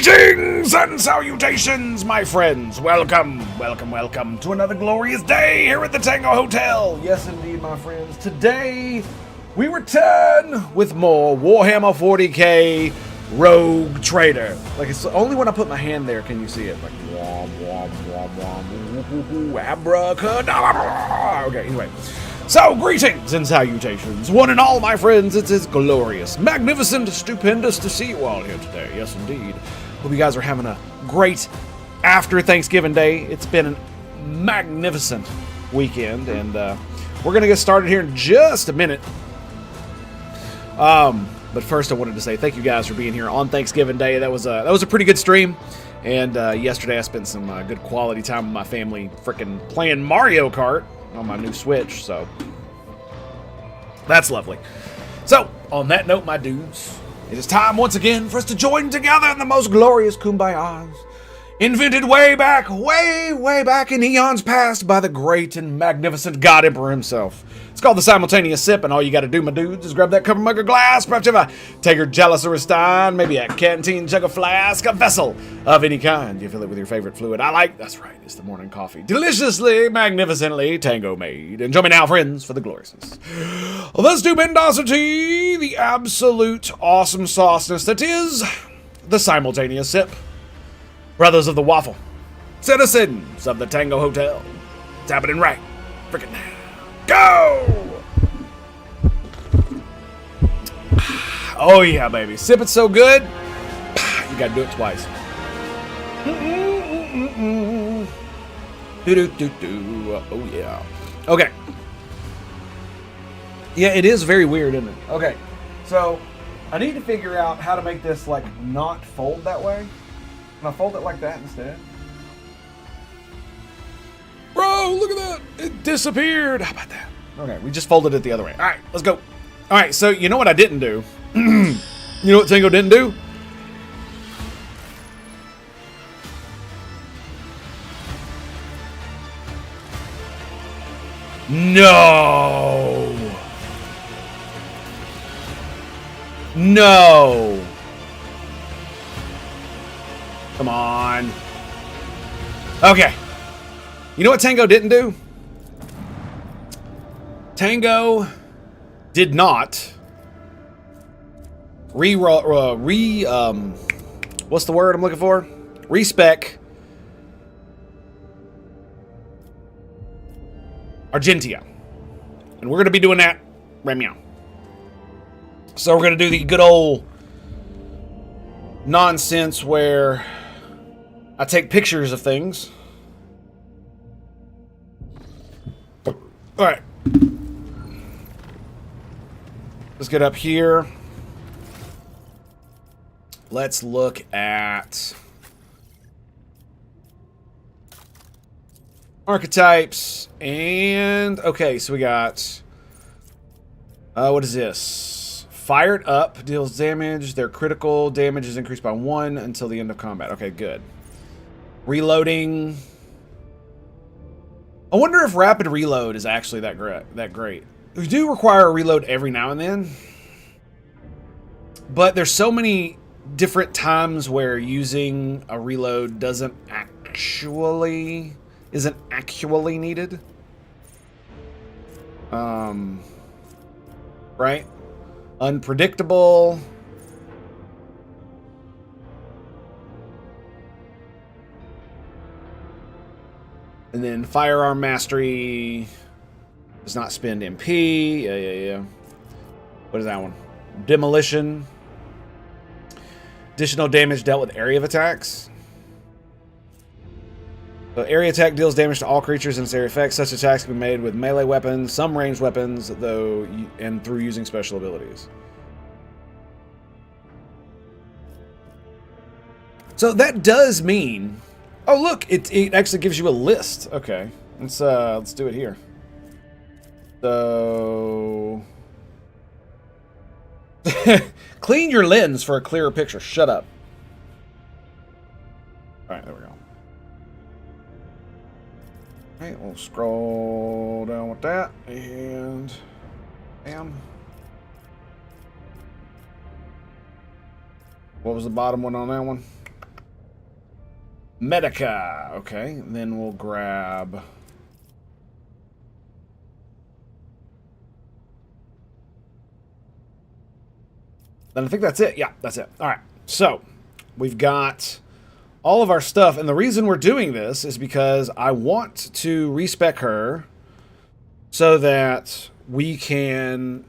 Greetings and salutations, my friends. Welcome to another glorious day here at the Tango Hotel. Yes, indeed, my friends. Today, we return with more Warhammer 40k Rogue Traitor. Like, it's only when I put my hand there can you see it. Like, wom, wom, wom, wom, abracadabra. Okay, anyway. So, greetings and salutations, one and all, my friends. It is glorious, magnificent, stupendous to see you all here today. Yes, indeed. Hope you guys are having a great after Thanksgiving day. It's been a magnificent weekend, and we're going to get started here in just a minute. But first, I wanted to say thank you guys for being here on Thanksgiving Day. That was a pretty good stream, and yesterday I spent some good quality time with my family, freaking playing Mario Kart on my new Switch, so that's lovely. So, on that note, my dudes, it is time once again for us to join together in the most glorious kumbayas, invented way back in eons past by the great and magnificent God Emperor himself. It's called the simultaneous sip, and all you gotta do, my dudes, is grab that cover mug or glass, perhaps you have a Tager Jealous or a Stein, maybe a canteen, jug, a flask, a vessel of any kind. You fill it with your favorite fluid. That's right, it's the morning coffee. Deliciously, magnificently Tango made. And join me now, friends, for the gloriousness, the stupendosity, the absolute awesome sauceness that is the simultaneous sip. Brothers of the waffle, citizens of the Tango Hotel, it's happening right freaking now. Go! Oh yeah, baby. Sip it so good, you gotta do it twice. Oh yeah. Okay. Yeah, it is very weird, isn't it? Okay, so I need to figure out how to make this like not fold that way. Can I fold it like that instead? Bro, look at that! It disappeared! How about that? Okay, we just folded it the other way. Alright, let's go. Alright, so you know what I didn't do? You know what Tango didn't do? No! No! Come on. Okay. You know what Tango didn't do? Tango did not what's the word I'm looking for? Respec Argentia. And we're going to be doing that right meow. So we're going to do the good old nonsense where I take pictures of things. Alright. Let's get up here. Let's look at archetypes. And okay, so we got what is this? Fired up deals damage. Their critical damage is increased by 1 until the end of combat. Okay, good. Reloading. I wonder if rapid reload is actually that great. We do require a reload every now and then, but there's so many different times where using a reload isn't actually needed. Right? Unpredictable. And then firearm mastery does not spend MP. Yeah. What is that one? Demolition. Additional damage dealt with area of attacks. So area attack deals damage to all creatures in its area effects. Such attacks can be made with melee weapons, some ranged weapons, though, and through using special abilities. So that does mean... Oh, look! It actually gives you a list. Okay, let's do it here. So, clean your lens for a clearer picture. Shut up. All right, there we go. All right, we'll scroll down with that, and bam. What was the bottom one on that one? Medica. Okay, and then we'll grab... Then I think that's it. Yeah, that's it. All right. So, we've got all of our stuff. And the reason we're doing this is because I want to respec her so that we can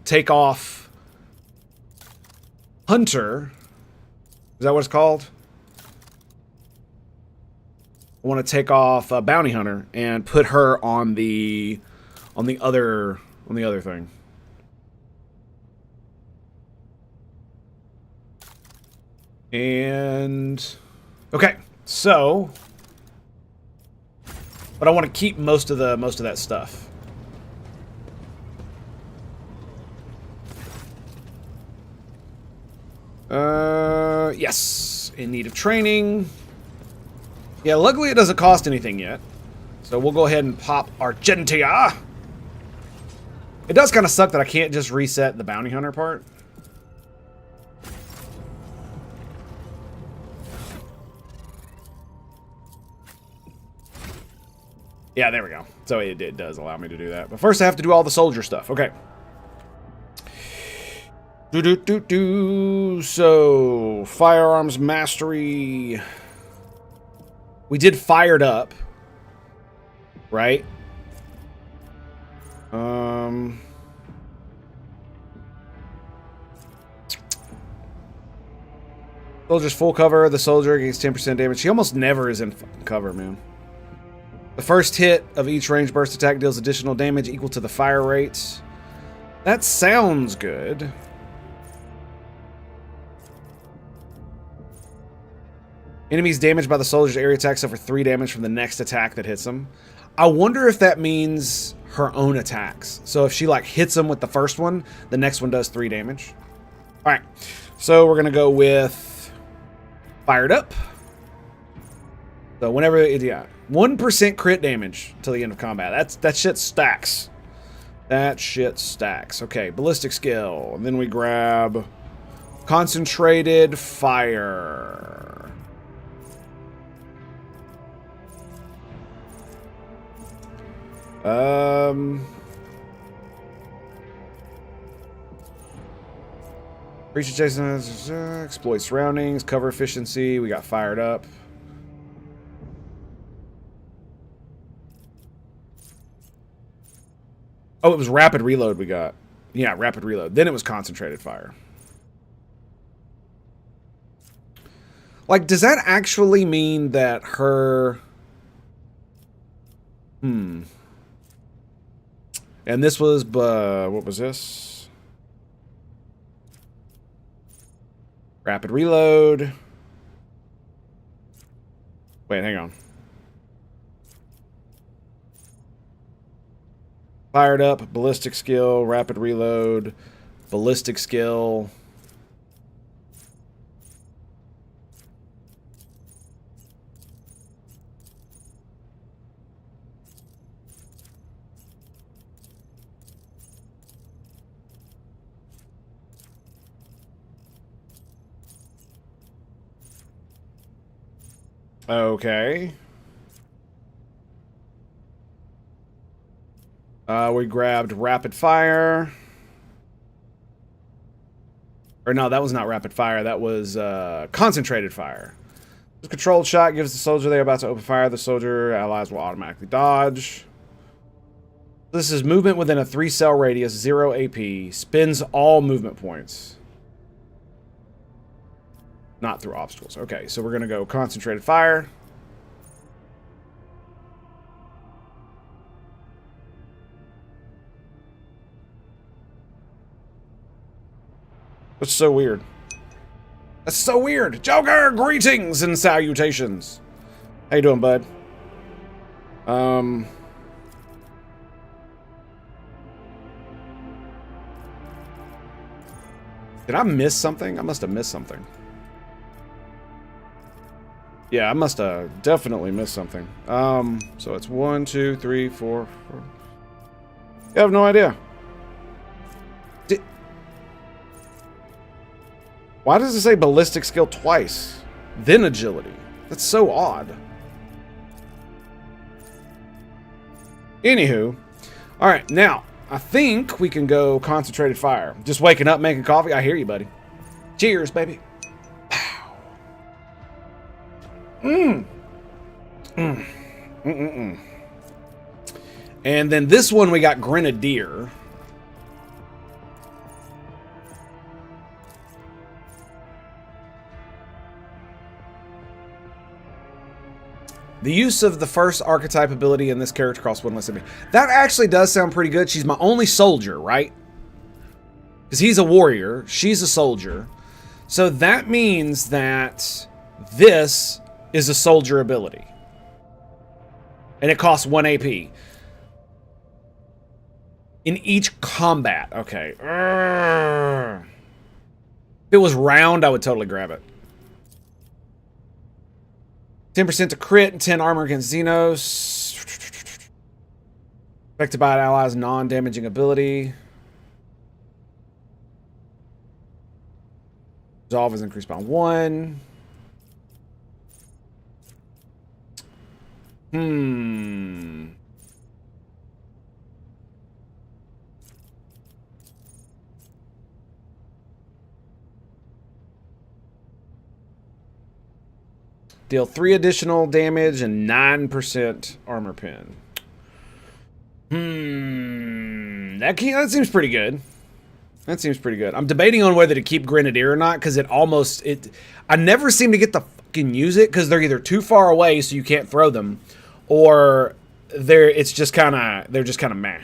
take off Hunter. Is that what it's called? I want to take off Bounty Hunter and put her on the other thing. And okay, so, but I want to keep most of that stuff. Yes, in need of training. Yeah, luckily it doesn't cost anything yet. So we'll go ahead and pop Argentia. It does kind of suck that I can't just reset the bounty hunter part. Yeah, there we go. So it does allow me to do that. But first I have to do all the soldier stuff. Okay. So, firearms mastery. We did fired up. Right? Soldier's full cover. The soldier gains 10% damage. She almost never is in cover, man. The first hit of each range burst attack deals additional damage equal to the fire rate. That sounds good. Enemies damaged by the soldier's area attack suffer 3 damage from the next attack that hits them. I wonder if that means her own attacks. So if she like hits them with the first one, the next one does 3 damage. Alright, so we're going to go with fired up. So whenever, yeah, 1% crit damage till the end of combat. That shit stacks. That shit stacks. Okay, ballistic skill. And then we grab concentrated fire. Creature chases, exploit surroundings, cover efficiency. We got fired up. Oh, it was rapid reload we got. Yeah, rapid reload. Then it was concentrated fire. Like, does that actually mean that her... And this was, what was this? Rapid reload. Wait, hang on. Fired up, ballistic skill, rapid reload, ballistic skill. Okay. We grabbed rapid fire. Or no, that was not rapid fire. That was concentrated fire. This controlled shot gives the soldier they're about to open fire. The soldier allies will automatically dodge. This is movement within a 3-cell radius, 0 AP. Spends all movement points. Not through obstacles. Okay, so we're going to go concentrated fire. That's so weird. That's so weird. Joker, greetings and salutations. How you doing, bud? Did I miss something? I must have missed something. Yeah, I must have definitely missed something. So it's 1, 2, 3, 4, 4. I have no idea. Why does it say ballistic skill twice? Then agility. That's so odd. Anywho. Alright, now, I think we can go concentrated fire. Just waking up, making coffee. I hear you, buddy. Cheers, baby. Pow. And then this one we got Grenadier. The use of the first archetype ability in this character costs 1 less enemy. That actually does sound pretty good. She's my only soldier, right? Because he's a warrior. She's a soldier. So that means that this is a soldier ability. And it costs 1 AP. In each combat. Okay. If it was round, I would totally grab it. 10% to crit and 10 armor against Xenos. Affected by an ally's non-damaging ability. Resolve is increased by 1. Deal 3 additional damage and 9% armor pen. That seems pretty good. That seems pretty good. I'm debating on whether to keep Grenadier or not, because I never seem to get to fucking use it, because they're either too far away so you can't throw them, or they're just kind of meh.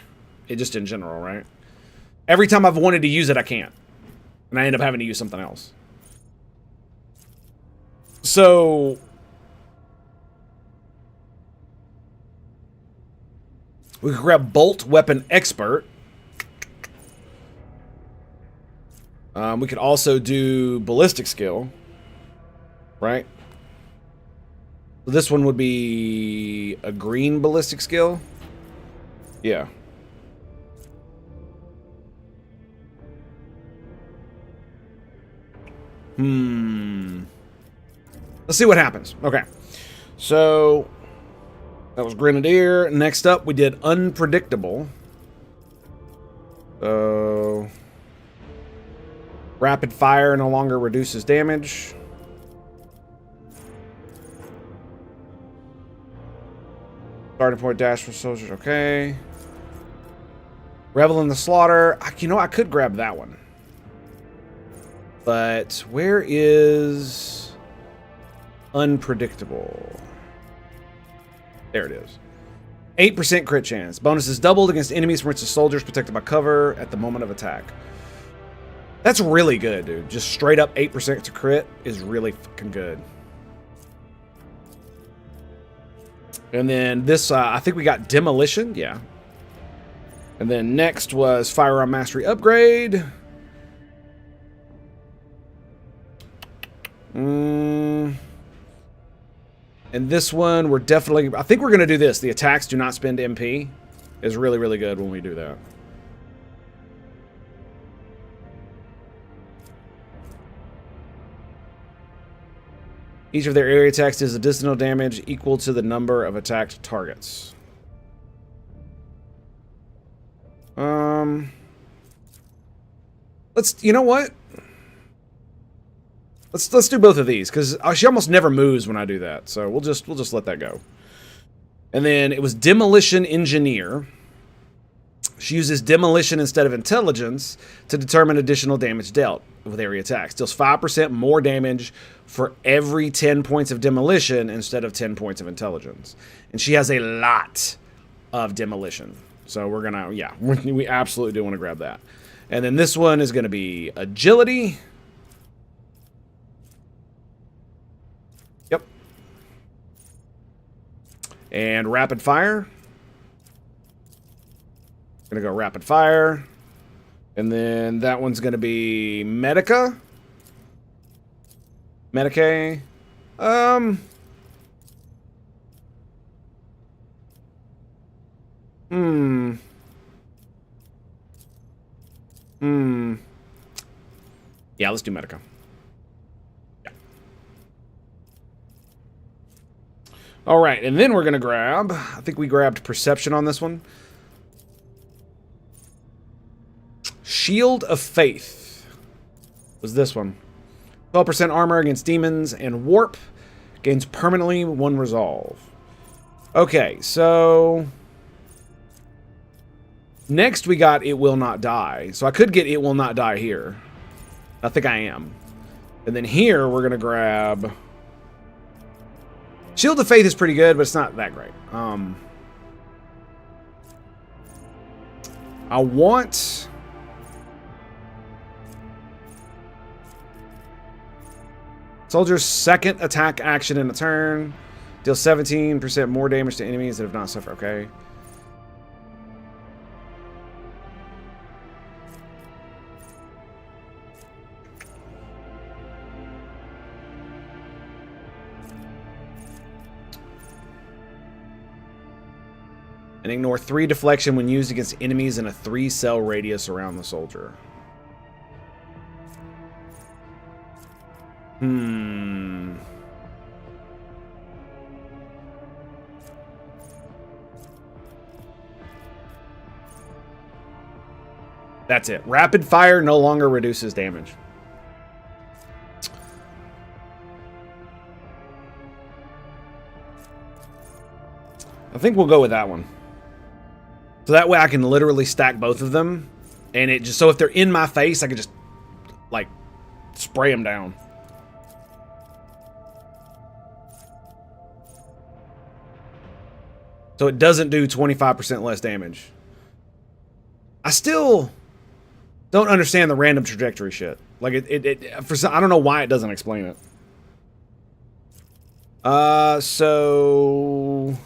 It just in general, right? Every time I've wanted to use it, I can't. And I end up having to use something else. So we could grab Bolt Weapon Expert. We could also do Ballistic Skill. Right? So this one would be a green Ballistic Skill. Yeah. Let's see what happens. Okay. So that was Grenadier. Next up, we did Unpredictable. So Rapid Fire no longer reduces damage. Starting point dash for soldiers. Okay. Revel in the Slaughter. You know, I could grab that one. But where is Unpredictable? There it is. 8% crit chance. Bonus is doubled against enemies from which the soldiers protected by cover at the moment of attack. That's really good, dude. Just straight up 8% to crit is really fucking good. And then this, I think we got Demolition. Yeah. And then next was Firearm Mastery Upgrade. And this one, we're definitely... I think we're going to do this. The attacks do not spend MP. Is really, really good when we do that. Each of their area attacks does additional damage equal to the number of attacked targets. You know what? Let's do both of these, because she almost never moves when I do that. So we'll just let that go. And then it was Demolition Engineer. She uses Demolition instead of Intelligence to determine additional damage dealt with area attacks. Deals 5% more damage for every 10 points of Demolition instead of 10 points of Intelligence. And she has a lot of Demolition. So we're gonna, yeah, we absolutely do want to grab that. And then this one is going to be Agility. Yep. And Rapid Fire. Gonna go Rapid Fire. And then that one's gonna be Medica. Medicae. Yeah, let's do Medica. Yeah. All right, and then we're going to grab... I think we grabbed Perception on this one. Shield of Faith was this one. 12% armor against demons and warp. Gains permanently 1 resolve. Okay, so... next we got It Will Not Die. So I could get It Will Not Die here. I think I am. And then here we're going to grab... Shield of Faith is pretty good, but it's not that great. I want... Soldier's second attack action in a turn. Deals 17% more damage to enemies that have not suffered. Okay. And ignore 3 deflection when used against enemies in a 3-cell radius around the soldier. That's it. Rapid fire no longer reduces damage. I think we'll go with that one. So that way I can literally stack both of them. And it just, so if they're in my face, I can just, like, spray them down. So it doesn't do 25% less damage. I still don't understand the random trajectory shit. Like, I don't know why it doesn't explain it. So...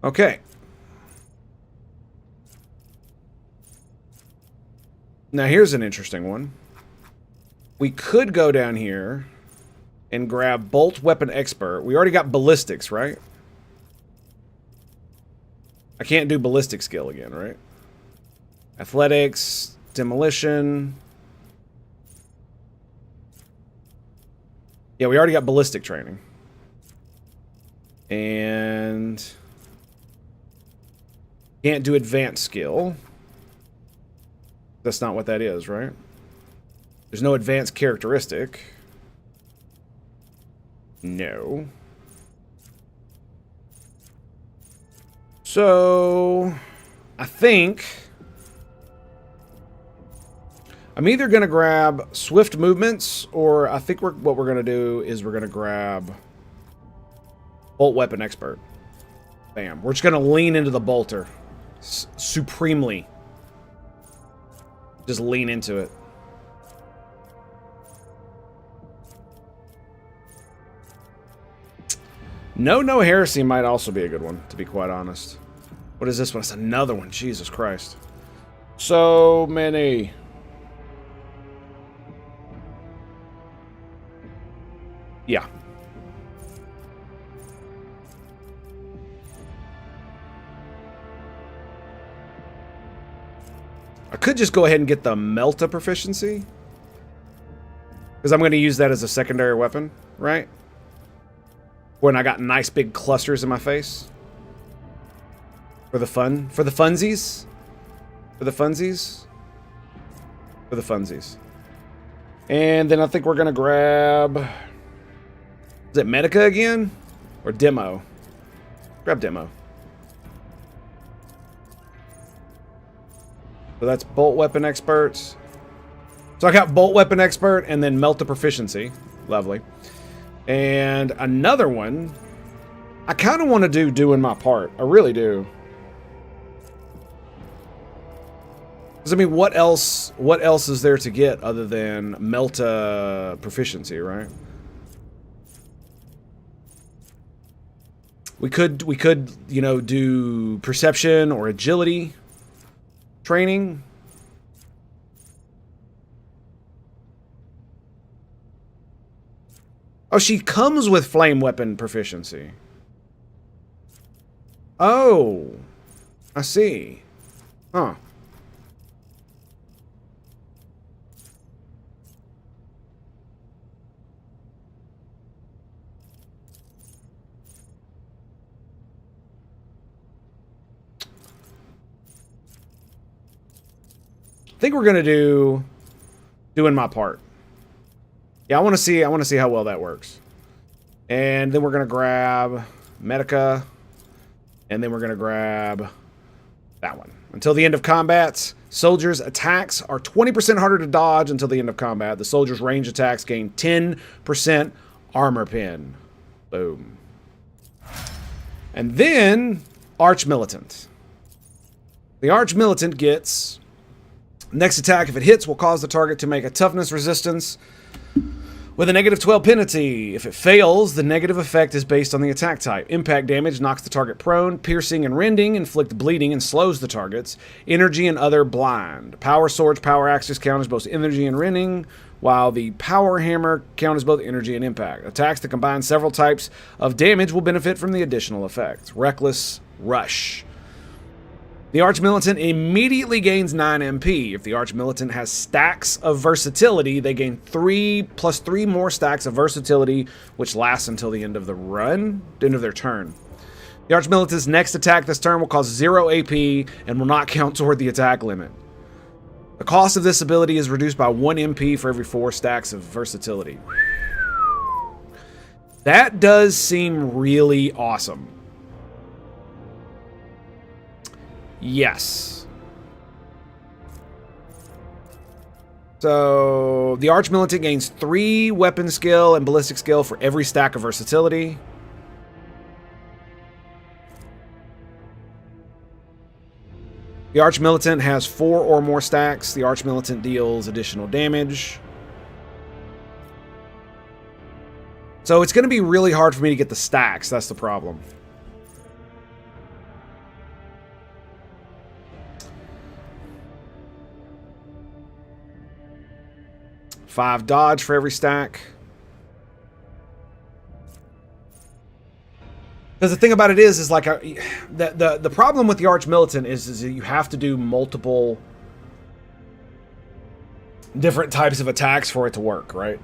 okay. Now here's an interesting one. We could go down here and grab Bolt Weapon Expert. We already got Ballistics, right? I can't do Ballistic skill again, right? Athletics, Demolition. Yeah, we already got Ballistic training. And... can't do Advanced skill. That's not what that is, right? There's no advanced characteristic. No. So, I think I'm either going to grab Swift Movements, or I think what we're going to do is we're going to grab Bolt Weapon Expert. Bam. We're just going to lean into the bolter. Supremely. Just lean into it. No Heresy might also be a good one, to be quite honest. What is this one? It's another one. Jesus Christ. So many. Yeah. I could just go ahead and get the Melta proficiency. Because I'm going to use that as a secondary weapon, right? When I got nice big clusters in my face. For the fun. For the funsies. For the funsies. For the funsies. And then I think we're going to grab... is it Medica again? Or Demo? Grab Demo. So that's Bolt Weapon Expert. So I got Bolt Weapon Expert and then Melt the Proficiency. Lovely. And another one. I kind of want to do Doing My Part. I really do. Because, I mean, what else is there to get other than Melta Proficiency, right? We could, you know, do Perception or Agility training. Oh, she comes with Flame Weapon Proficiency. Oh, I see. Huh. think we're gonna do doing my part. Yeah, I want to see how well that works. And then we're gonna grab Medica, and then we're gonna grab that one. Until the end of combat, soldiers' attacks are 20% harder to dodge until the end of combat. The soldiers' range attacks gain 10% armor pin. Boom. And then Arch Militant. The Arch Militant gets next attack, if it hits, will cause the target to make a toughness resistance with a -12 penalty. If it fails, the negative effect is based on the attack type. Impact damage knocks the target prone. Piercing and rending inflict bleeding and slows the targets. Energy and other blind. Power swords, power axes count as both energy and rending, while the power hammer count as both energy and impact. Attacks that combine several types of damage will benefit from the additional effects. Reckless Rush. The Arch Militant immediately gains 9 MP. If the Arch Militant has stacks of versatility, they gain 3 + 3 more stacks of versatility, which lasts until the end of their turn. The Arch Militant's next attack this turn will cost 0 AP and will not count toward the attack limit. The cost of this ability is reduced by 1 MP for every 4 stacks of versatility. That does seem really awesome. Yes. So the Arch Militant gains 3 weapon skill and ballistic skill for every stack of versatility. The Arch Militant has 4 or more stacks. The Arch Militant deals additional damage. So it's going to be really hard for me to get the stacks. That's the problem. Five dodge for every stack. Because the thing about it is like the problem with the Arch Militant is that you have to do multiple different types of attacks for it to work, right?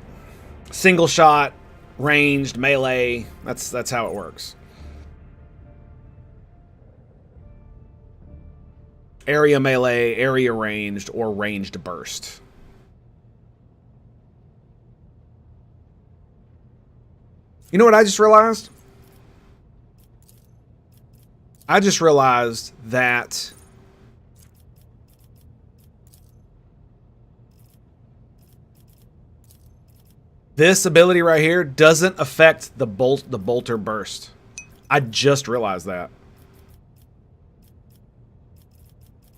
Single shot, ranged, melee. That's how it works. Area melee, area ranged, or ranged burst. You know what I just realized? I just realized that this ability right here doesn't affect the bolter burst. I just realized that.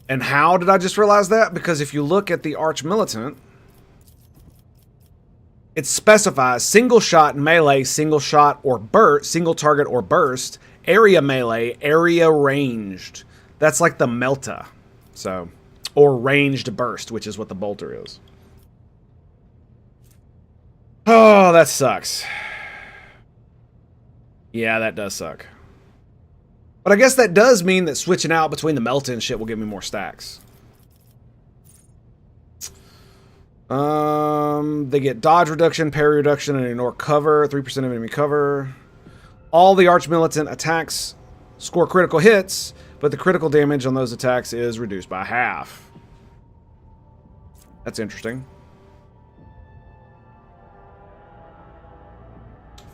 And how did I just realize that? Because if you look at the Arch Militant, it specifies single shot melee, single shot or burst, single target or burst, area melee, area ranged. That's like the Melta. So, or ranged burst, which is what the bolter is. Oh, that sucks. Yeah, that does suck. But I guess that does mean that switching out between the Melta and shit will give me more stacks. They get dodge reduction, parry reduction, and ignore cover. 3% of enemy cover. All the Arch Militant attacks score critical hits, but the critical damage on those attacks is reduced by half. That's interesting.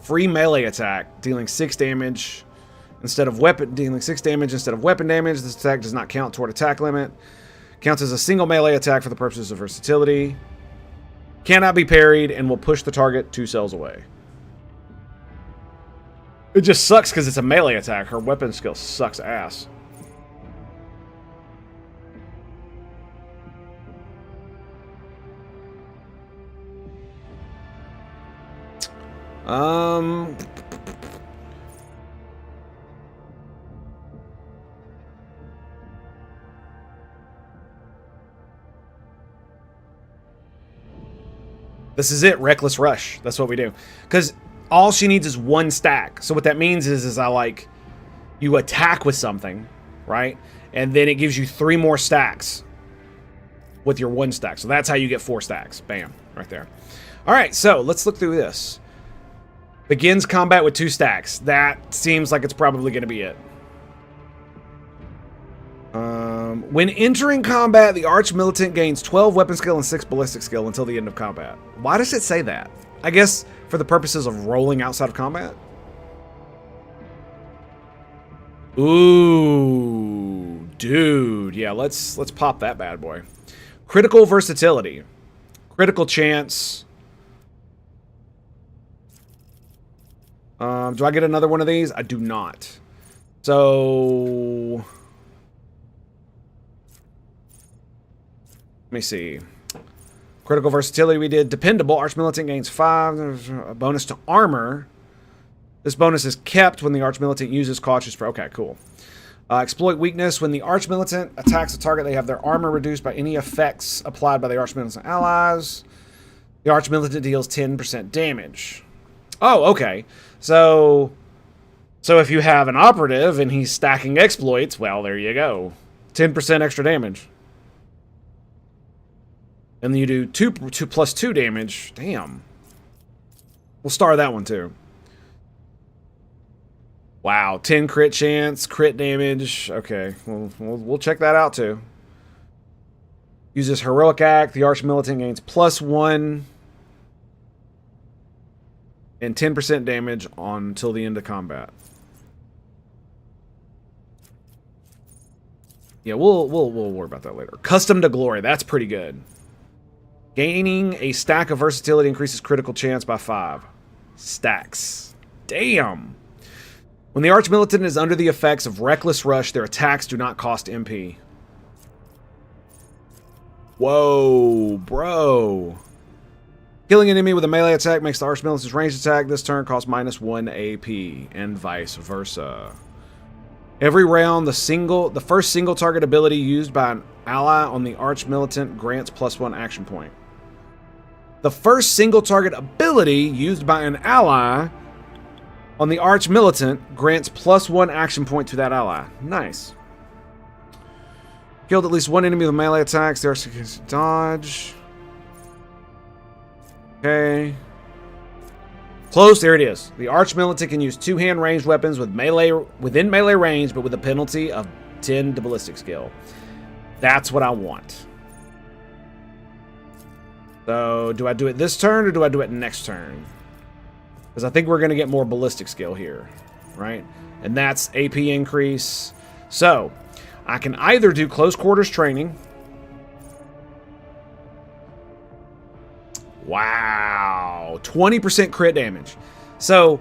Free melee attack, dealing 6 damage instead of weapon damage. This attack does not count toward attack limit. Counts as a single melee attack for the purposes of versatility. Cannot be parried and will push the target 2 cells away. It just sucks because it's a melee attack. Her weapon skill sucks ass. This is it, Reckless Rush. That's what we do. Because all she needs is 1 stack. So what that means is you attack with something, right? And then it gives you 3 more stacks with your 1 stack. So that's how you get 4 stacks. Bam, right there. All right, so let's look through this. Begins combat with 2 stacks. That seems like it's probably going to be it. When entering combat, the Arch Militant gains 12 weapon skill and 6 ballistic skill until the end of combat. Why does it say that? I guess for the purposes of rolling outside of combat? Ooh, dude. Yeah, let's pop that bad boy. Critical versatility. Critical chance. Do I get another one of these? I do not. So... let me see. Critical versatility we did. Dependable. Arch Militant gains 5. There's a bonus to armor. This bonus is kept when the Arch Militant uses cautious... okay, cool. Exploit weakness. When the Arch Militant attacks a target, they have their armor reduced by any effects applied by the Arch Militant allies. The Arch Militant deals 10% damage. Oh, okay. So if you have an operative and he's stacking exploits, well, there you go. 10% extra damage. And then you do 2 plus 2 damage. Damn. We'll star that one too. Wow, 10 crit chance, crit damage. Okay, we'll check that out too. Uses Heroic Act. The Arch Militant gains +1 and 10% damage until the end of combat. Yeah, we'll worry about that later. Custom to Glory. That's pretty good. Gaining a stack of versatility increases critical chance by 5 stacks. Damn. When the Arch Militant is under the effects of Reckless Rush, their attacks do not cost MP. Whoa, bro. Killing an enemy with a melee attack makes the Arch Militant's ranged attack this turn cost -1 AP, and vice versa. Every round, the first single target ability used by an ally on the Arch Militant grants +1 action point. The first single target ability used by an ally on the Arch Militant grants +1 action point to that ally. Nice. Killed at least one enemy with melee attacks. The Arch can dodge. Okay. Close. There it is. The Arch Militant can use 2-hand ranged weapons with within melee range, but with a penalty of 10 to ballistic skill. That's what I want. So, do I do it this turn or do I do it next turn? Because I think we're going to get more ballistic skill here, right? And that's AP increase. So, I can either do close quarters training. Wow. 20% crit damage. So,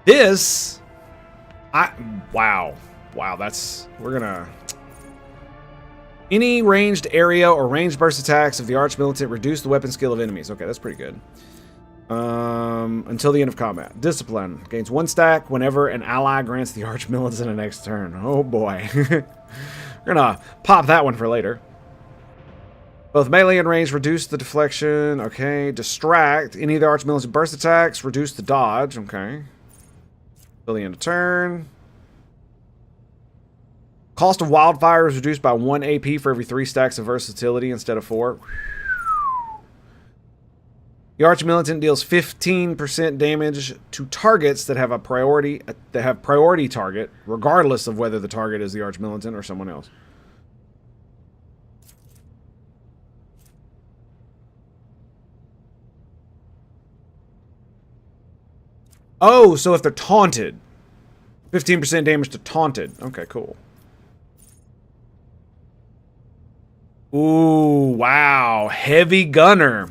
this... wow. Wow, that's... we're going to... Any ranged area or ranged burst attacks of the Arch Militant reduce the weapon skill of enemies. Okay, that's pretty good. Until the end of combat. Discipline. Gains 1 stack whenever an ally grants the Arch Militant a next turn. Oh boy. We're gonna pop that one for later. Both melee and range reduce the deflection. Okay. Distract. Any of the Arch Militant burst attacks reduce the dodge. Okay. Till the end of turn. Cost of Wildfire is reduced by 1 AP for every 3 stacks of versatility instead of 4. The Arch Militant deals 15% damage to targets that have a priority target, regardless of whether the target is the Arch Militant or someone else. Oh, so if they're taunted, 15% damage to taunted. Okay, cool. Ooh, wow. Heavy Gunner.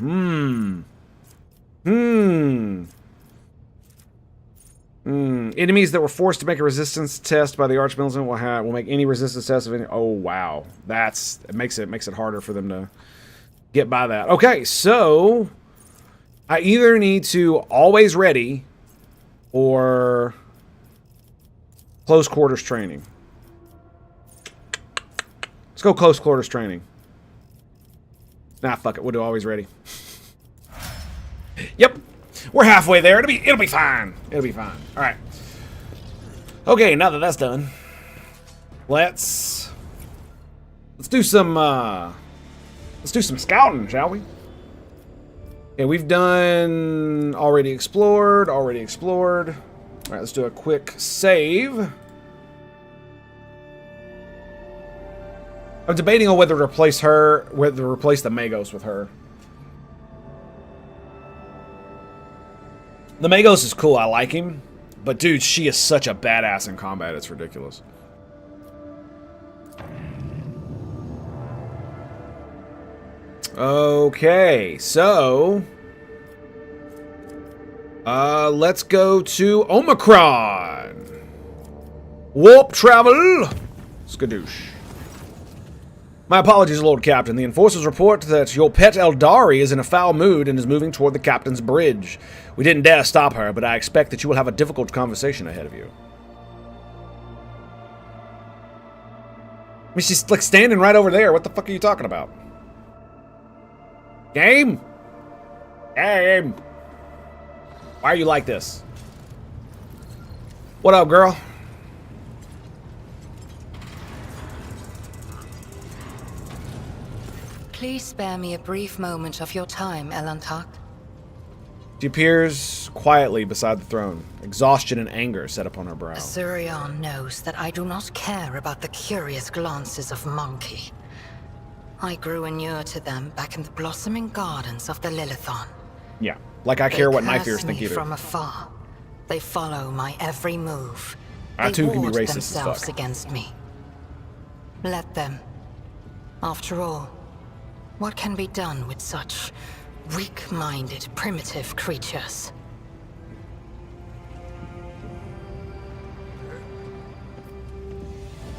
Enemies that were forced to make a resistance test by the Arch Militant will make any resistance test of any... oh, wow. It makes it harder for them to get by that. Okay, so... I either need to always ready or close quarters training. Let's go close quarters training. Nah, fuck it. We'll do always ready. Yep. We're halfway there. It'll be fine. It'll be fine. All right. Okay, now that that's done, let's do some scouting, shall we? Okay, we've done already explored. All right, let's do a quick save. I'm debating on whether to replace the Magos with her. The Magos is cool, I like him. But dude, she is such a badass in combat, it's ridiculous. Okay, so... let's go to Omicron. Warp travel. Skadoosh. My apologies, Lord Captain. The enforcers report that your pet Eldari is in a foul mood and is moving toward the captain's bridge. We didn't dare stop her, but I expect that you will have a difficult conversation ahead of you. I mean, she's like standing right over there. What the fuck are you talking about? Game? Game. Why are you like this? What up, girl? Please spare me a brief moment of your time, Elantak. She appears quietly beside the throne, exhaustion and anger set upon her brow. Azurion knows that I do not care about the curious glances of Monkey. I grew inured to them back in the blossoming gardens of the Lilithon. Yeah, like I care what knife ears think either. From afar. They follow my every move. I too can be racist themselves as fuck. Against me. Let them. After all, what can be done with such weak-minded, primitive creatures?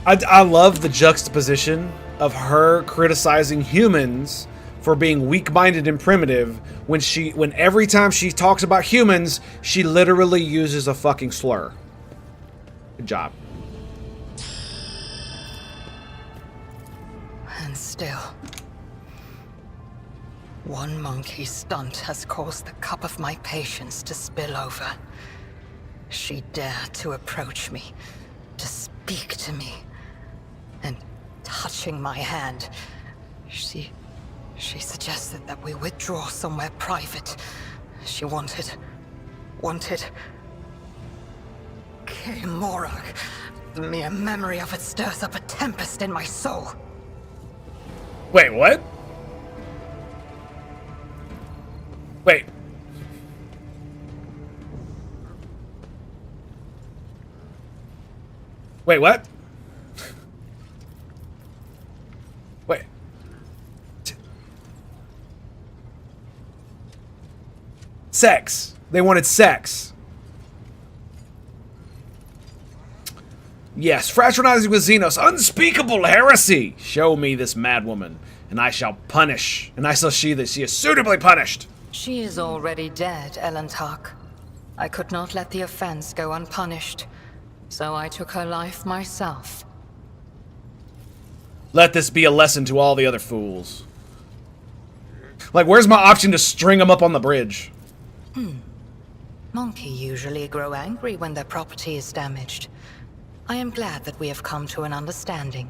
I love the juxtaposition of her criticizing humans for being weak-minded and primitive when every time she talks about humans, she literally uses a fucking slur. Good job. And still, one monkey stunt has caused the cup of my patience to spill over. She dared to approach me, to speak to me, and touching my hand, she suggested that we withdraw somewhere private. She wanted K-Morag. The mere memory of it stirs up a tempest in my soul. Wait, what? Wait. Wait, what? Wait. Sex. They wanted sex. Yes, fraternizing with Xenos. Unspeakable heresy. Show me this madwoman, and I shall punish. And I shall see that she is suitably punished. She is already dead, Elantak. I could not let the offense go unpunished, so I took her life myself. Let this be a lesson to all the other fools. Like, where's my option to string them up on the bridge? Monkey usually grow angry when their property is damaged. I am glad that we have come to an understanding.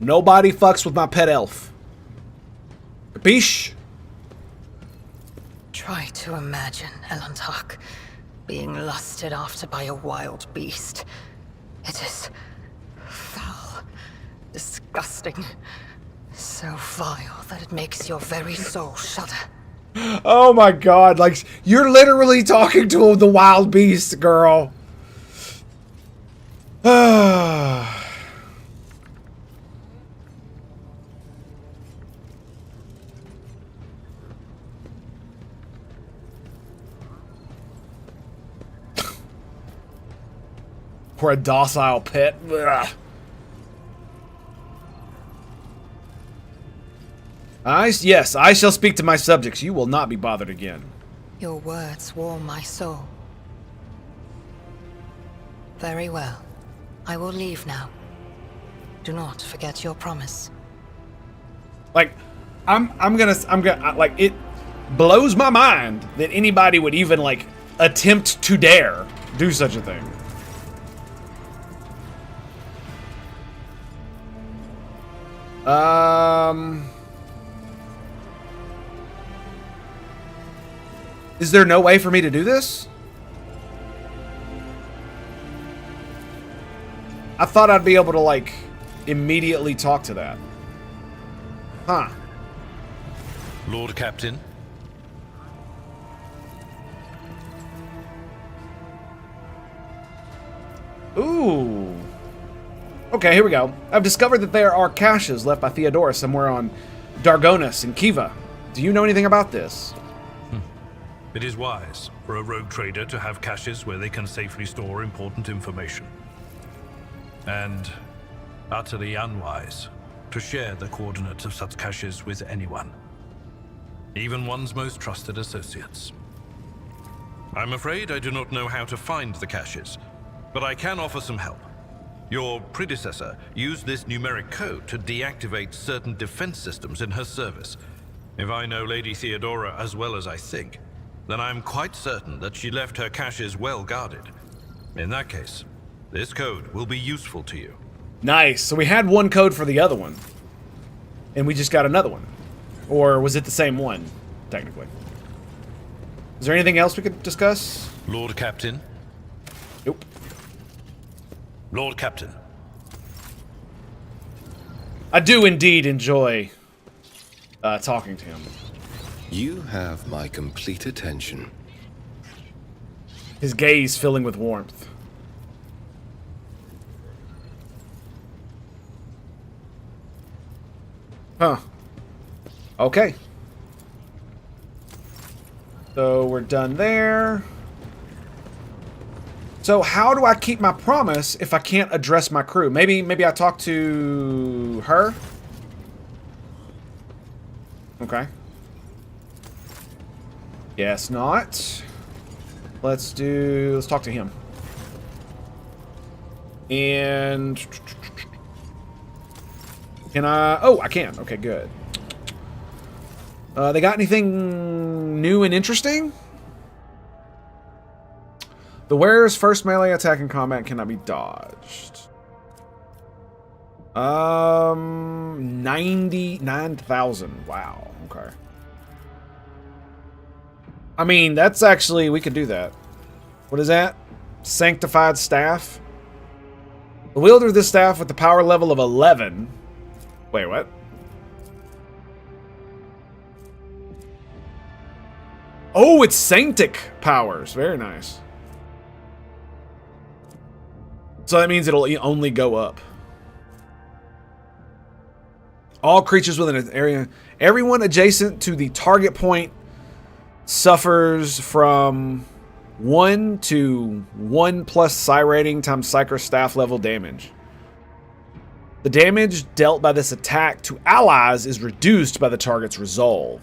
Nobody fucks with my pet elf. Capiche? Try to imagine, Elantak, being lusted after by a wild beast. It is foul, disgusting, so vile that it makes your very soul shudder. Oh my god, like, you're literally talking to the wild beast, girl. For a docile pet. Ugh. Yes, I shall speak to my subjects. You will not be bothered again. Your words warm my soul. Very well. I will leave now. Do not forget your promise. Like, I'm gonna, like, it blows my mind that anybody would even, like, attempt to dare do such a thing. Is there no way for me to do this? I thought I'd be able to, like, immediately talk to that. Huh. Lord Captain. Ooh. Okay, here we go. I've discovered that there are caches left by Theodora somewhere on Dargonis and Kiva. Do you know anything about this? It is wise for a rogue trader to have caches where they can safely store important information. And utterly unwise to share the coordinates of such caches with anyone. Even one's most trusted associates. I'm afraid I do not know how to find the caches, but I can offer some help. Your predecessor used this numeric code to deactivate certain defense systems in her service. If I know Lady Theodora as well as I think, then I'm quite certain that she left her caches well guarded. In that case, this code will be useful to you. Nice. So we had one code for the other one, and we just got another one. Or was it the same one, technically? Is there anything else we could discuss? Lord Captain? Nope. Lord Captain. I do indeed enjoy talking to him. You have my complete attention. His gaze filling with warmth. Huh. Okay. So we're done there. So how do I keep my promise if I can't address my crew? Maybe I talk to her? Okay. Guess not. Let's talk to him. And can I? Oh, I can. Okay, good. They got anything new and interesting? The wearer's first melee attack in combat cannot be dodged. 99,000. Wow. Okay. I mean, that's actually, we could do that. What is that? Sanctified staff. The wielder of this staff with the power level of 11. Wait, what? Oh, it's Sanctic powers. Very nice. So that means it'll only go up. All creatures within an area. Everyone adjacent to the target point suffers from 1 to 1 plus psi rating times Psyker staff level damage. The damage dealt by this attack to allies is reduced by the target's resolve.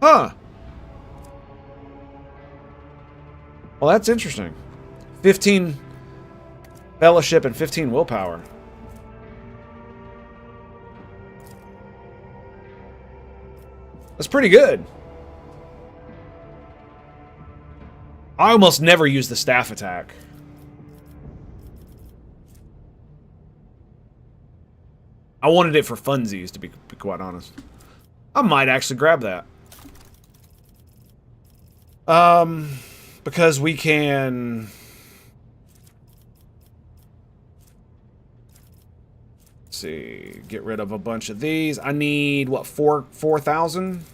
Huh. Well, that's interesting. 15 fellowship and 15 willpower. That's pretty good. I almost never use the staff attack. I wanted it for funsies, to be quite honest. I might actually grab that. Because we can... Let's see. Get rid of a bunch of these. I need, what, 4,000?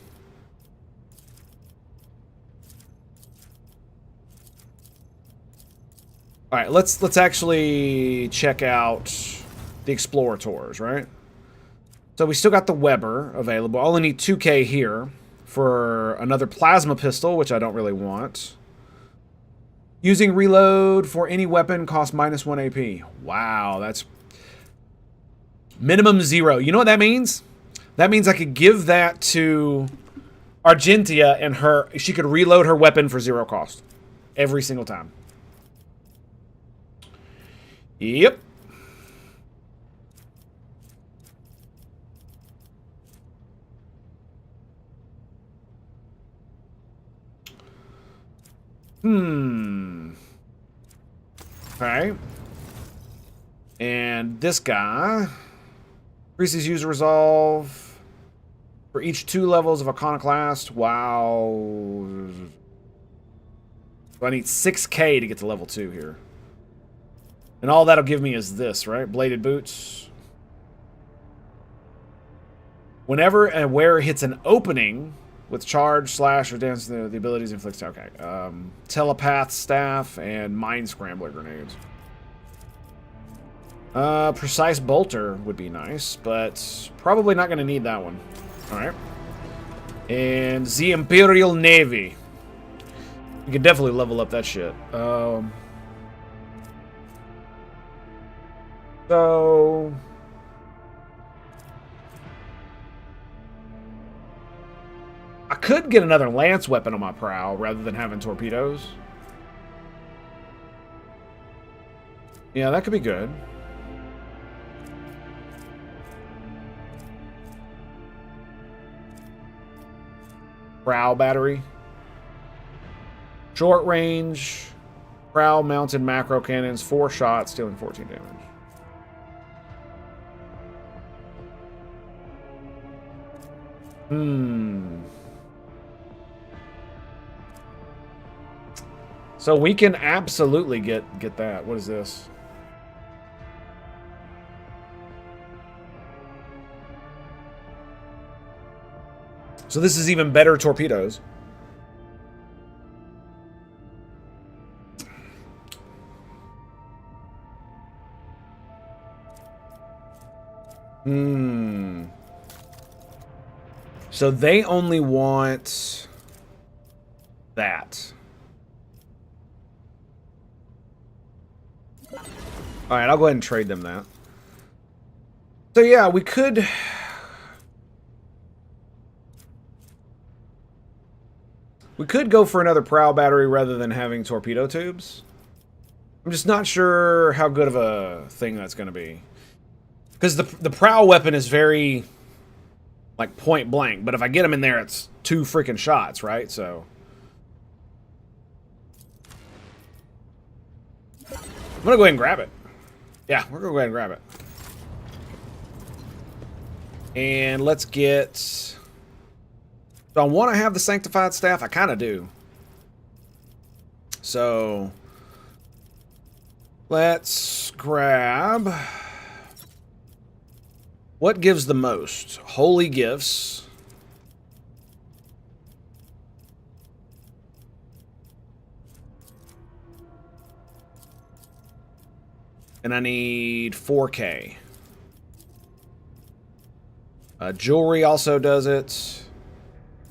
Alright, let's actually check out the Explorators, right? So we still got the Weber available. I only need 2k here for another plasma pistol, which I don't really want. Using reload for any weapon costs -1 AP. Wow, that's minimum 0. You know what that means? That means I could give that to Argentia and she could reload her weapon for 0 cost. Every single time. Yep. Okay. And this guy increases user resolve for each 2 levels of Iconoclast. Wow. So I need 6k to get to level 2 here. And all that'll give me is this, right? Bladed boots. Whenever a wearer hits an opening with charge, slash, or dance, the abilities inflicts. Okay. Telepath staff and mind scrambler grenades. Precise bolter would be nice, but probably not going to need that one. All right. And the Imperial Navy. You could definitely level up that shit. So I could get another lance weapon on my prow rather than having torpedoes. Yeah, that could be good. Prow battery. Short range. Prow mounted macro cannons. 4 shots, dealing 14 damage. So we can absolutely get that. What is this? So this is even better torpedoes. So they only want that. All right, I'll go ahead and trade them that. So yeah, we could go for another prow battery rather than having torpedo tubes. I'm just not sure how good of a thing that's going to be. Because the prow weapon is very, like, point blank. But if I get them in there, it's 2 freaking shots, right? So I'm going to go ahead and grab it. Yeah, we're going to go ahead and grab it. And let's get... So I want to have the Sanctified Staff. I kind of do. So let's grab... What gives the most? Holy Gifts. And I need 4K. Jewelry also does it.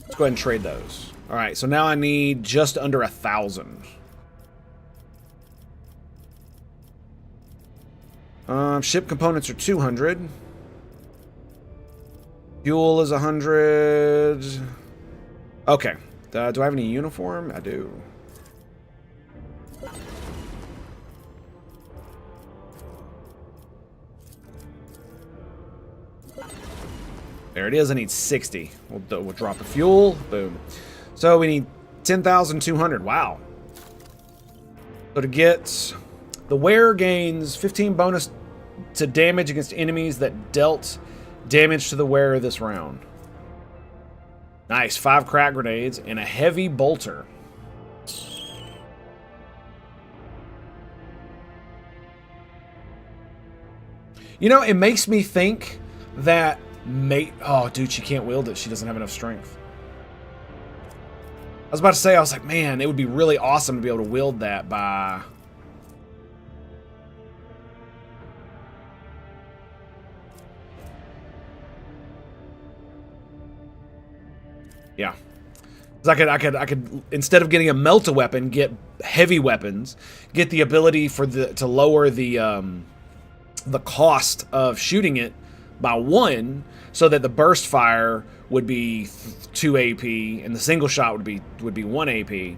Let's go ahead and trade those. All right, so now I need just under 1,000. Ship components are 200. Fuel is 100. Okay. Do I have any uniform? I do. There it is. I need 60. We'll drop the fuel. Boom. So we need 10,200. Wow. So to get... The wearer gains 15 bonus to damage against enemies that dealt damage to the wearer this round. Nice. 5 crack grenades and a heavy bolter. You know, it makes me think that... Oh, dude, she can't wield it. She doesn't have enough strength. I was about to say, I was like, man, it would be really awesome to be able to wield that by... Yeah. I could instead of getting a melt-a-weapon, get heavy weapons, get the ability to lower the cost of shooting it by 1, so that the burst fire would be 2 AP and the single shot would be 1 AP. And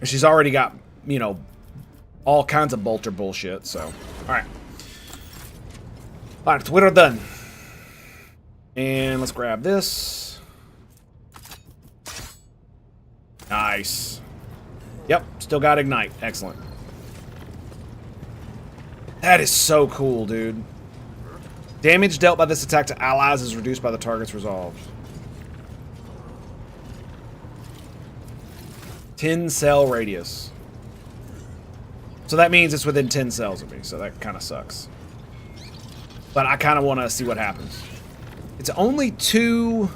she's already got, you know, all kinds of bolter bullshit, so all right. Alright, we're done. And let's grab this. Nice. Yep, still got Ignite. Excellent. That is so cool, dude. Damage dealt by this attack to allies is reduced by the target's resolve. 10 cell radius. So that means it's within 10 cells of me, so that kind of sucks. But I kind of want to see what happens. It's only 2...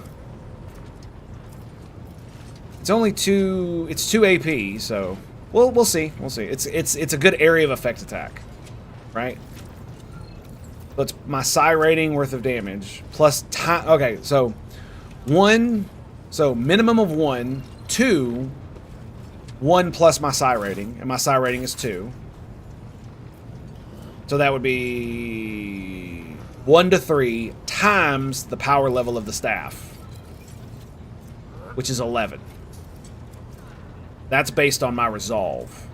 It's 2 AP, so we'll see. We'll see. It's a good area of effect attack, right? So it's my psi rating worth of damage plus time. Okay, so 1, so minimum of 1, 2, 1 plus my psi rating, and my psi rating is 2. So that would be 1 to 3 times the power level of the staff, which is 11. That's based on my resolve,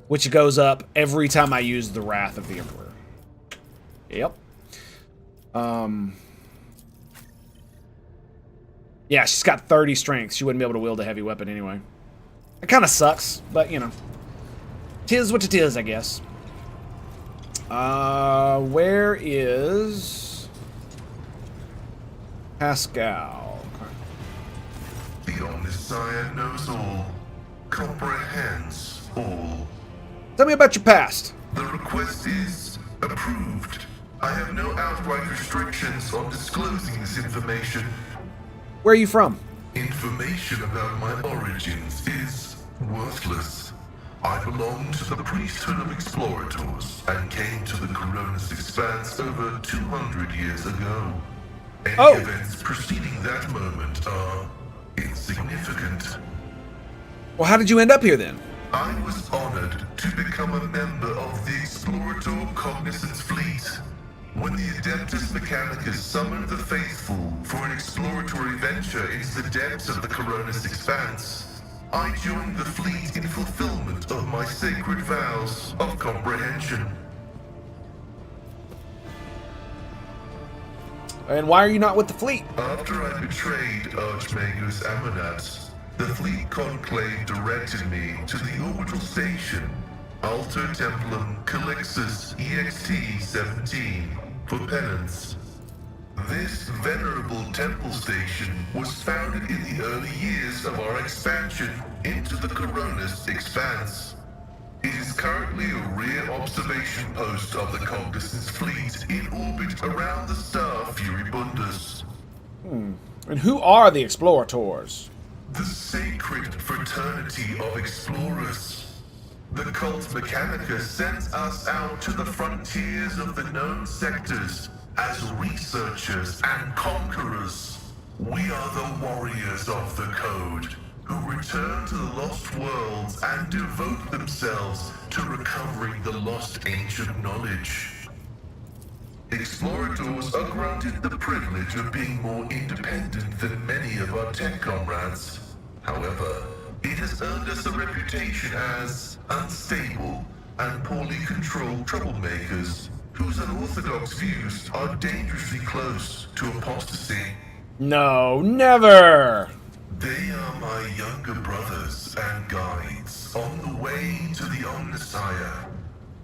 which goes up every time I use the Wrath of the Emperor. Yep. Yeah, she's got 30 strength. She wouldn't be able to wield a heavy weapon anyway. It kind of sucks, but you know, 'tis what it is, I guess. Where is Pascal? The Omniscient knows all, comprehends all. Tell me about your past. The request is approved. I have no outright restrictions on disclosing this information. Where are you from? Information about my origins is worthless. I belong to the priesthood of explorators and came to the Coronis Expanse over 200 years ago. Any events preceding that moment are insignificant. Well, how did you end up here then? I was honored to become a member of the Explorator Cognizance Fleet. When the Adeptus Mechanicus summoned the faithful for an exploratory venture into the depths of the Coronis Expanse, I joined the fleet in fulfillment of my sacred vows of comprehension. And why are you not with the fleet? After I betrayed Archmagus Amonat, the fleet conclave directed me to the orbital station, Alter Templum Calixus EXT-17, for penance. This venerable temple station was founded in the early years of our expansion into the Coronis Expanse. It is currently a rear observation post of the Cognizance fleet in orbit around the star Furibundus. And who are the Explorators? The sacred fraternity of explorers. The cult Mechanica sends us out to the frontiers of the known sectors as researchers and conquerors. We are the warriors of the Code, who return to the lost worlds and devote themselves to recovering the lost ancient knowledge. Explorators are granted the privilege of being more independent than many of our tech comrades. However, it has earned us a reputation as unstable and poorly controlled troublemakers whose unorthodox views are dangerously close to apostasy. No, never! They are my younger brothers and guides on the way to the Omniscient.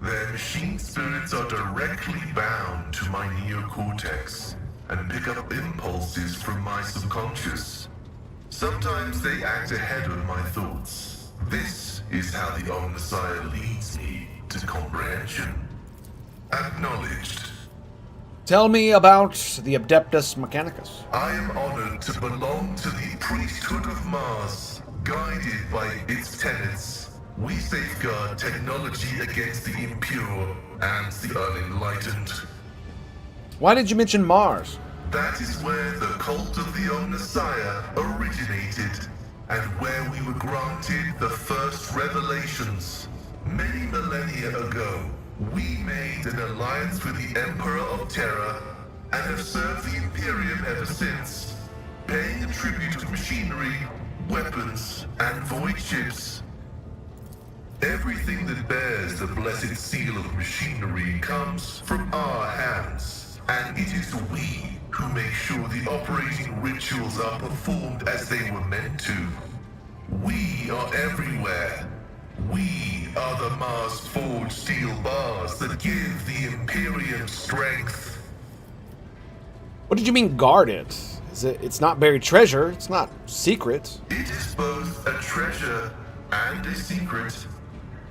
Their machine spirits are directly bound to my neocortex and pick up impulses from my subconscious. Sometimes they act ahead of my thoughts. This is how the Omniscient leads me to comprehension. Acknowledged. Tell me about the Adeptus Mechanicus. I am honored to belong to the priesthood of Mars, guided by its tenets. We safeguard technology against the impure and the unenlightened. Why did you mention Mars? That is where the cult of the Omniscient originated, and where we were granted the first revelations. Many millennia ago, we made an alliance with the Emperor of Terra, and have served the Imperium ever since, paying a tribute of machinery, weapons, and void ships. Everything that bears the blessed seal of machinery comes from our hands, and it is we who make sure the operating rituals are performed as they were meant to. We are everywhere. We are the Mars-forged steel bars that give the Imperium strength. What did you mean guard it? It's not buried treasure. It's not secret. It is both a treasure and a secret.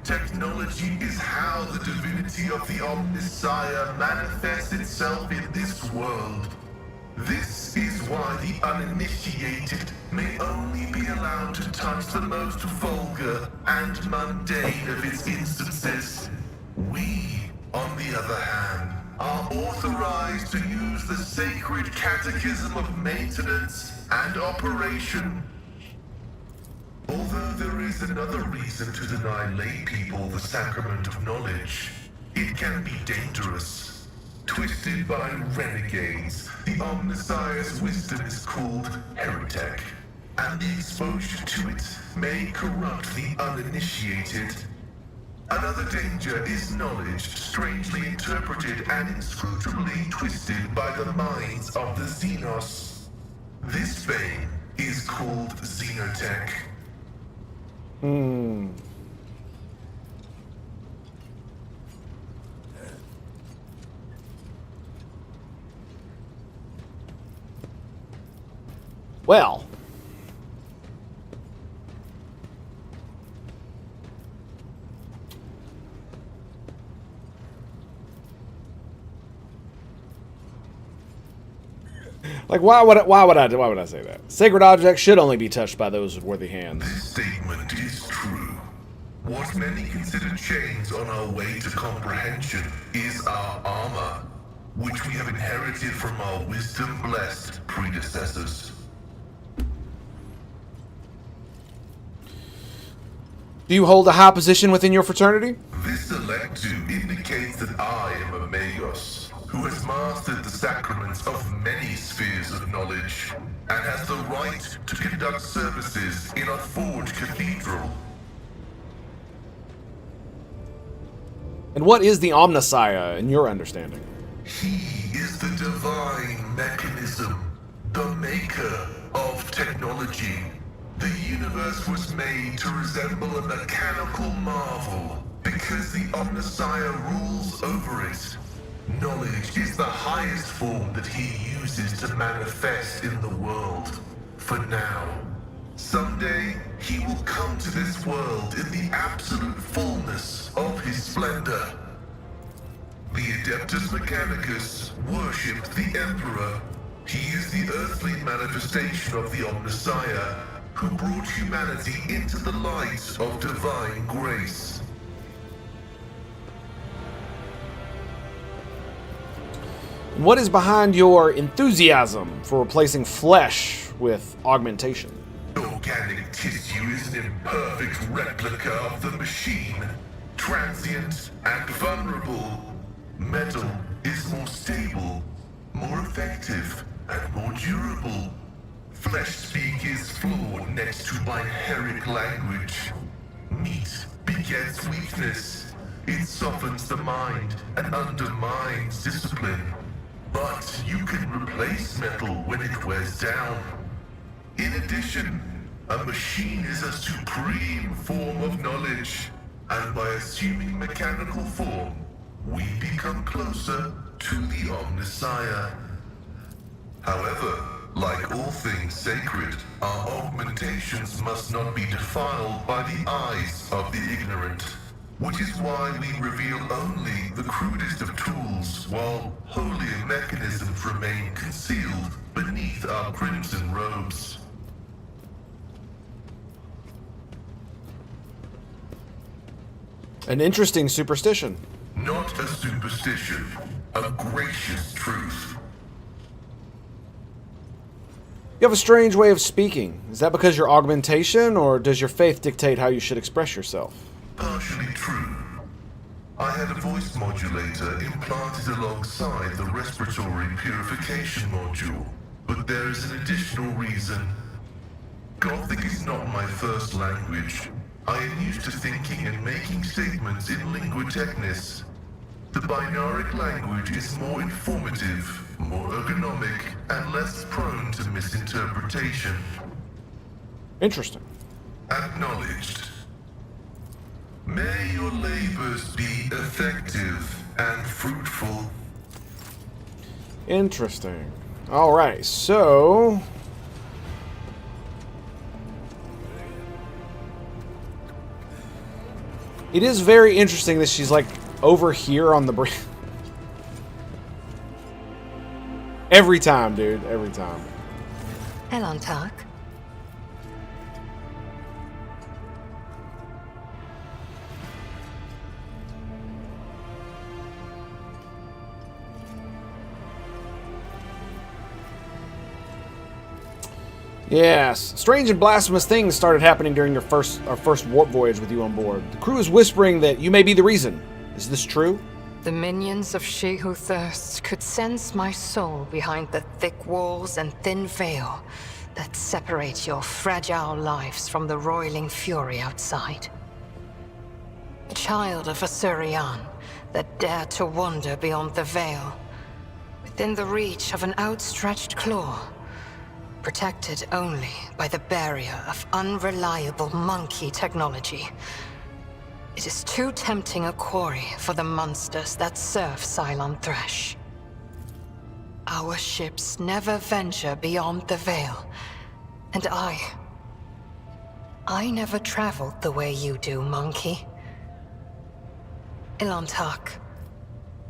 Technology is how the divinity of the Omnissiah manifests itself in this world. This is why the uninitiated may only be allowed to touch the most vulgar and mundane of its instances. We, on the other hand, are authorized to use the sacred catechism of maintenance and operation. Although there is another reason to deny lay people the sacrament of knowledge, it can be dangerous. Twisted by renegades, the Omnissiah's wisdom is called heretic, and the exposure to it may corrupt the uninitiated. Another danger is knowledge strangely interpreted and inscrutably twisted by the minds of the Xenos. This bane is called xenotech. Well. Like, why would I say that? Sacred objects should only be touched by those with worthy hands. This statement is true. What many consider chains on our way to comprehension is our armor, which we have inherited from our wisdom-blessed predecessors. Do you hold a high position within your fraternity? This electu indicates that I am a Magos, who has mastered the sacraments of many spheres of knowledge, and has the right to conduct services in a forged cathedral. And what is the Omnissiah in your understanding? He is the divine mechanism, the maker of technology. The universe was made to resemble a mechanical marvel because the Omnissiah rules over it. Knowledge is the highest form that he uses to manifest in the world. For now. Someday, he will come to this world in the absolute fullness of his splendor. The Adeptus Mechanicus worship the Emperor. He is the earthly manifestation of the Omnissiah, who brought humanity into the light of divine grace. What is behind your enthusiasm for replacing flesh with augmentation? Organic tissue is an imperfect replica of the machine, transient and vulnerable. Metal is more stable, more effective, and more durable. Flesh speak is flawed next to binaric language. Meat begets weakness. It softens the mind and undermines discipline. But you can replace metal when it wears down. In addition, a machine is a supreme form of knowledge, and by assuming mechanical form, we become closer to the Omnissiah. However, like all things sacred, our augmentations must not be defiled by the eyes of the ignorant, which is why we reveal only the crudest of tools, while holier mechanisms remain concealed beneath our crimson robes. An interesting superstition. Not a superstition, a gracious truth. You have a strange way of speaking. Is that because your augmentation, or does your faith dictate how you should express yourself? Partially true. I had a voice modulator implanted alongside the respiratory purification module, but there is an additional reason. Gothic is not my first language. I am used to thinking and making statements in lingua technis. The binaric language is more informative, more ergonomic, and less prone to misinterpretation. Interesting. Acknowledged. May your labors be effective and fruitful. Interesting. Alright, so... It is very interesting that she's, like, over here on the bridge. Every time, dude. Every time. Elantark. Yes. Strange and blasphemous things started happening during our first warp voyage with you on board. The crew is whispering that you may be the reason. Is this true? The minions of She Who Thirsts could sense my soul behind the thick walls and thin veil that separate your fragile lives from the roiling fury outside. A child of Asurian that dared to wander beyond the veil, within the reach of an outstretched claw, protected only by the barrier of unreliable monkey technology. It is too tempting a quarry for the monsters that serve Cylon Thresh. Our ships never venture beyond the veil, and I never traveled the way you do, monkey. Elantark,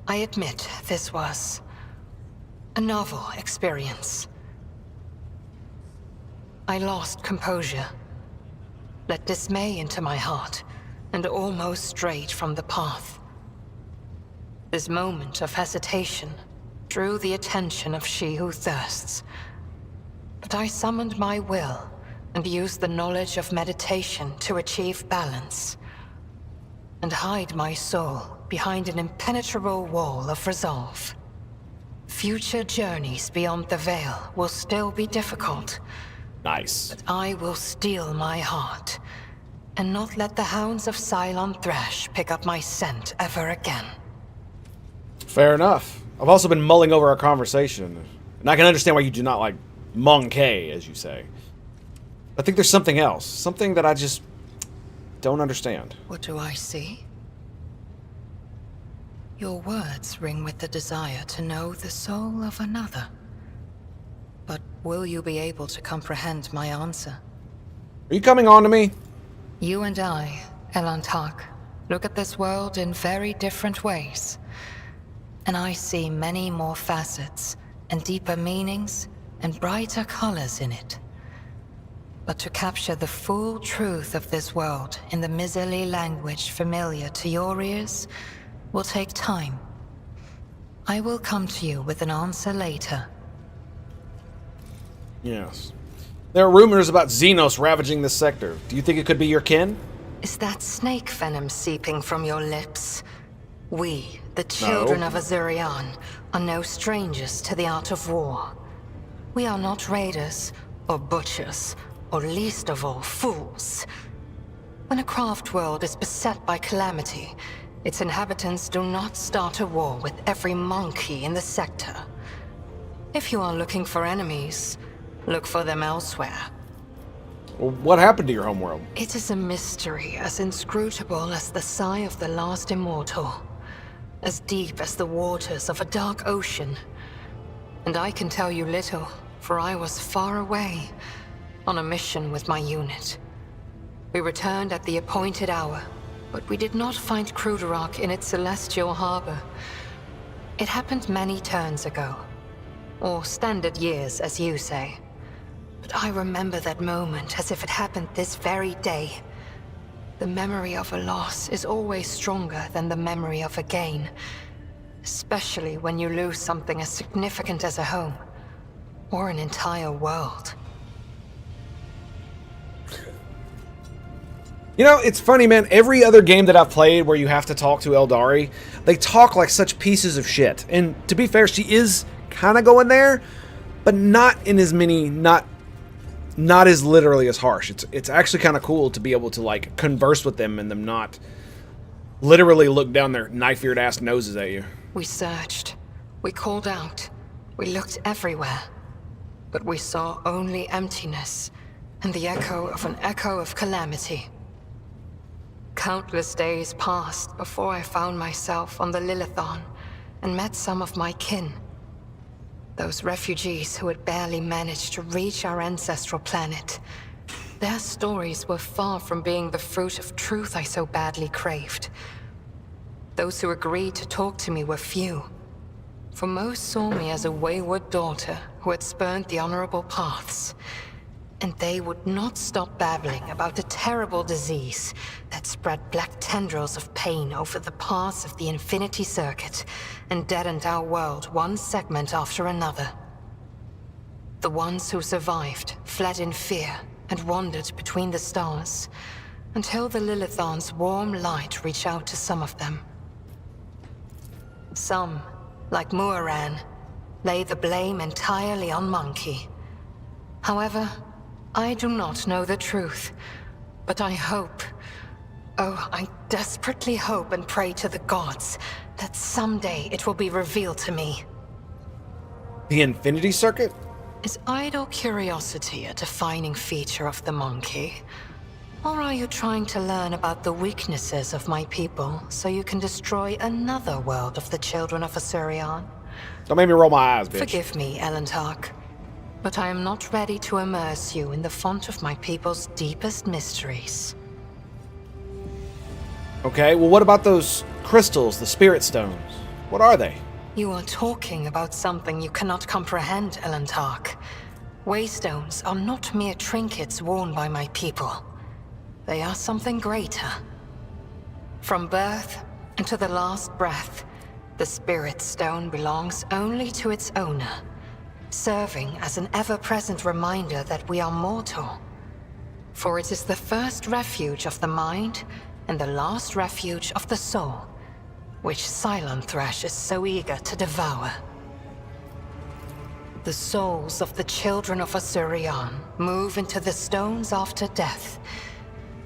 I admit this was a novel experience. I lost composure, let dismay into my heart, and almost strayed from the path. This moment of hesitation drew the attention of She Who Thirsts, but I summoned my will and used the knowledge of meditation to achieve balance, and hide my soul behind an impenetrable wall of resolve. Future journeys beyond the veil will still be difficult. Nice. But I will steel my heart, and not let the hounds of Cylon Thresh pick up my scent ever again. Fair enough. I've also been mulling over our conversation, and I can understand why you do not like monkey, as you say. I think there's something else. Something that I just don't understand. What do I see? Your words ring with the desire to know the soul of another. But will you be able to comprehend my answer? Are you coming on to me? You and I, Elantark, look at this world in very different ways. And I see many more facets, and deeper meanings, and brighter colors in it. But to capture the full truth of this world in the miserly language familiar to your ears will take time. I will come to you with an answer later. Yes. There are rumors about Xenos ravaging this sector. Do you think it could be your kin? Is that snake venom seeping from your lips? We, the children of Azurian, are no strangers to the art of war. We are not raiders, or butchers, or least of all, fools. When a craft world is beset by calamity, its inhabitants do not start a war with every monkey in the sector. If you are looking for enemies, look for them elsewhere. Well, what happened to your homeworld? It is a mystery as inscrutable as the sigh of the last immortal. As deep as the waters of a dark ocean. And I can tell you little, for I was far away, on a mission with my unit. We returned at the appointed hour, but we did not find Cruderock in its celestial harbor. It happened many turns ago. Or standard years, as you say. But I remember that moment as if it happened this very day. The memory of a loss is always stronger than the memory of a gain. Especially when you lose something as significant as a home. Or an entire world. You know, it's funny, man. Every other game that I've played where you have to talk to Eldari, they talk like such pieces of shit. And to be fair, she is kind of going there, but not in as many, not as literally as harsh. It's actually kind of cool to be able to like converse with them and them not literally look down their knife-eared ass noses at you. We searched. We called out. We looked everywhere. But we saw only emptiness and the echo of calamity. Countless days passed before I found myself on the Lilithon and met some of my kin. Those refugees who had barely managed to reach our ancestral planet. Their stories were far from being the fruit of truth I so badly craved. Those who agreed to talk to me were few, for most saw me as a wayward daughter who had spurned the honorable paths. And they would not stop babbling about the terrible disease that spread black tendrils of pain over the paths of the Infinity Circuit and deadened our world one segment after another. The ones who survived fled in fear and wandered between the stars, until the Lilithan's warm light reached out to some of them. Some, like Muaran, lay the blame entirely on Monkey. However, I do not know the truth, but I hope, I desperately hope and pray to the gods that someday it will be revealed to me. The Infinity Circuit? Is idle curiosity a defining feature of the Monkey? Or are you trying to learn about the weaknesses of my people so you can destroy another world of the children of Asurion? Don't make me roll my eyes, bitch. Forgive me, Elentark, but I am not ready to immerse you in the font of my people's deepest mysteries. Okay, well what about those crystals, the spirit stones? What are they? You are talking about something you cannot comprehend, Elentark. Waystones are not mere trinkets worn by my people. They are something greater. From birth into the last breath, the Spirit Stone belongs only to its owner, serving as an ever-present reminder that we are mortal. For it is the first refuge of the mind and the last refuge of the soul, which Cylon Thresh is so eager to devour. The souls of the children of Asurion move into the stones after death,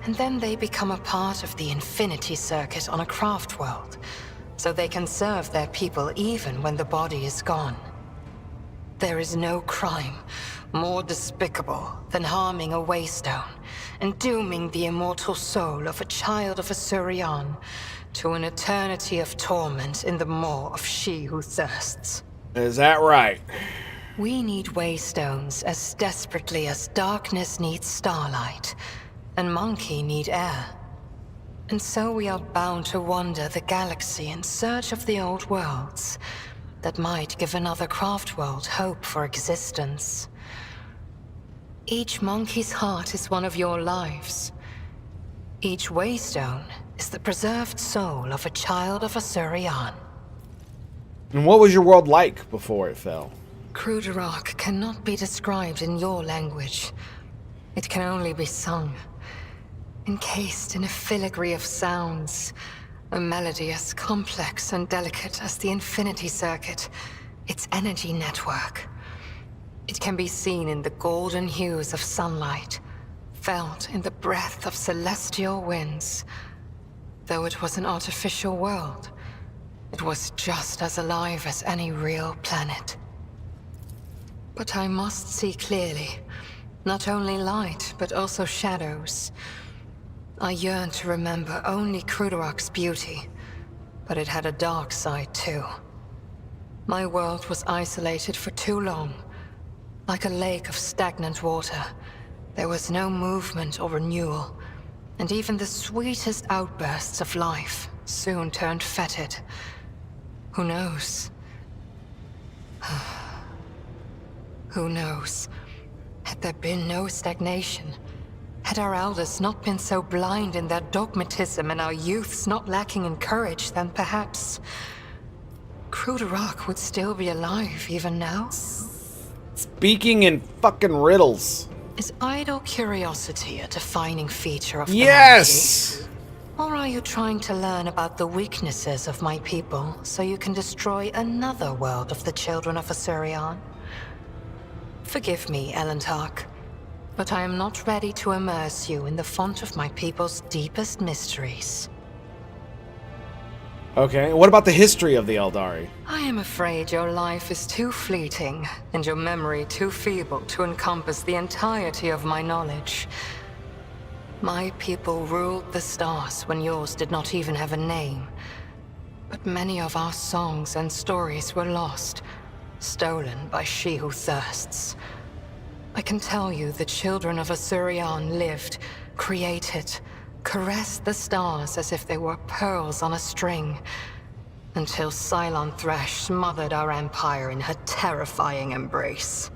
and then they become a part of the Infinity Circuit on a craft world, so they can serve their people even when the body is gone. There is no crime more despicable than harming a Waystone and dooming the immortal soul of a child of Asurion to an eternity of torment in the maw of she who thirsts. Is that right? We need Waystones as desperately as darkness needs starlight, and Monkey need air. And so we are bound to wander the galaxy in search of the old worlds that might give another craft world hope for existence. Each Monkey's heart is one of your lives. Each Waystone is the preserved soul of a child of Asurion. And what was your world like before it fell? Cruderach cannot be described in your language. It can only be sung, encased in a filigree of sounds, a melody as complex and delicate as the Infinity Circuit, its energy network. It can be seen in the golden hues of sunlight, felt in the breath of celestial winds. Though it was an artificial world, it was just as alive as any real planet. But I must see clearly, not only light, but also shadows. I yearn to remember only Cruderach's beauty, but it had a dark side too. My world was isolated for too long, like a lake of stagnant water. There was no movement or renewal, and even the sweetest outbursts of life soon turned fetid. Who knows? Who knows? Had there been no stagnation, had our elders not been so blind in their dogmatism and our youths not lacking in courage, then perhaps Cruderach would still be alive even now? Speaking in fucking riddles. Is idle curiosity a defining feature of the Yes! Monkey? Or are you trying to learn about the weaknesses of my people so you can destroy another world of the children of Asurion? Forgive me, Elentark, but I am not ready to immerse you in the font of my people's deepest mysteries. Okay, what about the history of the Eldari? I am afraid your life is too fleeting, and your memory too feeble to encompass the entirety of my knowledge. My people ruled the stars when yours did not even have a name. But many of our songs and stories were lost, stolen by she who thirsts. I can tell you the children of Asurion lived, created, caressed the stars as if they were pearls on a string, until Cylon Thresh smothered our empire in her terrifying embrace.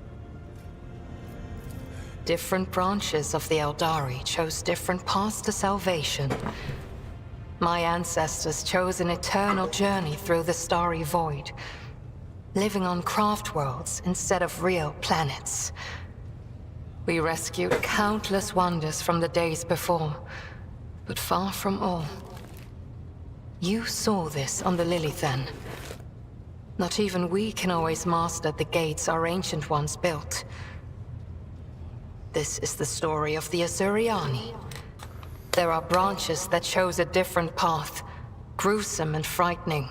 Different branches of the Eldari chose different paths to salvation. My ancestors chose an eternal journey through the starry void, living on craft worlds instead of real planets. We rescued countless wonders from the days before, but far from all. You saw this on the Lilithen. Not even we can always master the gates our ancient ones built. This is the story of the Asuriani. There are branches that chose a different path, gruesome and frightening.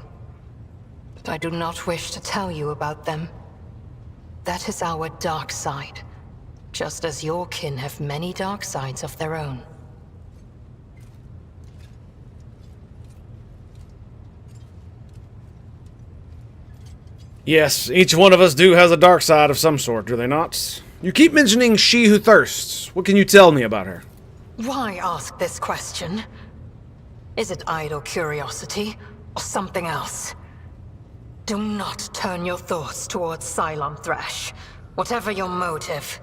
But I do not wish to tell you about them. That is our dark side, just as your kin have many dark sides of their own. Yes, each one of us has a dark side of some sort, do they not? You keep mentioning She Who Thirsts. What can you tell me about her? Why ask this question? Is it idle curiosity, or something else? Do not turn your thoughts towards Cylon Thresh, whatever your motive.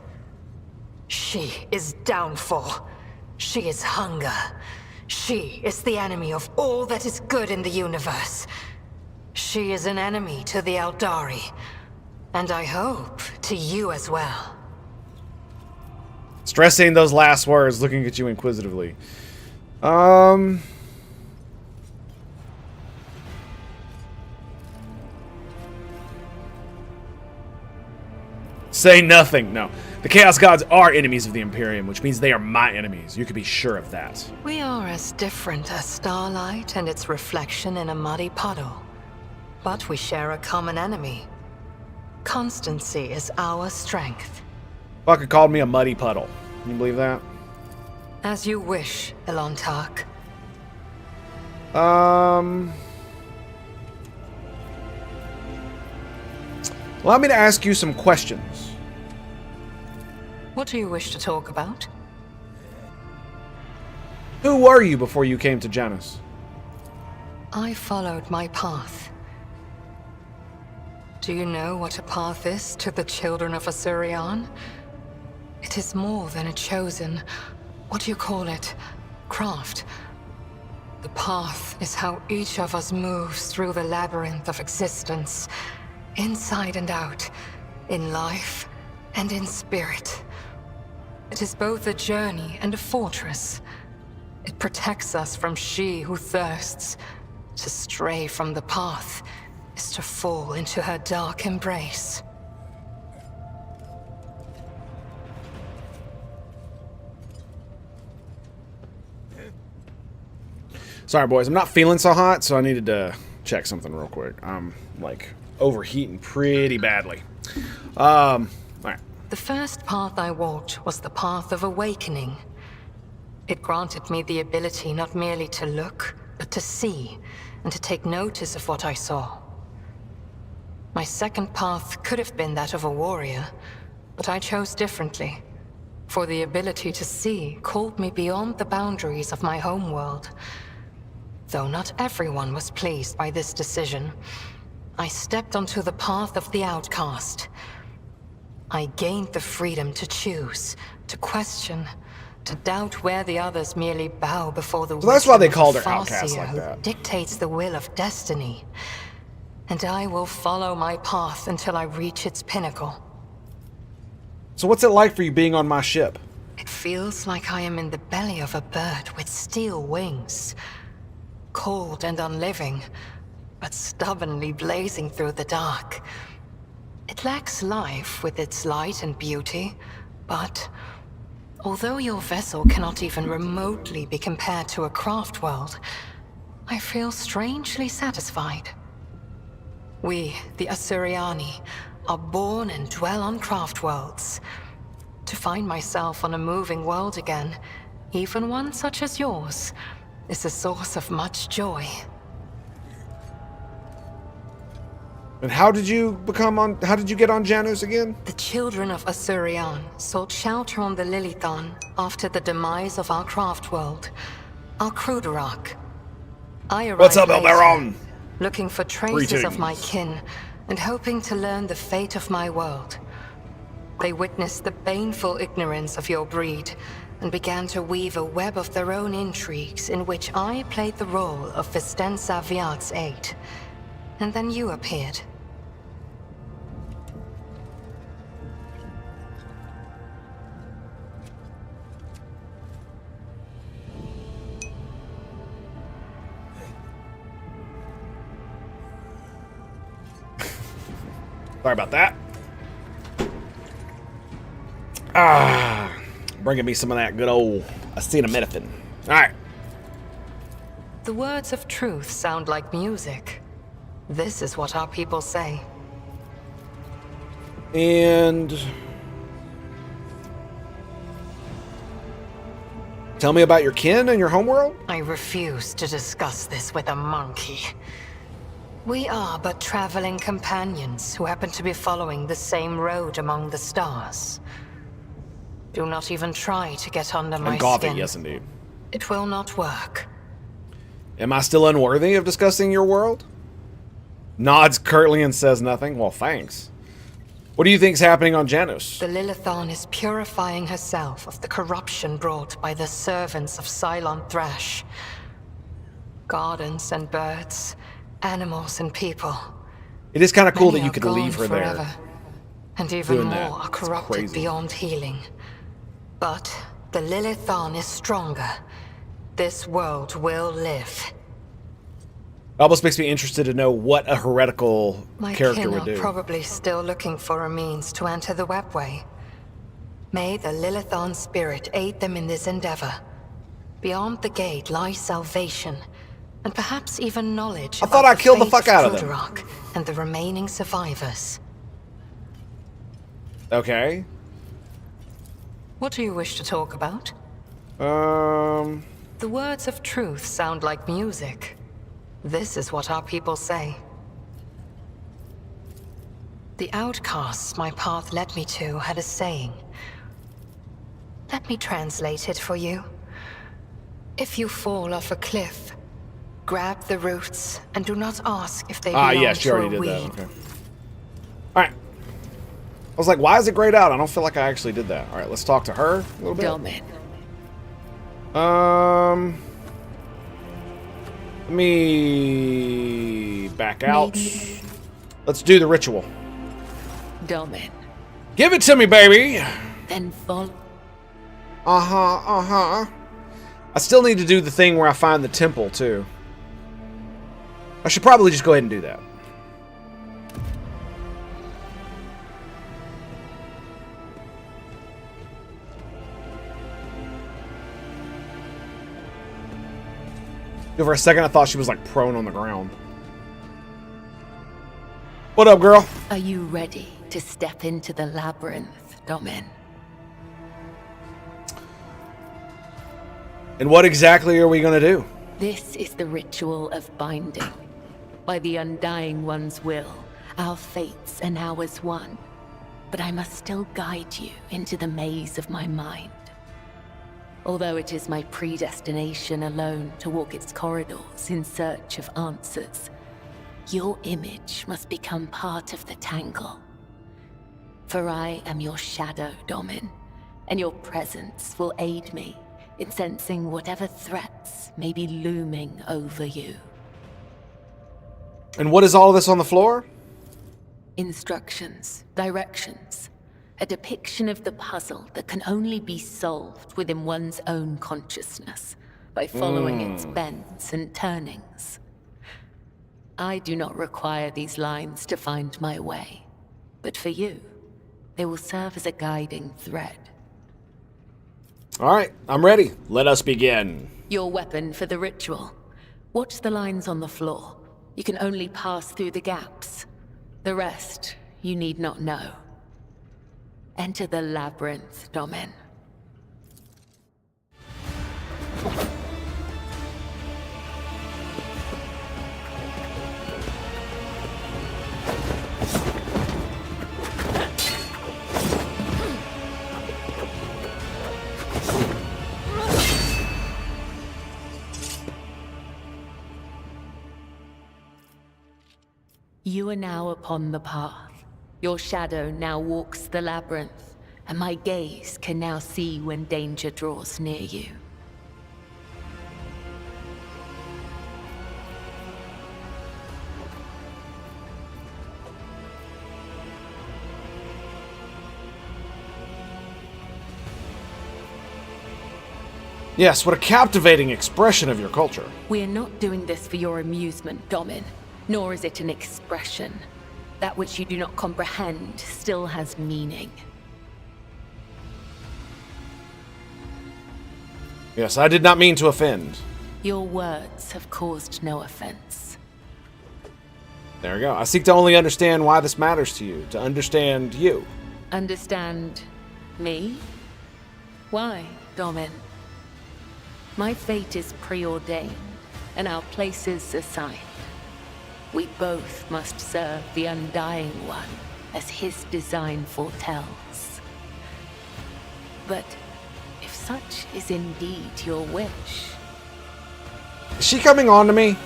She is downfall. She is hunger. She is the enemy of all that is good in the universe. She is an enemy to the Eldari, and I hope to you as well. Stressing those last words, looking at you inquisitively. Say nothing. No. The Chaos Gods are enemies of the Imperium, which means they are my enemies. You can be sure of that. We are as different as starlight and its reflection in a muddy puddle. But we share a common enemy. Constancy is our strength. Fucker called me a muddy puddle. Can you believe that? As you wish, Elontark. Allow me to ask you some questions. What do you wish to talk about? Who were you before you came to Janus? I followed my path. Do you know what a path is to the children of Asurion? It is more than a chosen, what do you call it, craft. The path is how each of us moves through the labyrinth of existence, inside and out, in life and in spirit. It is both a journey and a fortress. It protects us from she who thirsts. To stray from the path is to fall into her dark embrace. Sorry, boys. I'm not feeling so hot, so I needed to check something real quick. I'm, overheating pretty badly. Alright. The first path I walked was the path of awakening. It granted me the ability not merely to look, but to see, and to take notice of what I saw. My second path could have been that of a warrior, but I chose differently. For the ability to see called me beyond the boundaries of my homeworld. Though not everyone was pleased by this decision, I stepped onto the path of the outcast. I gained the freedom to choose, to question, to doubt where the others merely bow before the So that's why they wisdom called of her a outcast Farseer like who that. dictates the will of destiny. And I will follow my path until I reach its pinnacle. So what's it like for you being on my ship? It feels like I am in the belly of a bird with steel wings. Cold and unliving, but stubbornly blazing through the dark. It lacks life with its light and beauty, but although your vessel cannot even remotely be compared to a craft world, I feel strangely satisfied. We, the Asuriani, are born and dwell on craft worlds. To find myself on a moving world again, even one such as yours, is a source of much joy. And how did you get on Janus again? The children of Asurion sought shelter on the Lilithon after the demise of our craft world, our Cruderach. I arrived What's up, later, Elbaron? looking for traces of my Greetings. kin and hoping to learn the fate of my world. They witnessed the baneful ignorance of your breed and began to weave a web of their own intrigues in which I played the role of Vistensa Viat's aide. And then you appeared. Sorry about that. Ah, bringing me some of that good old acetaminophen. All right. The words of truth sound like music. This is what our people say. And tell me about your kin and your homeworld? I refuse to discuss this with a monkey. We are but traveling companions who happen to be following the same road among the stars. Do not even try to get under my And coffee, skin. yes indeed. It will not work. Am I still unworthy of discussing your world? Nods curtly and says nothing. Well, thanks. What do you think's happening on Janus? The Lilithon is purifying herself of the corruption brought by the servants of Cylon Thrash. Gardens and birds, animals and people. It is kind of cool Many that you are could gone leave her forever, there. and even doing more that. are It's corrupted crazy. beyond healing. But the Lilithon is stronger. This world will live. It almost makes me interested to know what a heretical My character kin would are do. probably still looking for a means to enter the webway. May the Lilithon spirit aid them in this endeavor. Beyond the gate lies salvation, and perhaps even knowledge I thought I killed the fuck out of them. Cruderach and the remaining survivors. Okay. What do you wish to talk about? The The words of truth sound like music. This is what our people say. The outcasts my path led me to had a saying. Let me translate it for you. If you fall off a cliff, grab the roots and do not ask if they belong yeah, she to already a did that. weed. Okay. All right. I was like, why is it grayed out? I don't feel like I actually did that. All right, let's talk to her a little bit. Domin. Let me back out. Let's do the ritual. Domin. Give it to me, baby. Then follow. I still need to do the thing where I find the temple, too. I should probably just go ahead and do that. For a second, I thought she was, like, prone on the ground. What up, girl? Are you ready to step into the labyrinth, Domin? And what exactly are we gonna do? This is the ritual of binding. By the Undying One's will, our fates and ours one. But I must still guide you into the maze of my mind. Although it is my predestination alone to walk its corridors in search of answers, your image must become part of the tangle. For I am your shadow, Domin, and your presence will aid me in sensing whatever threats may be looming over you. And what is all this on the floor? Instructions, directions, a depiction of the puzzle that can only be solved within one's own consciousness by following its bends and turnings. I do not require these lines to find my way, but for you, they will serve as a guiding thread. All right, I'm ready. Let us begin. Your weapon for the ritual. Watch the lines on the floor. You can only pass through the gaps. The rest, you need not know. Enter the labyrinth, Domin. You are now upon the path. Your shadow now walks the labyrinth, and my gaze can now see when danger draws near you. Yes, what a captivating expression of your culture. We are not doing this for your amusement, Domin, nor is it an expression. That which you do not comprehend still has meaning. Yes, I did not mean to offend. Your words have caused no offense. There we go. I seek to only understand why this matters to you, to understand you. Understand me? Why, Domin? My fate is preordained, and our places assigned. We both must serve the Undying One, as his design foretells. But if such is indeed your wish... Is she coming on to me?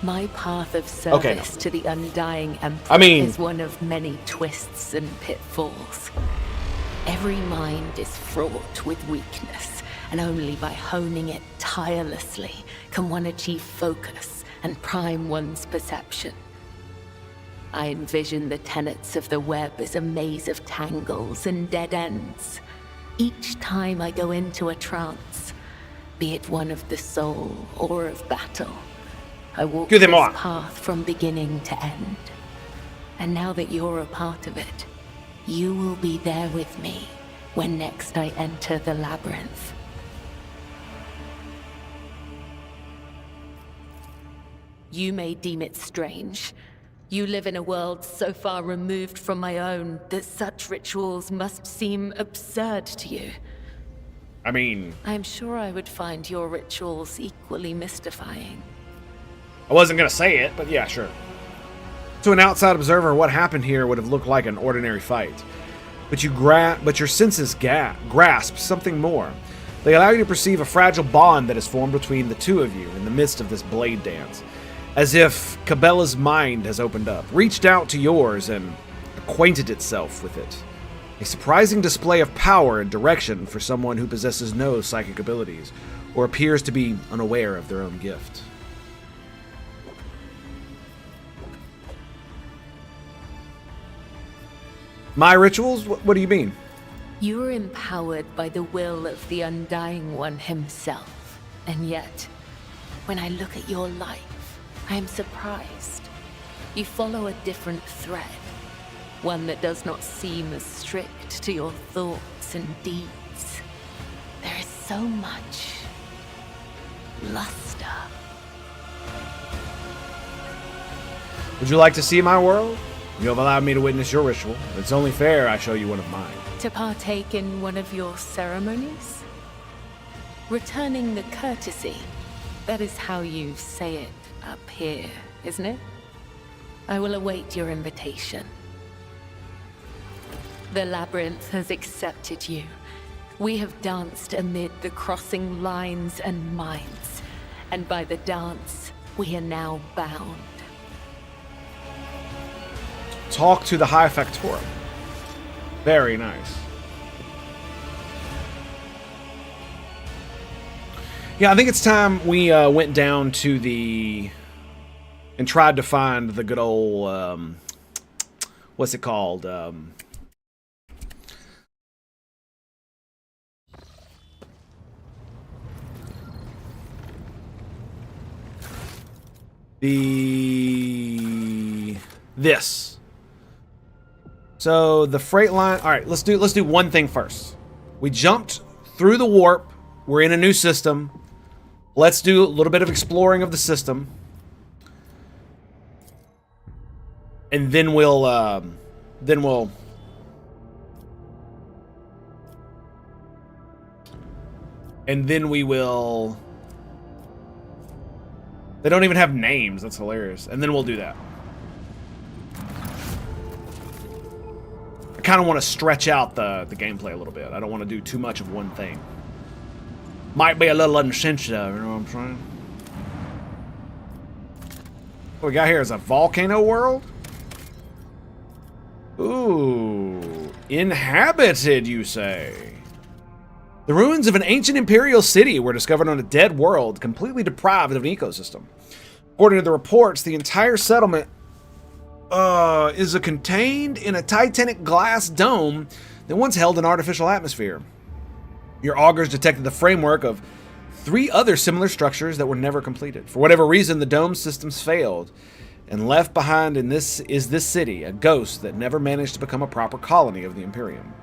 My path of service Okay, no. to the Undying Emperor is one of many twists and pitfalls. Every mind is fraught with weakness, and only by honing it tirelessly can one achieve focus and prime one's perception. I envision the tenets of the web as a maze of tangles and dead ends. Each time I go into a trance, be it one of the soul or of battle, I walk this path from beginning to end. And now that you're a part of it, you will be there with me when next I enter the labyrinth. You may deem it strange. You live in a world so far removed from my own that such rituals must seem absurd to you. I mean... I'm sure I would find your rituals equally mystifying. I wasn't gonna say it, but yeah, sure. To an outside observer, what happened here would have looked like an ordinary fight. But your senses grasp something more. They allow you to perceive a fragile bond that has formed between the two of you in the midst of this blade dance. As if Cabela's mind has opened up, reached out to yours, and acquainted itself with it. A surprising display of power and direction for someone who possesses no psychic abilities, or appears to be unaware of their own gift. My rituals? What do you mean? You are empowered by the will of the Undying One himself. And yet, when I look at your life, I am surprised. You follow a different thread. One that does not seem as strict to your thoughts and deeds. There is so much luster. Would you like to see my world? You have allowed me to witness your ritual. It's only fair I show you one of mine. To partake in one of your ceremonies? Returning the courtesy. That is how you say it up here, isn't it? I will await your invitation. The labyrinth has accepted you. We have danced amid the crossing lines and minds, and by the dance, we are now bound. Talk to the High Factorum. Very nice. Yeah, I think it's time we went down to the... and tried to find the good old... what's it called? This. So the freight line. All right, let's do one thing first. We jumped through the warp. We're in a new system. Let's do a little bit of exploring of the system, and then we will. They don't even have names. That's hilarious. And then we'll do that. I kind of want to stretch out the gameplay a little bit. I don't want to do too much of one thing. Might be a little insensitive, you know what I'm saying? What we got here is a volcano world? Ooh. Inhabited, you say? The ruins of an ancient imperial city were discovered on a dead world, completely deprived of an ecosystem. According to the reports, the entire settlement is contained in a titanic glass dome that once held an artificial atmosphere. Your augurs detected the framework of 3 other similar structures that were never completed. For whatever reason, the dome systems failed, and left behind in this city, a ghost that never managed to become a proper colony of the Imperium.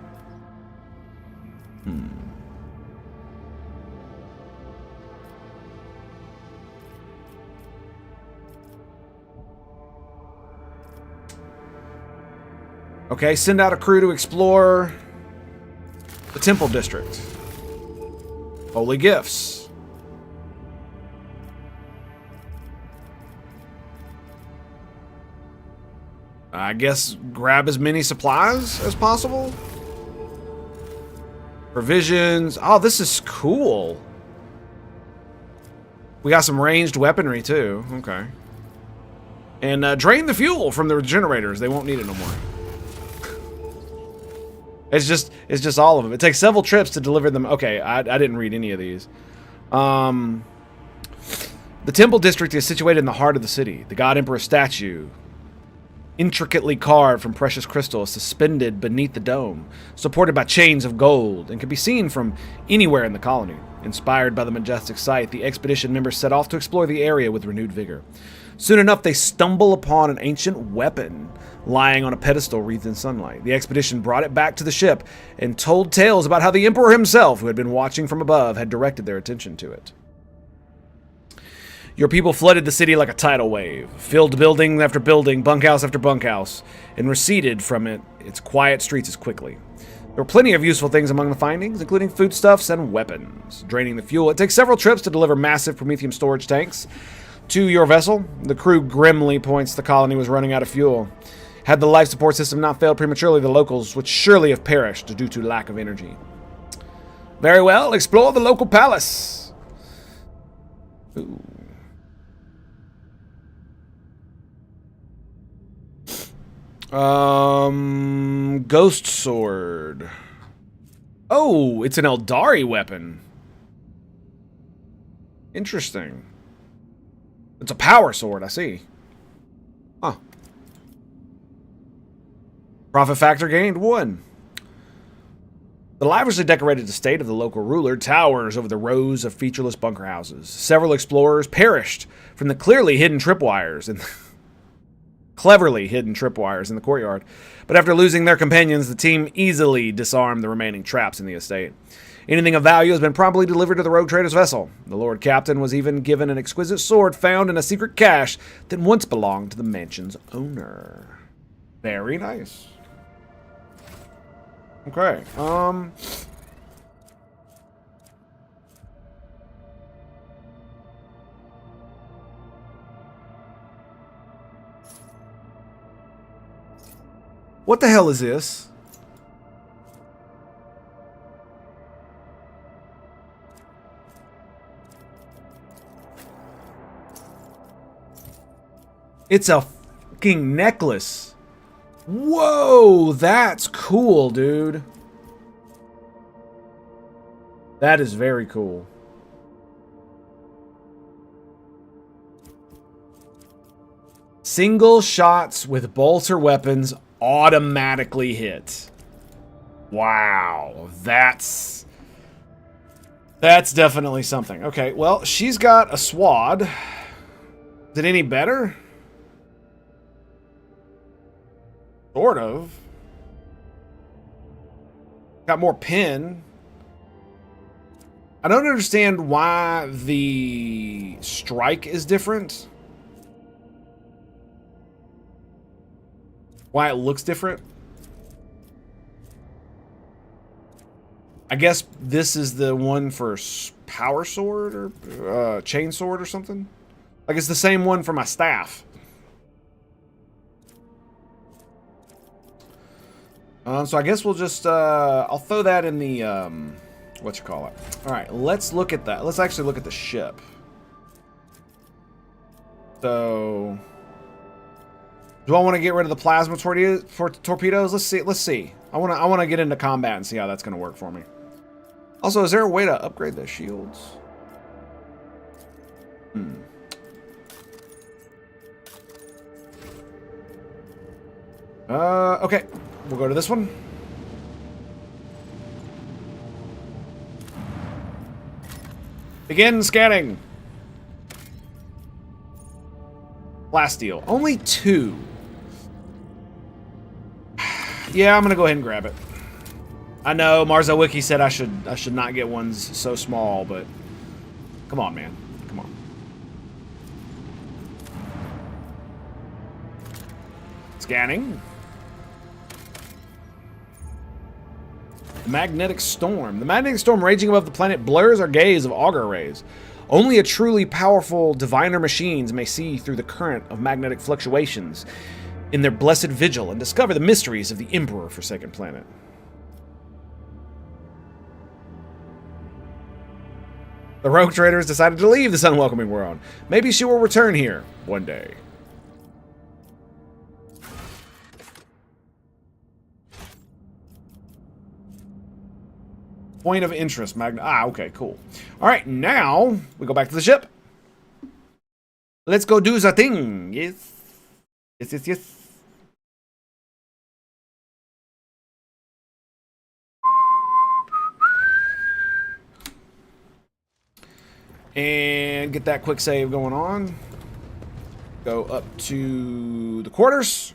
Okay, send out a crew to explore the Temple District. Holy gifts. I guess grab as many supplies as possible. Provisions. Oh, this is cool. We got some ranged weaponry too. Okay. And drain the fuel from the generators. They won't need it no more. It's just all of them. It takes several trips to deliver them. Okay, I didn't read any of these. The Temple District is situated in the heart of the city. The God Emperor statue, intricately carved from precious crystal, is suspended beneath the dome, supported by chains of gold, and can be seen from anywhere in the colony. Inspired by the majestic sight, the expedition members set off to explore the area with renewed vigor. Soon enough, they stumble upon an ancient weapon lying on a pedestal wreathed in sunlight. The expedition brought it back to the ship and told tales about how the Emperor himself, who had been watching from above, had directed their attention to it. Your people flooded the city like a tidal wave, filled building after building, bunkhouse after bunkhouse, and receded from its quiet streets as quickly. There were plenty of useful things among the findings, including foodstuffs and weapons. Draining the fuel, it takes several trips to deliver massive Prometheum storage tanks to your vessel. The crew grimly points the colony was running out of fuel. Had the life support system not failed prematurely, the locals would surely have perished due to lack of energy. Very well, explore the local palace. Ooh. Ghost sword. Oh, it's an Eldari weapon. Interesting. It's a power sword, I see. Huh. Profit factor gained 1. The lavishly decorated estate of the local ruler towers over the rows of featureless bunker houses. Several explorers perished from the cleverly hidden tripwires in the courtyard. But after losing their companions, the team easily disarmed the remaining traps in the estate. Anything of value has been promptly delivered to the rogue trader's vessel. The Lord Captain was even given an exquisite sword found in a secret cache that once belonged to the mansion's owner. Very nice. Okay, what the hell is this? It's a fucking necklace. Whoa, that's cool, dude. That is very cool. Single shots with bolter weapons automatically hit. Wow, that's definitely something. Okay, well, she's got a swad. Is it any better? Sort of. Got more pin. I don't understand why the strike is different. Why it looks different. I guess this is the one for power sword or chain sword or something. Like it's the same one for my staff. So I guess we'll just, I'll throw that in the, what you call it. All right, let's look at that. Let's actually look at the ship. So, Do I want to get rid of the plasma torpedoes? Let's see. Let's see. I want to get into combat and see how that's going to work for me. Also, is there a way to upgrade the shields? Okay. We'll go to this one. Begin scanning. Plasteel. Only 2. Yeah, I'm gonna go ahead and grab it. I know Marzo Wiki said I should not get ones so small, but come on, man. Come on. Scanning. Magnetic storm. The magnetic storm raging above the planet blurs our gaze of auger rays. Only a truly powerful diviner machines may see through the current of magnetic fluctuations in their blessed vigil and discover the mysteries of the Emperor Forsaken Planet. The rogue trader has decided to leave this unwelcoming world. Maybe she will return here one day. Point of interest, okay, cool. All right, now we go back to the ship. Let's go do the thing. Yes. Yes, yes, yes. And get that quick save going on. Go up to the quarters.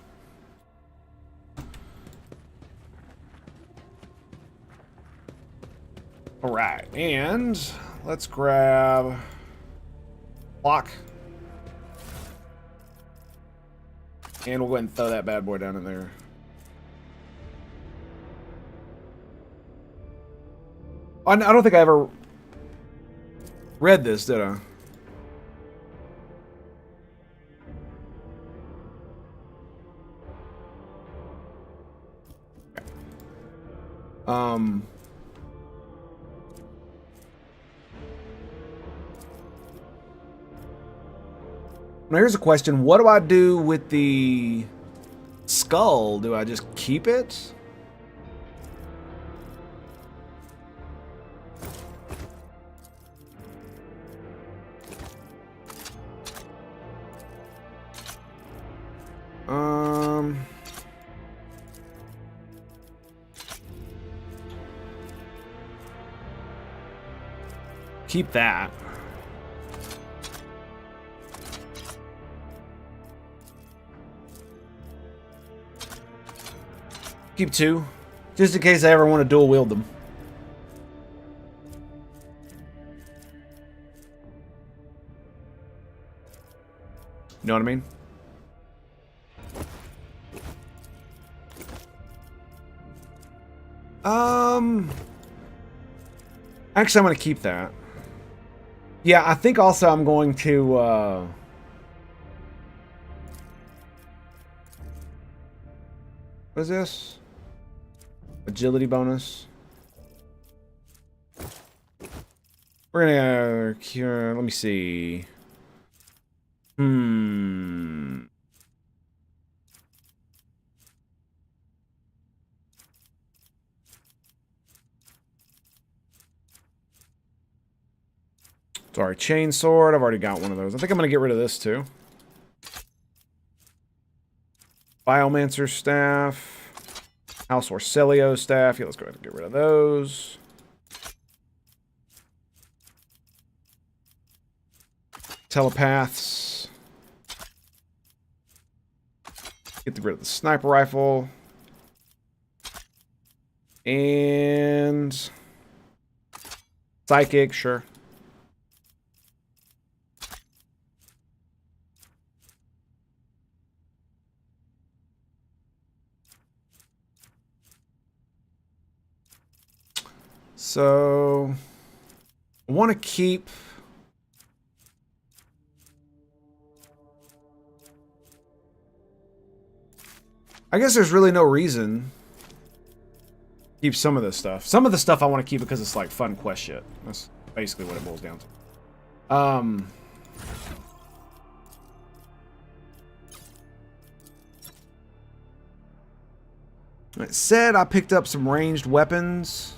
All right, and let's grab lock. And we'll go ahead and throw that bad boy down in there. I don't think I ever read this, did I? Now here's a question. What do I do with the skull? Do I just keep it? Keep that. Keep 2, just in case I ever want to dual wield them. You know what I mean? Actually, I'm going to keep that. Yeah, I think also I'm going to, what is this? Agility bonus. We're gonna cure. Let me see. Sorry, chain sword. I've already got one of those. I think I'm gonna get rid of this too. Biomancer staff. House Orcelio staff. Yeah, let's go ahead and get rid of those. Telepaths. Get rid of the sniper rifle. And psychic, sure. So, I want to keep... I guess there's really no reason to keep some of this stuff. Some of the stuff I want to keep because it's like fun quest shit. That's basically what it boils down to. It said I picked up some ranged weapons.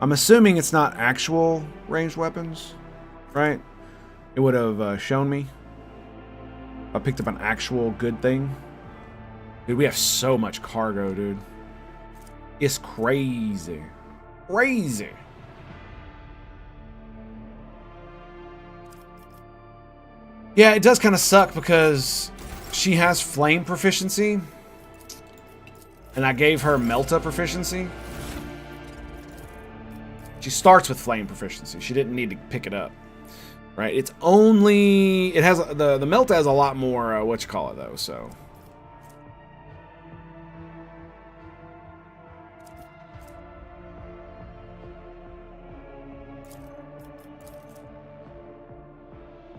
I'm assuming it's not actual ranged weapons, right? It would have shown me. I picked up an actual good thing. Dude, we have so much cargo, dude. It's crazy. Crazy. Yeah, it does kind of suck because she has flame proficiency. And I gave her Melta proficiency. She starts with flame proficiency. She didn't need to pick it up. Right? It's only... It has... The Melta has a lot more... whatchamacallit, though, so...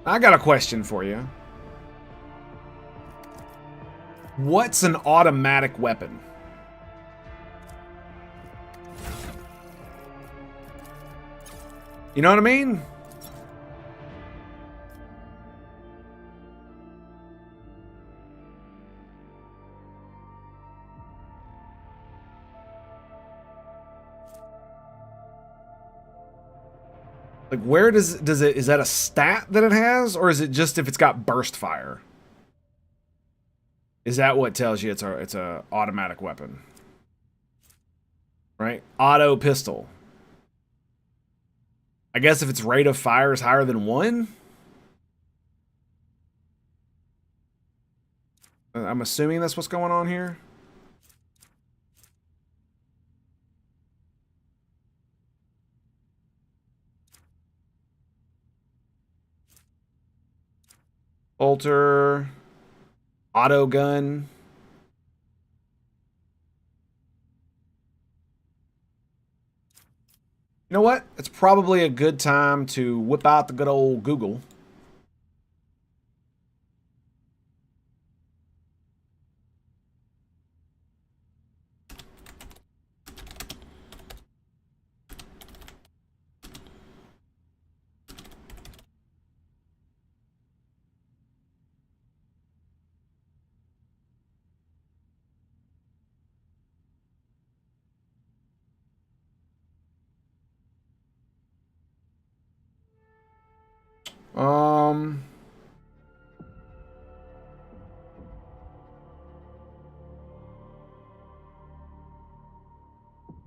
I got a question for you. What's an automatic weapon? You know what I mean? Like, where does it, is that a stat that it has, or is it just if it's got burst fire? Is that what tells you it's a automatic weapon? Right? Auto pistol. I guess if its rate of fire is higher than 1? I'm assuming that's what's going on here. Bolter, auto gun. You know what? It's probably a good time to whip out the good old Google.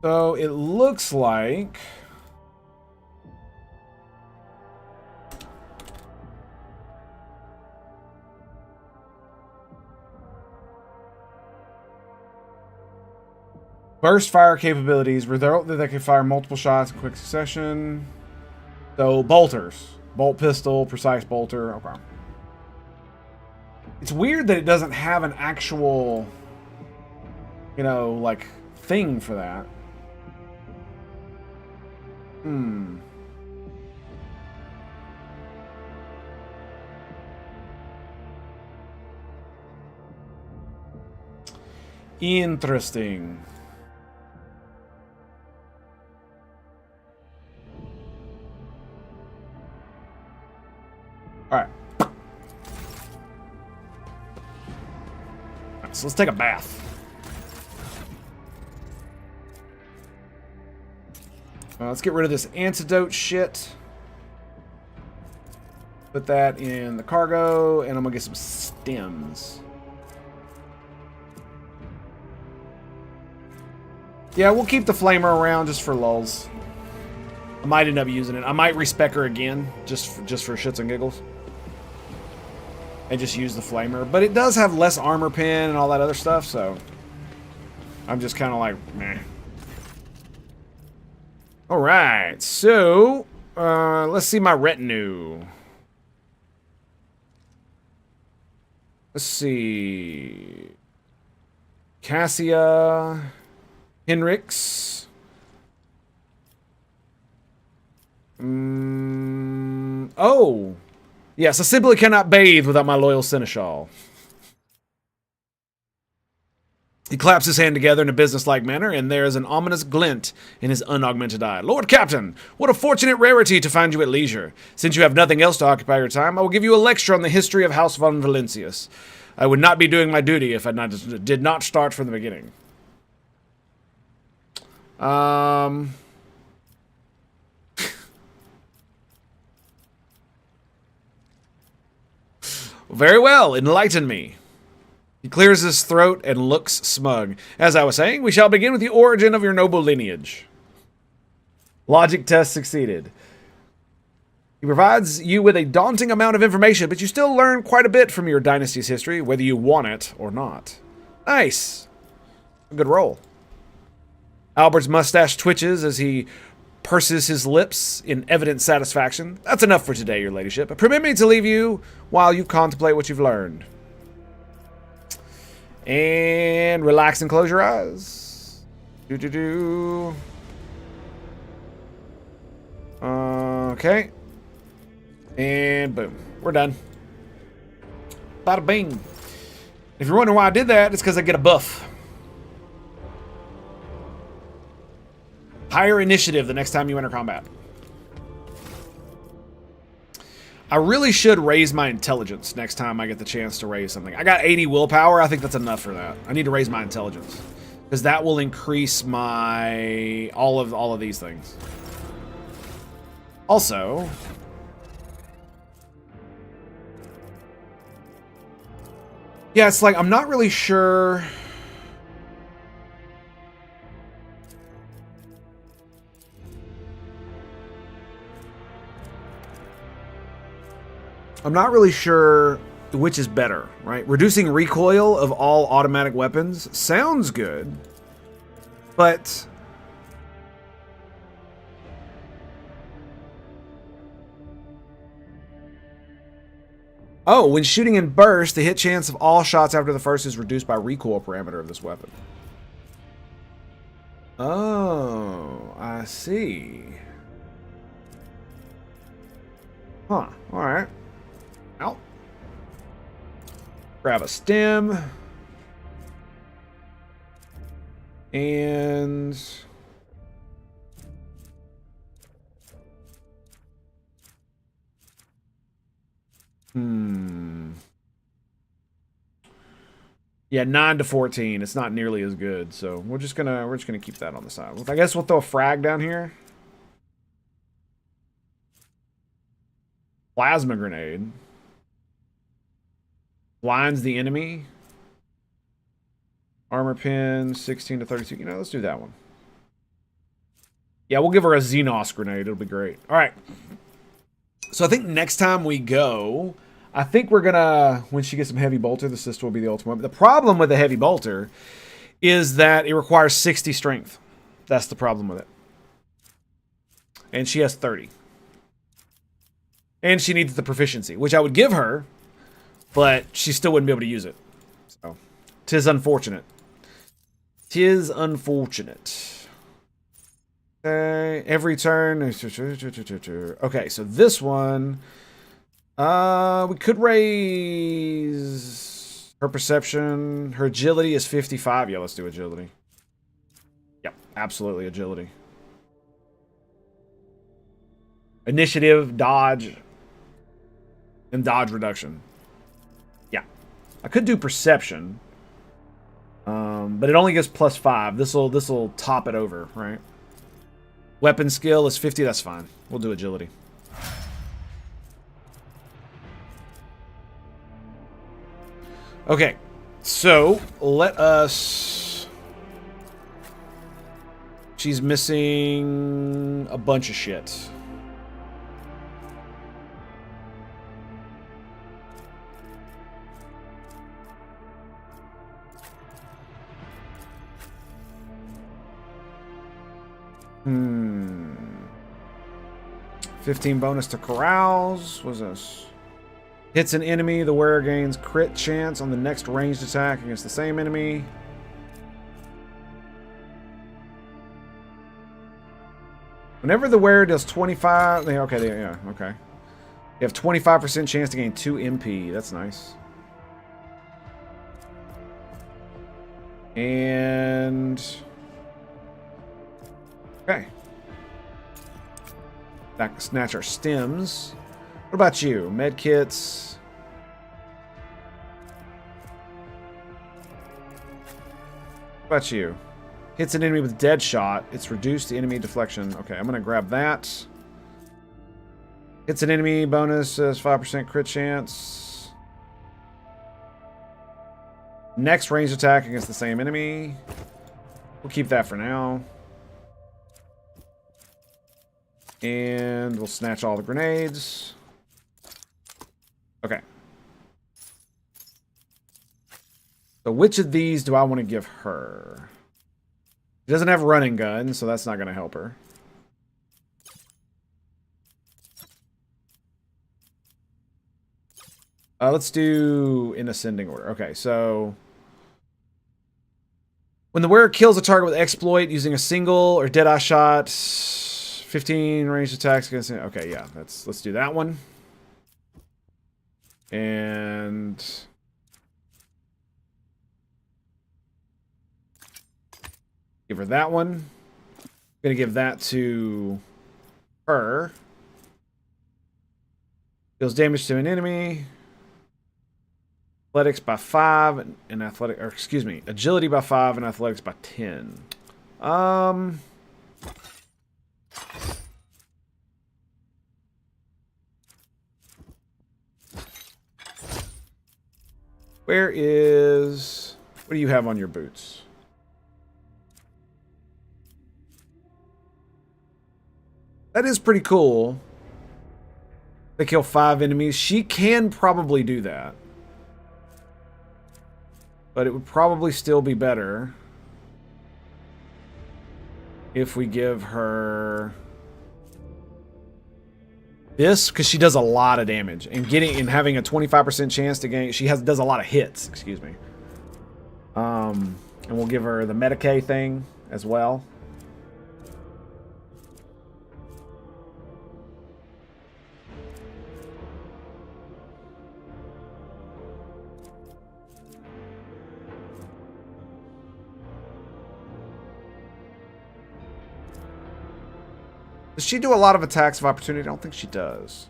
So it looks like burst fire capabilities result that they can fire multiple shots in quick succession. So bolters, bolt pistol, precise bolter. Okay. It's weird that it doesn't have an actual, you know, like thing for that. Interesting. All right. So let's take a bath. Let's get rid of this antidote shit. Put that in the cargo, and I'm gonna get some stems. Yeah, we'll keep the flamer around just for lulz. I might end up using it. I might respec her again, just for shits and giggles. And just use the flamer. But it does have less armor pen and all that other stuff, so I'm just kind of like, meh. Alright, so let's see my retinue. Let's see. Cassia, Henrix. Oh! Yes, I simply cannot bathe without my loyal seneschal. He claps his hand together in a businesslike manner, and there is an ominous glint in his unaugmented eye. Lord Captain, what a fortunate rarity to find you at leisure. Since you have nothing else to occupy your time, I will give you a lecture on the history of House von Valencius. I would not be doing my duty if I did not start from the beginning. Very well, enlighten me. He clears his throat and looks smug. As I was saying, we shall begin with the origin of your noble lineage. Logic test succeeded. He provides you with a daunting amount of information, but you still learn quite a bit from your dynasty's history, whether you want it or not. Nice. A good roll. Albert's mustache twitches as he purses his lips in evident satisfaction. That's enough for today, your ladyship. Permit me to leave you while you contemplate what you've learned. And relax and close your eyes. Okay. And boom. We're done. Bada bing. If you're wondering why I did that, it's because I get a buff. Higher initiative the next time you enter combat. I really should raise my intelligence next time I get the chance to raise something. I got 80 willpower. I think that's enough for that. I need to raise my intelligence because that will increase my all of these things. Also, yeah, it's like I'm not really sure. I'm not really sure which is better, right? Reducing recoil of all automatic weapons sounds good, but oh, when shooting in burst, the hit chance of all shots after the first is reduced by recoil parameter of this weapon. Oh, I see. Huh, all right. Out. Grab a stem. And yeah, 9 to 14. It's not nearly as good, so we're just gonna keep that on the side. I guess we'll throw a frag down here. Plasma grenade. Blinds the enemy. Armor pin, 16 to 32. You know, let's do that one. Yeah, we'll give her a Xenos grenade. It'll be great. All right. So I think next time we go, I think we're gonna, when she gets some heavy bolter, the sister will be the ultimate. The problem with the heavy bolter is that it requires 60 strength. That's the problem with it. And she has 30. And she needs the proficiency, which I would give her, but she still wouldn't be able to use it. So, 'tis unfortunate. 'Tis unfortunate. Okay, every turn. Okay, so this one, we could raise her perception. Her agility is 55. Yeah, let's do agility. Yep, absolutely agility. Initiative, dodge, and dodge reduction. Yeah, I could do perception, but it only gives +5. This'll top it over, right? Weapon skill is 50. That's fine. We'll do agility. Okay, so let us. She's missing a bunch of shit. Hmm. 15 bonus to carouse. What's this? Hits an enemy, the wearer gains crit chance on the next ranged attack against the same enemy. Whenever the wearer does 25... Okay, yeah, okay. You have 25% chance to gain 2 MP. That's nice. And... okay. That can snatch our stems. What about you? Med kits. What about you? Hits an enemy with dead shot. It's reduced the enemy deflection. Okay, I'm gonna grab that. Hits an enemy, bonus 5% crit chance. Next ranged attack against the same enemy. We'll keep that for now. And we'll snatch all the grenades. Okay. So which of these do I want to give her? She doesn't have running gun, so that's not going to help her. Let's do in ascending order. Okay, so when the wearer kills a target with exploit using a single or deadeye shot, 15 ranged attacks against it. Okay, yeah, let's do that one. And give her that one. I'm gonna give that to her. Deals damage to an enemy. Athletics by 5 and athletic, or excuse me, agility by 5 and athletics by 10. What do you have on your boots? That is pretty cool. They kill 5 enemies. She can probably do that. But it would probably still be better if we give her this, because she does a lot of damage, and having a 25% chance to gain. She does a lot of hits. Excuse me. And we'll give her the Medicae thing as well. Does she do a lot of attacks of opportunity? I don't think she does.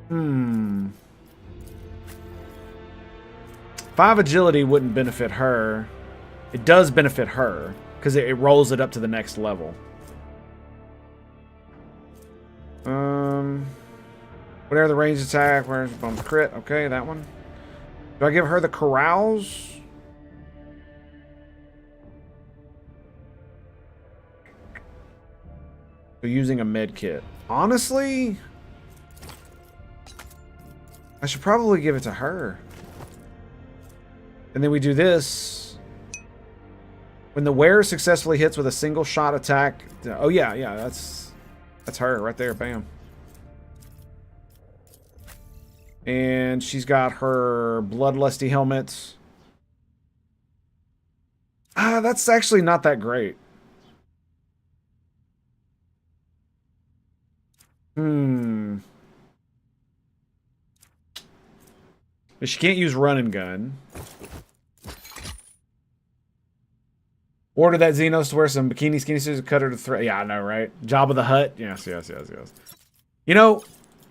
Hmm. 5 agility wouldn't benefit her. It does benefit her, because it rolls it up to the next level. Whatever the range attack, where's the bonus crit? Okay, that one. Do I give her the carouse? So using a med kit. Honestly, I should probably give it to her. And then we do this. When the wearer successfully hits with a single shot attack. Oh yeah, that's her right there. Bam. And she's got her bloodlusty helmet. That's actually not that great. But she can't use run and gun. Order that Xenos to wear some bikini skinny suits and cut her to thread. Yeah, I know, right? Jabba the Hutt. Yes. You know,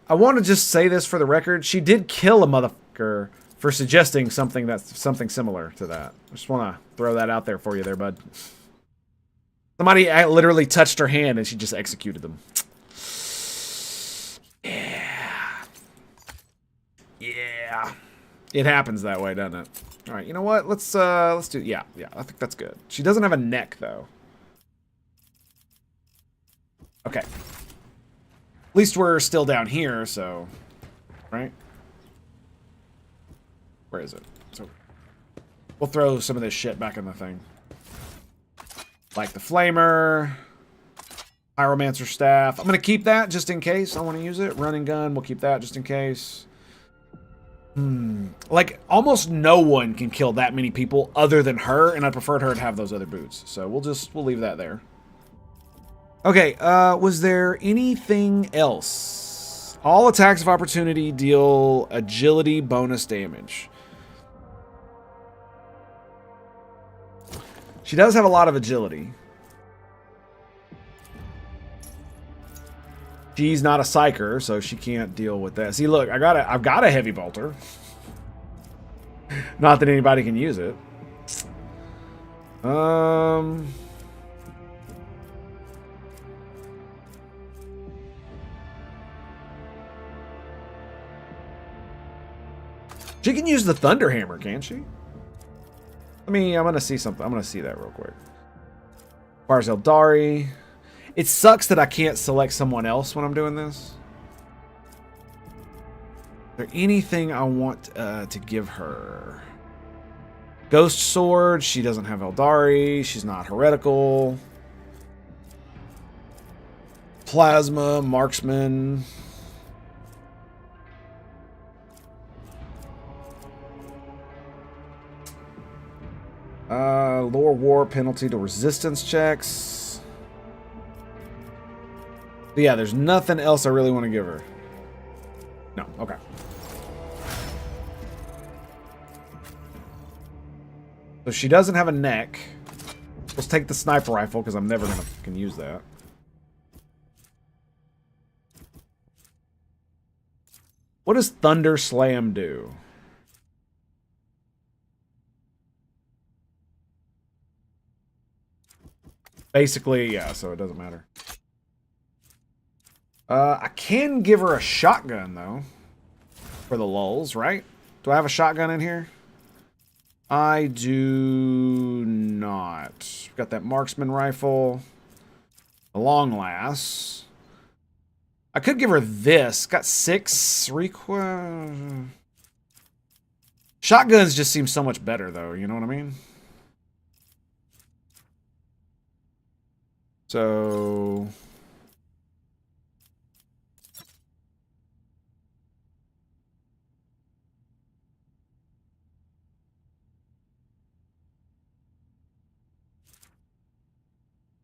I want to just say this for the record. She did kill a motherfucker for suggesting something similar to that. I just want to throw that out there for you there, bud. Somebody literally touched her hand and she just executed them. Yeah. It happens that way, doesn't it? All right, you know what? Let's do. Yeah. I think that's good. She doesn't have a neck though. Okay. At least we're still down here, so right. Where is it? So we'll throw some of this shit back in the thing, like the flamer, pyromancer staff. I'm gonna keep that just in case I want to use it. Running gun. We'll keep that just in case. Like, almost no one can kill that many people other than her, and I preferred her to have those other boots. So we'll leave that there. Okay, was there anything else? All attacks of opportunity deal agility bonus damage. She does have a lot of agility. She's not a psyker, so she can't deal with that. See, look, I've got a heavy bolter. Not that anybody can use it. She can use the Thunder Hammer, can't she? I'm gonna see something. I'm gonna see that real quick. Bars Eldari. It sucks that I can't select someone else when I'm doing this. Is there anything I want to give her? Ghost Sword. She doesn't have Eldari. She's not heretical. Plasma. Marksman. Lower war penalty to resistance checks. But yeah, there's nothing else I really want to give her. No, okay. So she doesn't have a neck. Let's take the sniper rifle because I'm never gonna fucking use that. What does Thunder Slam do? Basically, yeah, so it doesn't matter. I can give her a shotgun, though. For the lulz, right? Do I have a shotgun in here? I do not. Got that marksman rifle. A long lass. I could give her this. Got 6 recoil. Shotguns just seem so much better, though. You know what I mean? So...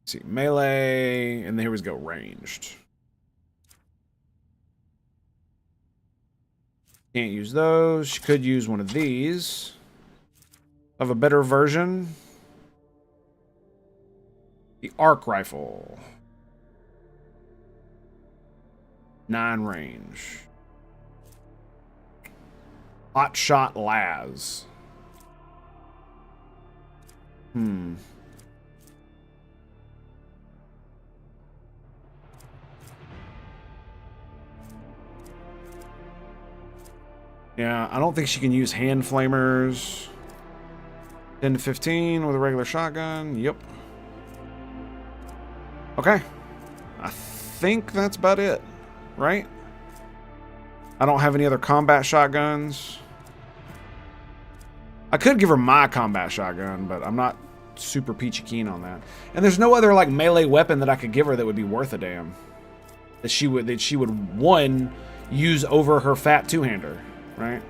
see, melee, and here we go, ranged. Can't use those. She could use one of these. Of a better version. The arc rifle. 9 range. Hot shot Laz. Yeah, I don't think she can use hand flamers. 10 to 15 with a regular shotgun. Yep. Okay. I think that's about it, right? I don't have any other combat shotguns. I could give her my combat shotgun, but I'm not super peachy keen on that. And there's no other like melee weapon that I could give her that would be worth a damn. That she would one use over her fat two-hander, right?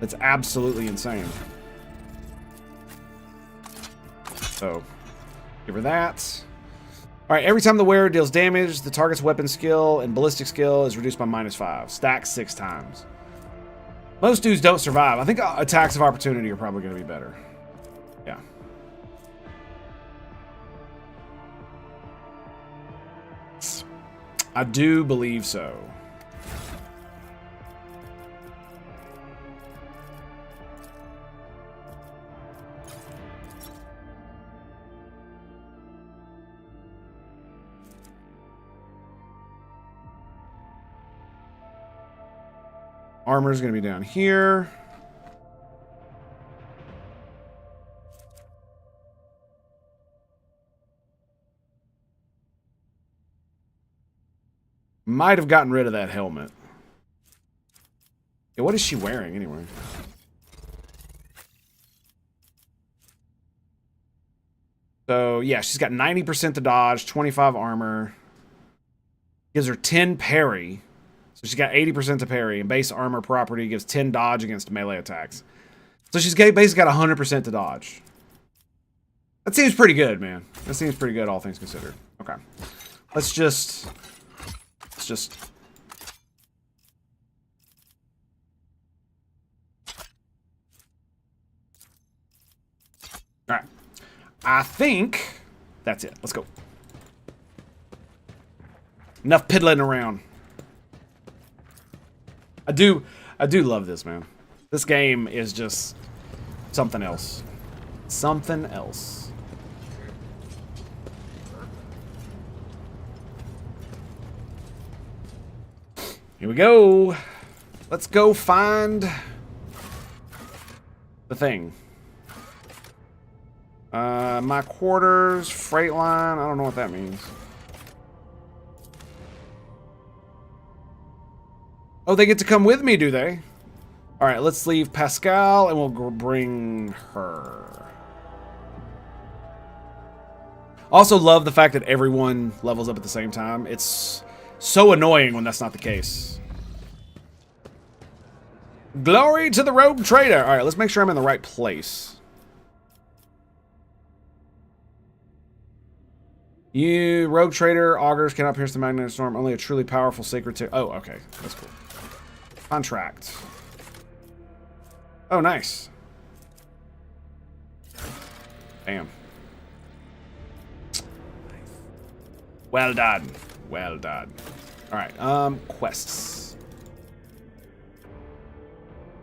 That's absolutely insane. So, give her that. Alright, every time the wearer deals damage, the target's weapon skill and ballistic skill is reduced by -5. Stacked 6 times. Most dudes don't survive. I think attacks of opportunity are probably going to be better. Yeah. I do believe so. Armor is going to be down here. Might have gotten rid of that helmet. Yeah, what is she wearing anyway? So, yeah, she's got 90% to dodge, 25 armor. Gives her 10 parry. So she's got 80% to parry, and base armor property gives 10 dodge against melee attacks. So she's basically got 100% to dodge. That seems pretty good, man. That seems pretty good, all things considered. Okay. Let's just... Alright. I think that's it. Let's go. Enough piddling around. I do love this, man. This game is just something else. Something else. Here we go. Let's go find the thing. My quarters, freight line. I don't know what that means. Oh, they get to come with me, do they? All right, let's leave Pascal and we'll bring her. Also love the fact that everyone levels up at the same time. It's so annoying when that's not the case. Glory to the rogue trader. All right, let's make sure I'm in the right place. You, rogue trader, augurs cannot pierce the magnetic storm. Only a truly powerful sacred... Oh, okay. That's cool. Contract. Oh, nice. Damn. Well done. Well done. All right. Quests.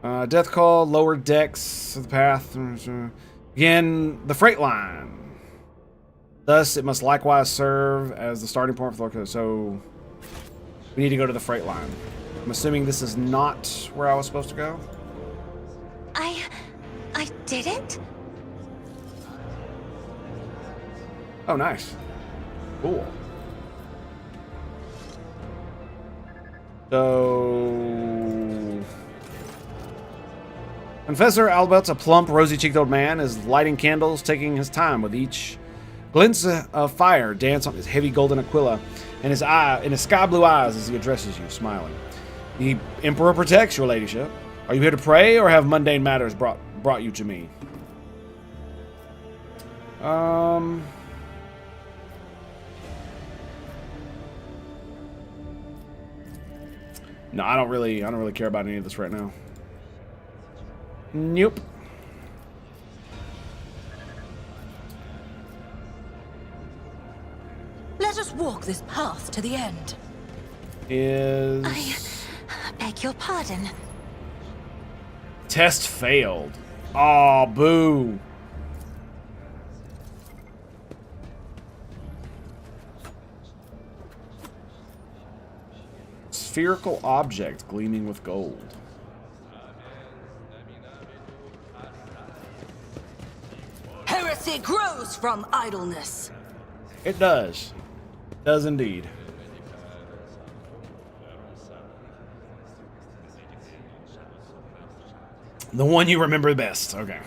Death call, lower decks of the path. Again, the freight line. Thus, it must likewise serve as the starting point for the... So, we need to go to the freight line. I'm assuming this is not where I was supposed to go. I didn't? Oh, nice. Cool. So... Confessor Albert's a plump, rosy-cheeked old man, is lighting candles, taking his time with each glints of fire dance on his heavy golden aquila and his sky blue eyes as he addresses you, smiling. The Emperor protects your ladyship. Are you here to pray, or have mundane matters brought you to me? No, I don't really care about any of this right now. Nope. Let us walk this path to the end. I beg your pardon. Test failed. Aw, boo. Spherical object gleaming with gold. Heresy grows from idleness. It does. It does indeed. The one you remember best. Okay.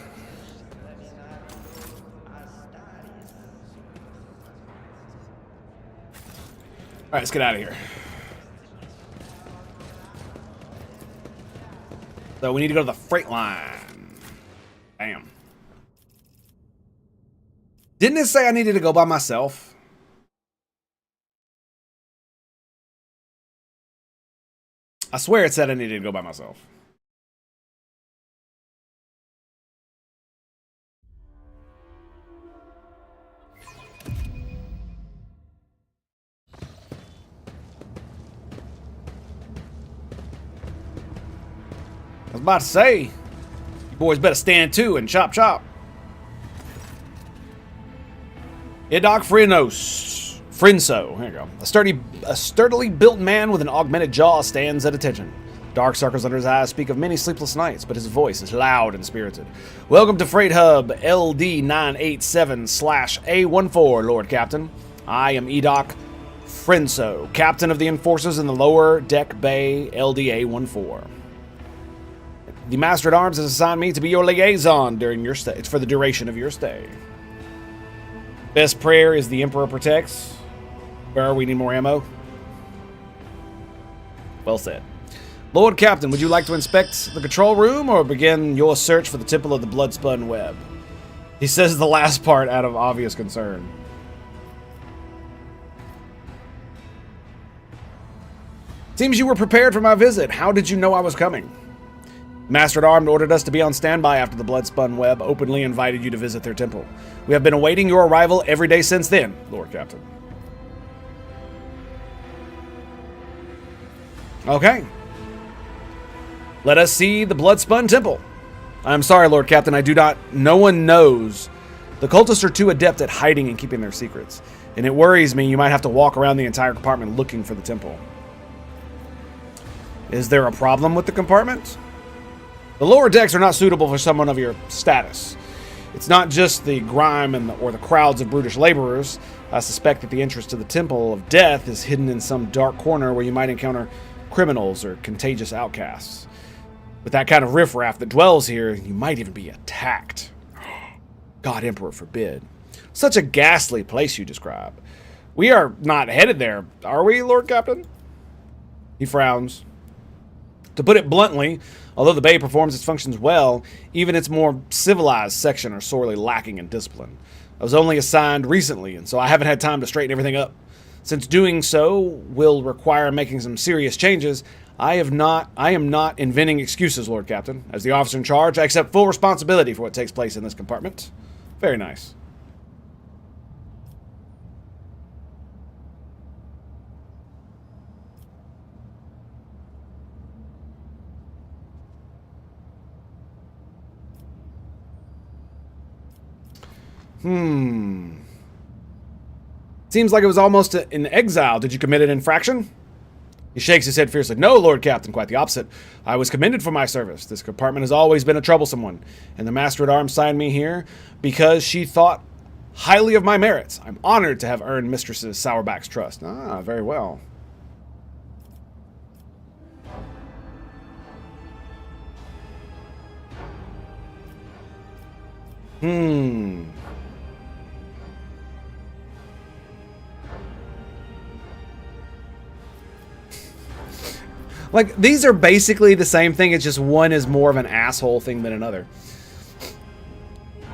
Alright, let's get out of here. So we need to go to the freight line. Bam. Didn't it say I needed to go by myself? I swear it said I needed to go by myself. I was about to say, you boys better stand to and chop chop. Idoc Frinso, here you go. A sturdily built man with an augmented jaw stands at attention. Dark circles under his eyes speak of many sleepless nights, but his voice is loud and spirited. Welcome to Freight Hub LD987/A14, Lord Captain. I am Idoc Frinso, Captain of the Enforcers in the lower deck bay LDA14. The Master at Arms has assigned me to be your liaison during your stay. It's for the duration of your stay. Best prayer is the Emperor protects. Where we need more ammo. Well said. Lord Captain, would you like to inspect the control room or begin your search for the Temple of the Bloodspun Web? He says the last part out of obvious concern. Seems you were prepared for my visit. How did you know I was coming? Master at Arms ordered us to be on standby after the Bloodspun Web openly invited you to visit their temple. We have been awaiting your arrival every day since then, Lord Captain. Okay. Let us see the Bloodspun Temple. I'm sorry, Lord Captain, I do not... No one knows. The cultists are too adept at hiding and keeping their secrets. And it worries me you might have to walk around the entire compartment looking for the temple. Is there a problem with the compartment? The lower decks are not suitable for someone of your status. It's not just the grime or the crowds of brutish laborers. I suspect that the entrance to the Temple of Death is hidden in some dark corner where you might encounter criminals or contagious outcasts. With that kind of riffraff that dwells here, you might even be attacked. God Emperor forbid. Such a ghastly place you describe. We are not headed there, are we, Lord Captain? He frowns. To put it bluntly, although the Bay performs its functions well, even its more civilized section are sorely lacking in discipline. I was only assigned recently, and so I haven't had time to straighten everything up. Since doing so will require making some serious changes, I am not inventing excuses, Lord Captain. As the officer in charge, I accept full responsibility for what takes place in this compartment. Very nice. Seems like it was almost in exile. Did you commit an infraction? He shakes his head fiercely. No, Lord Captain, quite the opposite. I was commended for my service. This compartment has always been a troublesome one, and the Master-at-Arms signed me here because she thought highly of my merits. I'm honored to have earned Mistress Sourback's trust. Ah, very well. Like, these are basically the same thing. It's just one is more of an asshole thing than another.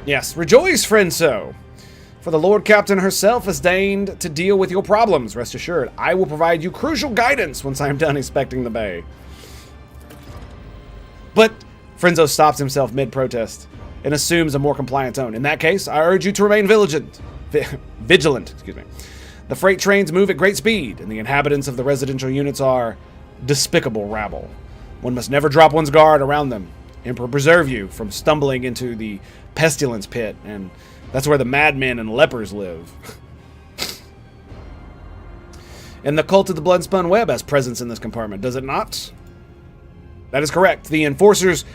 Yes, rejoice, friend So. For the Lord Captain herself has deigned to deal with your problems. Rest assured, I will provide you crucial guidance once I am done inspecting the bay. But Frenzo stops himself mid-protest and assumes a more compliant tone. In that case, I urge you to remain vigilant. Excuse me. The freight trains move at great speed, and the inhabitants of the residential units are despicable rabble. One must never drop one's guard around them. Emperor preserve you from stumbling into the pestilence pit, and that's where the madmen and lepers live. And the cult of the Bloodspun Web has presence in this compartment, does it not? That is correct. The enforcers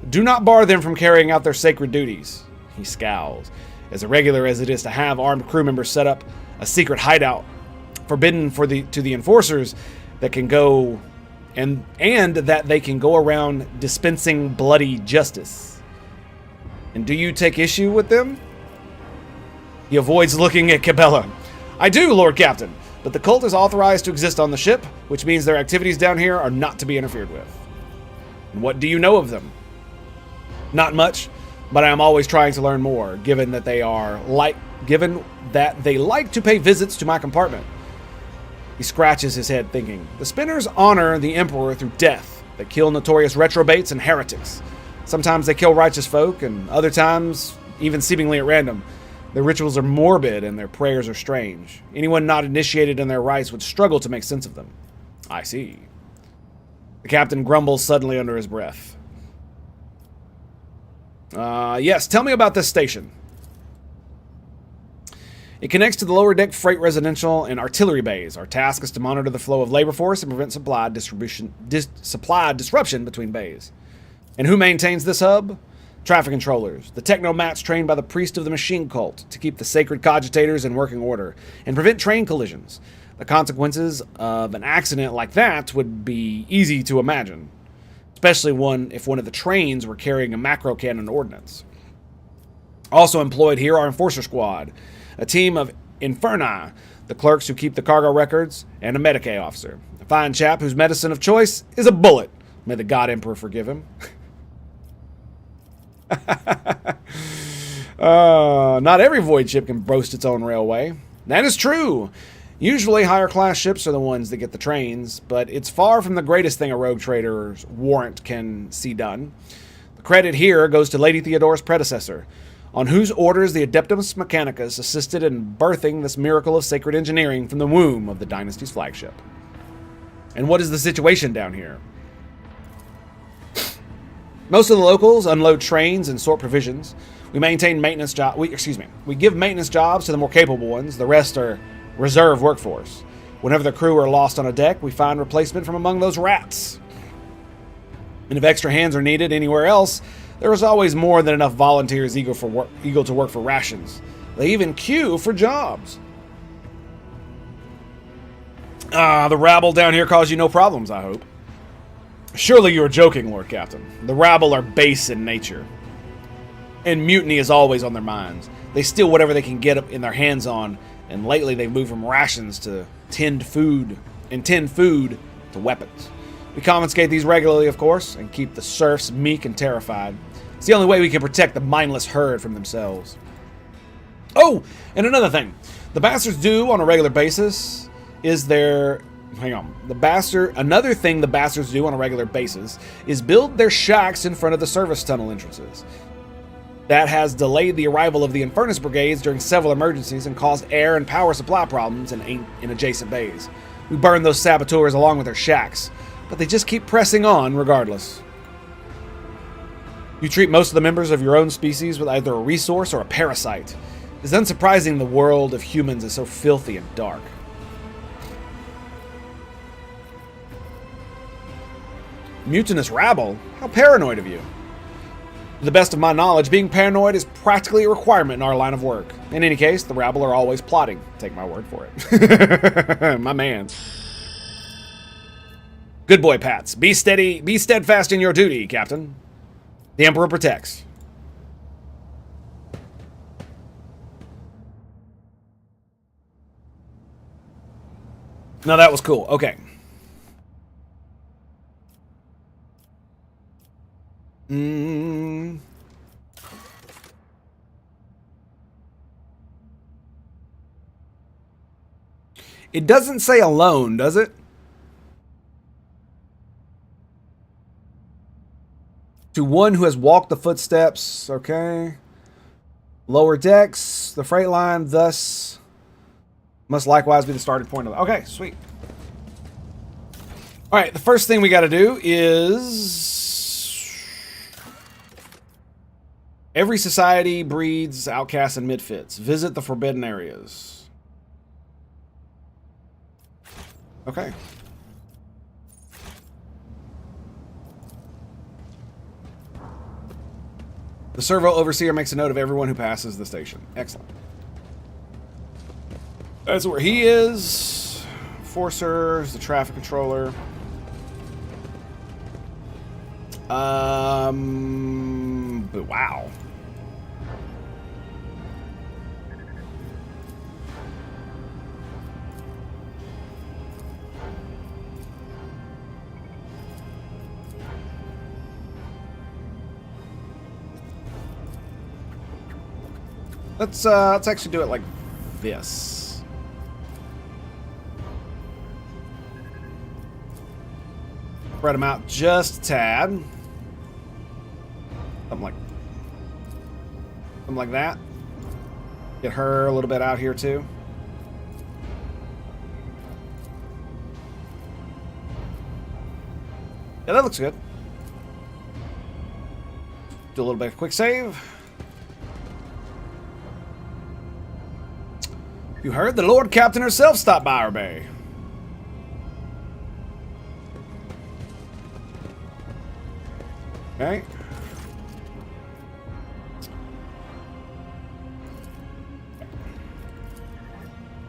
do not bar them from carrying out their sacred duties. He scowls. As irregular as it is to have armed crew members set up a secret hideout, forbidden to the enforcers that can go and that they can go around dispensing bloody justice. And do you take issue with them? He avoids looking at Cabela. I do, Lord Captain, but the cult is authorized to exist on the ship, which means their activities down here are not to be interfered with. And what do you know of them? Not much, but I am always trying to learn more, given that they like to pay visits to my compartment. He scratches his head, thinking, the Spinners honor the Emperor through death. They kill notorious retrobates and heretics. Sometimes they kill righteous folk, and other times, even seemingly at random. Their rituals are morbid, and their prayers are strange. Anyone not initiated in their rites would struggle to make sense of them. I see. The captain grumbles suddenly under his breath. Yes, tell me about this station. It connects to the lower deck freight residential and artillery bays. Our task is to monitor the flow of labor force and prevent supply disruption between bays. And who maintains this hub? Traffic controllers, the technomats trained by the priest of the machine cult to keep the sacred cogitators in working order and prevent train collisions. The consequences of an accident like that would be easy to imagine, especially if one of the trains were carrying a macro cannon ordnance. Also employed here are Enforcer Squad, a team of Inferni, the clerks who keep the cargo records, and a Medicae officer. A fine chap whose medicine of choice is a bullet. May the God Emperor forgive him. Not every void ship can boast its own railway. That is true. Usually higher class ships are the ones that get the trains, but it's far from the greatest thing a rogue trader's warrant can see done. The credit here goes to Lady Theodora's predecessor, on whose orders the Adeptus Mechanicus assisted in birthing this miracle of sacred engineering from the womb of the dynasty's flagship. And what is the situation down here? Most of the locals unload trains and sort provisions. We maintain maintenance jobs. We give maintenance jobs to the more capable ones. The rest are reserve workforce. Whenever the crew are lost on a deck, we find replacement from among those rats. And if extra hands are needed anywhere else, there is always more than enough volunteers eager to work for rations. They even queue for jobs. The rabble down here cause you no problems, I hope. Surely you are joking, Lord Captain. The rabble are base in nature. And mutiny is always on their minds. They steal whatever they can get in their hands on, and lately they've moved from rations to tinned food to weapons. We confiscate these regularly, of course, and keep the serfs meek and terrified. It's the only way we can protect the mindless herd from themselves. Oh, and another thing. The bastards do on a regular basis is their... Another thing the bastards do on a regular basis is build their shacks in front of the service tunnel entrances. That has delayed the arrival of the Infernus brigades during several emergencies and caused air and power supply problems in adjacent bays. We burn those saboteurs along with their shacks, but they just keep pressing on regardless. You treat most of the members of your own species with either a resource or a parasite. It's unsurprising the world of humans is so filthy and dark. Mutinous rabble? How paranoid of you. To the best of my knowledge, being paranoid is practically a requirement in our line of work. In any case, the rabble are always plotting. Take my word for it. My man. Good boy, Pats. Be steadfast in your duty, Captain. The Emperor protects. Now that was cool. Okay. It doesn't say alone, does it? To one who has walked the footsteps, okay. Lower decks, the freight line, thus must likewise be the starting point of the... Okay, sweet. Alright, the first thing we gotta do is... Every society breeds outcasts and misfits. Visit the forbidden areas. Okay. The servo overseer makes a note of everyone who passes the station. Excellent. That's where he is. Enforcers, the traffic controller. But wow. Let's actually do it like this. Spread them out just a tad. Something like that. Get her a little bit out here too. Yeah, that looks good. Do a little bit of quick save. You heard the Lord Captain herself stop by our bay. Okay.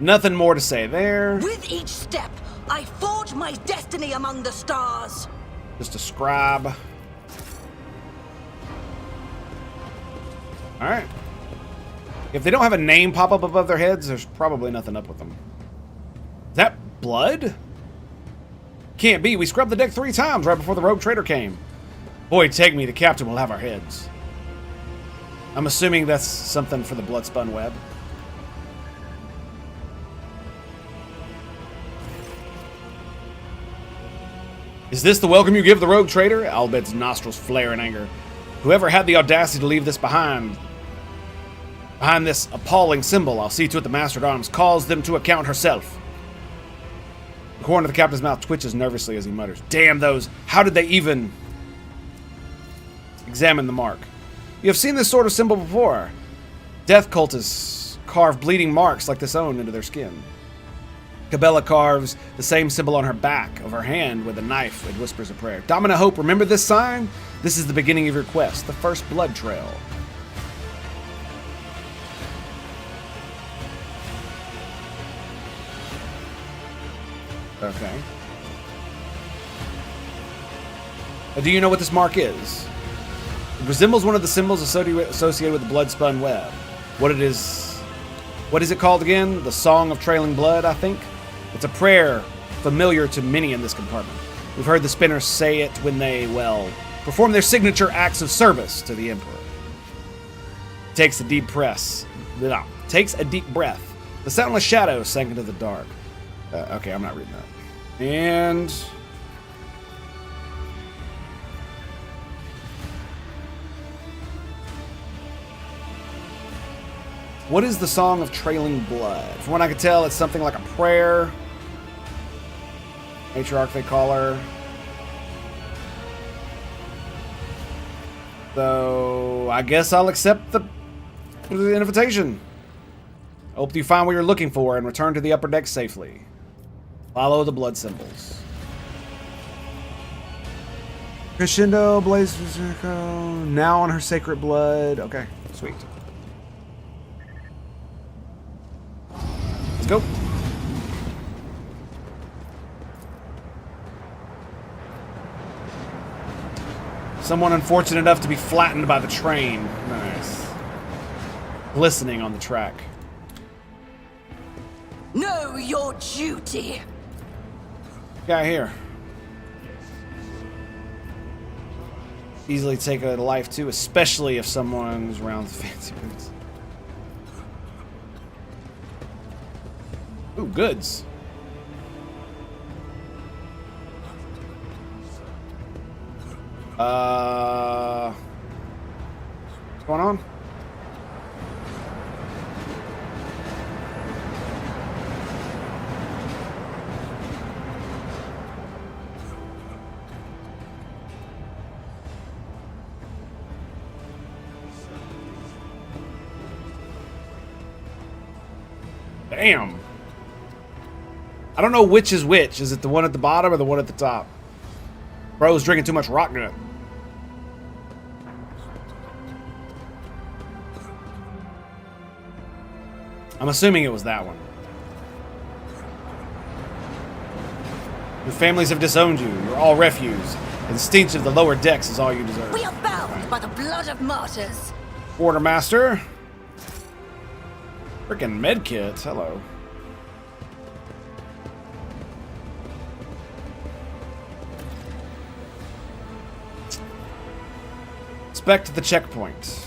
Nothing more to say there. With each step, I forge my destiny among the stars. Just a scribe. Alright. If they don't have a name pop up above their heads, there's probably nothing up with them. Is that blood? Can't be. We scrubbed the deck 3 times right before the rogue traitor came. Boy, take me. The captain will have our heads. I'm assuming that's something for the blood-spun web. Is this the welcome you give the rogue traitor? Albed's nostrils flare in anger. Whoever had the audacity to leave this behind this appalling symbol, I'll see to it the Master at Arms calls them to account herself. corner of the captain's mouth twitches nervously as he mutters, "Damn those! How did they even..." Examine the mark. You have seen this sort of symbol before. Death cultists carve bleeding marks like this own into their skin. Cabela carves the same symbol on her back of her hand with a knife and whispers a prayer. Domina Hope, remember this sign? This is the beginning of your quest, the first blood trail. Okay. Do you know what this mark is? It resembles one of the symbols associated with the blood-spun web. What is it called again? The Song of Trailing Blood, I think? It's a prayer familiar to many in this compartment. We've heard the spinners say it when they, well, perform their signature acts of service to the Emperor. Takes a deep breath. The soundless shadow sank into the dark. Okay, I'm not reading that. And... what is the Song of Trailing Blood? From what I can tell, it's something like a prayer. Matriarch, they call her. So, I guess I'll accept the invitation. Hope you find what you're looking for and return to the upper deck safely. Follow the blood symbols. Crescendo, Blaze, now on her sacred blood. Okay, sweet. Let's go. Someone unfortunate enough to be flattened by the train. Nice. Glistening on the track. Know your duty. Guy here. Easily take a life too, especially if someone's around with fancy boots. Ooh, goods. What's going on? Damn. I don't know which is which. Is it the one at the bottom or the one at the top? Bro's drinking too much rock nut. I'm assuming it was that one. Your families have disowned you. You're all refuse. And the stench of the lower decks is all you deserve. We are bound by the blood of martyrs. Quartermaster. Freaking medkit. Hello. Inspect the checkpoint.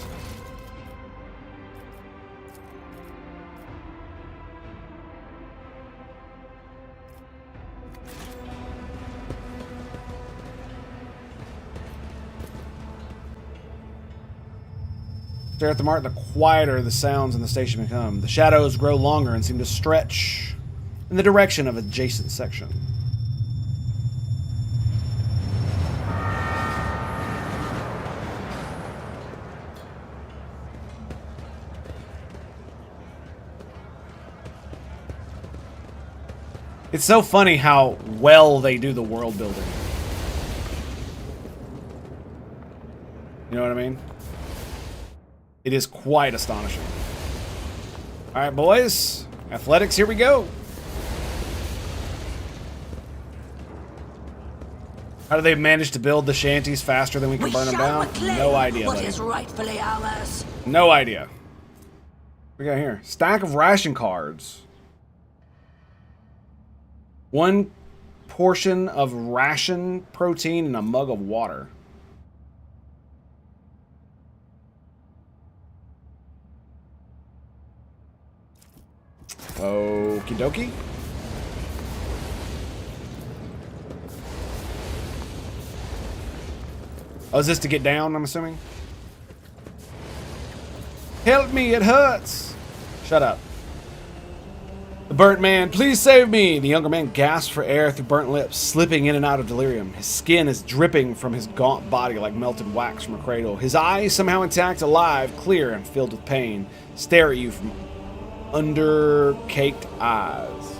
Stare at the mark, the quieter the sounds in the station become. The shadows grow longer and seem to stretch in the direction of adjacent section. It's so funny how well they do the world building. You know what I mean? It is quite astonishing. Alright, boys. Athletics, here we go. How do they manage to build the shanties faster than we can burn them down? No idea, what buddy. is rightfully ours. No idea. What we got here? Stack of ration cards. 1 portion of ration protein and a mug of water. Okie dokie. Oh, is this to get down, I'm assuming? Help me, it hurts. Shut up. The burnt man, please save me! The younger man gasps for air through burnt lips, slipping in and out of delirium. His skin is dripping from his gaunt body like melted wax from a cradle. His eyes, somehow intact, alive, clear, and filled with pain, stare at you from under caked eyes.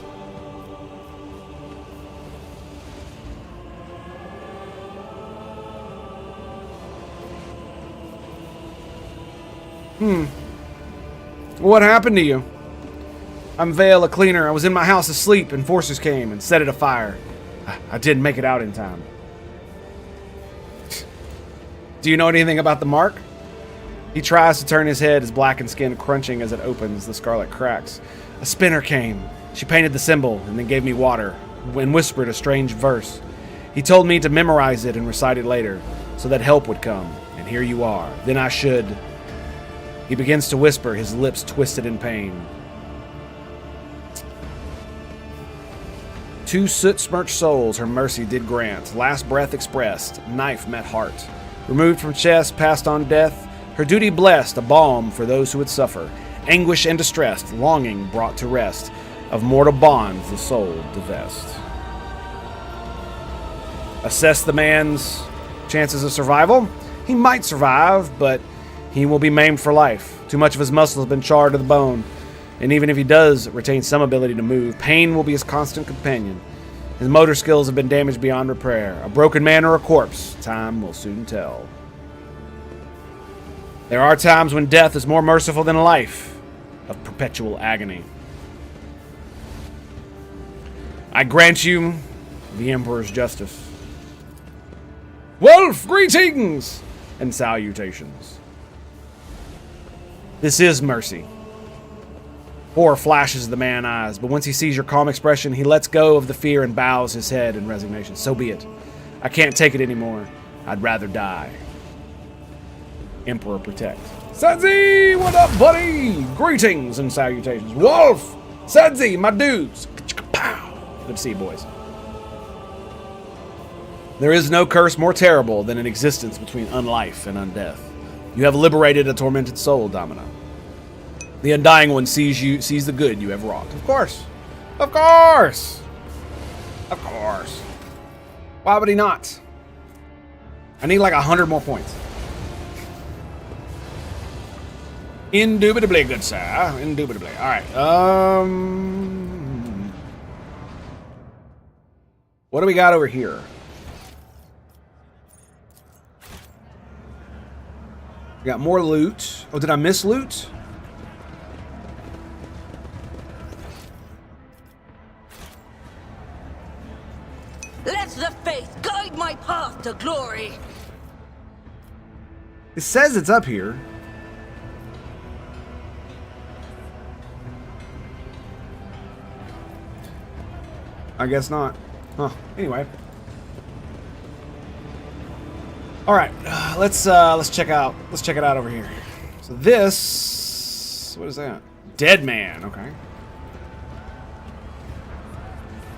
What happened to you? I'm Vale, a cleaner. I was in my house asleep, and forces came and set it afire. I didn't make it out in time. Do you know anything about the mark? He tries to turn his head, his blackened skin crunching as it opens, the scarlet cracks. A spinner came. She painted the symbol, and then gave me water, and whispered a strange verse. He told me to memorize it and recite it later, so that help would come. And here you are. Then I should... He begins to whisper, his lips twisted in pain. 2 soot-smirched souls her mercy did grant. Last breath expressed, knife met heart. Removed from chest, passed on death. Her duty blessed, a balm for those who would suffer. Anguish and distress, longing brought to rest. Of mortal bonds the soul divest. Assess the man's chances of survival. He might survive, but he will be maimed for life. Too much of his muscle has been charred to the bone. And even if he does retain some ability to move, pain will be his constant companion. His motor skills have been damaged beyond repair. A broken man or a corpse, time will soon tell. There are times when death is more merciful than a life of perpetual agony. I grant you the Emperor's justice. Wolf, greetings and salutations. This is mercy. Horror flashes the man's eyes, but once he sees your calm expression, he lets go of the fear and bows his head in resignation. So be it. I can't take it anymore. I'd rather die. Emperor protect. Sedzi, what up, buddy? Greetings and salutations. Wolf, Sedzi, my dudes. Good to see you, boys. There is no curse more terrible than an existence between unlife and undeath. You have liberated a tormented soul, Domino. The Undying One sees the good you have wrought. Of course. Of course. Of course. Why would he not? I need like 100 more points. Indubitably, good sir. Indubitably. Alright. What do we got over here? We got more loot. Oh, did I miss loot? Let the faith guide my path to glory. It says it's up here. I guess not. Huh. Anyway. All right. Let's check out. Let's check it out over here. So this, what is that? Dead man. Okay.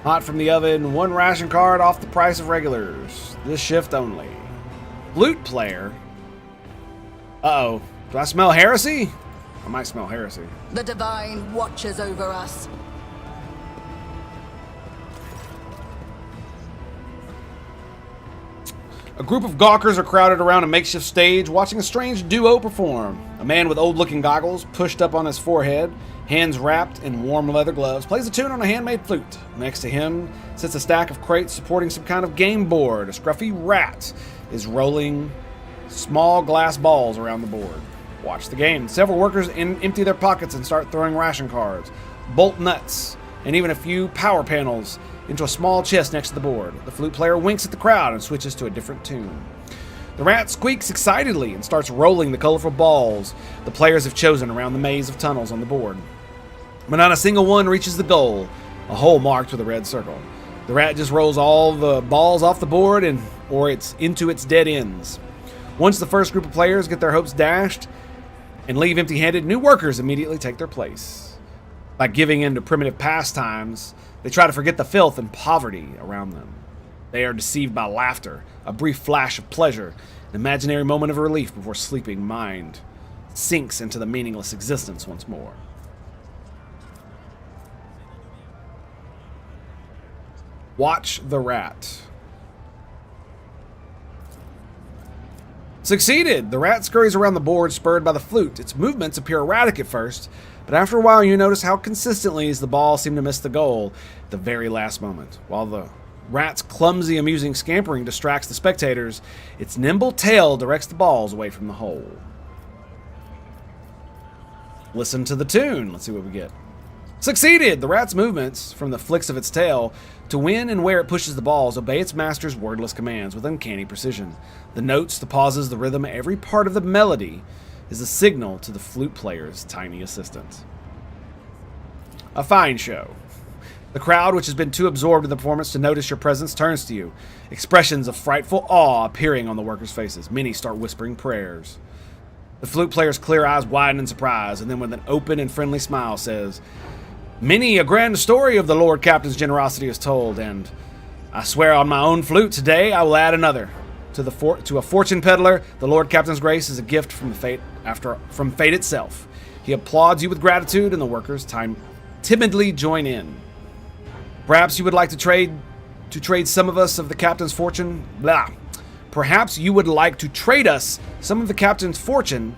Hot from the oven. 1 ration card off the price of regulars. This shift only. Flute player. Uh-oh. Do I smell heresy? I might smell heresy. The divine watches over us. A group of gawkers are crowded around a makeshift stage, watching a strange duo perform. A man with old-looking goggles pushed up on his forehead, hands wrapped in warm leather gloves, plays a tune on a handmade flute. Next to him sits a stack of crates supporting some kind of game board. A scruffy rat is rolling small glass balls around the board. Watch the game. Several workers empty their pockets and start throwing ration cards, bolt nuts, and even a few power panels into a small chest next to the board. The flute player winks at the crowd and switches to a different tune. The rat squeaks excitedly and starts rolling the colorful balls the players have chosen around the maze of tunnels on the board. But not a single one reaches the goal, a hole marked with a red circle. The rat just rolls all the balls off the board or it's into its dead ends. Once the first group of players get their hopes dashed and leave empty-handed, new workers immediately take their place. By giving in to primitive pastimes, they try to forget the filth and poverty around them. They are deceived by laughter, a brief flash of pleasure, an imaginary moment of relief before sleeping mind sinks into the meaningless existence once more. Watch the rat. Succeeded! The rat scurries around the board, spurred by the flute. Its movements appear erratic at first, but after a while you notice how consistently the ball seemed to miss the goal at the very last moment. While the rat's clumsy, amusing scampering distracts the spectators, its nimble tail directs the balls away from the hole. Listen to the tune. Let's see what we get. Succeeded! The rat's movements, from the flicks of its tail to when and where it pushes the balls, obey its master's wordless commands with uncanny precision. The notes, the pauses, the rhythm, every part of the melody is a signal to the flute player's tiny assistant. A fine show. The crowd, which has been too absorbed in the performance to notice your presence, turns to you. Expressions of frightful awe appearing on the workers' faces. Many start whispering prayers. The flute player's clear eyes widen in surprise, and then with an open and friendly smile says, "Many a grand story of the Lord Captain's generosity is told, and I swear on my own flute today I will add another. To a fortune peddler, the Lord Captain's grace is a gift from fate itself. He applauds you with gratitude, and the workers timidly join in. Perhaps you would like to trade some of us of the Captain's fortune? Blah. Perhaps you would like to trade us some of the Captain's fortune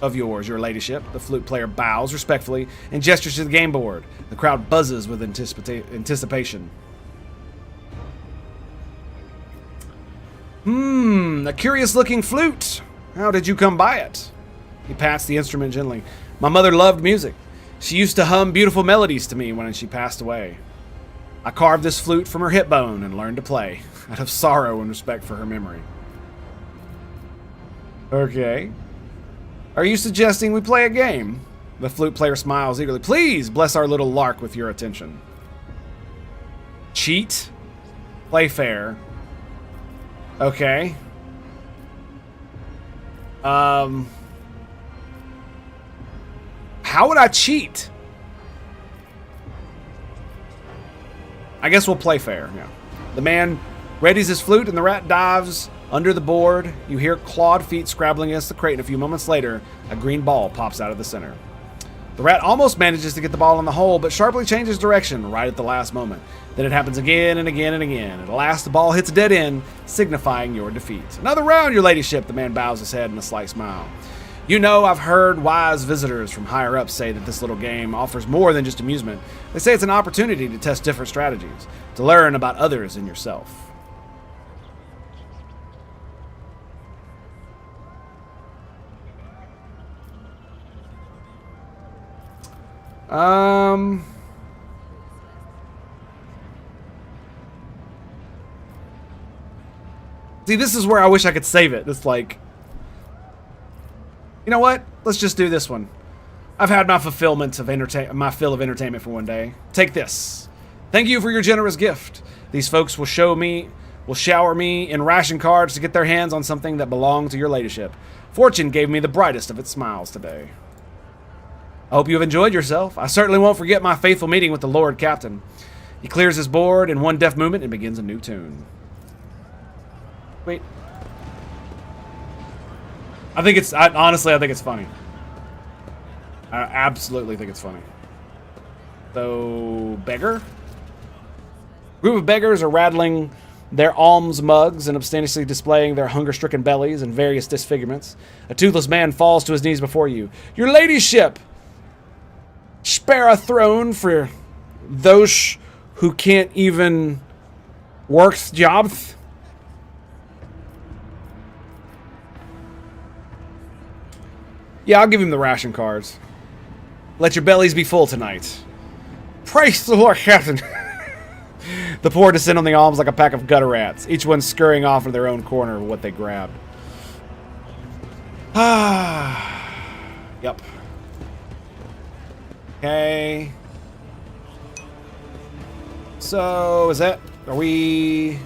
of yours, your ladyship." The flute player bows respectfully and gestures to the game board. The crowd buzzes with anticipation. A curious-looking flute. How did you come by it? He pats the instrument gently. My mother loved music. She used to hum beautiful melodies to me when she passed away. I carved this flute from her hip bone and learned to play, out of sorrow and respect for her memory. Okay. Are you suggesting we play a game? The flute player smiles eagerly. Please bless our little lark with your attention. Cheat? Play fair. Okay. How would I cheat? I guess we'll play fair, yeah. The man readies his flute and the rat dives under the board. You hear clawed feet scrabbling against the crate, and a few moments later, a green ball pops out of the center. The rat almost manages to get the ball in the hole, but sharply changes direction right at the last moment. Then it happens again and again and again. At last, the ball hits a dead end, signifying your defeat. Another round, your ladyship, the man bows his head in a slight smile. You know, I've heard wise visitors from higher up say that this little game offers more than just amusement. They say it's an opportunity to test different strategies, to learn about others and yourself. See, this is where I wish I could save it. It's like, you know what? Let's just do this one. I've had my fulfillment of my fill of entertainment for one day. Take this. Thank you for your generous gift. These folks will shower me in ration cards to get their hands on something that belonged to your ladyship. Fortune gave me the brightest of its smiles today. I hope you have enjoyed yourself. I certainly won't forget my faithful meeting with the Lord Captain. He clears his board in one deft movement and begins a new tune. Wait. Honestly, I think it's funny. I absolutely think it's funny. So, beggar? A group of beggars are rattling their alms mugs and obscenely displaying their hunger-stricken bellies and various disfigurements. A toothless man falls to his knees before you. Your ladyship! Spare a throne for those who can't even work jobs. Yeah, I'll give him the ration cards. Let your bellies be full tonight. Praise the Lord, Captain. The poor descend on the alms like a pack of gutter rats, each one scurrying off into their own corner of what they grabbed. Yep. Okay. So, are we...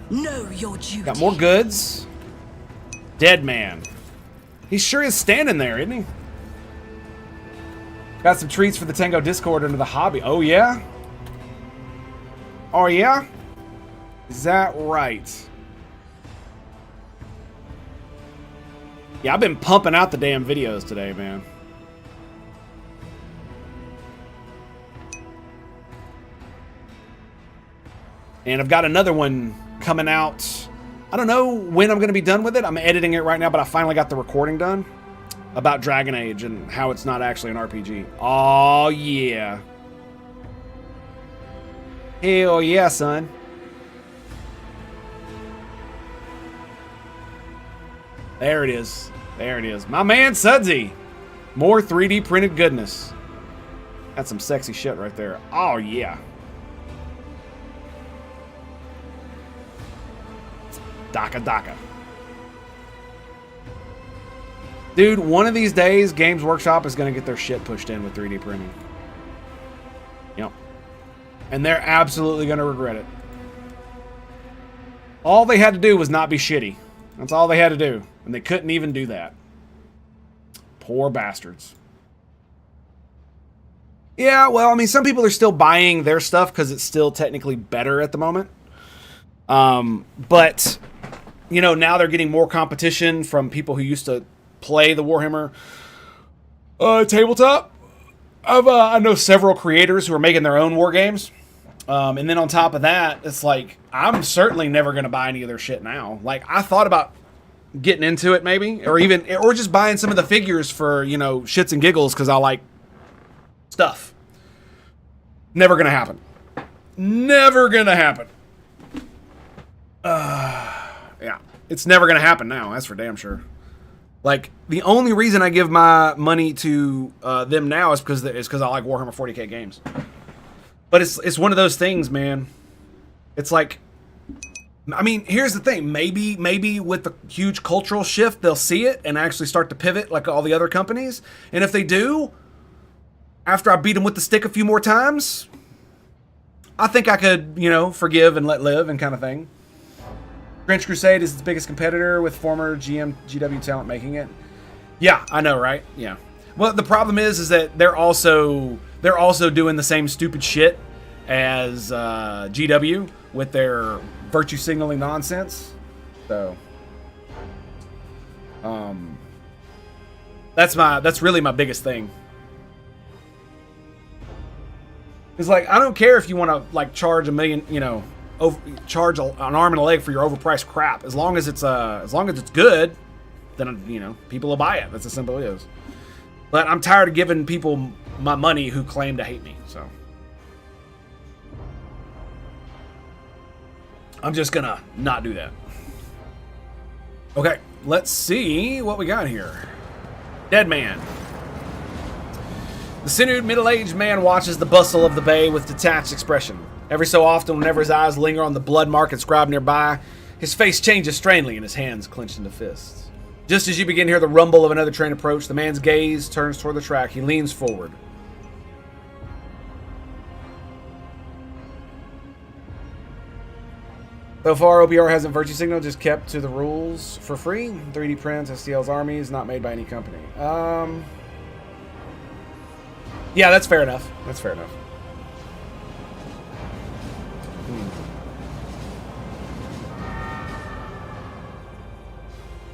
Know your duty. Got more goods. Dead man. He sure is standing there, isn't he? Got some treats for the Tango Discord under the hobby. Oh, yeah? Oh, yeah? Is that right? Yeah, I've been pumping out the damn videos today, man. And I've got another one coming out. I don't know when I'm going to be done with it. I'm editing it right now, but I finally got the recording done about Dragon Age and how it's not actually an RPG. Oh, yeah. Hell yeah, son. There it is. There it is. My man Sudsy. More 3D printed goodness. That's some sexy shit right there. Oh, yeah. Daka Daka. Dude, one of these days, Games Workshop is going to get their shit pushed in with 3D printing. Yep. And they're absolutely going to regret it. All they had to do was not be shitty. That's all they had to do. And they couldn't even do that. Poor bastards. Yeah, well, I mean, some people are still buying their stuff because it's still technically better at the moment. But, you know, now they're getting more competition from people who used to play the Warhammer tabletop. I know several creators who are making their own war games. And then on top of that, it's like, I'm certainly never going to buy any of their shit now. Like, I thought about getting into it maybe, or just buying some of the figures for, you know, shits and giggles because I like stuff. Never going to happen. Never going to happen. Yeah, it's never going to happen now. That's for damn sure. Like, the only reason I give my money to them now is because I like Warhammer 40k games. But it's one of those things, man. It's like, I mean, here's the thing. Maybe with the huge cultural shift, they'll see it and actually start to pivot like all the other companies. And if they do, after I beat them with the stick a few more times, I think I could, you know, forgive and let live and kind of thing. French Crusade is its biggest competitor with former GW talent making it. Yeah, I know, right? Yeah. Well, the problem is that they're also doing the same stupid shit as GW with their virtue signaling nonsense. So, that's really my biggest thing. It's like, I don't care if you want to like charge $1 million, you know, charge an arm and a leg for your overpriced crap. As long as it's good, then, you know, people will buy it. That's as simple as it is. But I'm tired of giving people my money who claim to hate me, so I'm just gonna not do that. Okay, let's see what we got here. Dead man. The sinewed middle-aged man watches the bustle of the bay with detached expression. Every so often, whenever his eyes linger on the blood mark inscribed nearby, his face changes strangely and his hands clench into fists. Just as you begin to hear the rumble of another train approach, the man's gaze turns toward the track. He leans forward. So far, OPR hasn't virtue signal, just kept to the rules for free. 3D prints, STL's armies, not made by any company. Yeah, that's fair enough. That's fair enough.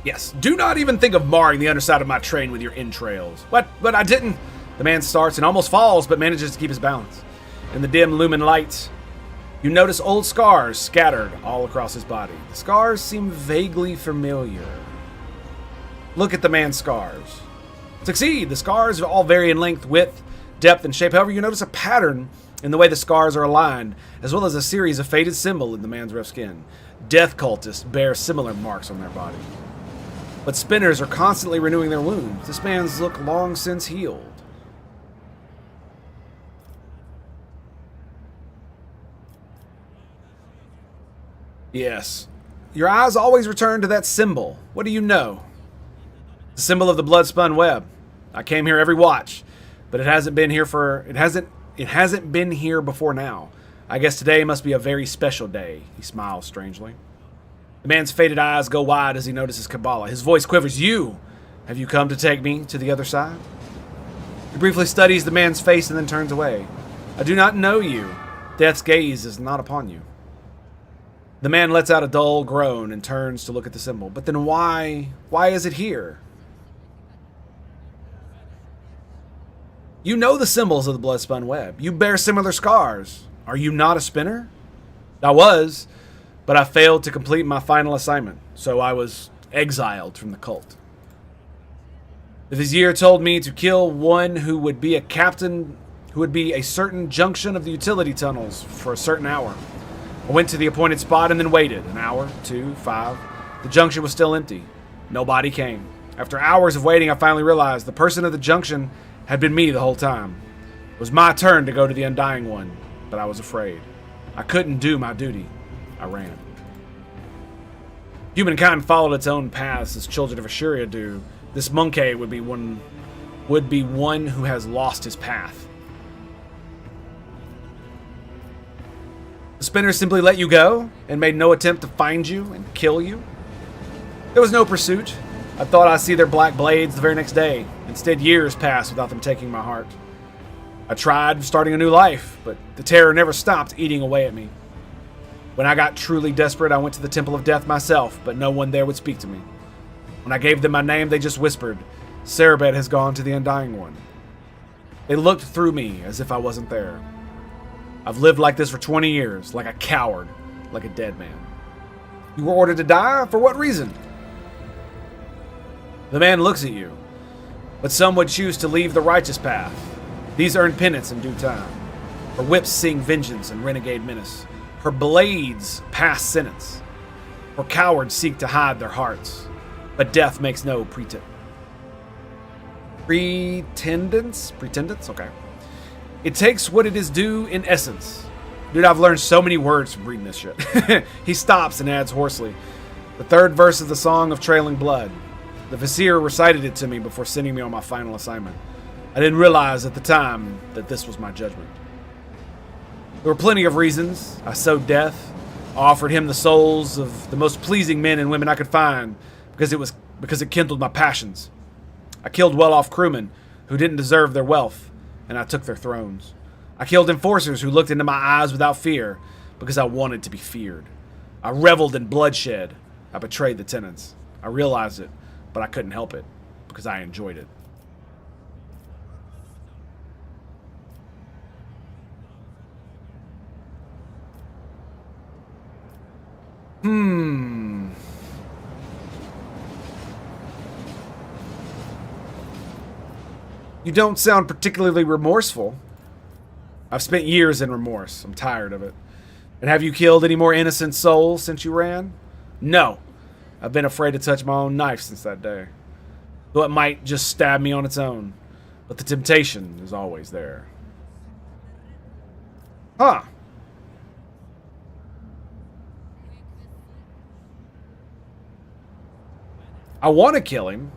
Yes, do not even think of marring the underside of my train with your entrails. What? But I didn't. The man starts and almost falls, but manages to keep his balance. In the dim lumen light, you notice old scars scattered all across his body. The scars seem vaguely familiar. Look at the man's scars. Succeed! The scars all vary in length, width, depth, and shape. However, you notice a pattern in the way the scars are aligned, as well as a series of faded symbols in the man's rough skin. Death cultists bear similar marks on their body. But spinners are constantly renewing their wounds. This man's look long since healed. Yes. Your eyes always return to that symbol. What do you know? The symbol of the blood-spun web. I came here every watch, but it hasn't been here before now. I guess today must be a very special day. He smiles strangely. The man's faded eyes go wide as he notices Kabbalah. His voice quivers. You! Have you come to take me to the other side? He briefly studies the man's face and then turns away. I do not know you. Death's gaze is not upon you. The man lets out a dull groan and turns to look at the symbol. But then why is it here? You know the symbols of the blood-spun web. You bear similar scars. Are you not a spinner? I was, but I failed to complete my final assignment, so I was exiled from the cult. The Vizier told me to kill one who would be a captain, who would be a certain junction of the utility tunnels for a certain hour. I went to the appointed spot and then waited. An hour, 2, 5. The junction was still empty. Nobody came. After hours of waiting, I finally realized the person at the junction had been me the whole time. It was my turn to go to the Undying One, but I was afraid. I couldn't do my duty. I ran. Humankind followed its own paths as children of Assyria do. This monkey would be one who has lost his path. The spinners simply let you go and made no attempt to find you and kill you. There was no pursuit. I thought I'd see their black blades the very next day. Instead, years passed without them taking my heart. I tried starting a new life, but the terror never stopped eating away at me. When I got truly desperate, I went to the Temple of Death myself, but no one there would speak to me. When I gave them my name, they just whispered, "Cerebed has gone to the Undying One." They looked through me as if I wasn't there. I've lived like this for 20 years, like a coward, like a dead man. You were ordered to die? For what reason? The man looks at you, but some would choose to leave the righteous path. These earn penance in due time. Her whips sing vengeance and renegade menace. Her blades pass sentence. For cowards seek to hide their hearts, but death makes no pretendence? Okay. It takes what it is due in essence. Dude, I've learned so many words from reading this shit. He stops and adds hoarsely, the third verse of the Song of Trailing Blood. The Vizier recited it to me before sending me on my final assignment. I didn't realize at the time that this was my judgment. There were plenty of reasons. I sowed death. I offered him the souls of the most pleasing men and women I could find because it kindled my passions. I killed well-off crewmen who didn't deserve their wealth, and I took their thrones. I killed enforcers who looked into my eyes without fear because I wanted to be feared. I reveled in bloodshed. I betrayed the tenants. I realized it, but I couldn't help it because I enjoyed it. You don't sound particularly remorseful. I've spent years in remorse. I'm tired of it. And have you killed any more innocent souls since you ran? No. I've been afraid to touch my own knife since that day. Though it might just stab me on its own. But the temptation is always there. Huh. I want to kill him.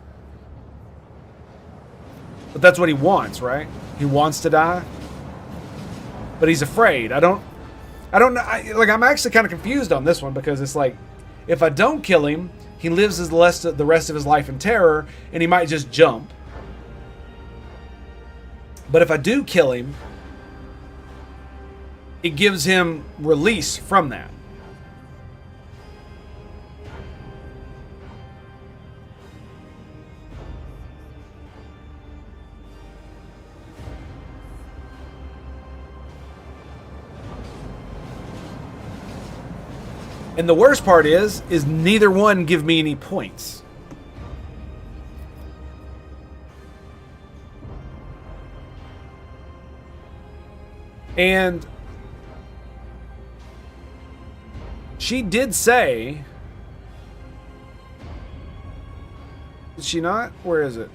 But that's what he wants, right? He wants to die. But he's afraid. I don't know. I'm actually kind of confused on this one because it's like, if I don't kill him, he lives the rest of his life in terror, and he might just jump. But if I do kill him, it gives him release from that. And the worst part is neither one give me any points. And she did say, did she not? Where is it?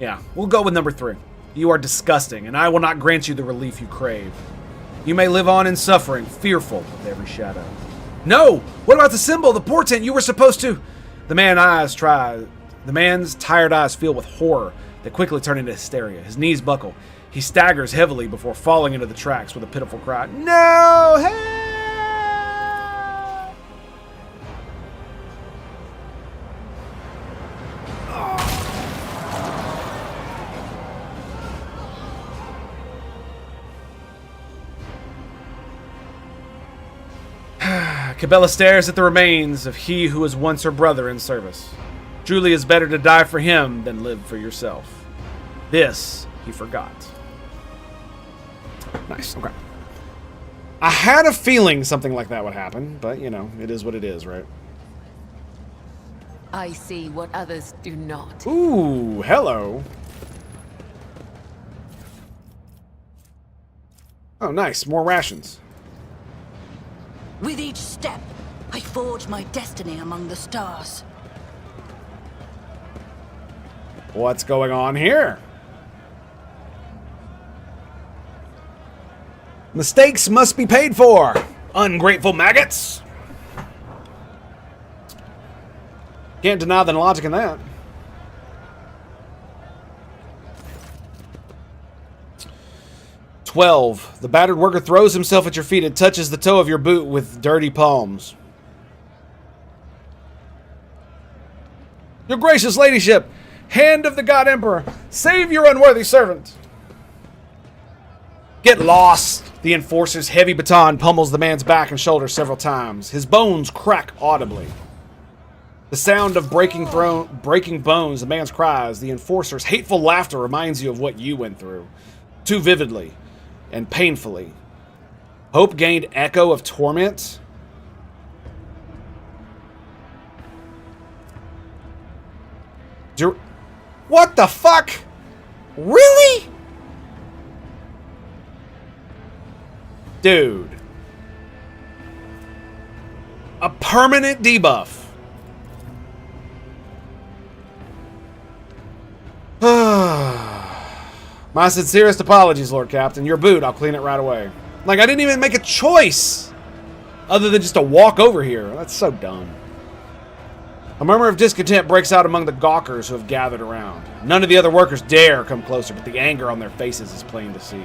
Yeah, we'll go with number 3. You are disgusting, and I will not grant you the relief you crave. You may live on in suffering, fearful of every shadow. No! What about the symbol, the portent you were supposed to... The man's tired eyes fill with horror that quickly turn into hysteria. His knees buckle. He staggers heavily before falling into the tracks with a pitiful cry. No! Help! Cabela stares at the remains of he who was once her brother in service. Truly, it's better to die for him than live for yourself. This he forgot. Nice, okay. I had a feeling something like that would happen, but, you know, it is what it is, right? I see what others do not. Ooh, hello. Oh, nice. More rations. With each step, I forge my destiny among the stars. What's going on here? Mistakes must be paid for, ungrateful maggots. Can't deny the logic in that. The battered worker throws himself at your feet and touches the toe of your boot with dirty palms. Your gracious ladyship, hand of the god emperor, save your unworthy servant. Get lost. The enforcer's heavy baton pummels the man's back and shoulders several times. His bones crack audibly. The sound of breaking bones, the man's cries. The enforcer's hateful laughter reminds you of what you went through. Too vividly and painfully. Hope gained echo of torment. What the fuck? Really? Dude. A permanent debuff. My sincerest apologies, Lord Captain. Your boot, I'll clean it right away. Like, I didn't even make a choice other than just to walk over here. That's so dumb. A murmur of discontent breaks out among the gawkers who have gathered around. None of the other workers dare come closer, but the anger on their faces is plain to see.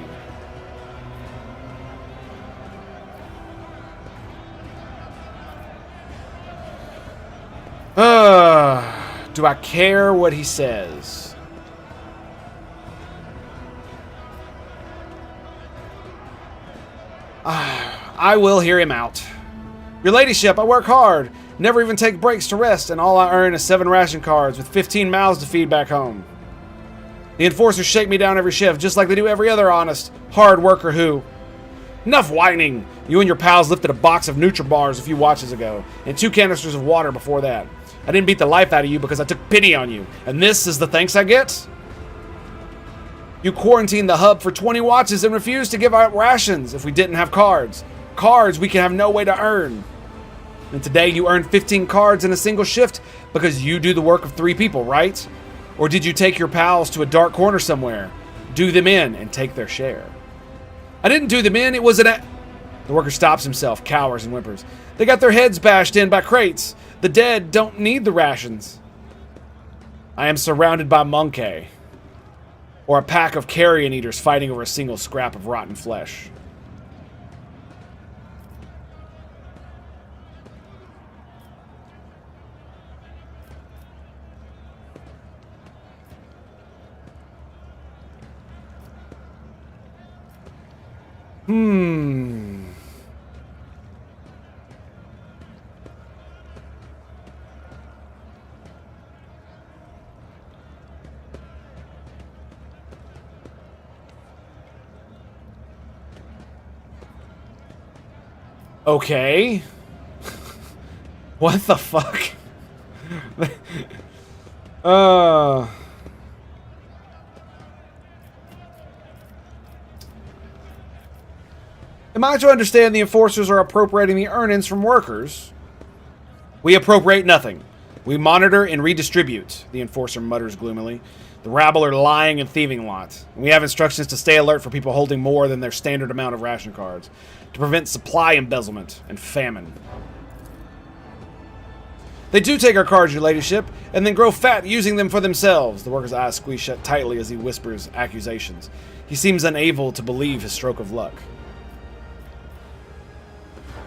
Do I care what he says? I will hear him out. Your ladyship, I work hard, never even take breaks to rest, and all I earn is 7 ration cards with 15 mouths to feed back home. The enforcers shake me down every shift, just like they do every other honest, hard worker who... Enough whining! You and your pals lifted a box of Nutri-Bars a few watches ago, and 2 canisters of water before that. I didn't beat the life out of you because I took pity on you, and this is the thanks I get? You quarantined the hub for 20 watches and refused to give out rations if we didn't have cards. Cards we can have no way to earn. And today you earned 15 cards in a single shift because you do the work of 3 people, right? Or did you take your pals to a dark corner somewhere, do them in, and take their share? I didn't do them in, it was an... The worker stops himself, cowers and whimpers. They got their heads bashed in by crates. The dead don't need the rations. I am surrounded by monkey. Or a pack of carrion eaters fighting over a single scrap of rotten flesh. Okay. What the fuck? Am I to understand the enforcers are appropriating the earnings from workers? We appropriate nothing. We monitor and redistribute, the enforcer mutters gloomily. The rabble are lying and thieving lots. We have instructions to stay alert for people holding more than their standard amount of ration cards, to prevent supply embezzlement and famine. They do take our cards, your ladyship, and then grow fat using them for themselves. The worker's eyes squeeze shut tightly as he whispers accusations. He seems unable to believe his stroke of luck.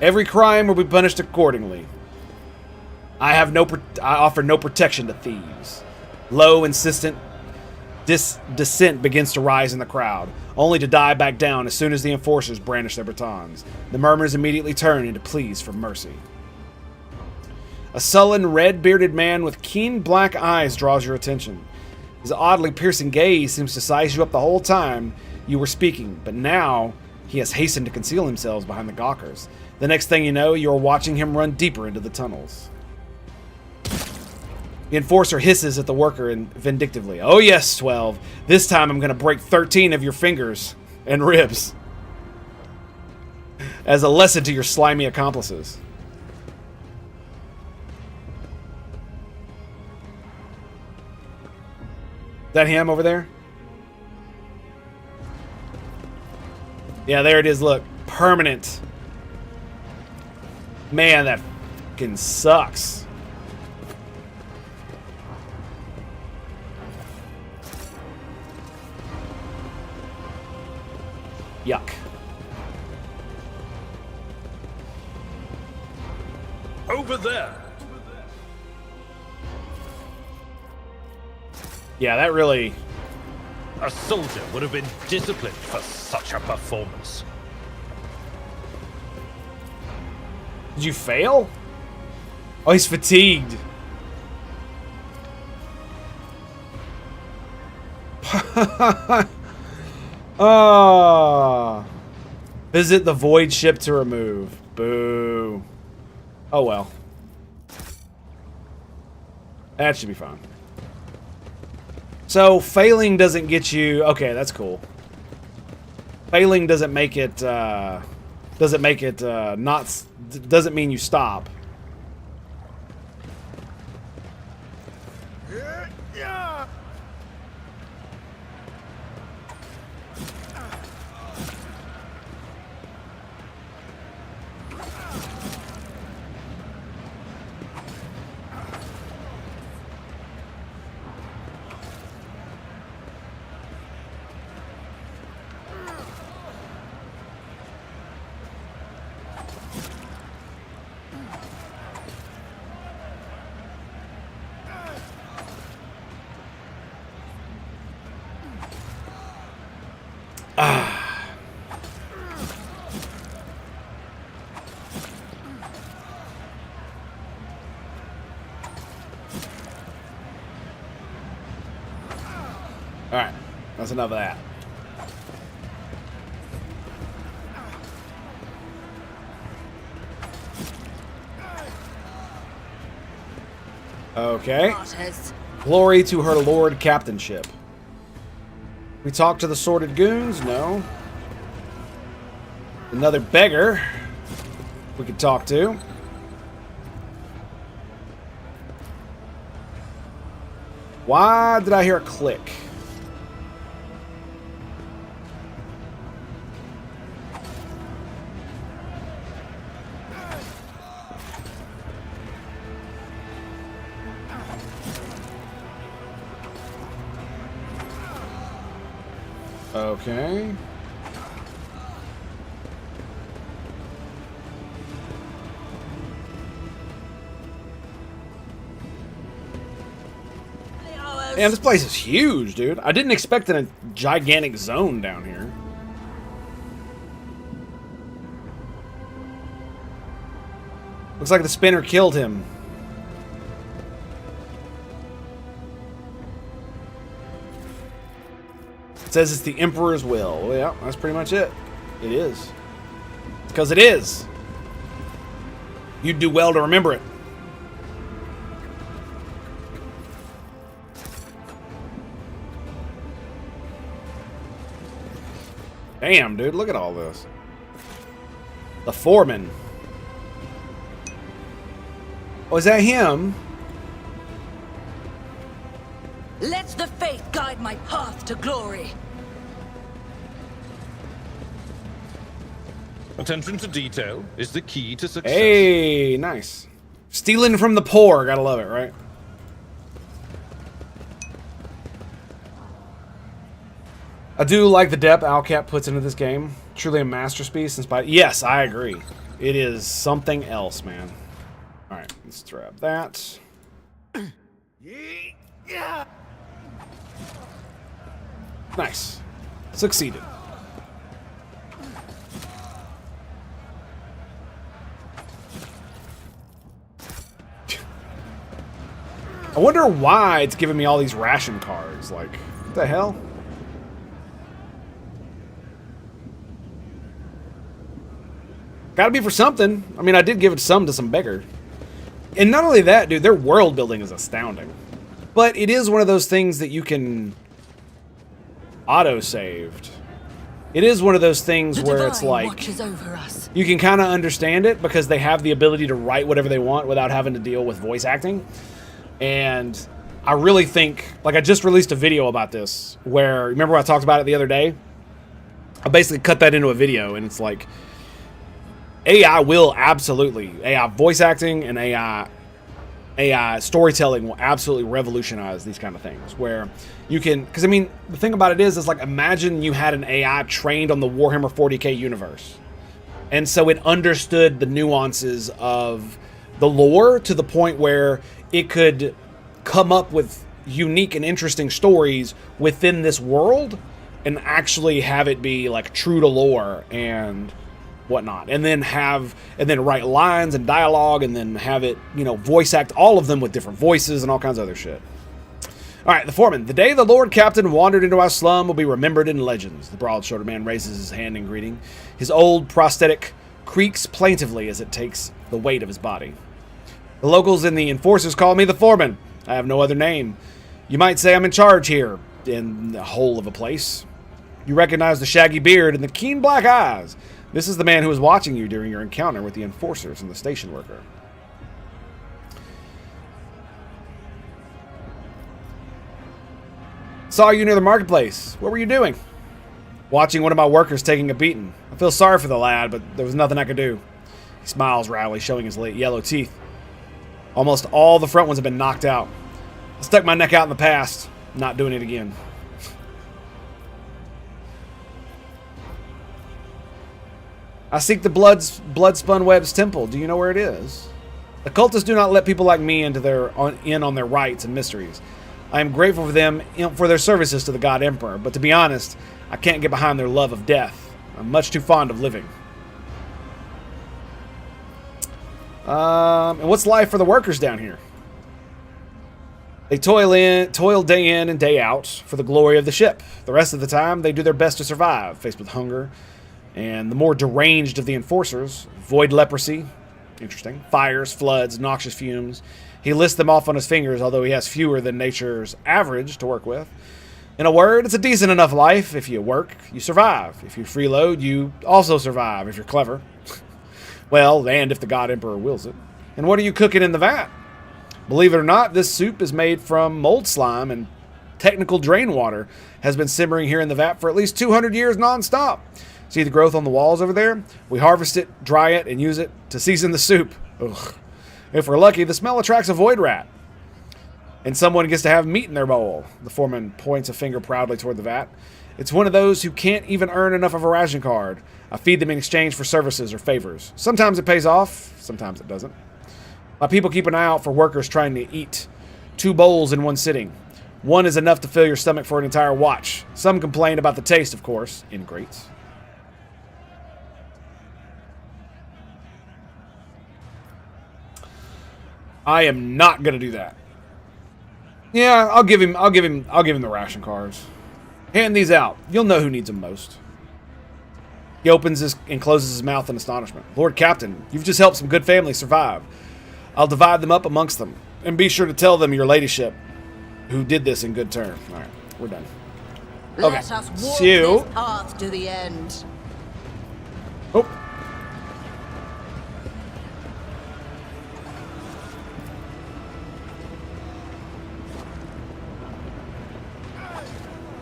Every crime will be punished accordingly. I offer no protection to thieves. Low, insistent dissent begins to rise in the crowd, only to die back down as soon as the enforcers brandish their batons. The murmurs immediately turn into pleas for mercy. A sullen, red-bearded man with keen black eyes draws your attention. His oddly piercing gaze seems to size you up the whole time you were speaking, but now he has hastened to conceal himself behind the gawkers. The next thing you know, you're watching him run deeper into the tunnels. The enforcer hisses at the worker and vindictively. Oh yes, 12. This time I'm going to break 13 of your fingers and ribs. As a lesson to your slimy accomplices. Is that him over there? Yeah, there it is. Look. Permanent. Man, that fucking sucks. Yuck. Over there! Yeah, that really... A soldier would have been disciplined for such a performance. Did you fail? Oh, he's fatigued. Oh. Visit the void ship to remove. Boo. Oh well. That should be fine. So, failing doesn't get you... Okay, that's cool. Failing doesn't make it, doesn't mean you stop. Alright, that's enough of that. Okay. Glory to her lord captainship. We talk to the sordid goons? No. Another beggar we could talk to. Why did I hear a click? Okay. Man, this place is huge, dude. I didn't expect a gigantic zone down here. Looks like the spinner killed him. It says it's the Emperor's will. Well, yeah, that's pretty much it. It is. Because it is. You'd do well to remember it. Damn, dude, look at all this. The foreman. Oh, is that him? Let the faith guide my path to glory. Attention to detail is the key to success. Hey, nice. Stealing from the poor. Gotta love it, right? I do like the depth Alcap puts into this game. Truly a masterpiece. Yes, I agree. It is something else, man. Alright, let's grab that. Nice. Succeeded. I wonder why it's giving me all these ration cards. Like, what the hell? Gotta be for something. I mean, I did give it some to some beggar. And not only that, dude, their world building is astounding. But it is one of those things that you can auto-saved. It is one of those things where it's like, over us. you can kind of understand it because they have the ability to write whatever they want without having to deal with voice acting. And I really think, like, I just released a video about this where, remember I talked about it the other day? I basically cut that into a video, and it's like, AI will absolutely, AI voice acting and AI storytelling will absolutely revolutionize these kind of things where you can, because I mean, the thing about it is like, imagine you had an AI trained on the Warhammer 40k universe. And so it understood the nuances of the lore to the point where it could come up with unique and interesting stories within this world and actually have it be like true to lore and whatnot, and then write lines and dialogue, and then have it, you know, voice act all of them with different voices and all kinds of other shit. All right, the foreman. The day the Lord Captain wandered into our slum will be remembered in legends. The broad-shouldered man raises his hand in greeting. His old prosthetic creaks plaintively as it takes the weight of his body. The locals and the enforcers call me the foreman. I have no other name. You might say I'm in charge here, in the whole of a place. You recognize the shaggy beard and the keen black eyes. This is the man who was watching you during your encounter with the enforcers and the station worker. Saw you near the marketplace. What were you doing? Watching one of my workers taking a beating. I feel sorry for the lad, but there was nothing I could do. He smiles wryly, showing his late yellow teeth. Almost all the front ones have been knocked out. I stuck my neck out in the past. Not doing it again. I seek the Bloodspun Web's temple. Do you know where it is? The cultists do not let people like me in on their rites and mysteries. I am grateful for them for their services to the God Emperor, but to be honest, I can't get behind their love of death. I'm much too fond of living. And what's life for the workers down here? They toil day in and day out for the glory of the ship. The rest of the time, they do their best to survive, faced with hunger. And the more deranged of the enforcers, void leprosy, interesting, fires, floods, noxious fumes. He lists them off on his fingers, although he has fewer than nature's average to work with. In a word, it's a decent enough life. If you work, you survive. If you freeload, you also survive, if you're clever. Well, and if the God Emperor wills it. And what are you cooking in the vat? Believe it or not, this soup is made from mold slime, and technical drain water has been simmering here in the vat for at least 200 years non-stop. See the growth on the walls over there? We harvest it, dry it, and use it to season the soup. Ugh. If we're lucky, the smell attracts a void rat. And someone gets to have meat in their bowl. The foreman points a finger proudly toward the vat. It's one of those who can't even earn enough of a ration card. I feed them in exchange for services or favors. Sometimes it pays off, sometimes it doesn't. My people keep an eye out for workers trying to eat 2 bowls in one sitting. One is enough to fill your stomach for an entire watch. Some complain about the taste, of course, in grates. I am not gonna do that. Yeah, I'll give him the ration cards. Hand these out. You'll know who needs them most. He opens and closes his mouth in astonishment. Lord Captain, you've just helped some good families survive. I'll divide them up amongst them, and be sure to tell them your ladyship who did this in good term. All right, we're done. Okay. Let us walk this path to the end. Oh.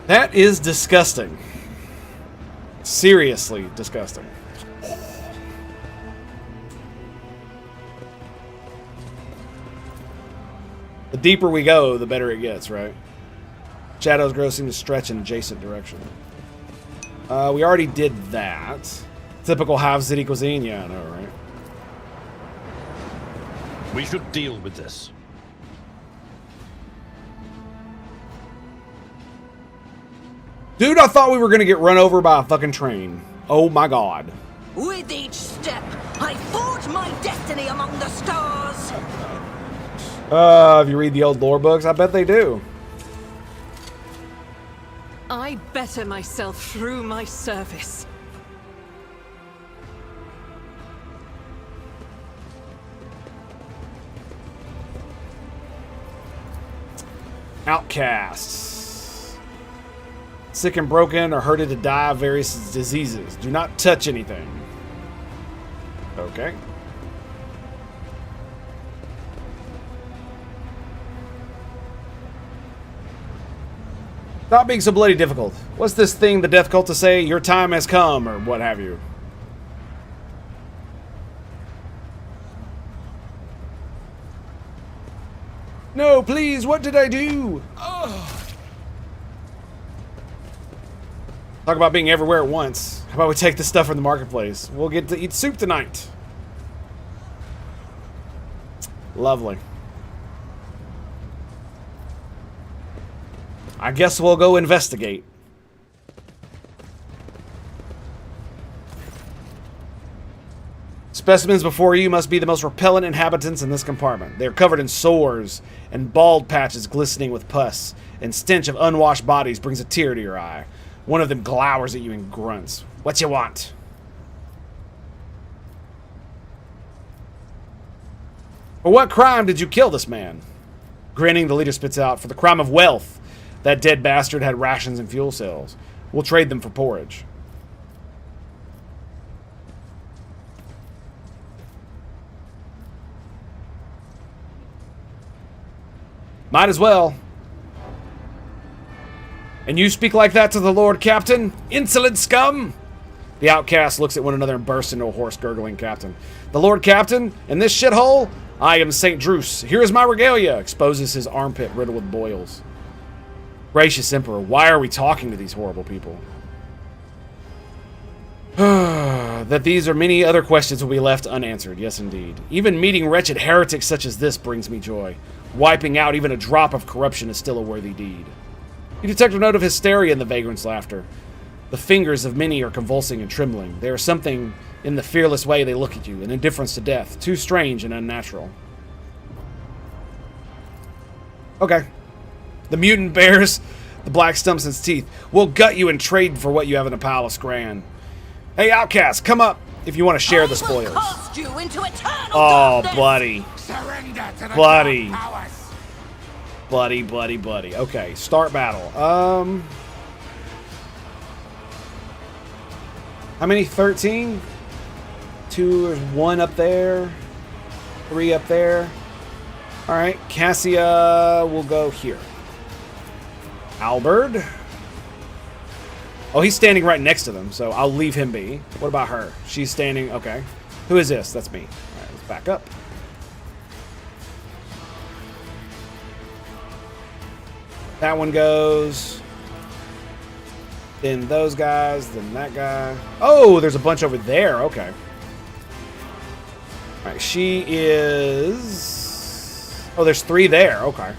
That is disgusting. Seriously disgusting. The deeper we go, the better it gets, right? Shadows grow seem to stretch in adjacent direction. We already did that. Typical Hive City cuisine? Yeah, I know, right? We should deal with this. Dude, I thought we were gonna get run over by a fucking train. Oh my god. With each step, I forge my destiny among the stars. If you read the old lore books, I bet they do. I better myself through my service. Outcasts. Sick and broken or hurted to die of various diseases. Do not touch anything. Okay. Stop being so bloody difficult. What's this thing the death cultists say? Your time has come, or what have you. No, please, what did I do? Ugh. Talk about being everywhere at once. How about we take the stuff from the marketplace? We'll get to eat soup tonight. Lovely. I guess we'll go investigate. Specimens before you must be the most repellent inhabitants in this compartment. They are covered in sores and bald patches glistening with pus, and stench of unwashed bodies brings a tear to your eye. One of them glowers at you and grunts. What you want? For what crime did you kill this man? Grinning, the leader spits out, for the crime of wealth. That dead bastard had rations and fuel cells. We'll trade them for porridge. Might as well. And you speak like that to the Lord Captain? Insolent scum! The outcast looks at one another and bursts into a hoarse, gurgling captain. The Lord Captain? In this shithole? I am St. Druce. Here is my regalia. Exposes his armpit riddled with boils. Gracious Emperor, why are we talking to these horrible people? That these or many other questions will be left unanswered. Yes, indeed. Even meeting wretched heretics such as this brings me joy. Wiping out even a drop of corruption is still a worthy deed. You detect a note of hysteria in the vagrant's laughter. The fingers of many are convulsing and trembling. There is something in the fearless way they look at you, an indifference to death, too strange and unnatural. Okay. The mutant bears the black stumps in its teeth. We'll gut you and trade for what you have in a pile of scran. Hey, outcast, come up if you want to share the spoils. Cast you into eternal Oh, darkness. buddy. Surrender to the Buddy. dark powers. Buddy. Okay, start battle. How many? 13? 2, there's 1 up there. 3 up there. Alright, Cassia will go here. Albert. Oh, he's standing right next to them, so I'll leave him be. What about her? She's standing, okay. Who is this? That's me. Alright, let's back up. That one goes. Then those guys, then that guy. Oh, there's a bunch over there. Okay. Alright, she is... Oh, there's 3 there. Okay.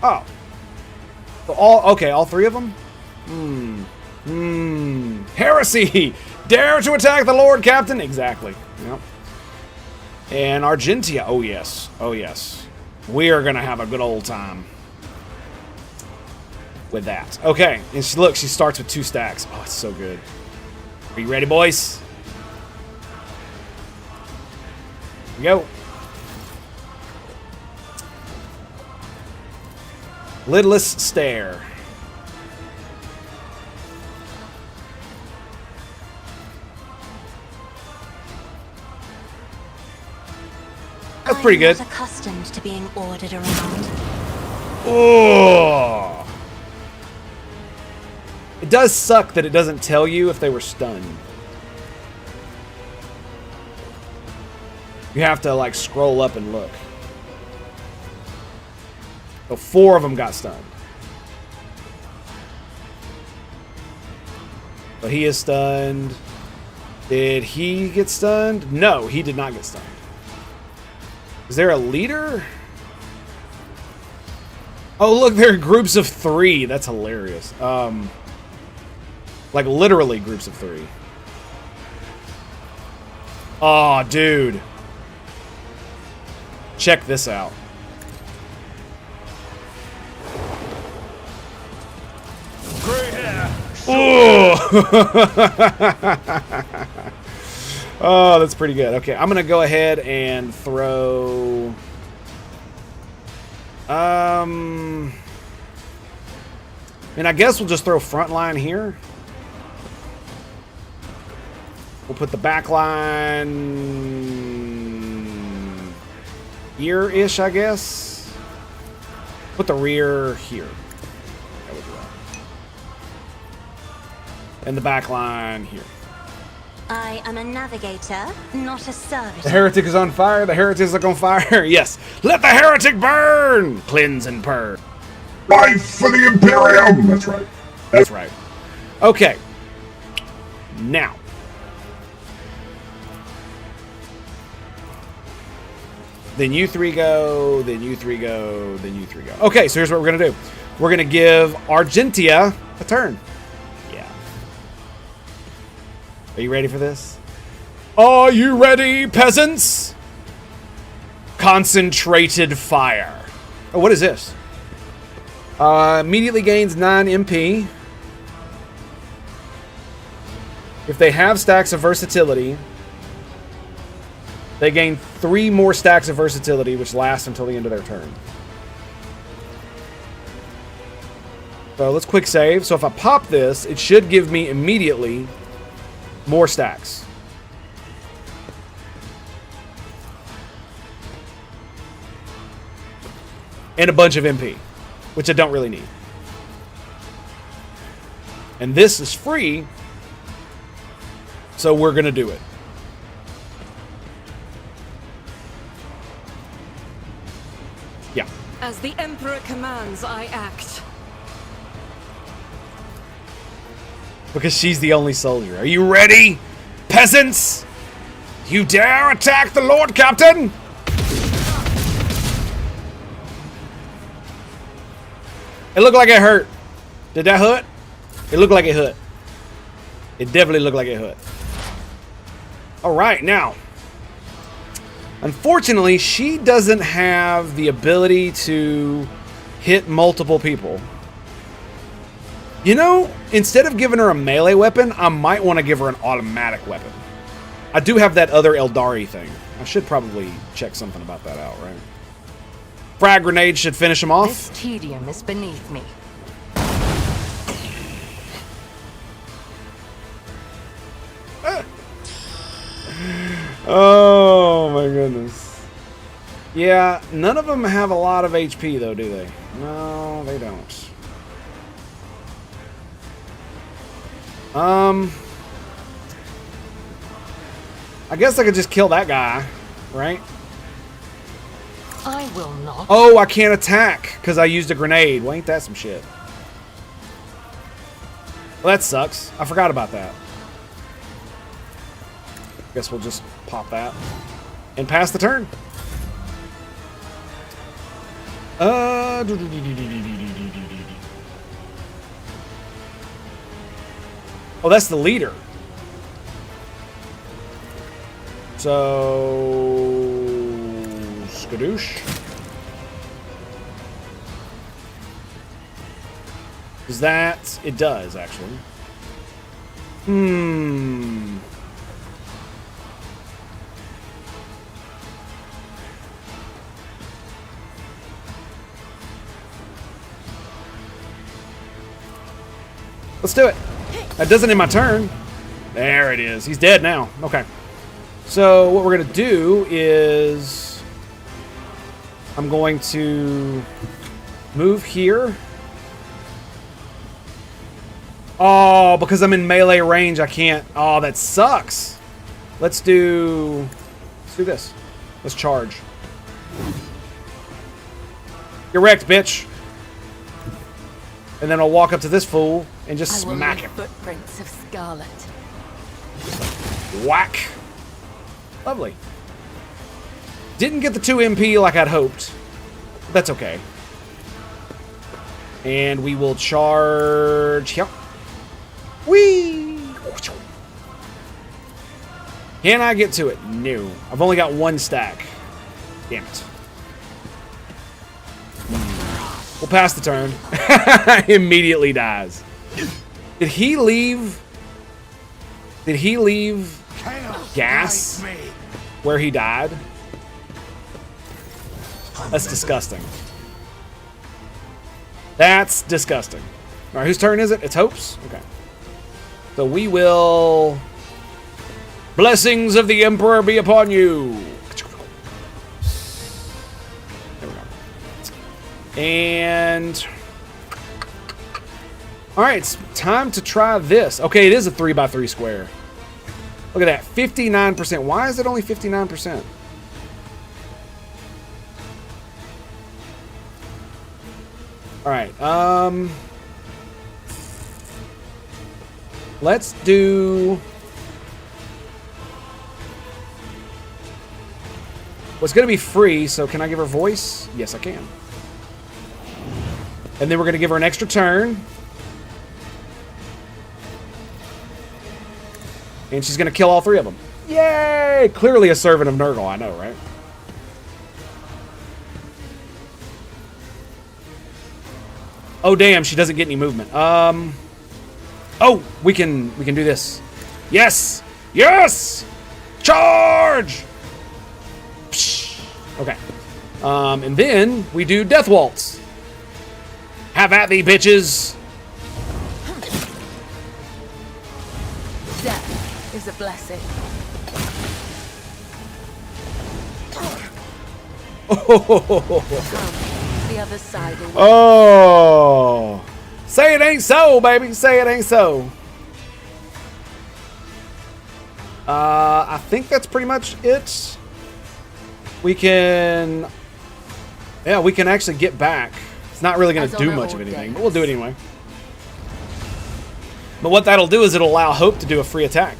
Oh. So all 3 of them? Heresy! Dare to attack the Lord Captain? Exactly. Yep. And Argentia. Oh, yes. Oh, yes. We are going to have a good old time with that. Okay. And look, she starts with 2 stacks. Oh, it's so good. Are you ready, boys? Here we go. Lidless stare. That's pretty good. I'm not accustomed to being ordered around. Oh. It does suck that it doesn't tell you if they were stunned. You have to like scroll up and look. So 4 of them got stunned. But he is stunned. Did he get stunned? No, he did not get stunned. Is there a leader? Oh, look, there are groups of 3. That's hilarious. Like literally groups of 3. Oh, dude. Check this out. Gray hair. Ooh. Oh, that's pretty good. Okay, I'm gonna go ahead and throw. And I guess we'll just throw front line here. We'll put the back line here-ish, I guess. Put the rear here. There we go. And the back line here. I am a navigator, not a servitor. The heretic is on fire. The heretics are on fire. Yes. Let the heretic burn. Cleanse and purge. Fight for the Imperium! That's right. That's right. Okay. Now. Then you three go, then you three go, then you three go. Okay, so here's what we're going to do. We're going to give Argentia a turn. Yeah. Are you ready for this? Are you ready, peasants? Concentrated fire. Oh, what is this? Immediately gains 9 MP. If they have stacks of versatility, they gain 3 more stacks of versatility, which lasts until the end of their turn. So let's quick save. So if I pop this, it should give me immediately more stacks. And a bunch of MP, which I don't really need. And this is free, so we're going to do it. Yeah. As the Emperor commands, I act. Because she's the only soldier. Are you ready, peasants? You dare attack the Lord Captain? It looked like it hurt. Did that hurt? It looked like it hurt. It definitely looked like it hurt. Alright, now. Unfortunately, she doesn't have the ability to hit multiple people. You know, instead of giving her a melee weapon, I might want to give her an automatic weapon. I do have that other Eldari thing. I should probably check something about that out, right? Frag grenade should finish him off. This tedium is beneath me. Oh my goodness. Yeah, none of them have a lot of HP though, do they? No, they don't. I guess I could just kill that guy, right? I will not. Oh, I can't attack because I used a grenade. Well, ain't that some shit? Well, that sucks. I forgot about that. Guess we'll just pop that and pass the turn. Oh, that's the leader. So, skadoosh. Does that? It does, actually. Let's do it. That doesn't end my turn. There it is. He's dead now. Okay. So what we're going to do is I'm going to move here. Oh, because I'm in melee range, I can't. Oh, that sucks. Let's do this. Let's charge. You're wrecked, bitch. And then I'll walk up to this fool and just smack him. Footprints of scarlet. Whack. Lovely. Didn't get the 2 MP like I'd hoped. But that's okay. And we will charge. Yep. Whee! Can I get to it? No. I've only got one stack. Damn it. We'll pass the turn. Immediately dies. Did he leave? Did he leave gas where he died? That's disgusting. That's disgusting. All right, whose turn is it? It's Hope's? Okay. So we will... Blessings of the Emperor be upon you. There we go. And... Alright, it's time to try this. Okay, it is a 3x3 square. Look at that, 59%. Why is it only 59%? Alright, let's do... Well, it's going to be free, so can I give her voice? Yes, I can. And then we're going to give her an extra turn. And she's going to kill all three of them. Yay! Clearly a servant of Nurgle, I know, right? Oh, damn, she doesn't get any movement. Oh, we can do this. Yes! Yes! Charge! Okay. And then we do Death Waltz. Have at thee, bitches. Death is a blessing. The other side. Oh. Say it ain't so, baby. Say it ain't so. I think that's pretty much it. We can... Yeah, we can actually get back. It's not really going to do much of anything, but we'll do it anyway. But what that'll do is it'll allow Hope to do a free attack.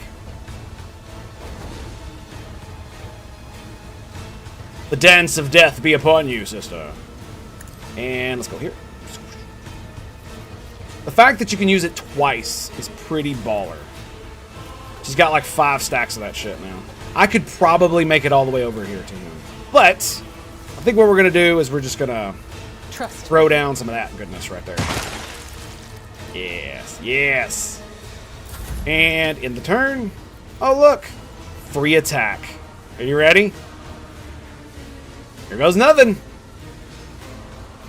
The dance of death be upon you, sister. And let's go here. The fact that you can use it twice is pretty baller. She's got like 5 stacks of that shit now. I could probably make it all the way over here to him. But I think what we're going to do is we're just going to throw down some of that goodness right there. Yes, yes. And in the turn, oh look, free attack. Are you ready? Here goes nothing.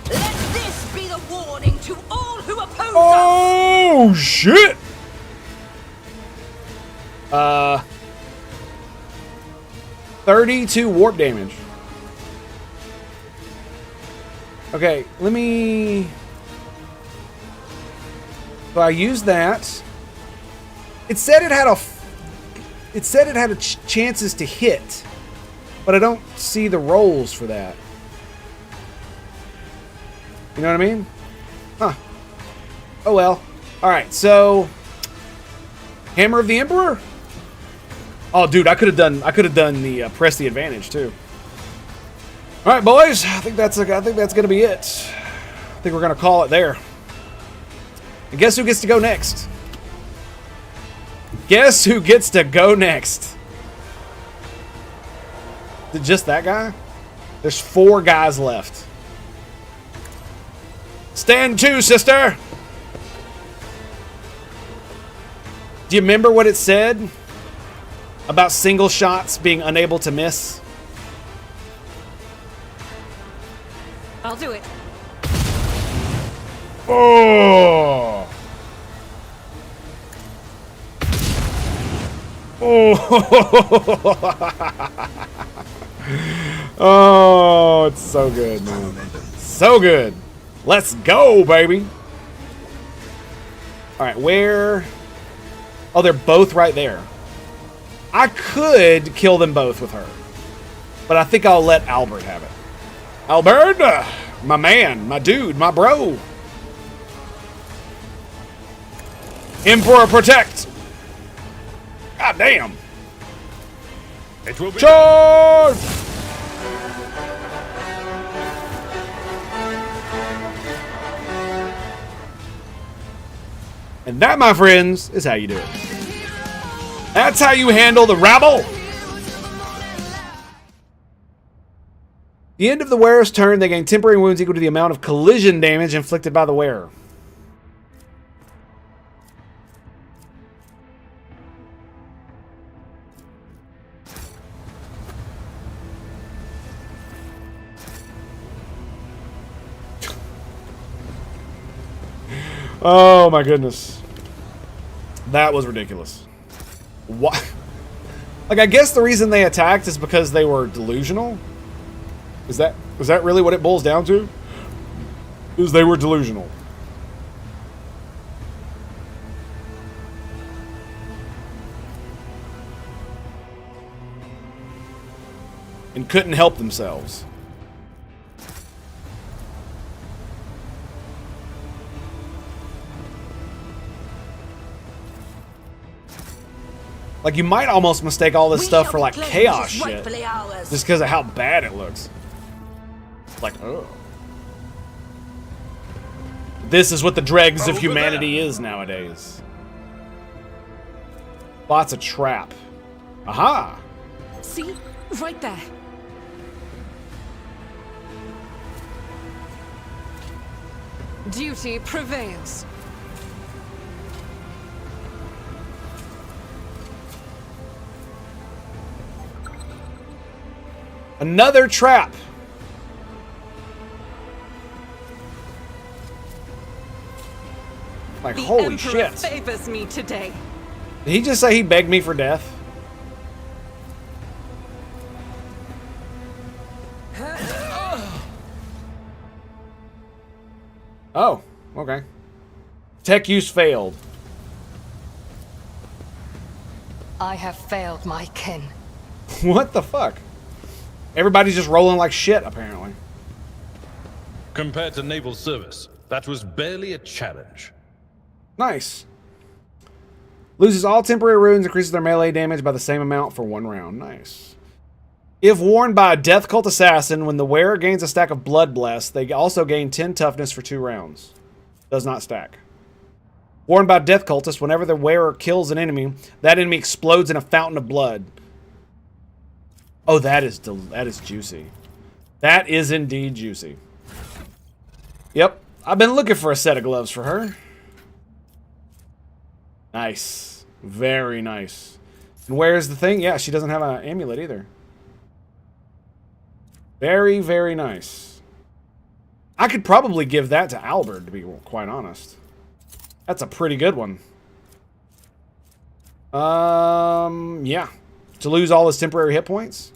Let this be the warning to all who oppose us. Oh shit! 32 warp damage. Okay, let me... So I used that. It said it had a... It said it had chances to hit, but I don't see the rolls for that. You know what I mean? Huh. Oh well. Alright, so... Hammer of the Emperor? Oh, dude, I could have done the press the advantage too. All right, boys. I think that's gonna be it. I think we're gonna call it there. And guess who gets to go next? Guess who gets to go next? Is it just that guy? There's 4 guys left. Stand to, sister. Do you remember what it said about single shots being unable to miss? I'll do it. Oh. Oh. Oh, it's so good, man. So good. Let's go, baby. All right, where? Oh, they're both right there. I could kill them both with her, but I think I'll let Albert have it. Albert, my man, my dude, my bro. Emperor protect. God damn. It will be Charge! And that, my friends, is how you do it. That's how you handle the rabble The end of the wearer's turn, they gain temporary wounds equal to the amount of collision damage inflicted by the wearer. Oh my goodness. That was ridiculous. What? Like, I guess the reason they attacked is because they were delusional? Is that really what it boils down to? Is they were delusional. And couldn't help themselves. Like, you might almost mistake all this stuff for, like, chaos shit. Just because of how bad it looks. Like, oh. This is what the dregs of humanity is nowadays. Lots of trap. Aha! See? Right there. Duty prevails. Another trap. Like, holy shit. Favors me today. Did he just say he begged me for death? Oh, okay. Tech use failed. I have failed my kin. What the fuck? Everybody's just rolling like shit, apparently. Compared to naval service, that was barely a challenge. Nice. Loses all temporary runes, increases their melee damage by the same amount for 1 round. Nice. If worn by a Death Cult Assassin, when the wearer gains a stack of Blood Bless, they also gain 10 toughness for 2 rounds. Does not stack. Worn by Death Cultist, whenever the wearer kills an enemy, that enemy explodes in a fountain of blood. Oh, that is juicy. That is indeed juicy. Yep, I've been looking for a set of gloves for her. Nice. Very nice. And where's the thing? Yeah, she doesn't have an amulet either. Very, very nice. I could probably give that to Albert, to be quite honest. That's a pretty good one. Yeah. To lose all his temporary hit points.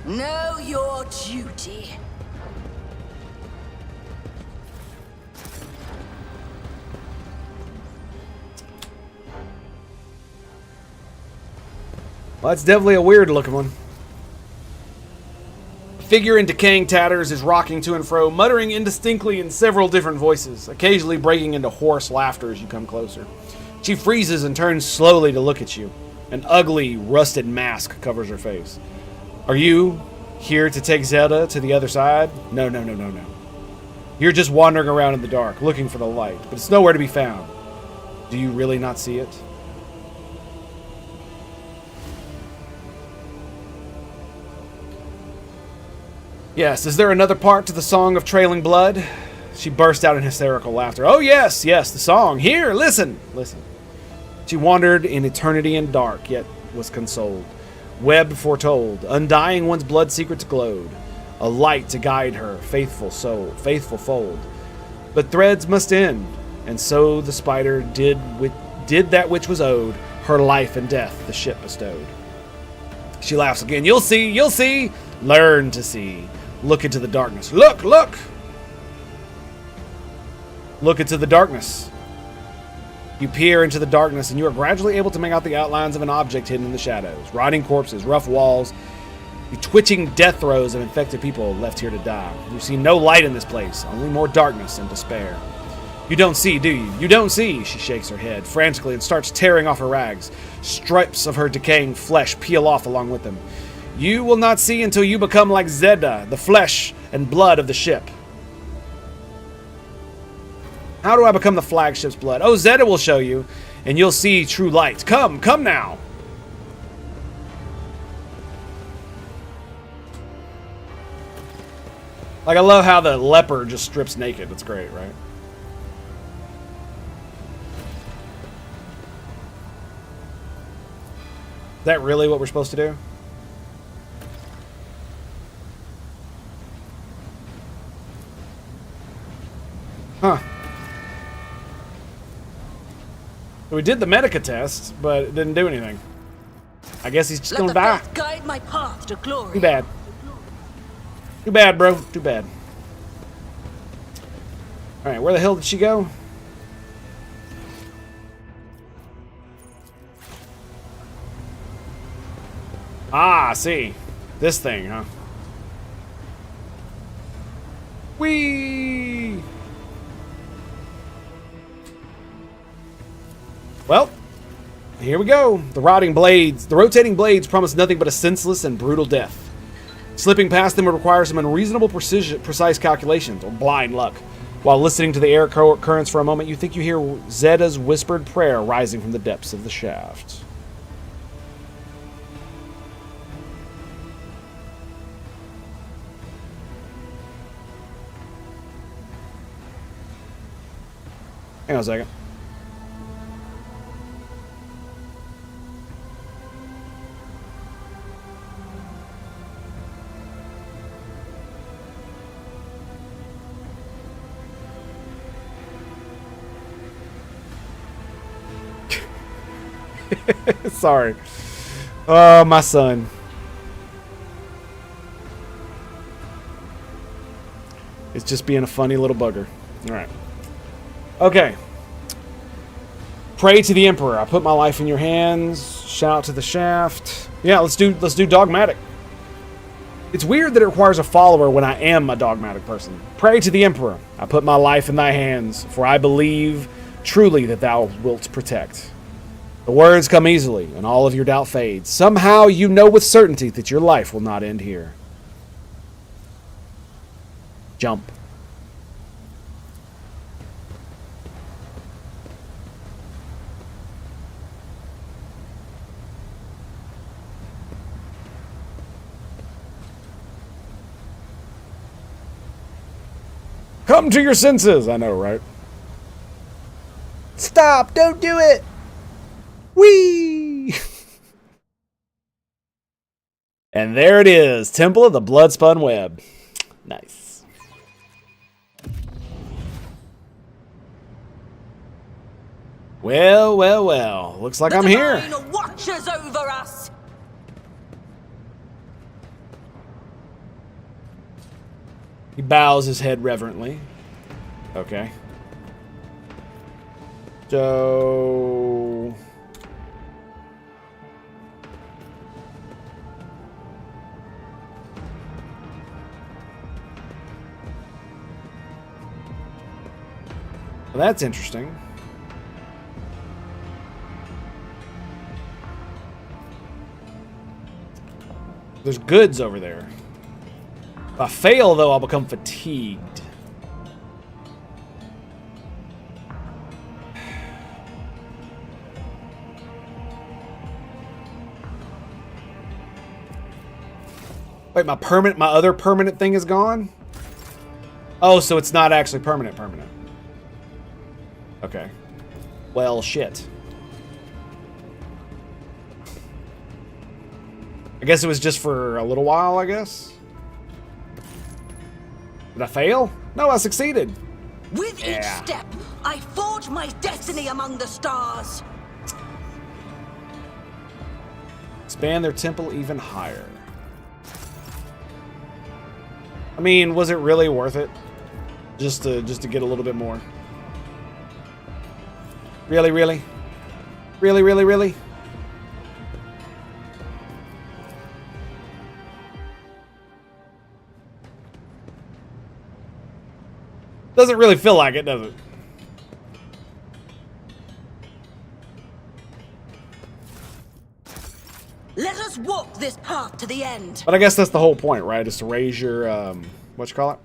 Know your duty. Well, that's definitely a weird looking one. The figure in decaying tatters is rocking to and fro, muttering indistinctly in several different voices, occasionally breaking into hoarse laughter as you come closer. She freezes and turns slowly to look at you. An ugly, rusted mask covers her face. Are you here to take Zelda to the other side? No. You're just wandering around in the dark, looking for the light, but it's nowhere to be found. Do you really not see it? Yes, is there another part to the Song of Trailing Blood? She burst out in hysterical laughter. Oh yes, the song. Here, listen. She wandered in eternity and dark, yet was consoled. Web foretold, undying one's blood secrets glowed, a light to guide her, faithful soul, faithful fold. But threads must end, and so the spider did that which was owed, her life and death the ship bestowed. She laughs again. You'll see, learn to see. Look into the darkness. Look! Look into the darkness. You peer into the darkness, and you are gradually able to make out the outlines of an object hidden in the shadows. Rotting corpses, rough walls, the twitching death throes of infected people left here to die. You see no light in this place, only more darkness and despair. You don't see, do you? You don't see. She shakes her head frantically and starts tearing off her rags. Stripes of her decaying flesh peel off along with them. You will not see until you become like Zeda, the flesh and blood of the ship. How do I become the flagship's blood? Oh, Zeda will show you, and you'll see true light. Come now. Like, I love how the leper just strips naked. That's great, right? Is that really what we're supposed to do? Huh. We did the Medica test, but it didn't do anything. I guess he's just gonna die. Guide my path to glory. Too bad. Too bad, bro. Too bad. Alright, where the hell did she go? Ah, I see. This thing, huh? Whee! Well, here we go. The rotating blades promise nothing but a senseless and brutal death. Slipping past them would require some unreasonable precise calculations, or blind luck. While listening to the air currents for a moment, you think you hear Zeda's whispered prayer rising from the depths of the shaft. Hang on a second. Sorry. Oh, my son. It's just being a funny little bugger. All right. Okay. Pray to the Emperor. I put my life in your hands. Shout to the shaft. Yeah, let's do dogmatic. It's weird that it requires a follower when I am a dogmatic person. Pray to the Emperor. I put my life in thy hands, for I believe truly that thou wilt protect. The words come easily, and all of your doubt fades. Somehow you know with certainty that your life will not end here. Jump. Come to your senses! I know, right? Stop! Don't do it! Whee! And there it is. Temple of the Bloodspun Web. Nice. Well, well, well. Looks like I'm here. The divine watches over us. He bows his head reverently. Okay. So... well, that's interesting. There's goods over there. If I fail, though, I'll become fatigued. Wait, my other permanent thing is gone? Oh, so it's not actually permanent. Okay. Well, shit. I guess it was just for a little while, I guess. Did I fail? No, I succeeded. With each step, I forge my destiny among the stars. Expand their temple even higher. I mean, was it really worth it? Just to get a little bit more. Really? Really? Doesn't really feel like it, does it? Let us walk this path to the end. But I guess that's the whole point, right? Is to raise your, what you call it?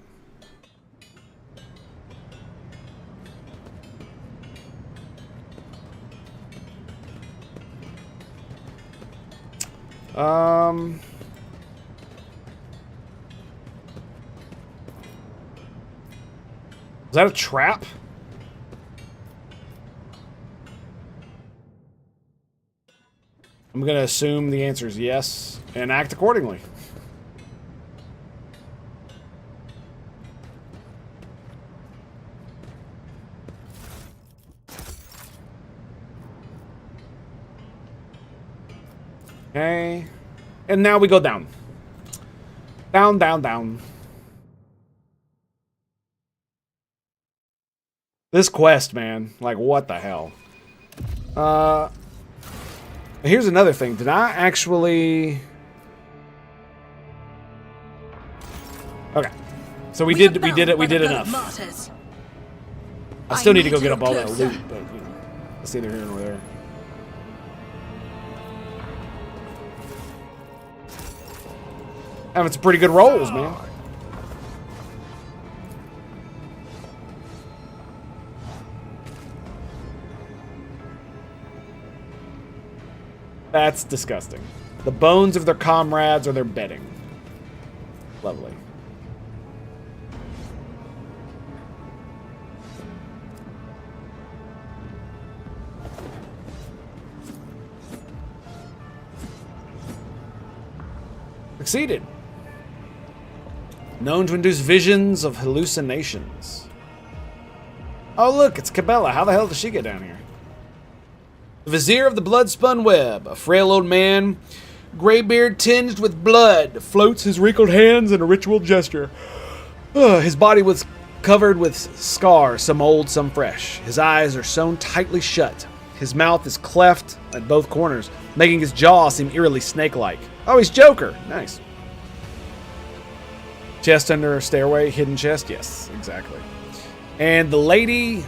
Is that a trap? I'm going to assume the answer is yes and act accordingly. Okay. And now we go down. Down, down, down. This quest, man. Like, what the hell? Here's another thing. Did I actually... Okay. So we did enough. Martyrs. I still need to go get up all that loot, but, you know, it's either here or there. Having some pretty good rolls, man. That's disgusting. The bones of their comrades are their bedding. Lovely. Succeeded. Known to induce visions of hallucinations. Oh look, it's Cabela. How the hell did she get down here? The Vizier of the Blood-Spun Web, a frail old man, gray beard tinged with blood, floats his wrinkled hands in a ritual gesture. His body was covered with scars, some old, some fresh. His eyes are sewn tightly shut. His mouth is cleft at both corners, making his jaw seem eerily snake-like. Oh, he's Joker. Nice. Chest under a stairway, hidden chest? Yes, exactly. And the Lady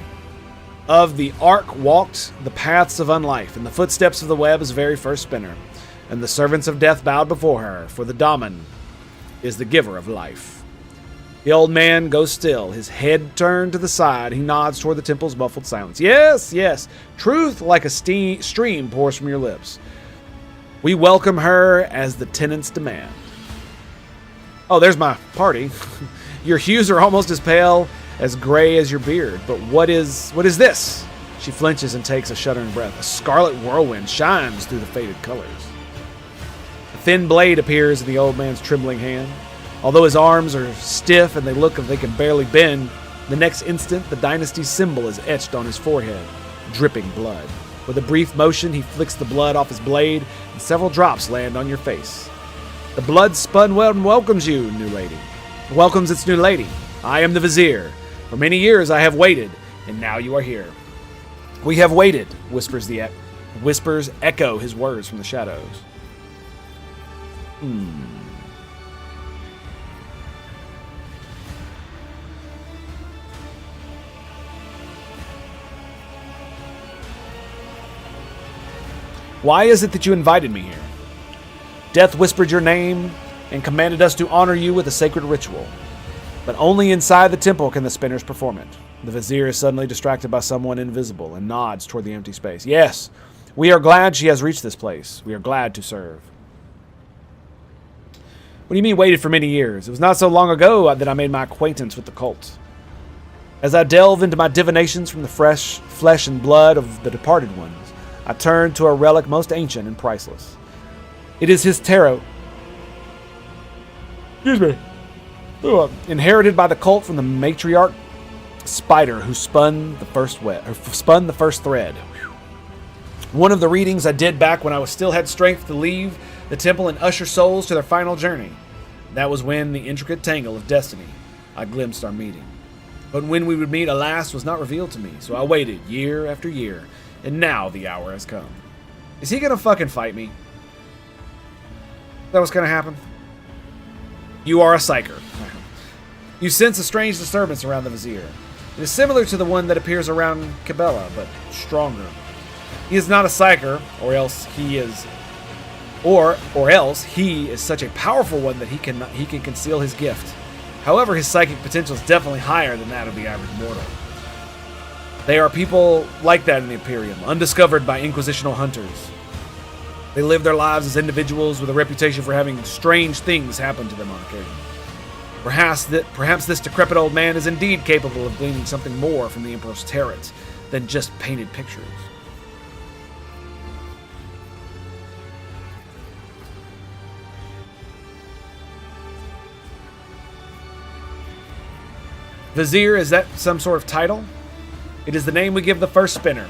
of the Ark walked the paths of unlife, in the footsteps of the web's very first spinner. And the servants of death bowed before her, for the Daemon is the giver of life. The old man goes still, his head turned to the side. He nods toward the temple's muffled silence. Yes, yes, truth like a stream pours from your lips. We welcome her as the tenants demand. Oh, there's my party. Your hues are almost as pale, as gray as your beard. But what is this? She flinches and takes a shuddering breath. A scarlet whirlwind shines through the faded colors. A thin blade appears in the old man's trembling hand. Although his arms are stiff and they look as if they can barely bend, the next instant the dynasty's symbol is etched on his forehead, dripping blood. With a brief motion, he flicks the blood off his blade, and several drops land on your face. The blood-spun web welcomes you, new lady. Welcomes its new lady. I am the Vizier. For many years I have waited, and now you are here. We have waited, whispers echo his words from the shadows. Why is it that you invited me here? Death whispered your name and commanded us to honor you with a sacred ritual. But only inside the temple can the spinners perform it. The Vizier is suddenly distracted by someone invisible and nods toward the empty space. Yes, we are glad she has reached this place. We are glad to serve. What do you mean waited for many years? It was not so long ago that I made my acquaintance with the cult. As I delve into my divinations from the fresh flesh and blood of the departed ones, I turn to a relic most ancient and priceless. It is his tarot. Excuse me. Inherited by the cult from the matriarch spider who spun the first thread. One of the readings I did back when I still had strength to leave the temple and usher souls to their final journey. That was when the intricate tangle of destiny I glimpsed our meeting. But when we would meet, alas, was not revealed to me, so I waited year after year, and now the hour has come. Is he gonna fucking fight me? Is that what's gonna happen? You are a psyker. You sense a strange disturbance around the Vizier. It is similar to the one that appears around Cabela, but stronger. He is not a psyker, or else he is Or else he is such a powerful one that he can conceal his gift. However, his psychic potential is definitely higher than that of the average mortal. They are people like that in the Imperium, undiscovered by Inquisitional hunters. They live their lives as individuals with a reputation for having strange things happen to them on occasion. Perhaps this decrepit old man is indeed capable of gleaning something more from the Emperor's turret than just painted pictures. Vizier, is that some sort of title? It is the name we give the first spinner,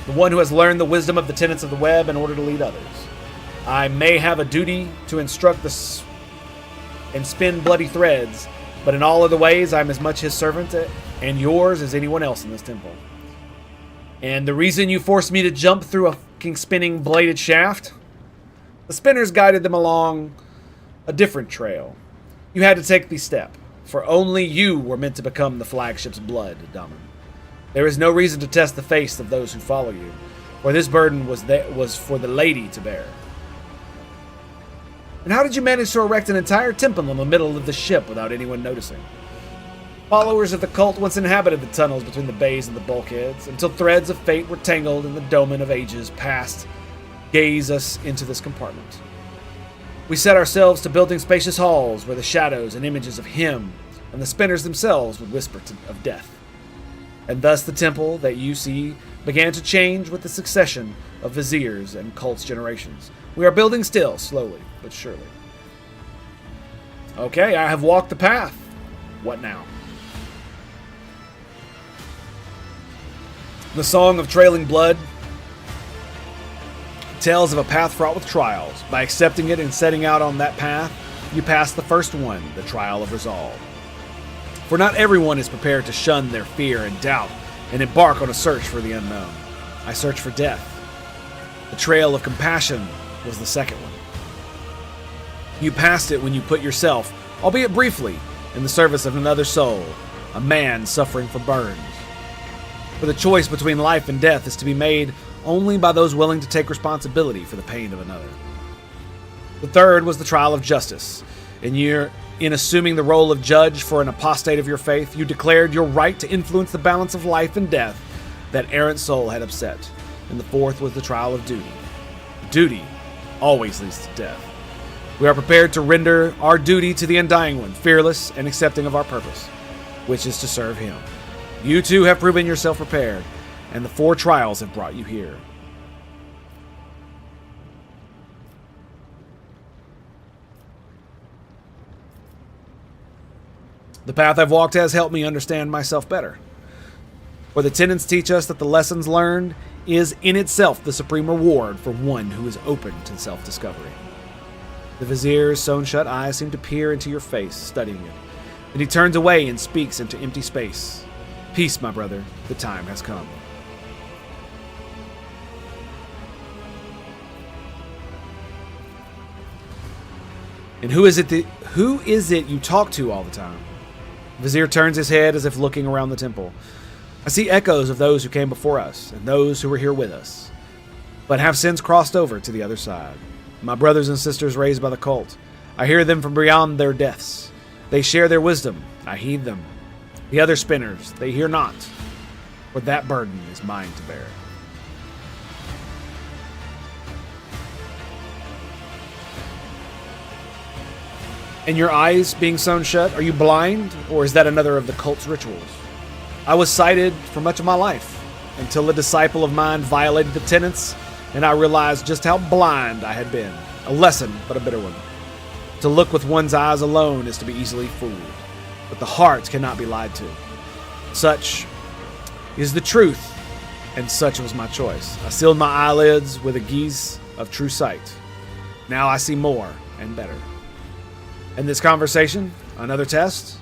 the one who has learned the wisdom of the tenets of the web in order to lead others. I may have a duty to instruct and spin bloody threads, but in all other ways I am as much his servant and yours as anyone else in this temple. And the reason you forced me to jump through a fucking spinning bladed shaft? The spinners guided them along a different trail. You had to take the step, for only you were meant to become the flagship's blood, Daman. There is no reason to test the faith of those who follow you, for this burden was for the lady to bear. And how did you manage to erect an entire temple in the middle of the ship without anyone noticing? Followers of the cult once inhabited the tunnels between the bays and the bulkheads, until threads of fate were tangled and the dolmen of ages past gaze us into this compartment. We set ourselves to building spacious halls where the shadows and images of him and the spinners themselves would whisper of death. And thus the temple that you see began to change with the succession of viziers and cult's generations. We are building still, slowly but surely. Okay, I have walked the path. What now? The Song of Trailing Blood tells of a path fraught with trials. By accepting it and setting out on that path, you pass the first one, the trial of resolve. For not everyone is prepared to shun their fear and doubt and embark on a search for the unknown. I searched for death. The trail of compassion was the second one. You passed it when you put yourself, albeit briefly, in the service of another soul, a man suffering for burns. For the choice between life and death is to be made only by those willing to take responsibility for the pain of another. The third was the trial of justice. In assuming the role of judge for an apostate of your faith, you declared your right to influence the balance of life and death that errant soul had upset. And the fourth was the trial of duty. Duty always leads to death. We are prepared to render our duty to the Undying One, fearless and accepting of our purpose, which is to serve him. You too have proven yourself prepared, and the 4 trials have brought you here. The path I've walked has helped me understand myself better. For the tenets teach us that the lessons learned is in itself the supreme reward for one who is open to self-discovery. The Vizier's sewn-shut eyes seem to peer into your face, studying it. Then he turns away and speaks into empty space. Peace, my brother. The time has come. And who is it you talk to all the time? Vizier turns his head as if looking around the temple. I see echoes of those who came before us, and those who were here with us, but have since crossed over to the other side. My brothers and sisters raised by the cult. I hear them from beyond their deaths. They share their wisdom. I heed them. The other spinners, they hear not, for that burden is mine to bear. And your eyes being sewn shut, are you blind, or is that another of the cult's rituals? I was sighted for much of my life, until a disciple of mine violated the tenets, and I realized just how blind I had been. A lesson, but a bitter one. To look with one's eyes alone is to be easily fooled, but the heart cannot be lied to. Such is the truth, and such was my choice. I sealed my eyelids with a gaze of true sight. Now I see more and better. In this conversation, another test,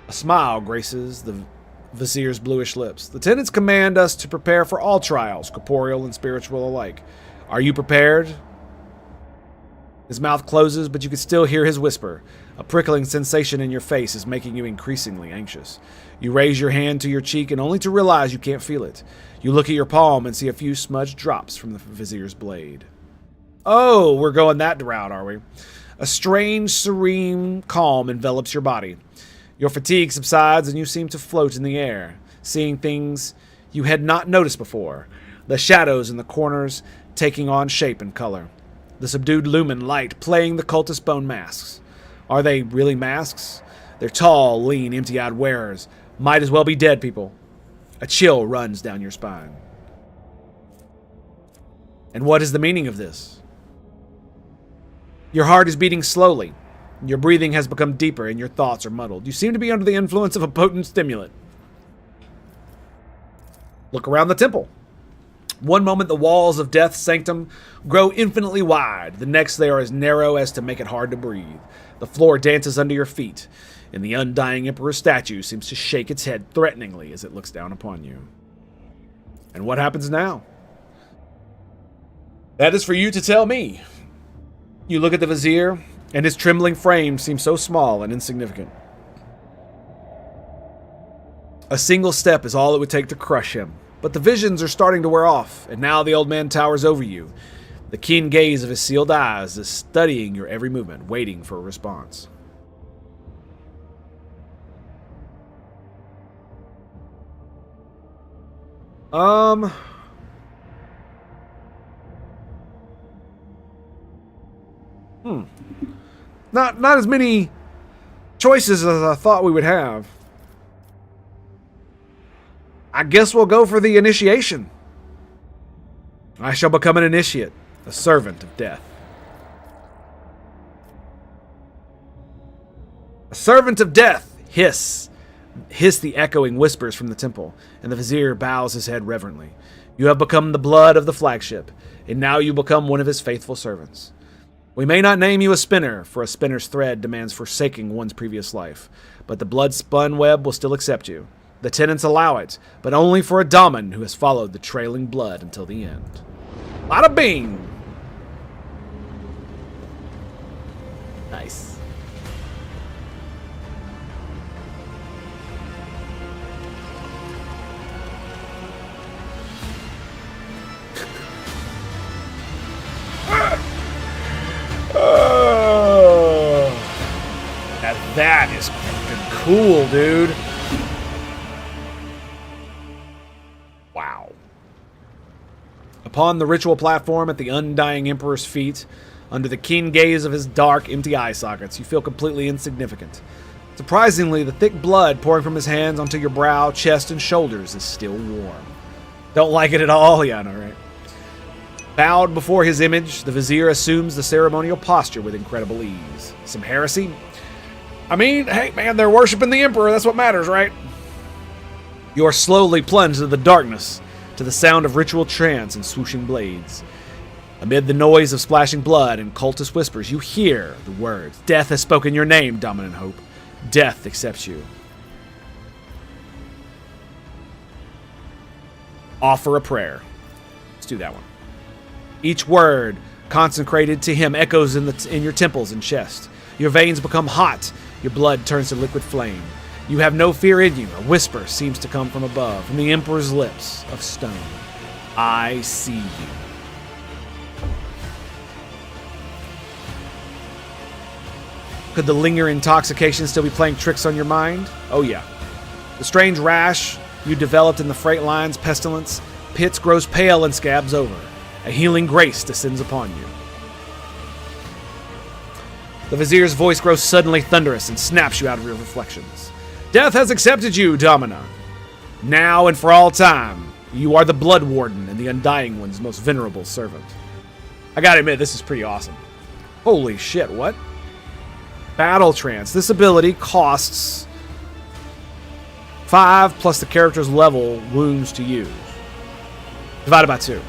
a smile graces the Vizier's bluish lips. The tenets command us to prepare for all trials, corporeal and spiritual alike. Are you prepared? His mouth closes, but you can still hear his whisper. A prickling sensation in your face is making you increasingly anxious. You raise your hand to your cheek and only to realize you can't feel it. You look at your palm and see a few smudged drops from the Vizier's blade. Oh, we're going that route, are we? A strange, serene calm envelops your body. Your fatigue subsides and you seem to float in the air, seeing things you had not noticed before. The shadows in the corners taking on shape and color. The subdued lumen light playing the cultist bone masks. Are they really masks? They're tall, lean, empty-eyed wearers. Might as well be dead people. A chill runs down your spine. And what is the meaning of this? Your heart is beating slowly. Your breathing has become deeper and your thoughts are muddled. You seem to be under the influence of a potent stimulant. Look around the temple. One moment the walls of Death's sanctum grow infinitely wide. The next they are as narrow as to make it hard to breathe. The floor dances under your feet, and the undying Emperor's statue seems to shake its head threateningly as it looks down upon you. And what happens now? That is for you to tell me. You look at the Vizier, and his trembling frame seems so small and insignificant. A single step is all it would take to crush him, but the visions are starting to wear off, and now the old man towers over you. The keen gaze of his sealed eyes is studying your every movement, waiting for a response. Not as many choices as I thought we would have. I guess we'll go for the initiation. I shall become an initiate, a servant of death. A servant of death! Hiss the echoing whispers from the temple, and the Vizier bows his head reverently. You have become the blood of the flagship, and now you become one of his faithful servants. We may not name you a spinner, for a spinner's thread demands forsaking one's previous life, but the blood-spun web will still accept you. The tenants allow it, but only for a Daman who has followed the trailing blood until the end. Bada bing! Nice. Now that is fucking cool, dude. Wow. Upon the ritual platform at the undying Emperor's feet, under the keen gaze of his dark, empty eye sockets, you feel completely insignificant. Surprisingly, the thick blood pouring from his hands onto your brow, chest, and shoulders is still warm. Don't like it at all? Yeah, I know, right? Bowed before his image, the Vizier assumes the ceremonial posture with incredible ease. Some heresy? I mean, hey man, they're worshiping the Emperor, that's what matters, right? You are slowly plunged into the darkness, to the sound of ritual trance and swooshing blades. Amid the noise of splashing blood and cultist whispers, you hear the words. Death has spoken your name, Dominant Hope. Death accepts you. Offer a prayer. Let's do that one. Each word consecrated to him echoes in your temples and chest. Your veins become hot. Your blood turns to liquid flame. You have no fear in you. A whisper seems to come from above, from the Emperor's lips of stone. I see you. Could the lingering intoxication still be playing tricks on your mind? Oh yeah. The strange rash you developed in the freight line's pestilence pits grows pale and scabs over. A healing grace descends upon you. The Vizier's voice grows suddenly thunderous and snaps you out of your reflections. Death has accepted you, Domina. Now and for all time, you are the Blood Warden and the Undying One's most venerable servant. I gotta admit, this is pretty awesome. Holy shit, what? Battle Trance. This ability costs 5 plus the character's level wounds to use. Divided by 2.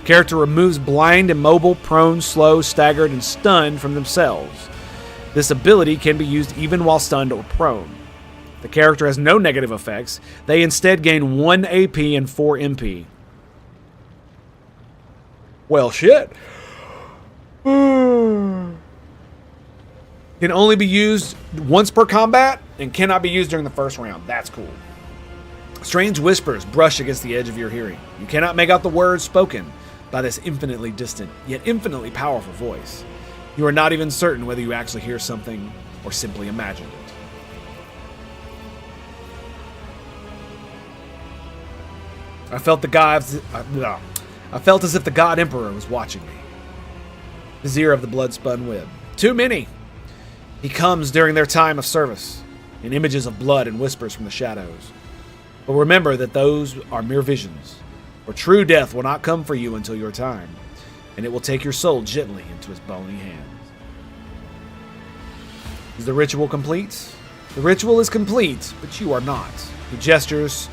Character removes blind, immobile, prone, slow, staggered, and stunned from themselves. This ability can be used even while stunned or prone. The character has no negative effects. They instead gain 1 AP and 4 MP. Well, shit. Can only be used once per combat and cannot be used during the first round. That's cool. Strange whispers brush against the edge of your hearing. You cannot make out the words spoken. by this infinitely distant, yet infinitely powerful voice. You are not even certain whether you actually hear something or simply imagine it. I felt as if the God Emperor was watching me. Vizier of the blood-spun web. Too many! He comes during their time of service, in images of blood and whispers from the shadows. But remember that those are mere visions, for true death will not come for you until your time, and it will take your soul gently into his bony hands. Is the ritual complete? The ritual is complete, but you are not. He gestures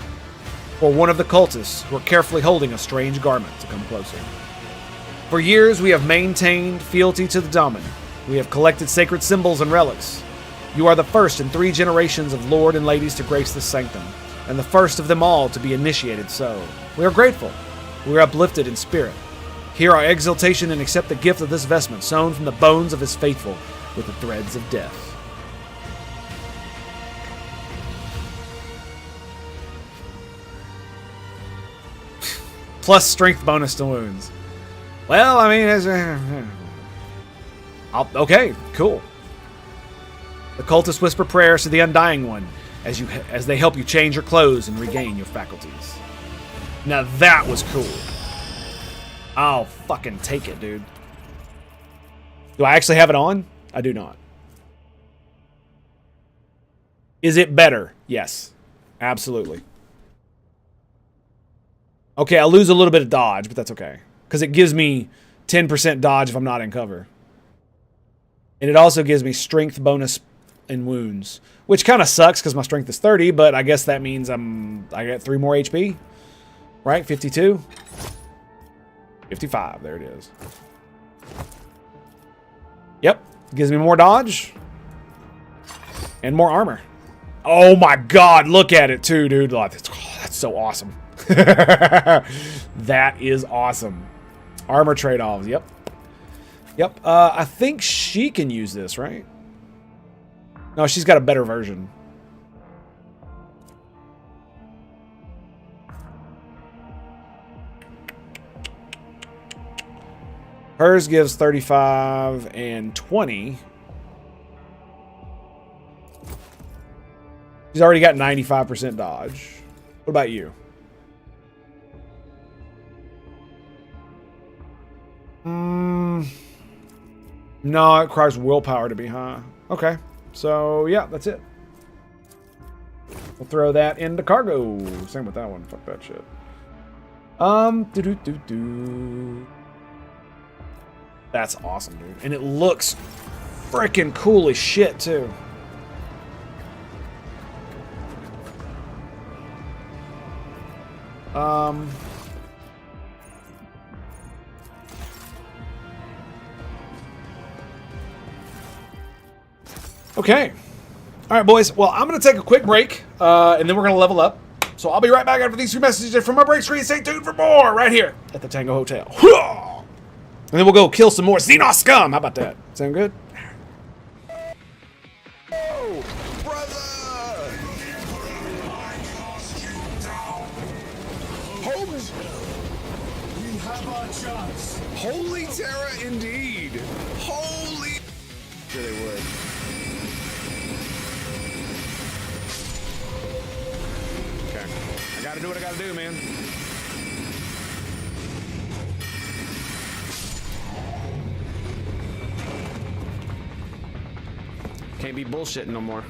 for one of the cultists who are carefully holding a strange garment to come closer. For years we have maintained fealty to the Dominant. We have collected sacred symbols and relics. You are the first in 3 generations of lord and ladies to grace this sanctum, and the first of them all to be initiated so. We are grateful. We are uplifted in spirit. Hear our exultation and accept the gift of this vestment sewn from the bones of his faithful with the threads of death. Plus strength bonus to wounds. Well, I mean, okay, cool. The cultists whisper prayers to the Undying One as they help you change your clothes and regain your faculties. Now that was cool. I'll fucking take it, dude. Do I actually have it on? I do not. Is it better? Yes. Absolutely. Okay, I'll lose a little bit of dodge, but that's okay. Because it gives me 10% dodge if I'm not in cover. And it also gives me strength bonus in wounds. Which kind of sucks because my strength is 30, but I guess that means I get 3 more HP. Right? 52? 55. There it is. Yep. Gives me more dodge. And more armor. Oh my god, look at it too, dude. Oh, that's so awesome. That is awesome. Armor trade-offs, yep. Yep, I think she can use this, right? No, she's got a better version. Hers gives 35 and 20. She's already got 95% dodge. What about you? No, it requires willpower to be high. Okay. So, yeah, that's it. We'll throw that into cargo. Same with that one. Fuck that shit. That's awesome, dude. And it looks freaking cool as shit, too. Okay. All right, boys. Well, I'm going to take a quick break, and then we're going to level up. So I'll be right back after these 2 messages from my break screen. Stay tuned for more right here at the Tango Hotel. And then we'll go kill some more Xenos scum. How about that? Sound good? Oh, brother! We have our chance. Holy terror indeed! Holy... Sure they would. Okay. I gotta do what I gotta do, man. Can't be bullshitting no more.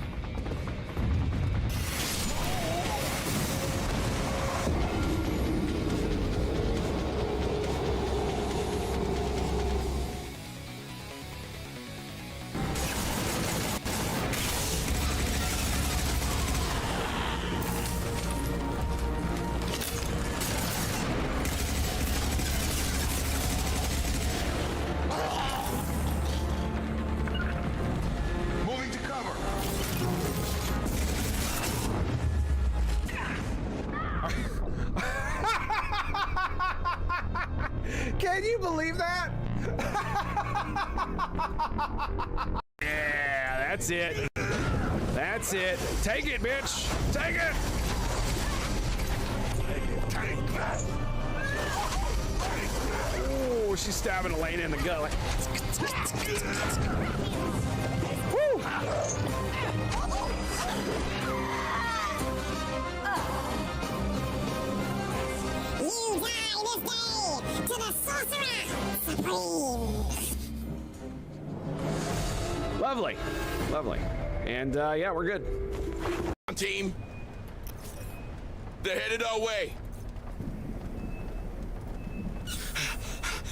Can you believe that? Yeah, that's it. That's it. Take it, bitch. Take it. Take that. Oh, she's stabbing Elena in the gut. Like, woo! You die this day to the Sorcerer Supreme. Lovely, lovely. And yeah, we're good. Team, they're headed our way.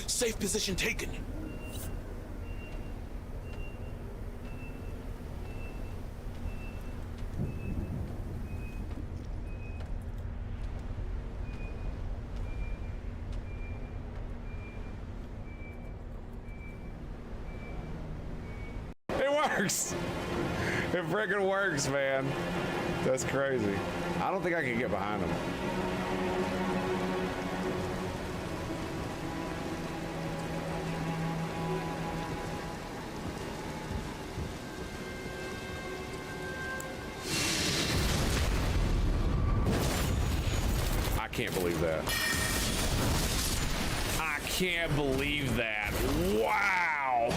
Safe position taken. It works. It freaking works, man. That's crazy. I don't think I can get behind him. I can't believe that. I can't believe that. Wow.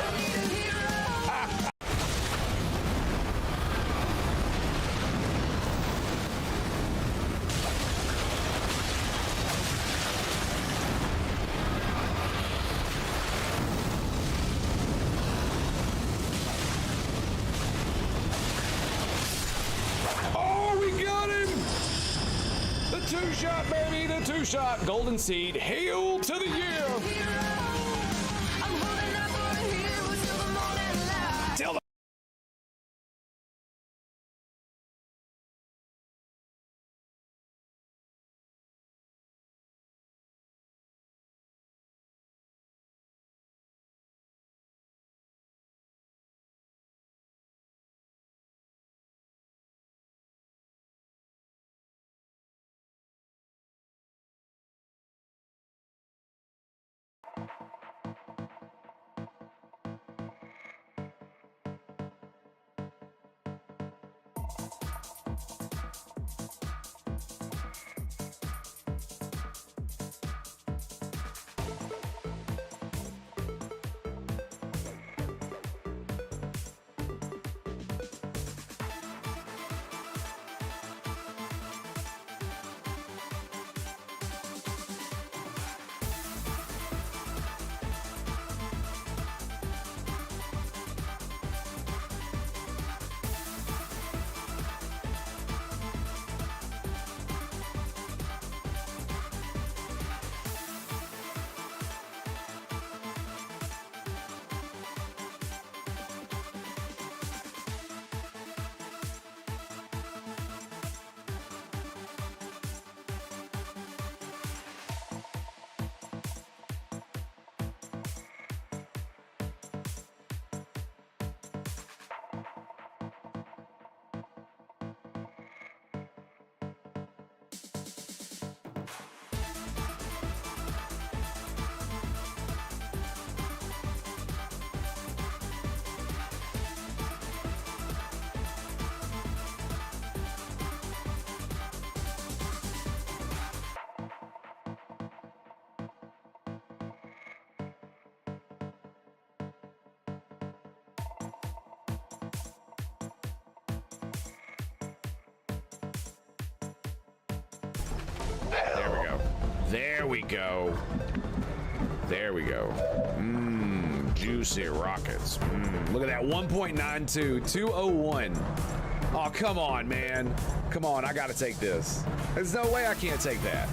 Oh, we got him! The two-shot, baby, the two-shot. Golden Seed, hail to the year! Tell them. There we go. There we go. Mmm, juicy rockets. Look at that, 1.92, 201. Oh, come on, man. Come on, I gotta take this. There's no way I can't take that.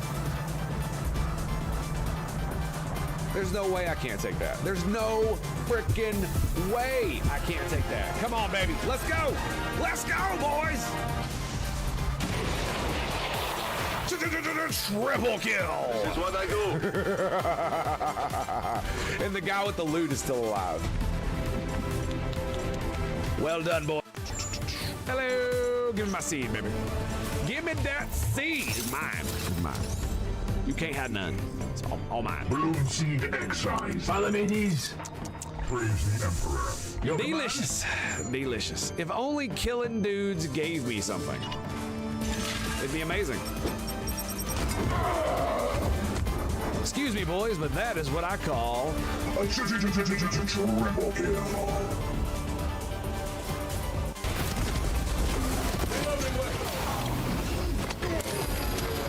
There's no way I can't take that. There's no freaking way I can't take that. Come on, baby. Let's go. Let's go, boys. Triple kill. This is what I do. And the guy with the loot is still alive. Well done, boy. Hello. Give me my seed, baby. Give me that seed. It's mine. It's mine. You can't have none. It's all mine. Bloom seed exile. Follow me, these. Praise the Emperor. You're delicious. Delicious. If only killing dudes gave me something. It'd be amazing. Excuse me, boys, but that is what I call a triple kill.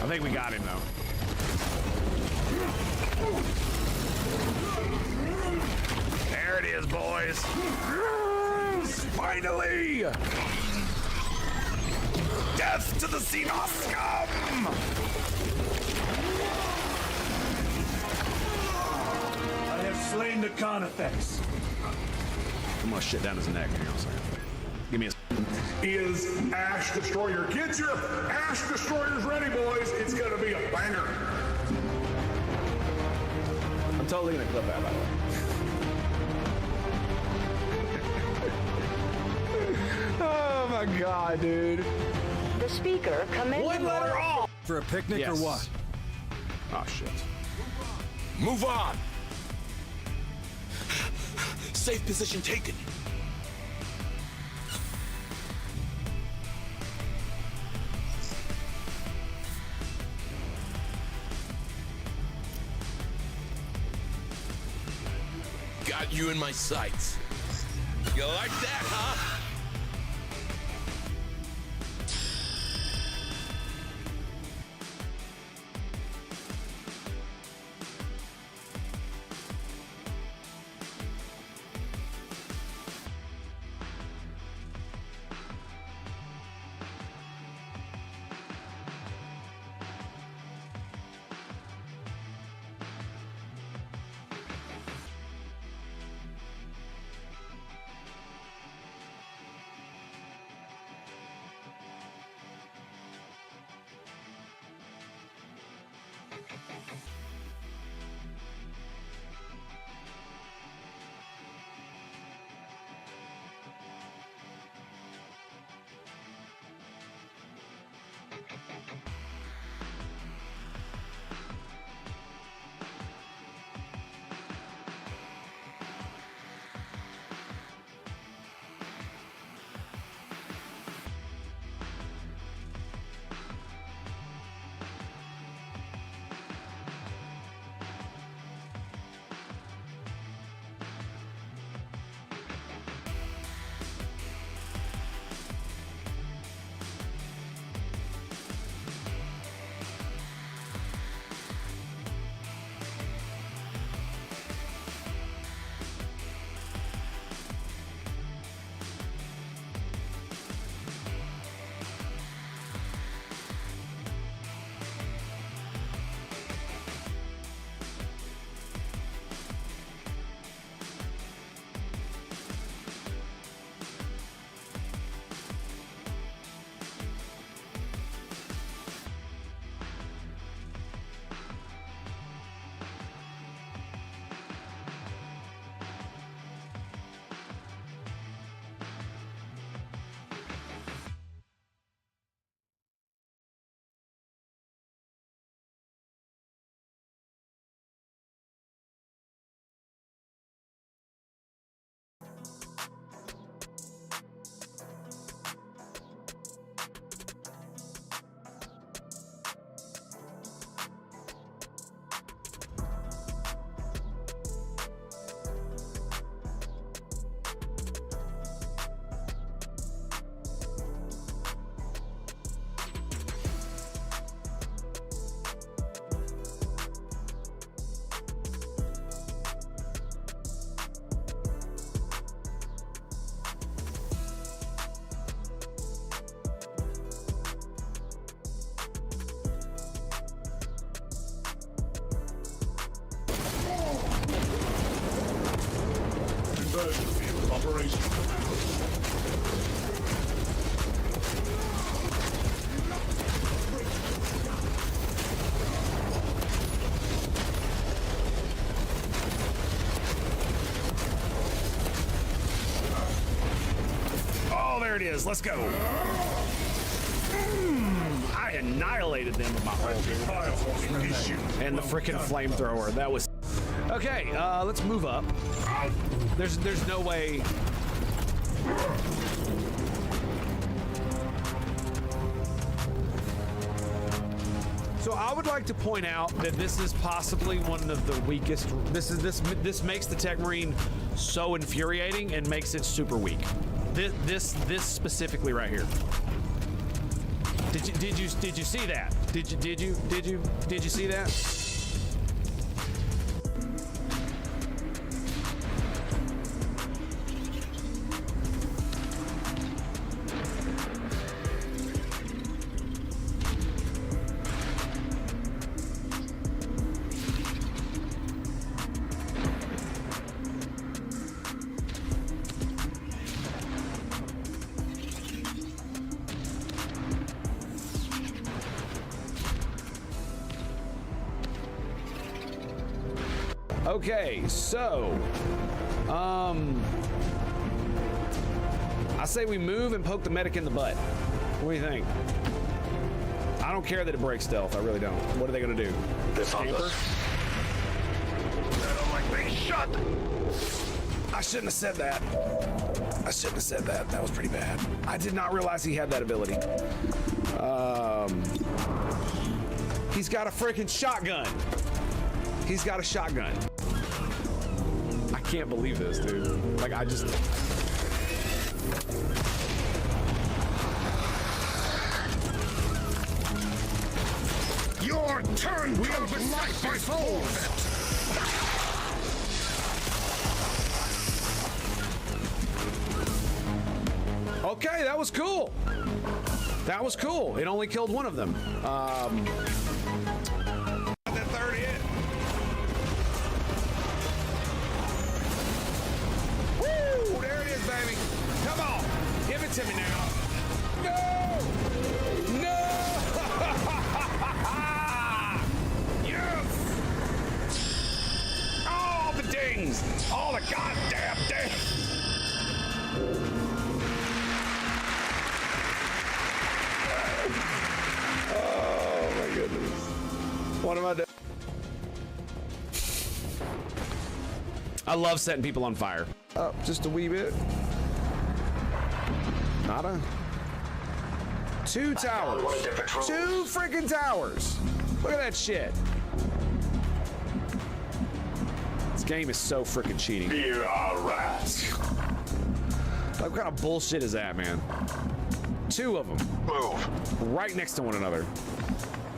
I think we got him though. There it is, boys. Yes, finally! Death to the Xenos scum! I have slain the Carnifex. I'm gonna shit down his neck. Hang on a second. Give me a. Is Ash Destroyer. Get your Ash Destroyers ready, boys. It's gonna be a banger. I'm totally gonna clip that, by the way. Oh my god, dude. The speaker commended One letter off! For a picnic or what? Oh shit. Move on! Safe position taken. Got you in my sights. You like that, huh? Operation. Oh, there it is. Let's go. I annihilated them with my ult. And the frickin' flamethrower. That was... Okay, let's move up. There's no way... So I would like to point out that this is possibly one of the weakest. This makes the Tech Marine so infuriating and makes it super weak. This specifically right here. Did you see that? Did you see that? Okay, so, I say we move and poke the medic in the butt. What do you think? I don't care that it breaks stealth. I really don't. What are they gonna do? Scamper? I don't like being shot. I shouldn't have said that. I shouldn't have said that. That was pretty bad. I did not realize he had that ability. He's got a freaking shotgun. He's got a shotgun. I can't believe this, dude. Like, I just... Your turn will be forward. Okay, that was cool. That was cool. It only killed one of them. That third hit. Woo! There it is, baby. Come on. Give it to me now. No! No! Yes! All the dings! All the goddamn dings! Oh my goodness. What am I doing? I love setting people on fire. Up just a wee bit. Nada. 2 towers. 2 freaking towers. Look at that shit. This game is so freaking cheating. Fear our wrath. Like, what kind of bullshit is that, man? 2 of them. Move. Right next to one another.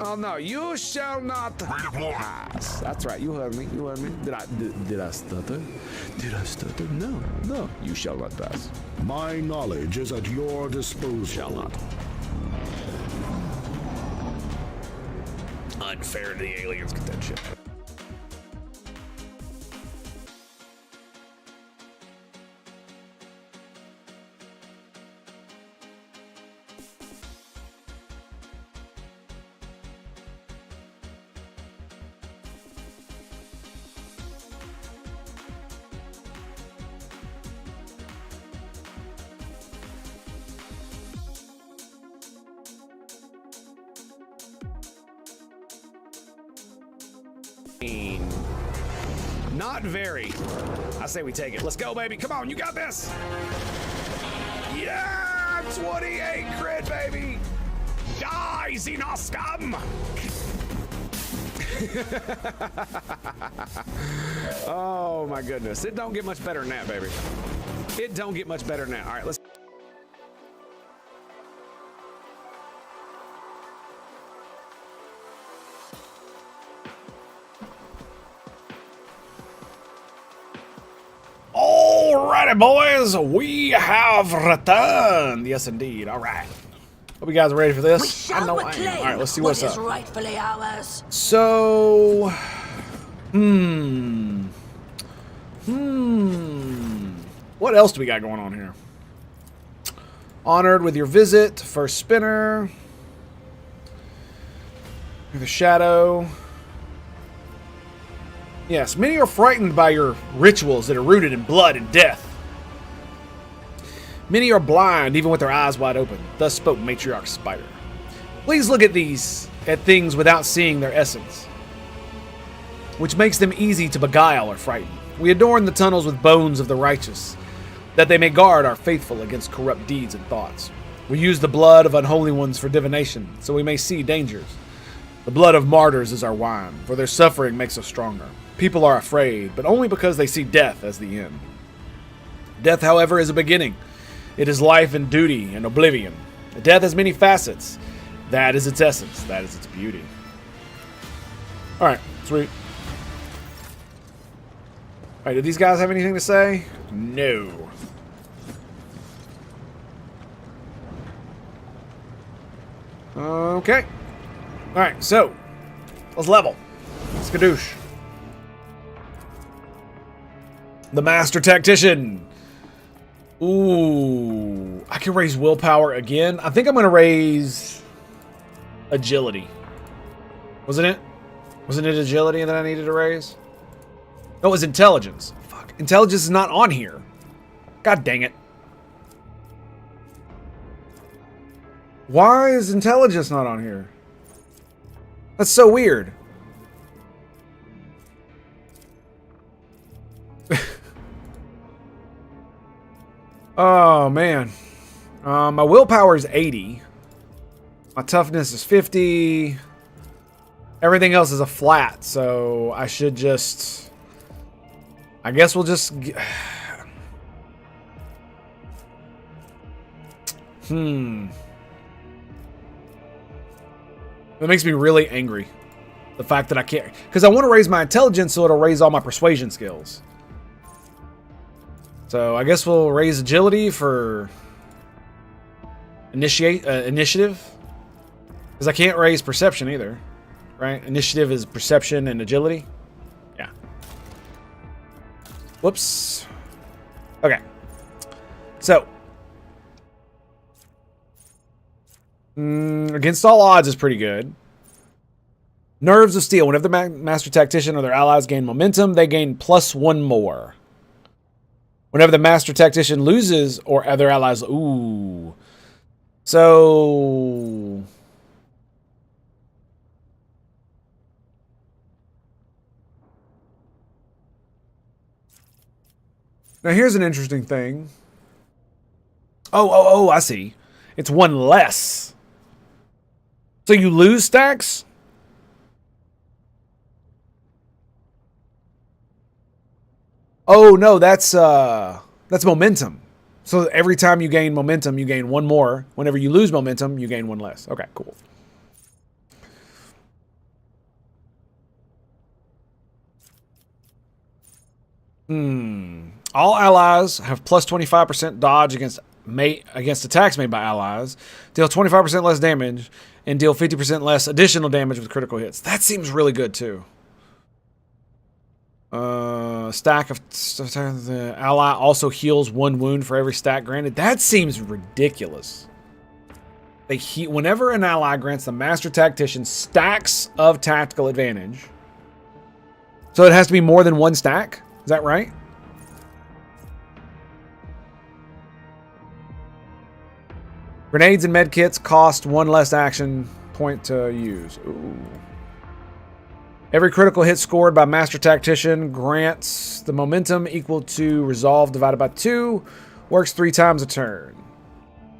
Oh no, you shall not pass. That's right, you heard me, you heard me. Did I stutter? Did I stutter? No, no, you shall not pass. My knowledge is at your disposal. Shall not. Unfair to the aliens, get that shit. Not very. I say we take it. Let's go, baby. Come on, you got this. Yeah, 28 crit, baby. Die, Xenoscum. Oh my goodness. It don't get much better than that, baby. It don't get much better than that. All right, let's. Alrighty, boys, we have returned. Yes, indeed. All right. Hope you guys are ready for this. I know I am. All right, let's see what's up. Rightfully ours. So, what else do we got going on here? Honored with your visit, first spinner. The shadow. Yes, many are frightened by your rituals that are rooted in blood and death. Many are blind, even with their eyes wide open. Thus spoke Matriarch Spider. Please look at things without seeing their essence, which makes them easy to beguile or frighten. We adorn the tunnels with bones of the righteous, that they may guard our faithful against corrupt deeds and thoughts. We use the blood of unholy ones for divination, so we may see dangers. The blood of martyrs is our wine, for their suffering makes us stronger. People are afraid, but only because they see death as the end. Death, however, is a beginning. It is life and duty and oblivion. Death has many facets. That is its essence. That is its beauty. Alright, sweet. Alright, do these guys have anything to say? No. Okay. Alright, so let's level. Skadoosh. The Master Tactician. Ooh. I can raise willpower again. I think I'm going to raise agility. Wasn't it? Wasn't it agility that I needed to raise? No, it was intelligence. Fuck. Intelligence is not on here. God dang it. Why is intelligence not on here? That's so weird. Oh, man. My willpower is 80. My toughness is 50. Everything else is a flat, so I should just... I guess we'll just... That makes me really angry. The fact that I can't... Because I want to raise my intelligence so it'll raise all my persuasion skills. So I guess we'll raise agility for... initiative. Because I can't raise perception either. Right? Initiative is perception and agility. Yeah. Whoops. Okay. So. Against all odds is pretty good. Nerves of Steel. Whenever the Master Tactician or their allies gain momentum, they gain +1 more. Whenever the Master Tactician loses or other allies... Ooh. So... Now here's an interesting thing. Oh, I see. It's 1 less. So you lose stacks? Oh no, that's momentum. So every time you gain momentum, you gain 1 more. Whenever you lose momentum, you gain 1 less. Okay, cool. All allies have +25% dodge against attacks made by allies, deal 25% less damage, and deal 50% less additional damage with critical hits. That seems really good too. Stack of the ally also heals 1 wound for every stack granted. That seems ridiculous. Whenever an ally grants the Master Tactician stacks of tactical advantage, so it has to be more than 1 stack. Is that right? Grenades and medkits cost 1 less action point to use. Ooh. Every critical hit scored by Master Tactician grants the momentum equal to resolve divided by 2. Works 3 times a turn.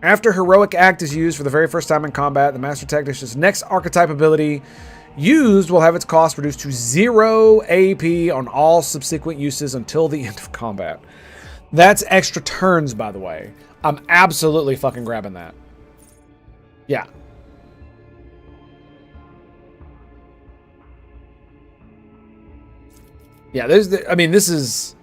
After Heroic Act is used for the very first time in combat, the Master Tactician's next archetype ability used will have its cost reduced to 0 AP on all subsequent uses until the end of combat. That's extra turns, by the way. I'm absolutely fucking grabbing that. Yeah. Yeah, this is...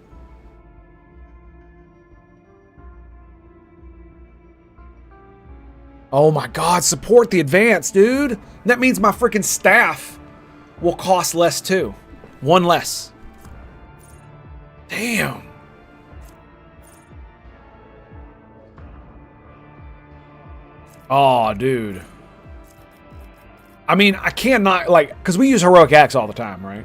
Oh my god, support the advance, dude! That means my freaking staff will cost less too. 1 less. Damn. Oh, dude. I mean, I cannot, because we use Heroic Axe all the time, right?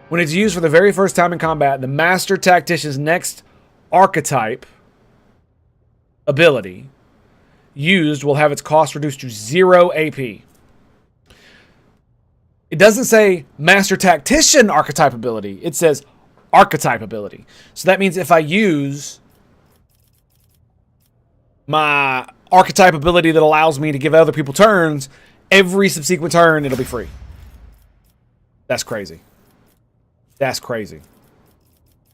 When it's used for the very first time in combat, the Master Tactician's next archetype ability used will have its cost reduced to 0 AP. It doesn't say Master Tactician archetype ability. It says archetype ability. So that means if I use my archetype ability that allows me to give other people turns, every subsequent turn it'll be free. That's crazy. That's crazy.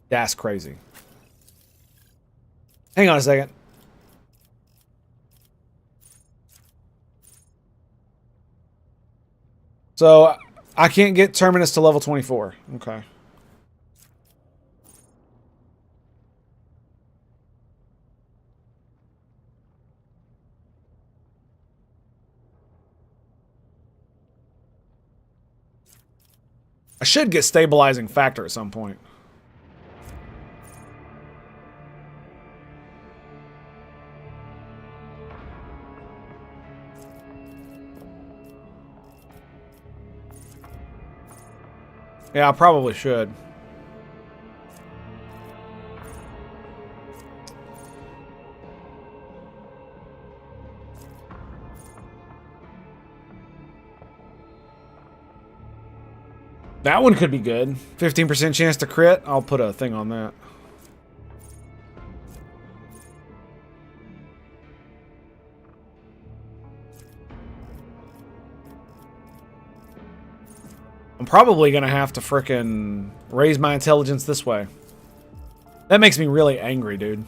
That's crazy. Hang on a second. So, I can't get Terminus to level 24. Okay. I should get stabilizing factor at some point. Yeah, I probably should. That one could be good. 15% chance to crit. I'll put a thing on that. I'm probably going to have to frickin' raise my intelligence this way. That makes me really angry, dude.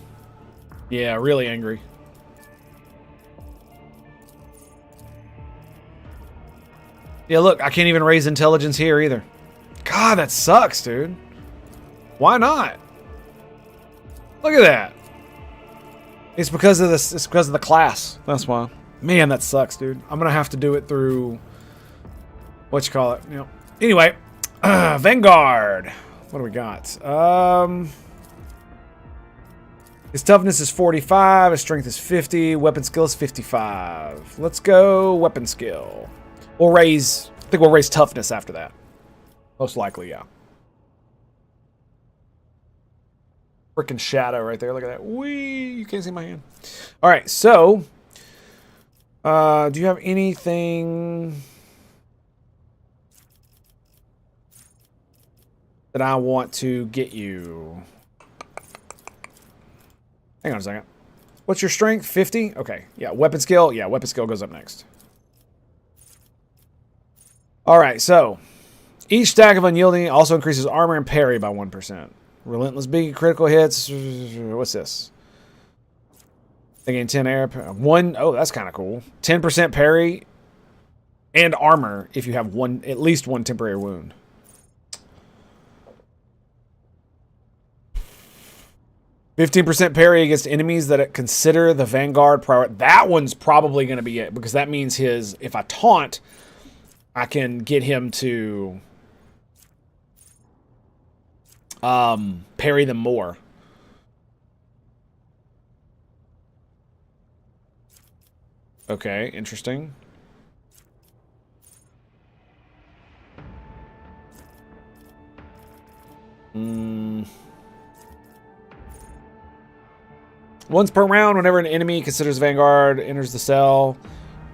Yeah, really angry. Yeah, look, I can't even raise intelligence here either. God, that sucks, dude. Why not? Look at that. It's because of this. It's because of the class. That's why. Man, that sucks, dude. I'm gonna have to do it through what you call it. You know. Anyway, Vanguard. What do we got? His toughness is 45. His strength is 50. Weapon skill is 55. Let's go weapon skill. We'll raise. I think we'll raise toughness after that. Most likely, yeah. Freaking shadow right there. Look at that. Whee! You can't see my hand. All right, so do you have anything that I want to get you? Hang on a second. What's your strength? 50? Okay. Yeah, weapon skill. Yeah, weapon skill goes up next. All right, so each stack of unyielding also increases armor and parry by 1%. Relentless beat, critical hits. What's this? They gain 10 air. Oh, that's kind of cool. 10% parry and armor if you have at least one temporary wound. %15 parry against enemies that consider the Vanguard priority. That one's probably going to be it, because that means if I taunt, I can get him to parry them more. Okay, interesting. Once per round, whenever an enemy considers Vanguard enters the cell.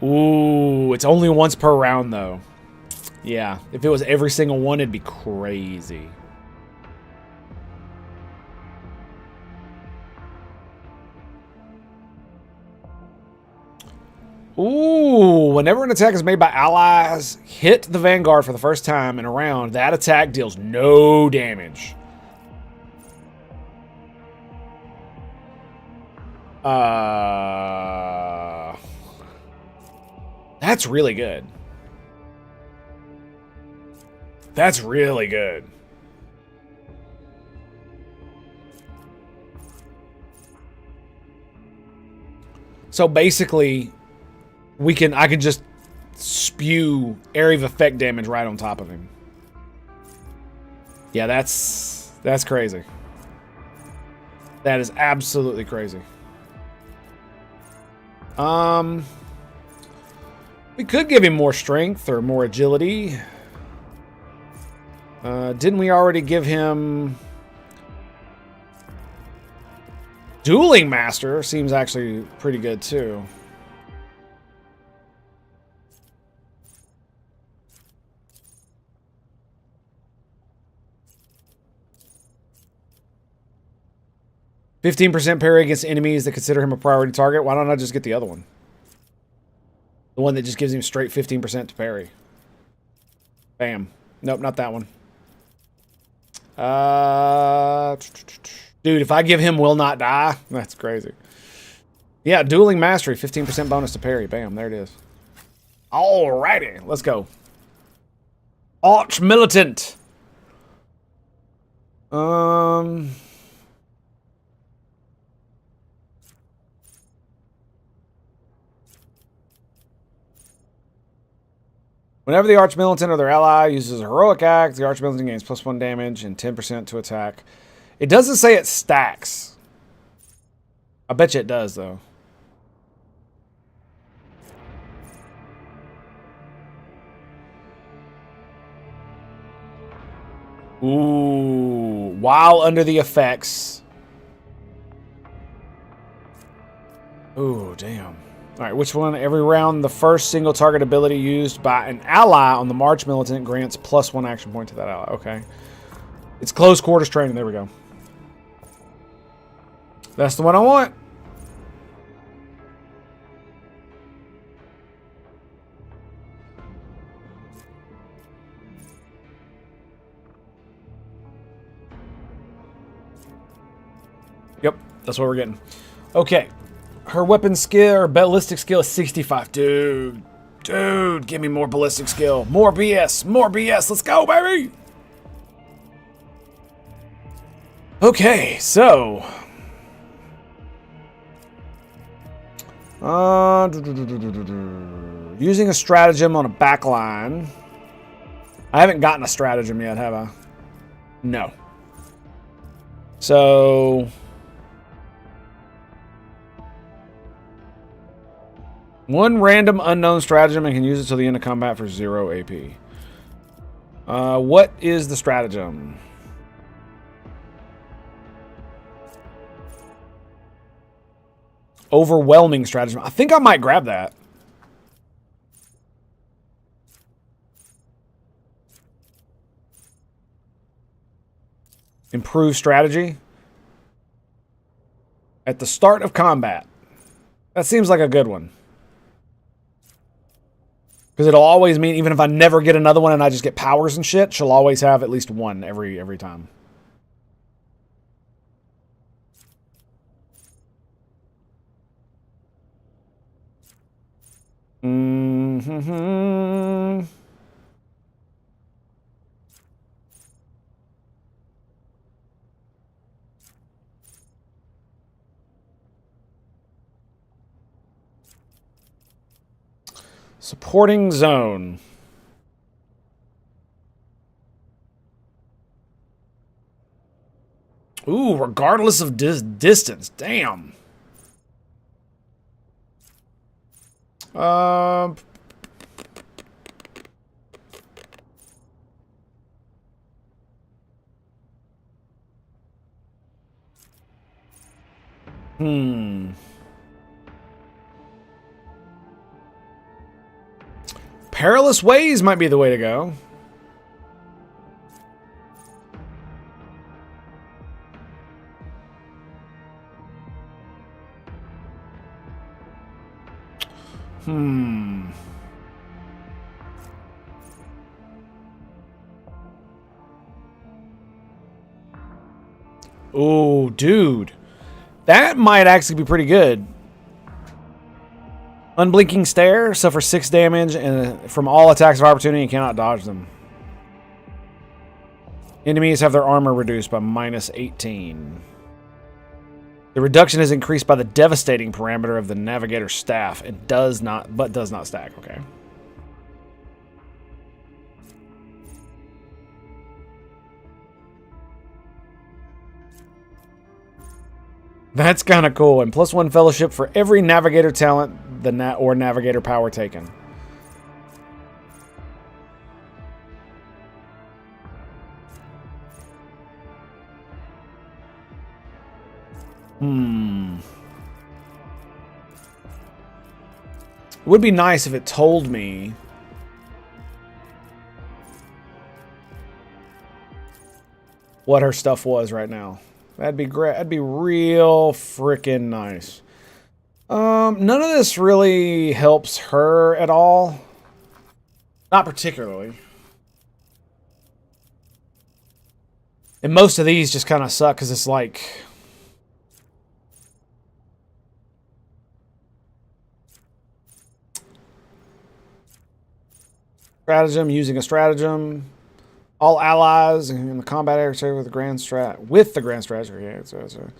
Ooh, it's only once per round, though. Yeah, if it was every single one, it'd be crazy. Ooh, whenever an attack is made by allies, hit the Vanguard for the first time in a round, that attack deals no damage. That's really good. That's really good. So basically, I can just spew area of effect damage right on top of him. Yeah, that's crazy. That is absolutely crazy. We could give him more strength or more agility. Didn't we already give him Dueling Master? Seems actually pretty good too. %15 parry against enemies that consider him a priority target. Why don't I just get the other one? The one that just gives him straight 15% to parry. Bam. Nope, not that one. Dude, if I give him will not die, that's crazy. Yeah, dueling mastery, 15% bonus to parry. Bam, there it is. Alrighty, let's go. Arch militant. Whenever the Arch Militant or their ally uses a heroic act, the Arch Militant gains +1 damage and 10% to attack. It doesn't say it stacks. I bet you it does, though. Ooh, while under the effects. Ooh, damn. Alright, which one? Every round, the first single target ability used by an ally on the March Militant grants +1 action point to that ally. Okay. It's close quarters training. There we go. That's the one I want. Yep, that's what we're getting. Okay. Her weapon skill or ballistic skill is 65. Dude, give me more ballistic skill. More BS, more BS. Let's go, baby. Okay, so. Using a stratagem on a backline. I haven't gotten a stratagem yet, have I? No. So. One random unknown stratagem and can use it till the end of combat for 0 AP. What is the stratagem? Overwhelming stratagem. I think I might grab that. Improve strategy. At the start of combat. That seems like a good one. Because it'll always mean, even if I never get another one and I just get powers and shit, she'll always have at least one every time. Mm-hmm. Supporting zone. Ooh, regardless of distance. Damn. Perilous ways might be the way to go. Oh, dude. That might actually be pretty good. Unblinking Stare, suffer 6 damage and from all attacks of opportunity and cannot dodge them. Enemies have their armor reduced by -18. The reduction is increased by the devastating parameter of the Navigator's staff and does not stack. Okay. That's kind of cool. And +1 fellowship for every Navigator talent or Navigator power taken. It would be nice if it told me what her stuff was right now. That'd be great. That'd be real freaking nice. None of this really helps her at all. Not particularly. And most of these just kind of suck because it's like... Stratagem, using a stratagem. All allies in the combat area with the grand strategy. Yeah, so.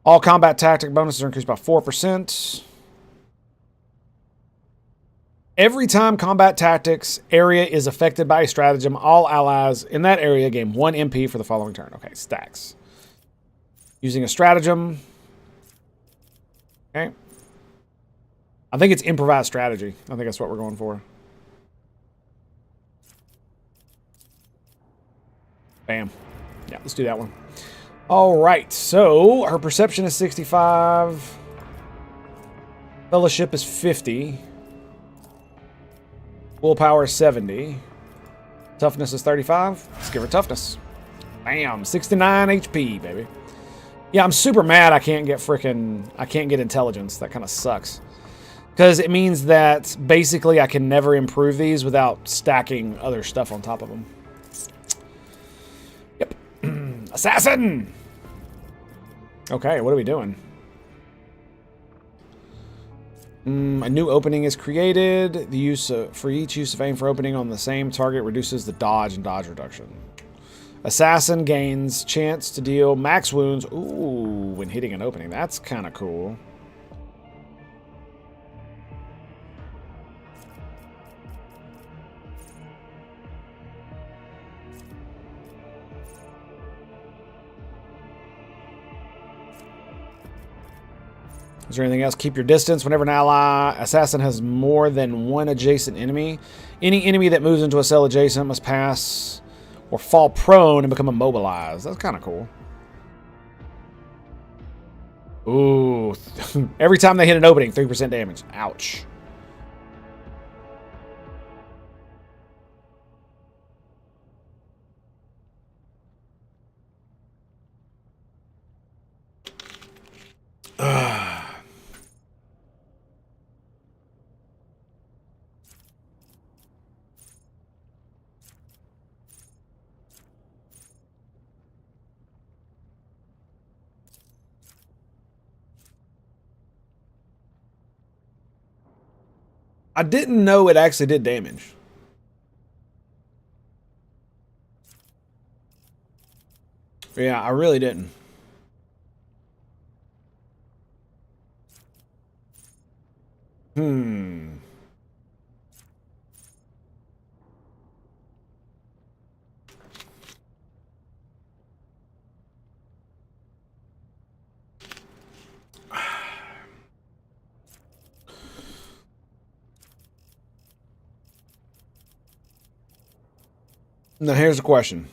All combat tactic bonuses are increased by 4%. Every time combat tactics area is affected by a stratagem, all allies in that area gain 1 MP for the following turn. Okay, stacks. Using a stratagem. Okay. I think it's improvised strategy. I think that's what we're going for. Bam. Yeah, let's do that one. All right, so her perception is 65. Fellowship is 50. Willpower is 70. Toughness is 35. Let's give her toughness. Bam, 69 HP, baby. Yeah, I'm super mad I can't get intelligence. That kind of sucks. Because it means that basically I can never improve these without stacking other stuff on top of them. Yep. Assassin! Okay, what are we doing? A new opening is created. The use for each use of aim for opening on the same target reduces the dodge and dodge reduction. Assassin gains chance to deal max wounds. Ooh, when hitting an opening. That's kind of cool. Is there anything else? Keep your distance. Whenever an ally assassin has more than one adjacent enemy, any enemy that moves into a cell adjacent must pass or fall prone and become immobilized. That's kind of cool. Ooh. Every time they hit an opening, 3% damage. Ouch. I didn't know it actually did damage. Yeah, I really didn't. Now here's the question.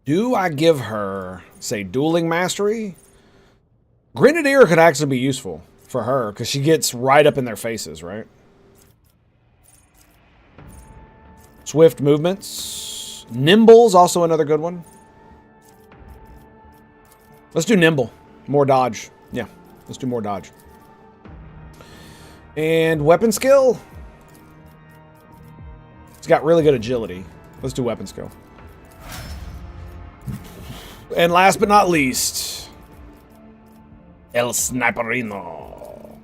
Do I give her, say, dueling mastery? Grenadier could actually be useful for her because she gets right up in their faces, right? Swift movements. Nimble's also another good one. Let's do nimble. More dodge. Yeah, let's do more dodge. And weapon skill. It's got really good agility. Let's do weapon skill. And last but not least, El Sniperino.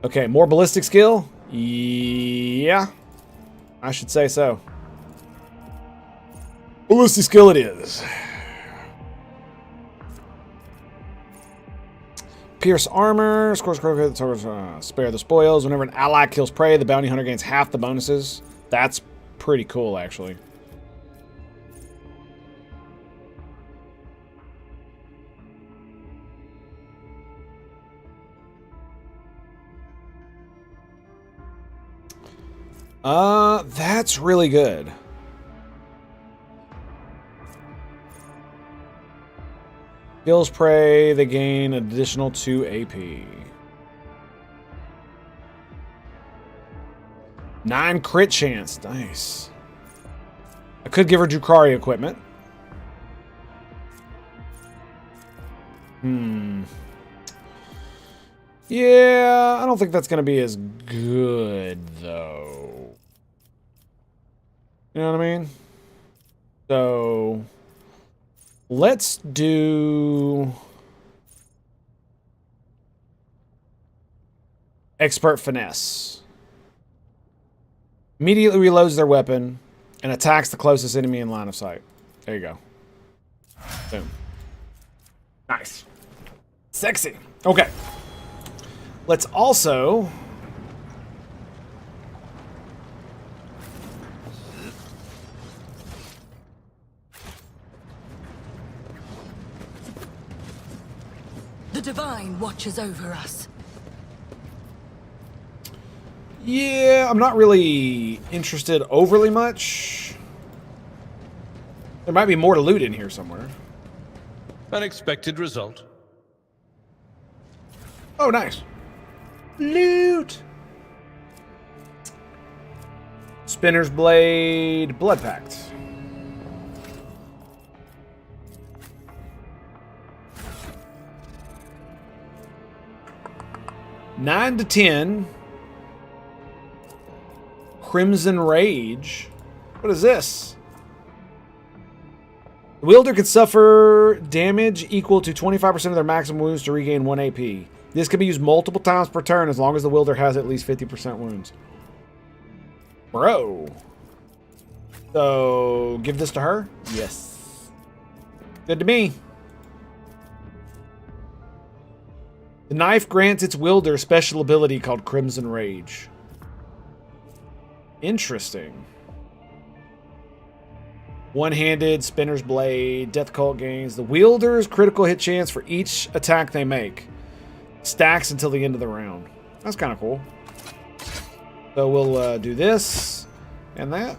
Okay, more ballistic skill? Yeah, I should say so. Ballistic skill it is. Pierce armor. Scores spare the spoils. Whenever an ally kills prey, the bounty hunter gains half the bonuses. That's pretty cool, actually. That's really good. Kills prey, they gain additional 2 AP. 9 crit chance. Nice. I could give her Drukhari equipment. Yeah, I don't think that's going to be as good, though. You know what I mean? So let's do Expert Finesse. Immediately reloads their weapon and attacks the closest enemy in line of sight. There you go. Boom. Nice. Sexy. Okay. Let's also... The Divine watches over us. Yeah, I'm not really interested overly much. There might be more to loot in here somewhere. Unexpected result. Oh, nice. Loot! Spinner's Blade, Blood Pact. Nine to 10. Crimson Rage. What is this? The wielder could suffer damage equal to 25% of their maximum wounds to regain 1 AP. This can be used multiple times per turn as long as the wielder has at least 50% wounds. Bro. So, give this to her? Yes. Good to me. The knife grants its wielder a special ability called Crimson Rage. Interesting. One-handed, Spinner's Blade, Death Cult gains. The wielder's critical hit chance for each attack they make stacks until the end of the round. That's kind of cool. So we'll do this and that.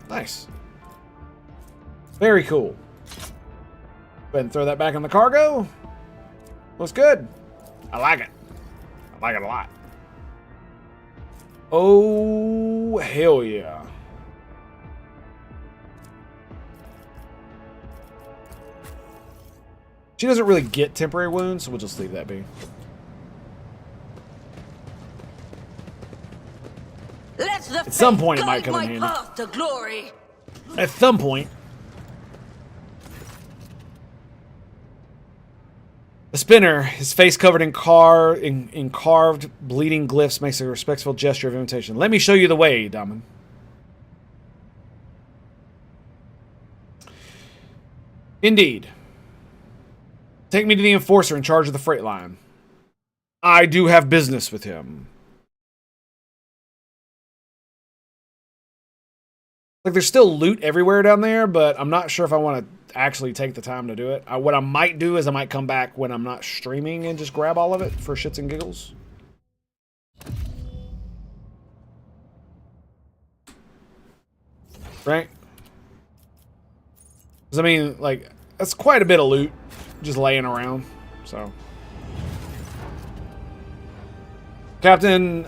Nice. Very cool. Go ahead and throw that back in the cargo. Looks good. I like it. I like it a lot. Oh, hell yeah. She doesn't really get temporary wounds, so we'll just leave that be. At some point, it might come in handy. To glory. At some point. The spinner, his face covered in carved, bleeding glyphs, makes a respectful gesture of invitation. Let me show you the way, Daman. Indeed. Take me to the enforcer in charge of the freight line. I do have business with him. Like, there's still loot everywhere down there, but I'm not sure if I want to actually take the time to do it. What I might do is I might come back when I'm not streaming and just grab all of it for shits and giggles. Right? Because, I mean, like, that's quite a bit of loot just laying around, so. Captain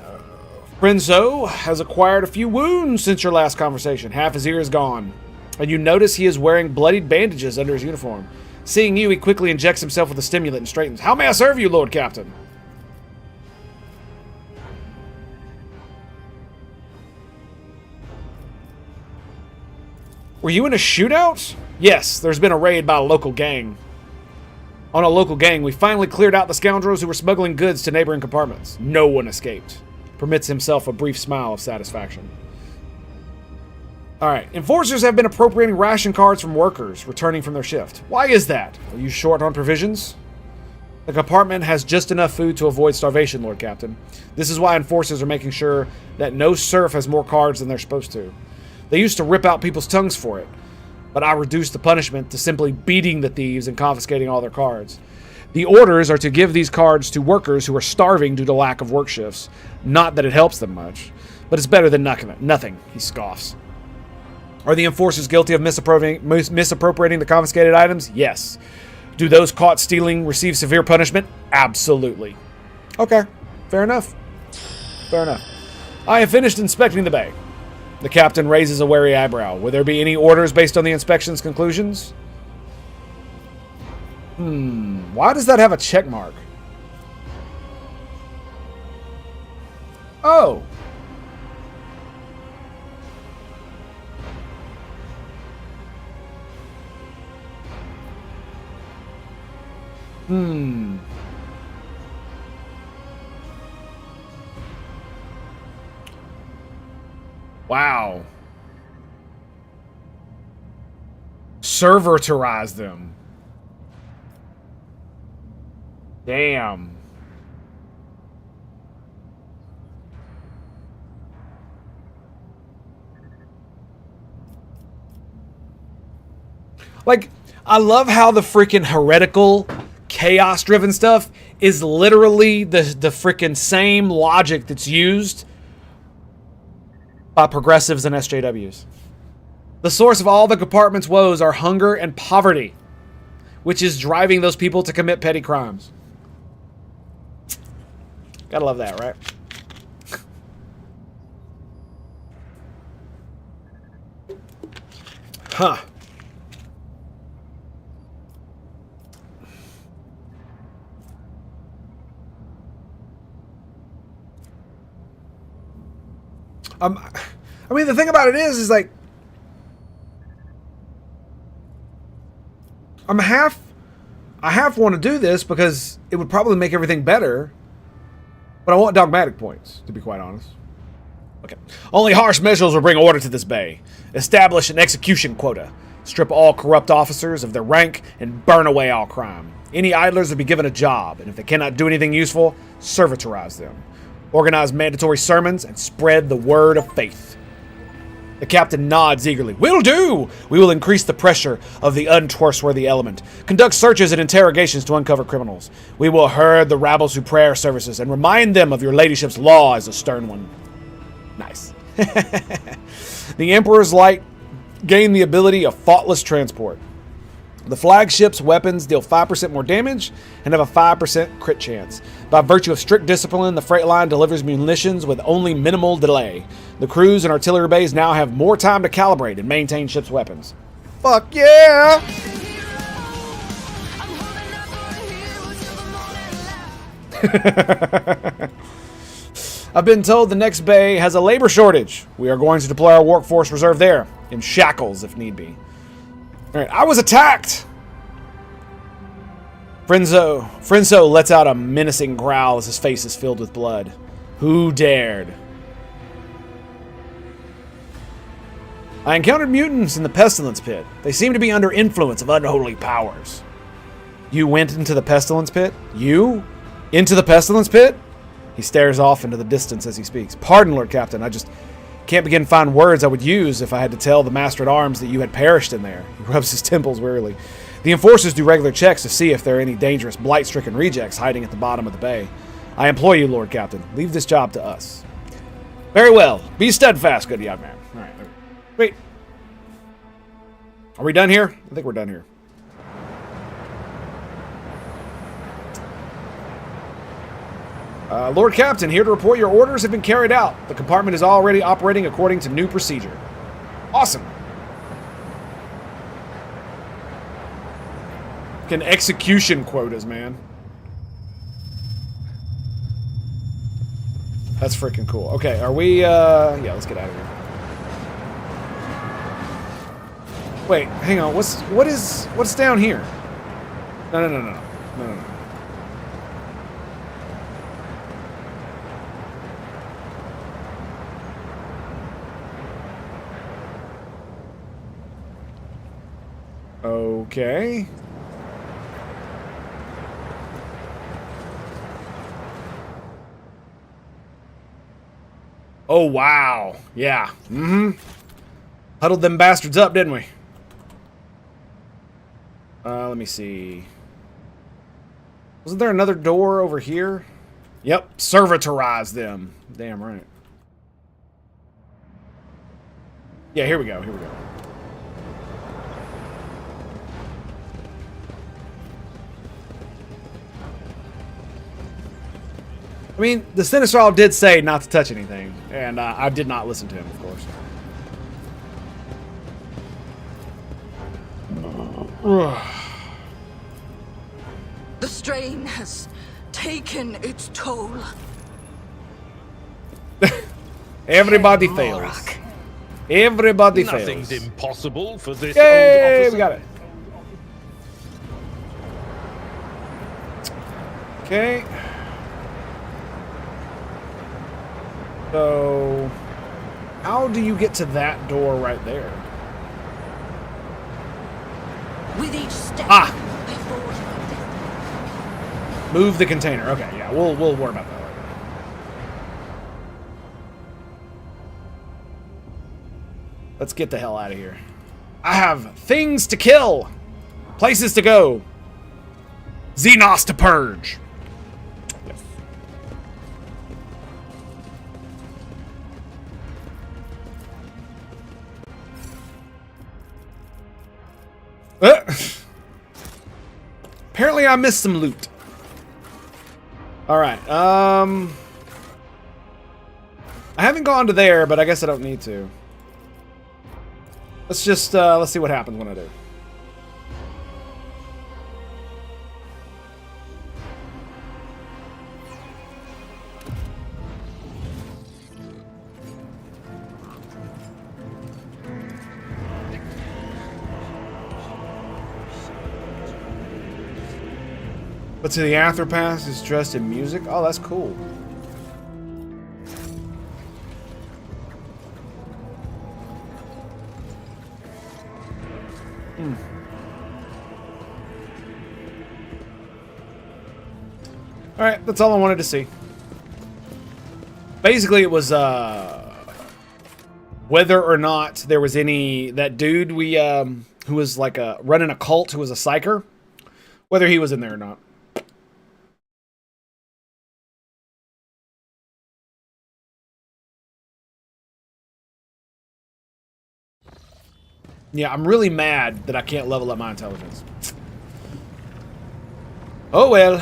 Renzo has acquired a few wounds since your last conversation. Half his ear is gone. And you notice he is wearing bloodied bandages under his uniform. Seeing you, he quickly injects himself with a stimulant and straightens. How may I serve you, Lord Captain? Were you in a shootout? Yes, there's been a raid by a local gang. On a local gang, we finally cleared out the scoundrels who were smuggling goods to neighboring compartments. No one escaped. Permits himself a brief smile of satisfaction. Alright, enforcers have been appropriating ration cards from workers returning from their shift. Why is that? Are you short on provisions? The compartment has just enough food to avoid starvation, Lord Captain. This is why enforcers are making sure that no serf has more cards than they're supposed to. They used to rip out people's tongues for it, but I reduced the punishment to simply beating the thieves and confiscating all their cards. The orders are to give these cards to workers who are starving due to lack of work shifts. Not that it helps them much, but it's better than nothing, he scoffs. Are the enforcers guilty of misappropriating the confiscated items? Yes. Do those caught stealing receive severe punishment? Absolutely. Okay, fair enough. Fair enough. I have finished inspecting the bay. The captain raises a wary eyebrow. Will there be any orders based on the inspection's conclusions? Why does that have a check mark? Oh. Wow. Servitorize them. Damn. Like, I love how the freaking heretical, chaos-driven stuff is literally the freaking same logic that's used by progressives and SJWs. The source of all the compartment's woes are hunger and poverty, which is driving those people to commit petty crimes. Gotta love that, right? Huh. I mean, the thing about it is like, I half want to do this because it would probably make everything better, but I want dogmatic points, to be quite honest. Okay. Only harsh measures will bring order to this bay. Establish an execution quota. Strip all corrupt officers of their rank and burn away all crime. Any idlers will be given a job, and if they cannot do anything useful, servitorize them. Organize mandatory sermons and spread the word of faith. The captain nods eagerly. Will do! We will increase the pressure of the untrustworthy element. Conduct searches and interrogations to uncover criminals. We will herd the rabbles who pray our services and remind them of your ladyship's law as a stern one. Nice. The Emperor's Light gained the ability of faultless transport. The flagship's weapons deal 5% more damage and have a 5% crit chance. By virtue of strict discipline, the freight line delivers munitions with only minimal delay. The crews and artillery bays now have more time to calibrate and maintain ship's weapons. Fuck yeah! I've been told the next bay has a labor shortage. We are going to deploy our workforce reserve there, in shackles if need be. Alright, I was attacked! Frenzo lets out a menacing growl as his face is filled with blood. Who dared? I encountered mutants in the Pestilence Pit. They seem to be under influence of unholy powers. You went into the Pestilence Pit? You? Into the Pestilence Pit? He stares off into the distance as he speaks. Pardon, Lord Captain, I just can't begin to find words I would use if I had to tell the Master-at-Arms that you had perished in there. He rubs his temples wearily. The enforcers do regular checks to see if there are any dangerous, blight-stricken rejects hiding at the bottom of the bay. I implore you, Lord Captain, leave this job to us. Very well. Be steadfast, good young man. All right. Wait. Are we done here? I think we're done here. Lord Captain, here to report your orders have been carried out. The compartment is already operating according to new procedure. Awesome. Fucking execution quotas, man. That's freaking cool. Okay, are we, yeah, let's get out of here. Wait, hang on, what's down here? No. Okay. Oh, wow. Yeah. Mm-hmm. Huddled them bastards up, didn't we? Let me see. Wasn't there another door over here? Yep. Servitorize them. Damn right. Yeah, here we go. I mean, the Sinistral did say not to touch anything, and I did not listen to him, of course. The strain has taken its toll. Everybody fails. Everybody fails. Nothing's impossible for this Yay, old officer. we got it. Okay. So, how do you get to that door right there? With each step, Ah! I forge my destiny. Move the container. Okay, yeah, we'll worry about that later. Let's get the hell out of here. I have things to kill, places to go, Xenos to purge. Yes. Apparently I missed some loot. Alright, I haven't gone to there, but I guess I don't need to. Let's just, let's see what happens when I do. But to the Anthropath is dressed in music? Oh, that's cool. Alright, that's all I wanted to see. Basically, it was, whether or not there was any... That dude we, who was like running a cult, who was a psyker, whether he was in there or not. Yeah, I'm really mad that I can't level up my intelligence. Oh well.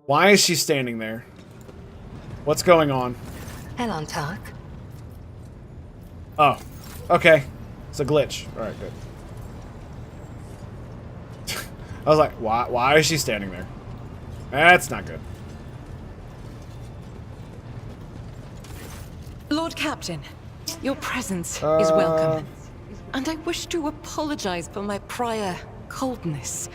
Why is she standing there? What's going on? Elantark. Oh, okay. It's a glitch. All right, good. I was like, why is she standing there? That's not good. Lord Captain, your presence is welcome. And I wish to apologize for my prior coldness.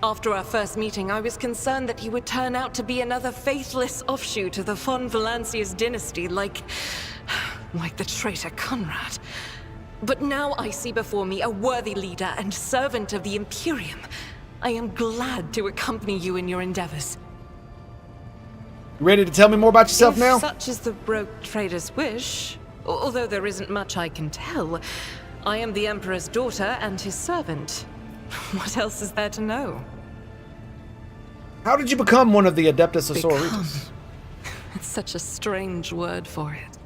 After our first meeting, I was concerned that he would turn out to be another faithless offshoot of the von Valancius dynasty, like the traitor Conrad. But now I see before me a worthy leader and servant of the Imperium. I am glad to accompany you in your endeavors. Ready to tell me more about yourself now? If such is the rogue trader's wish, although there isn't much I can tell, I am the Emperor's daughter and his servant. What else is there to know? How did you become one of the Adeptus Asoritas? It's such a strange word for it.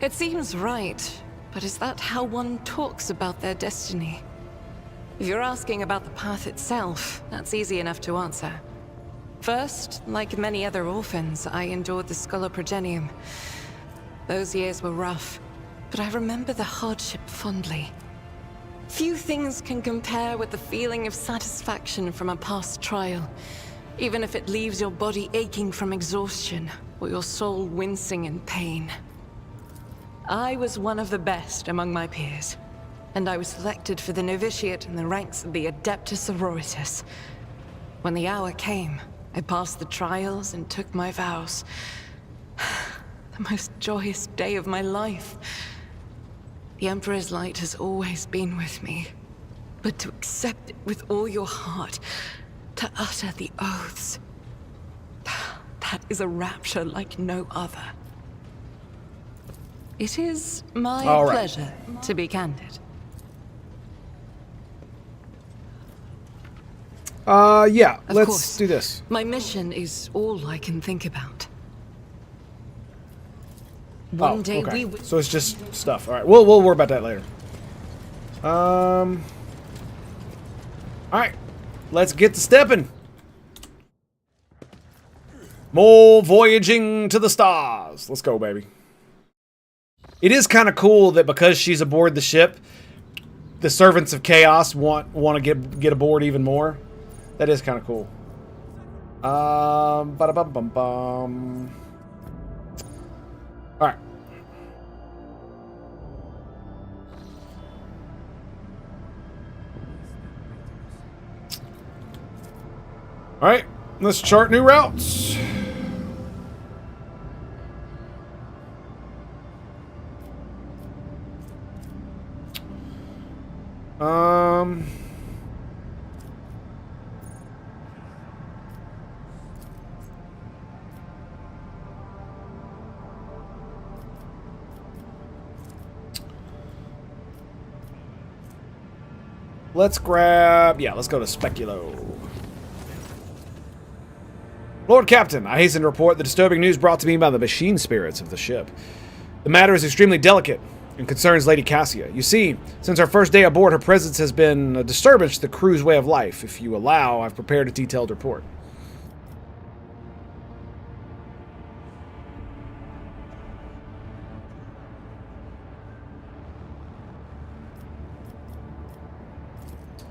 It seems right, but is that how one talks about their destiny? If you're asking about the path itself, that's easy enough to answer. First, like many other orphans, I endured the Sculoprogenium. Those years were rough, but I remember the hardship fondly. Few things can compare with the feeling of satisfaction from a past trial, even if it leaves your body aching from exhaustion or your soul wincing in pain. I was one of the best among my peers, and I was selected for the novitiate in the ranks of the Adeptus Sororitas. When the hour came, I passed the trials and took my vows. The most joyous day of my life. The Emperor's light has always been with me, but to accept it with all your heart, to utter the oaths, that is a rapture like no other. It is my pleasure to be candid. Yeah, Of let's course, do this. My mission is all I can think about. One day we will... So it's just stuff. All right, we'll worry about that later. All right, let's get to stepping. More voyaging to the stars. Let's go, baby. It is kind of cool that because she's aboard the ship, the servants of chaos want to get aboard even more. That is kind of cool. Ba-da-bum-bum-bum. All right. All right. Let's chart new routes. Let's grab... Yeah, let's go to Speculo. Lord Captain, I hasten to report the disturbing news brought to me by the machine spirits of the ship. The matter is extremely delicate and concerns Lady Cassia. You see, since our first day aboard, her presence has been a disturbance to the crew's way of life. If you allow, I've prepared a detailed report.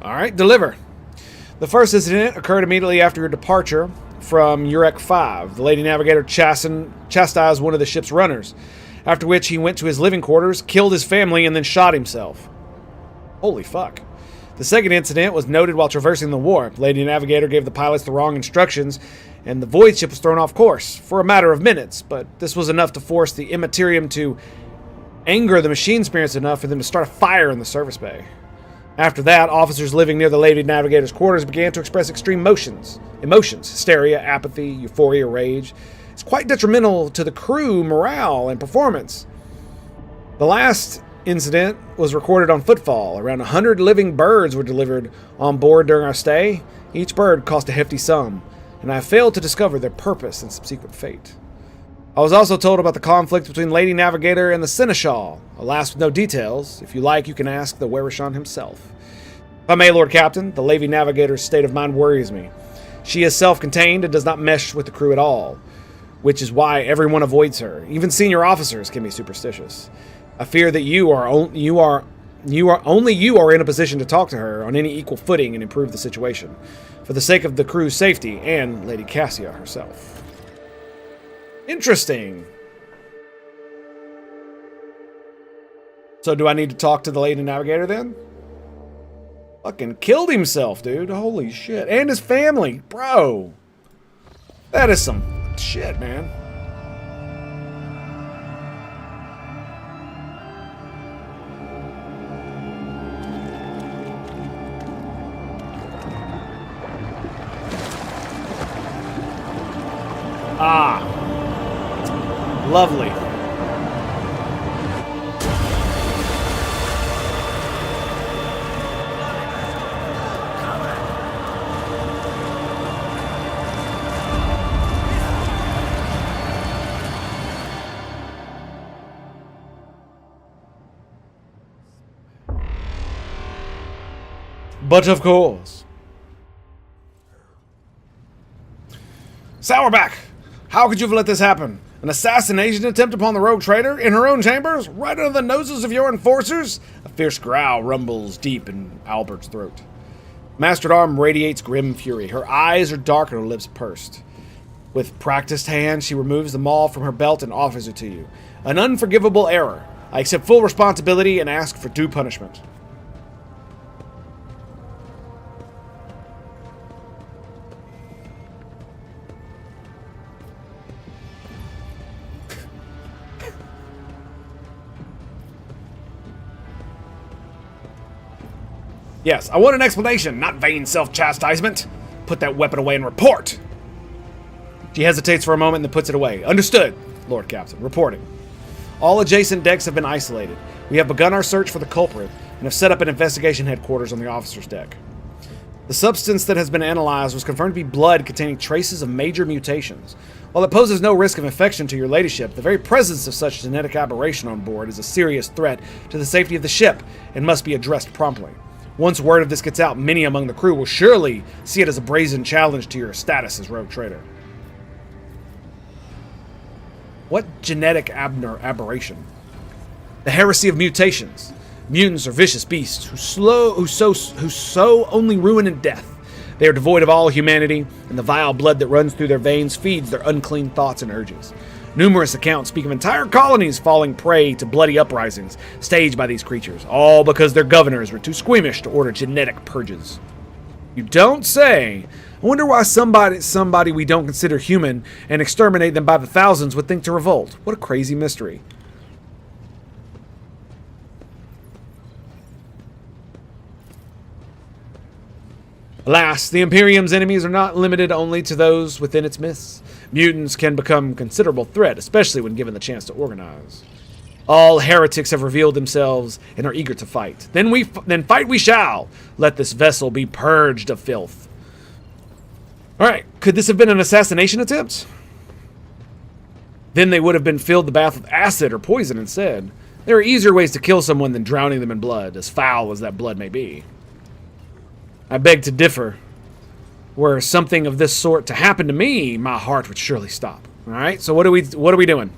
Alright, deliver. The first incident occurred immediately after your departure from Urek 5. The Lady Navigator chastised one of the ship's runners, after which he went to his living quarters, killed his family, and then shot himself. Holy fuck. The second incident was noted while traversing the warp. Lady Navigator gave the pilots the wrong instructions, and the void ship was thrown off course for a matter of minutes, but this was enough to force the Immaterium to anger the machine spirits enough for them to start a fire in the service bay. After that, officers living near the Lady Navigator's quarters began to express extreme emotions, hysteria, apathy, euphoria, rage. It's quite detrimental to the crew morale and performance. The last incident was recorded on footfall. Around 100 living birds were delivered on board during our stay. Each bird cost a hefty sum, and I failed to discover their purpose and subsequent fate. I was also told about the conflict between Lady Navigator and the Seneschal. Alas, with no details. If you like, you can ask the Werishon himself. If I may, Lord Captain, the Lady Navigator's state of mind worries me. She is self-contained and does not mesh with the crew at all, which is why everyone avoids her. Even senior officers can be superstitious. I fear that only you are in a position to talk to her on any equal footing and improve the situation, for the sake of the crew's safety and Lady Cassia herself. Interesting. So do I need to talk to the Lady Navigator then? Fucking killed himself, dude. Holy shit. And his family. Bro. That is some shit, man. Ah. Lovely. But of course. Sourback! How could you have let this happen? An assassination attempt upon the rogue traitor in her own chambers, right under the noses of your enforcers? A fierce growl rumbles deep in Albert's throat. Master-at-Arm radiates grim fury. Her eyes are dark and her lips pursed. With practiced hands, she removes the maul from her belt and offers it to you. An unforgivable error. I accept full responsibility and ask for due punishment. Yes, I want an explanation, not vain self-chastisement. Put that weapon away and report. She hesitates for a moment and then puts it away. Understood, Lord Captain. Reporting. All adjacent decks have been isolated. We have begun our search for the culprit and have set up an investigation headquarters on the officer's deck. The substance that has been analyzed was confirmed to be blood containing traces of major mutations. While it poses no risk of infection to your ladyship, the very presence of such genetic aberration on board is a serious threat to the safety of the ship and must be addressed promptly. Once word of this gets out, many among the crew will surely see it as a brazen challenge to your status as rogue traitor. What genetic aberration? The heresy of mutations. Mutants are vicious beasts who sow only ruin and death. They are devoid of all humanity, and the vile blood that runs through their veins feeds their unclean thoughts and urges. Numerous accounts speak of entire colonies falling prey to bloody uprisings staged by these creatures, all because their governors were too squeamish to order genetic purges. You don't say. I wonder why somebody we don't consider human and exterminate them by the thousands would think to revolt. What a crazy mystery. Alas, the Imperium's enemies are not limited only to those within its midst. Mutants can become a considerable threat, especially when given the chance to organize. All heretics have revealed themselves and are eager to fight. Then fight we shall. Let this vessel be purged of filth. All right, could this have been an assassination attempt? Then they would have been filled the bath with acid or poison instead. There are easier ways to kill someone than drowning them in blood, as foul as that blood may be. I beg to differ. Were something of this sort to happen to me, my heart would surely stop. All right, so what are we doing?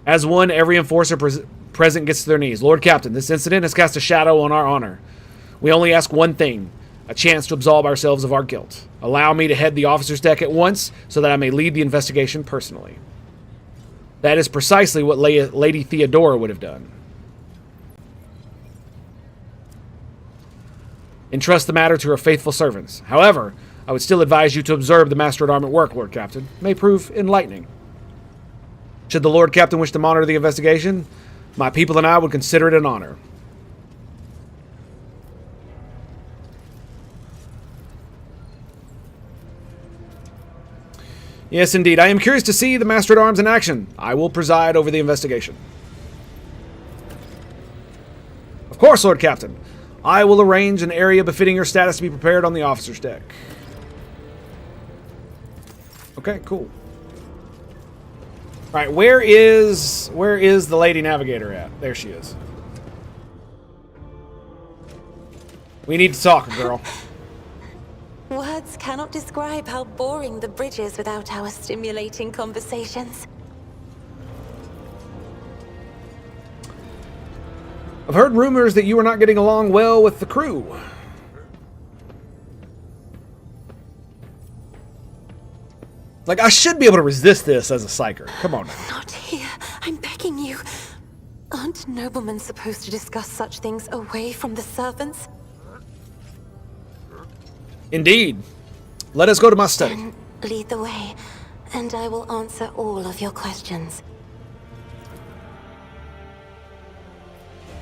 As one, every enforcer present gets to their knees. Lord Captain, this incident has cast a shadow on our honor. We only ask one thing, a chance to absolve ourselves of our guilt. Allow me to head the officer's deck at once so that I may lead the investigation personally. That is precisely what Lady Theodora would have done. Entrust the matter to her faithful servants. However, I would still advise you to observe the Master-at-Arms at work, Lord Captain. It may prove enlightening. Should the Lord Captain wish to monitor the investigation, my people and I would consider it an honor. Yes, indeed. I am curious to see the Master-at-Arms in action. I will preside over the investigation. Of course, Lord Captain. I will arrange an area befitting your status to be prepared on the officer's deck. Okay, cool. All right, where is the Lady Navigator at? There she is. We need to talk, girl. Words cannot describe how boring the bridge is without our stimulating conversations. I've heard rumors that you are not getting along well with the crew. Like, I should be able to resist this as a psyker. Come on now. Not here. I'm begging you. Aren't noblemen supposed to discuss such things away from the servants? Indeed. Let us go to my study. Then lead the way, and I will answer all of your questions.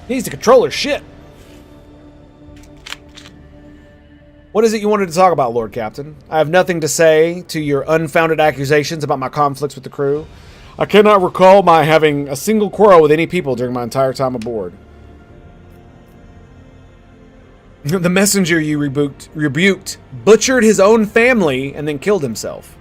Needs to control her shit. What is it you wanted to talk about, Lord Captain? I have nothing to say to your unfounded accusations about my conflicts with the crew. I cannot recall my having a single quarrel with any people during my entire time aboard. The messenger you rebuked butchered his own family and then killed himself.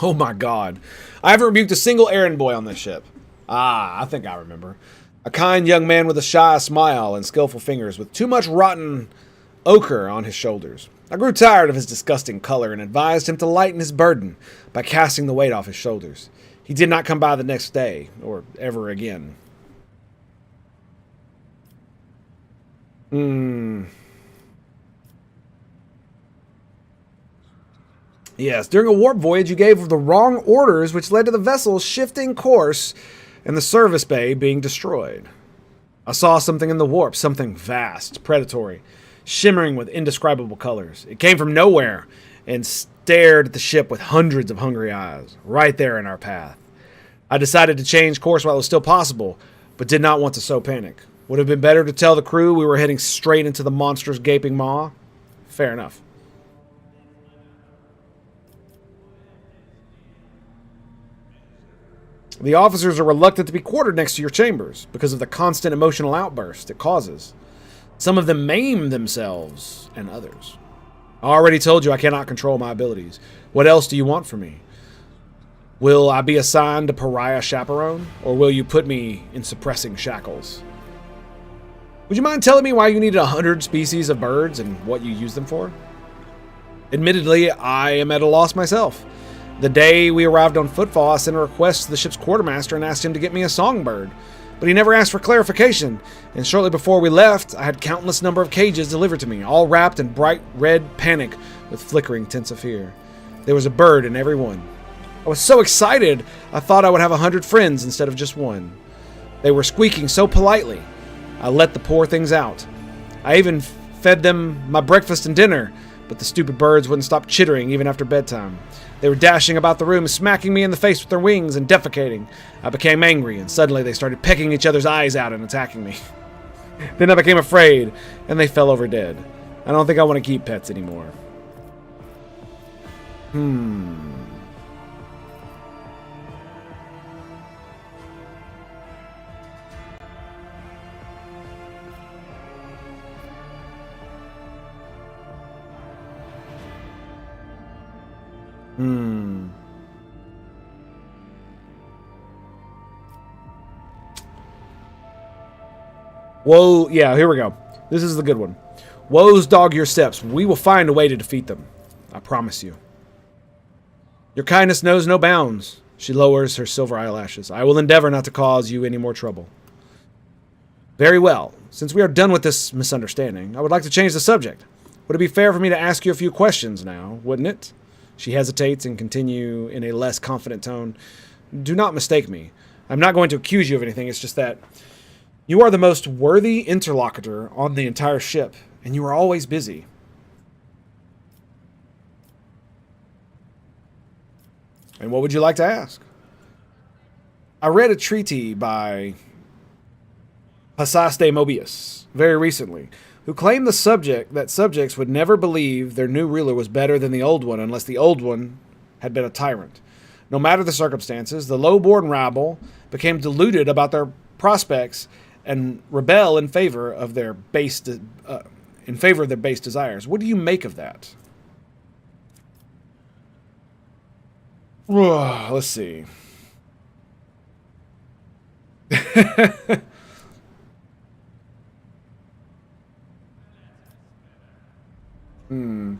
Oh my god. I haven't rebuked a single errand boy on this ship. Ah, I think I remember. A kind young man with a shy smile and skillful fingers with too much rotten ochre on his shoulders. I grew tired of his disgusting color and advised him to lighten his burden by casting the weight off his shoulders. He did not come by the next day, or ever again. Yes, during a warp voyage you gave the wrong orders, which led to the vessel shifting course and the service bay being destroyed. I saw something in the warp, something vast, predatory, shimmering with indescribable colors. It came from nowhere and stared at the ship with hundreds of hungry eyes, right there in our path. I decided to change course while it was still possible, but did not want to sow panic. Would have been better to tell the crew we were heading straight into the monster's gaping maw. Fair enough. The officers are reluctant to be quartered next to your chambers because of the constant emotional outburst it causes. Some of them maim themselves and others. I already told you I cannot control my abilities. What else do you want from me? Will I be assigned a pariah chaperone, or will you put me in suppressing shackles? Would you mind telling me why you needed 100 species of birds and what you use them for? Admittedly, I am at a loss myself. The day we arrived on Footfall, I sent a request to the ship's quartermaster and asked him to get me a songbird. but he never asked for clarification, and shortly before we left, I had countless number of cages delivered to me, all wrapped in bright red panic with flickering tints of fear. There was a bird in every one. I was so excited, I thought I would have 100 friends instead of just one. They were squeaking so politely. I let the poor things out. I even fed them my breakfast and dinner, but the stupid birds wouldn't stop chittering even after bedtime. They were dashing about the room, smacking me in the face with their wings and defecating. I became angry, and suddenly they started pecking each other's eyes out and attacking me. Then I became afraid, and they fell over dead. I don't think I want to keep pets anymore. Whoa, yeah, here we go. This is the good one. Woes dog your steps. We will find a way to defeat them. I promise you. Your kindness knows no bounds. She lowers her silver eyelashes. I will endeavor not to cause you any more trouble. Very well. Since we are done with this misunderstanding, I would like to change the subject. Would it be fair for me to ask you a few questions now, wouldn't it? She hesitates and continue in a less confident tone. Do not mistake me. I'm not going to accuse you of anything. It's just that you are the most worthy interlocutor on the entire ship, and you are always busy. And what would you like to ask? I read a treatise by Passaste Mobius very recently, who claimed that subjects would never believe their new ruler was better than the old one unless the old one had been a tyrant. No matter the circumstances, the low-born rabble became deluded about their prospects and rebel in favor of their base desires. What do you make of that? Let's see. Well,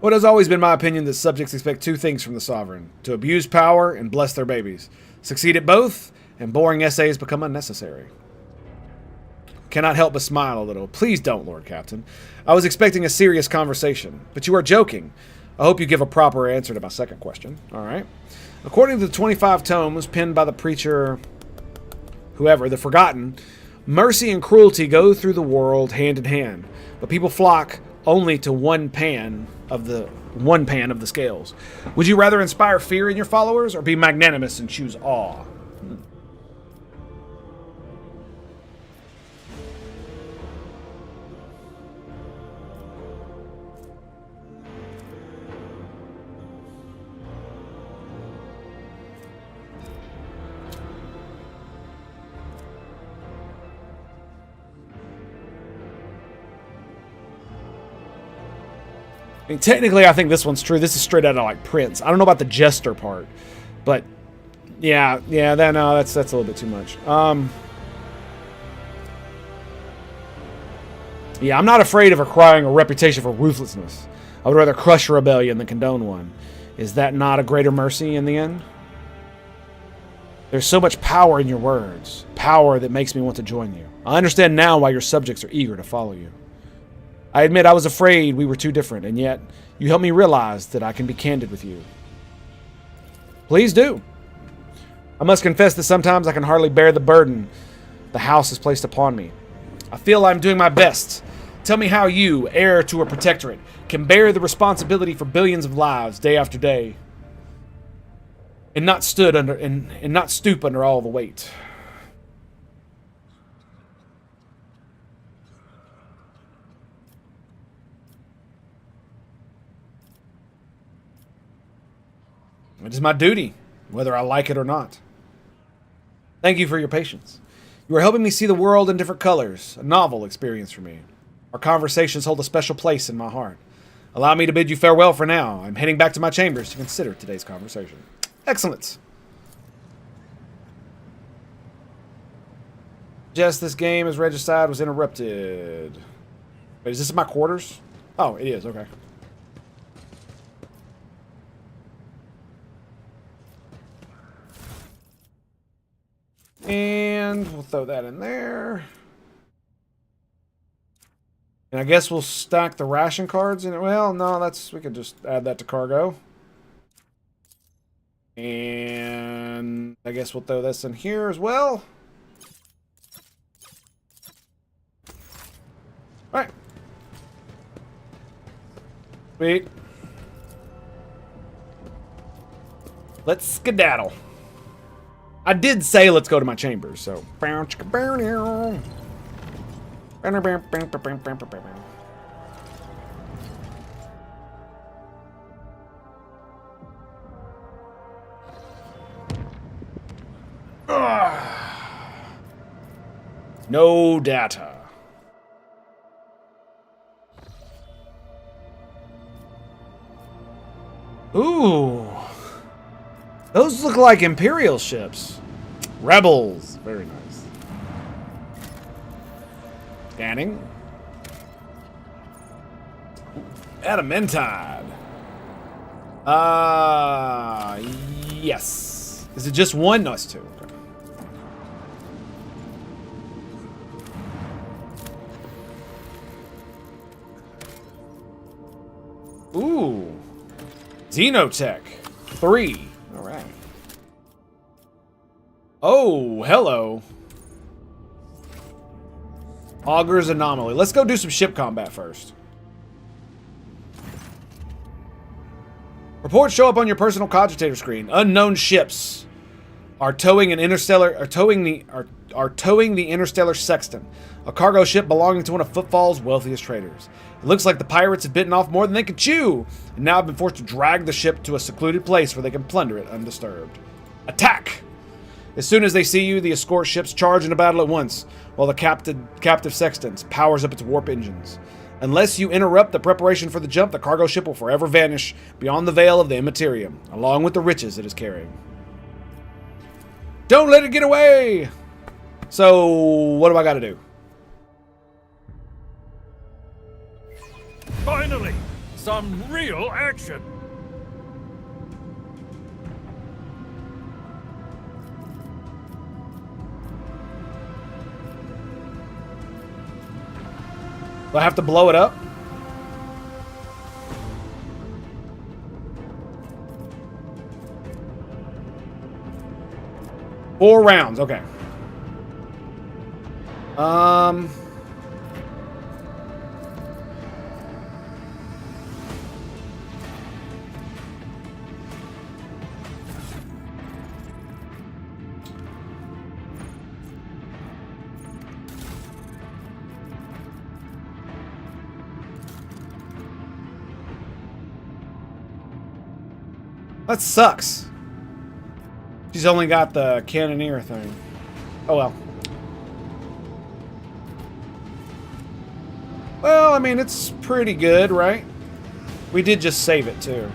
it has always been my opinion that subjects expect two things from the sovereign: to abuse power and bless their babies. Succeed at both, and boring essays become unnecessary. Cannot help but smile a little. Please don't, Lord Captain. I was expecting a serious conversation, but you are joking. I hope you give a proper answer to my second question. All right. According to the 25 tomes penned by the preacher, whoever, the Forgotten, mercy and cruelty go through the world hand in hand, but people flock only to one pan of the scales. Would you rather inspire fear in your followers or be magnanimous and choose awe? I mean, technically, I think this one's true. This is straight out of, like, Prince. I don't know about the jester part, but yeah, that's a little bit too much. Yeah, I'm not afraid of acquiring a reputation for ruthlessness. I would rather crush a rebellion than condone one. Is that not a greater mercy in the end? There's so much power in your words, power that makes me want to join you. I understand now why your subjects are eager to follow you. I admit I was afraid we were too different, and yet you helped me realize that I can be candid with you. Please do. I must confess that sometimes I can hardly bear the burden the house has placed upon me. I feel I'm doing my best. Tell me how you, heir to a protectorate, can bear the responsibility for billions of lives day after day, and not stoop under all the weight. It is my duty, whether I like it or not. Thank you for your patience. You are helping me see the world in different colors, a novel experience for me. Our conversations hold a special place in my heart. Allow me to bid you farewell for now. I'm heading back to my chambers to consider today's conversation. Excellent. Just this game as regicide was interrupted. Wait, is this my quarters? Oh, it is, okay. And And we'll throw that in there. And I guess we'll stack the ration cards in it. Well, no, we can just add that to cargo. And I guess we'll throw this in here as well. Alright. Sweet. Let's skedaddle. I did say let's go to my chambers, so. No data. Ooh. Those look like Imperial ships. Rebels. Very nice. Scanning. Adamantide. Yes. Is it just one? No, it's two. Okay. Ooh. Xenotech. 3. All right. Oh, hello. Auger's Anomaly. Let's go do some ship combat first. Reports show up on your personal cogitator screen. Unknown ships are towing the interstellar sexton, a cargo ship belonging to one of Footfall's wealthiest traders. It looks like the pirates have bitten off more than they could chew, and now have been forced to drag the ship to a secluded place where they can plunder it undisturbed. Attack! As soon as they see you, the escort ships charge into battle at once, while the captive sexton powers up its warp engines. Unless you interrupt the preparation for the jump, the cargo ship will forever vanish beyond the veil of the Immaterium, along with the riches it is carrying. Don't let it get away! So, what do I gotta do? Finally, some real action. Do I have to blow it up? Four rounds, okay. That sucks. She's only got the cannoneer thing. Oh well. Well, I mean, it's pretty good, right? We did just save it, too.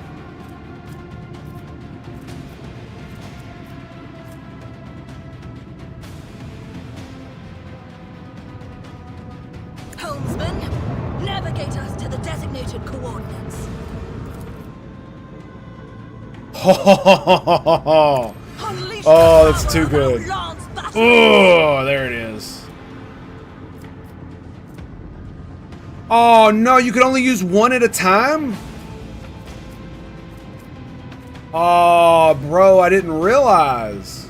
Helmsman, navigate us to the designated coordinates. Oh, that's too good. Oh, there it is. Oh, no, you could only use one at a time? Oh, bro, I didn't realize.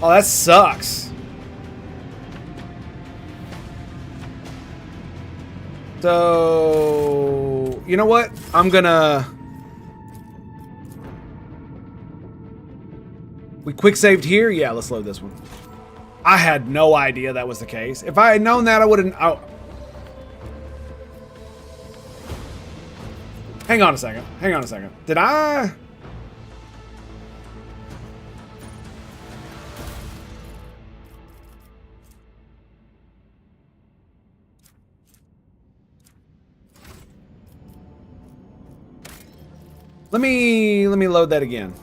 Oh, that sucks. So, you know what? I'm gonna... We quick saved here? Yeah, let's load this one. I had no idea that was the case. If I had known that, I would have... Oh. Hang on a second. Hang on a second. Did I... Let me load that again.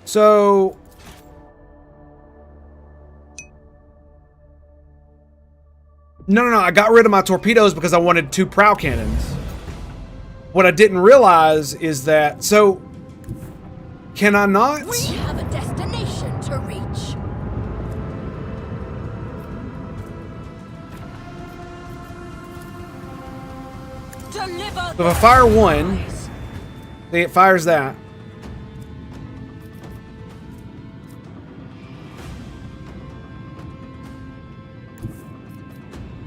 So no, I got rid of my torpedoes because I wanted 2 prow cannons. What I didn't realize is that, so Can I not? We have a destination to reach. Deliver. So if I fire one, it fires that.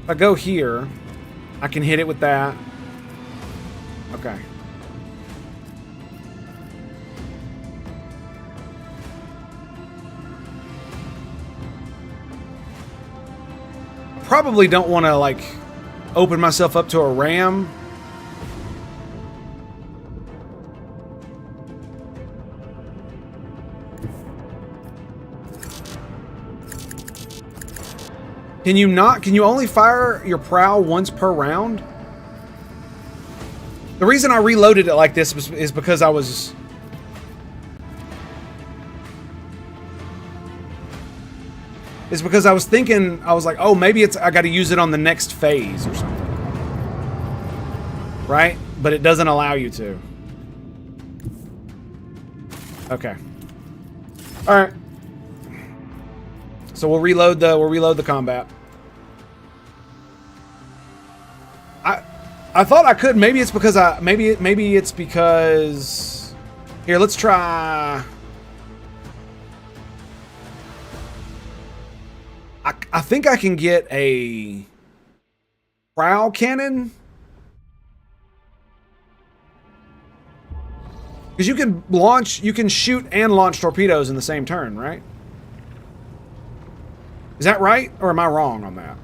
If I go here, I can hit it with that. Okay. Probably don't want to like open myself up to a ram. Can you not? Can you only fire your prow once per round? The reason I reloaded it like this is because I was... Is because I was thinking, I was like, oh, maybe it's I got to use it on the next phase or something. Right? But it doesn't allow you to. Okay. All right. So we'll reload the combat. I thought I could. Maybe it's because maybe it's because here, let's try. I think I can get a prow cannon. Because you can shoot and launch torpedoes in the same turn, right? Is that right? Or am I wrong on that?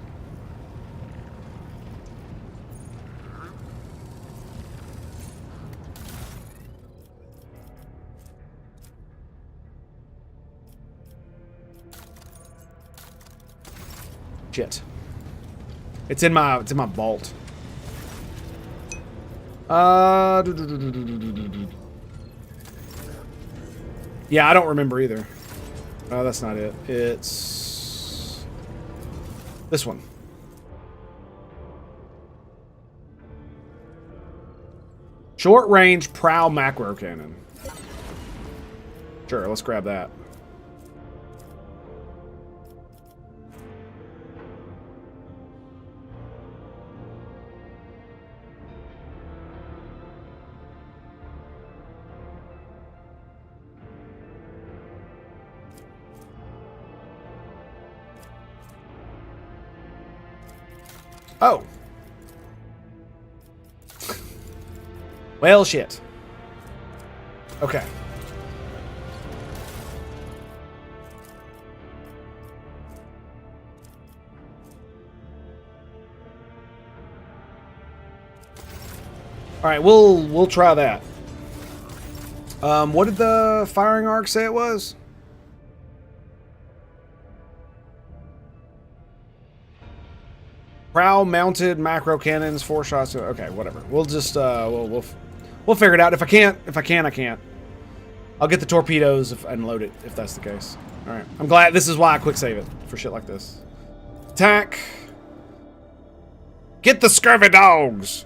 Shit. It's in my vault. Yeah, I don't remember either. Oh, that's not it. It's this one. Short range prow macro cannon. Sure, let's grab that. Oh. Well, shit. Okay. All right, we'll try that. What did the firing arc say it was? Prow mounted macro cannons, 4 shots. Okay, whatever. We'll just we'll figure it out. If I can, I can't. I'll get the torpedoes and load it if that's the case. All right. I'm glad. This is why I quick save it for shit like this. Attack. Get the scurvy dogs.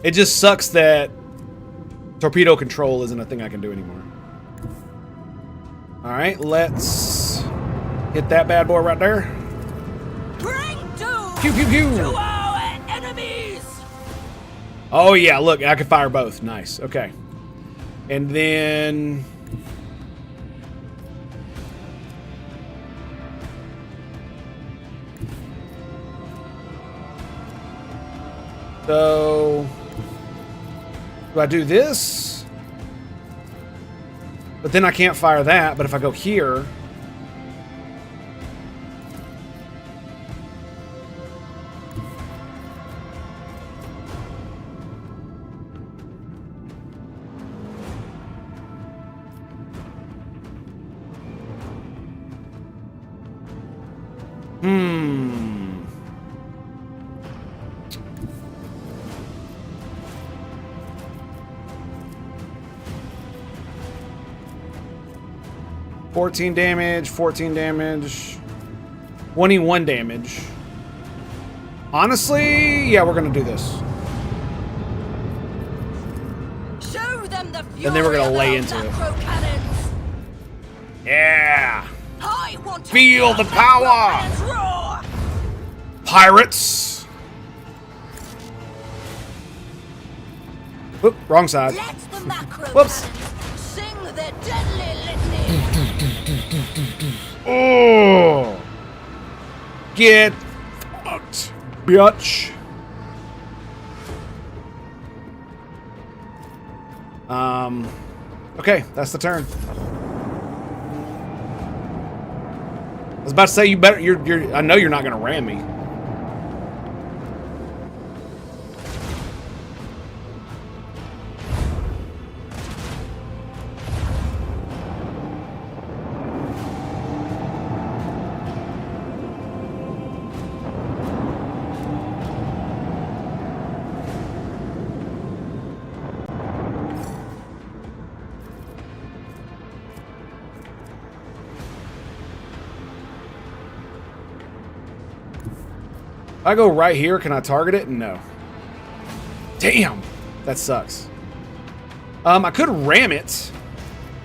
It just sucks that torpedo control isn't a thing I can do anymore. All right, let's hit that bad boy right there. Bring doom pew pew pew to our enemies. Oh yeah, look, I can fire both. Nice. Okay, and then so do I do this? But then I can't fire that, but if I go here... Hmm... 14 damage, 14 damage, 21 damage. Honestly, yeah, we're gonna do this. Show them the fury And then we're gonna of lay our into it. macro cannons. Yeah! I want to Feel hear the macro power! cannons roar. Pirates! Whoop, wrong side. Let the macro Whoops. cannons sing their deadly litany. Oh! Get fucked, bitch. Okay, that's the turn. I was about to say you better. I know you're not gonna ram me. If I go right here, can I target it? No. Damn, that sucks. I could ram it.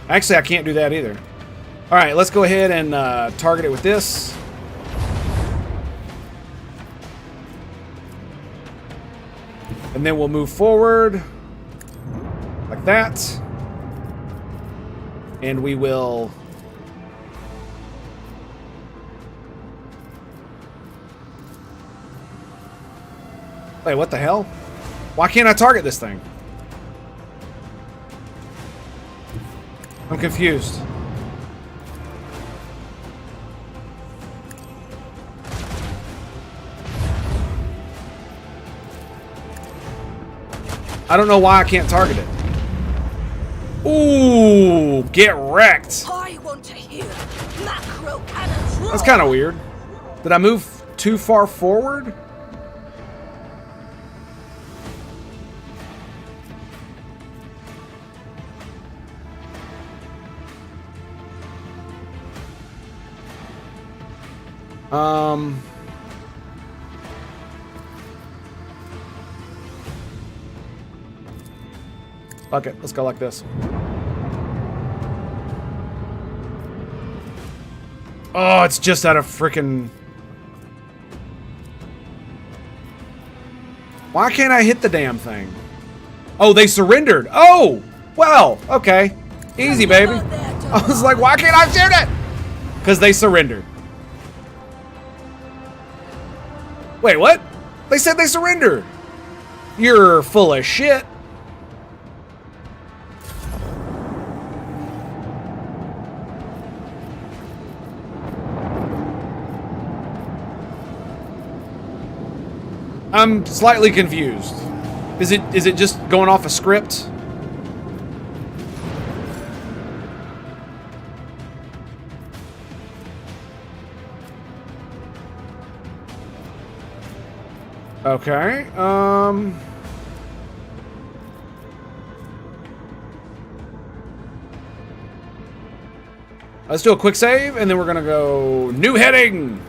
Actually, I can't do that either. All right, let's go ahead and target it with this. And then we'll move forward like that. And we will... Wait, what the hell? Why can't I target this thing? I'm confused. I don't know why I can't target it. Ooh, get wrecked. I want to hear macro cannons roar. That's kind of weird. Did I move too far forward? Okay, let's go like this. Oh, it's just out of freaking... Why can't I hit the damn thing? Oh, they surrendered. Oh, well, okay. Easy, baby. I was like, why can't I shoot it? Because they surrendered. Wait, what? They said they surrendered. You're full of shit. I'm slightly confused. Is it just going off a script? Okay. Let's do a quick save and then we're gonna go new heading.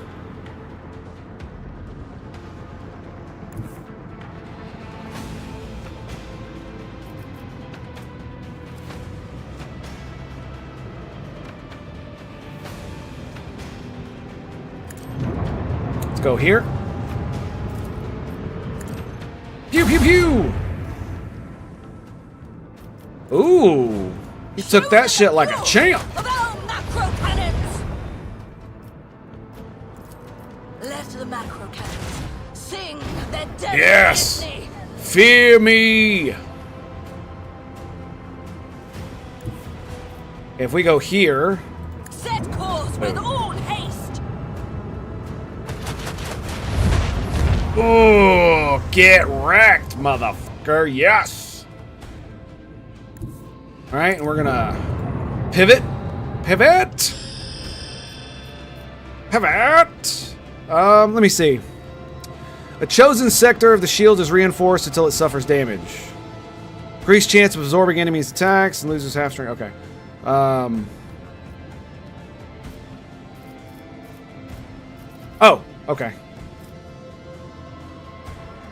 Let's go here. Pew, pew, pew! Ooh! You took that shit like a champ! Let the macro cannons sing their deadly Yes! litany. Fear me! If we go here... Set course with all haste. Ooh! Get wrecked, motherfucker! Yes! Alright, and we're gonna... Pivot! Pivot! Pivot! Let me see. A chosen sector of the shield is reinforced until it suffers damage. Increased chance of absorbing enemies' attacks and loses half strength. Okay. Oh, okay.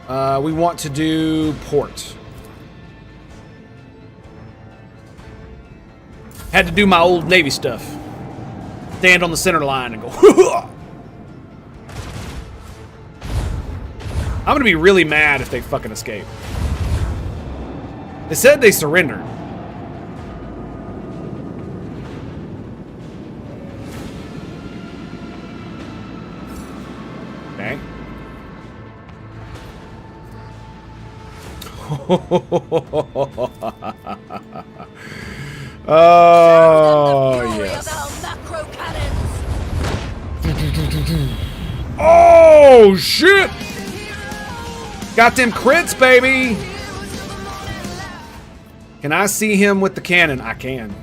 We want to do port. Had to do my old Navy stuff. Stand on the center line and go. I'm gonna be really mad if they fucking escape. They said they surrendered. Okay. Oh, yes. Oh, shit! Got them crits, baby! Can I see him with the cannon? I can.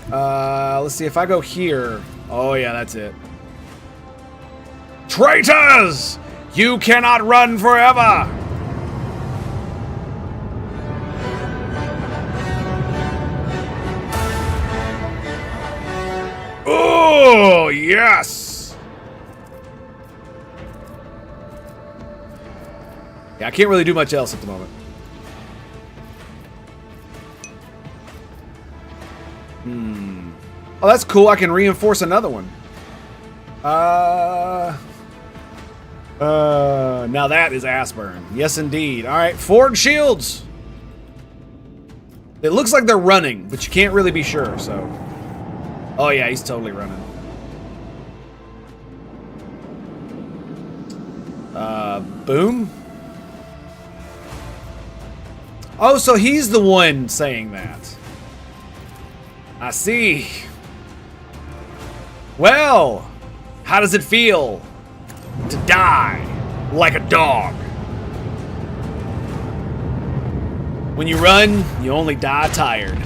Let's see if I go here. Oh, yeah, that's it. Traitors! You cannot run forever! Oh, yes! Yeah, I can't really do much else at the moment. Oh, that's cool. I can reinforce another one. Now that is ass burn. Yes, indeed. All right, forward shields. It looks like they're running, but you can't really be sure, so. Oh, yeah, he's totally running. Boom. Oh, so he's the one saying that. I see. Well, how does it feel to die like a dog? When you run, you only die tired.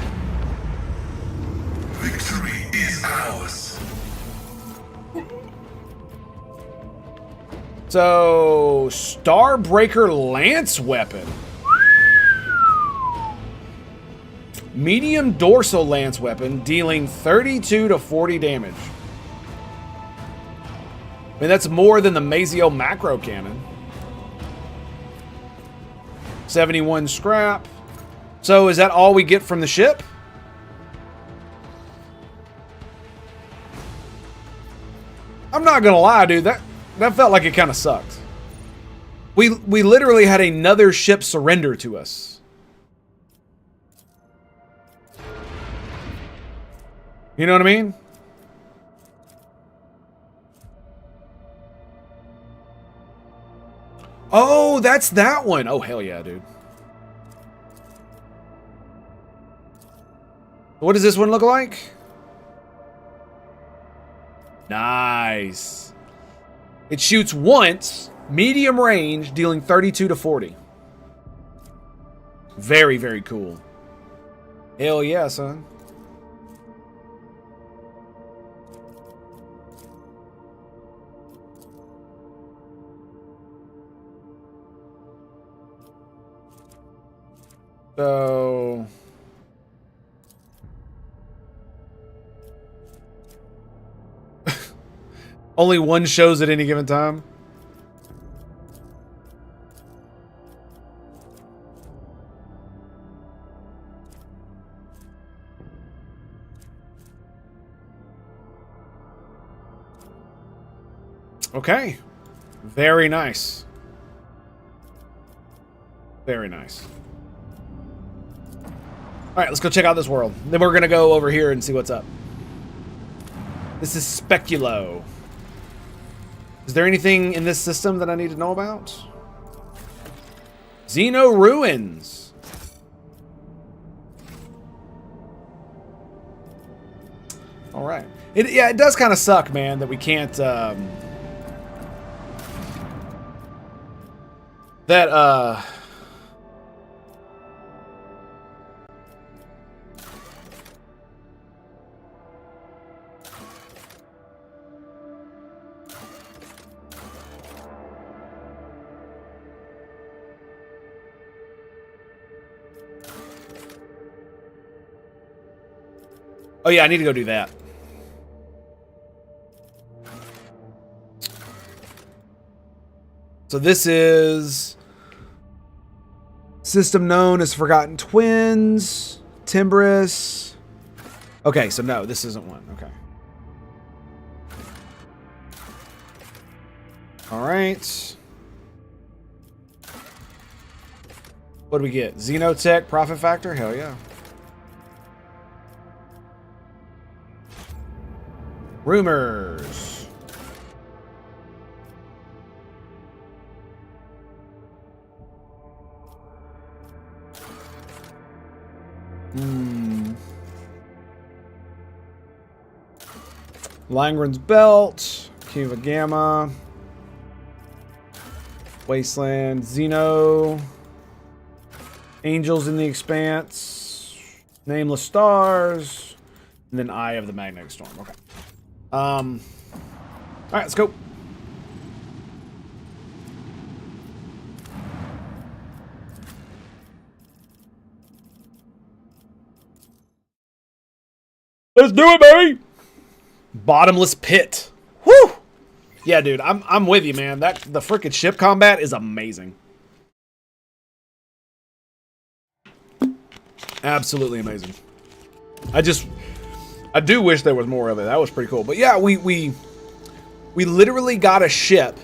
Victory is ours. So, Starbreaker Lance Weapon. Medium dorsal lance weapon, dealing 32 to 40 damage. I mean, that's more than the Mazio macro cannon. 71 scrap. So, is that all we get from the ship? I'm not gonna lie, dude. That felt like it kind of sucked. We literally had another ship surrender to us. You know what I mean? Oh, that's that one. Oh, hell yeah, dude. What does this one look like? Nice. It shoots once, medium range, dealing 32 to 40. Very, very cool. Hell yeah, son. So... only one shows at any given time? Okay. Very nice. Very nice. Alright, let's go check out this world. Then we're gonna go over here and see what's up. This is Speculo. Is there anything in this system that I need to know about? Xeno Ruins. Alright. Yeah, it does kind of suck, man, that we can't, oh yeah, I need to go do that. So this is System known as Forgotten Twins. Timbrus. Okay, so no, this isn't one. Okay. Alright. What do we get? Xenotech, Profit Factor? Hell yeah. Rumors. Langren's Belt. Kiva Gamma. Wasteland. Xeno. Angels in the Expanse. Nameless Stars. And then Eye of the Magnetic Storm. Okay. Alright, let's go. Let's do it, baby! Bottomless Pit. Woo! Yeah, dude, I'm with you, man. The freaking ship combat is amazing. Absolutely amazing. I do wish there was more of it. That was pretty cool. But yeah, we literally got a ship.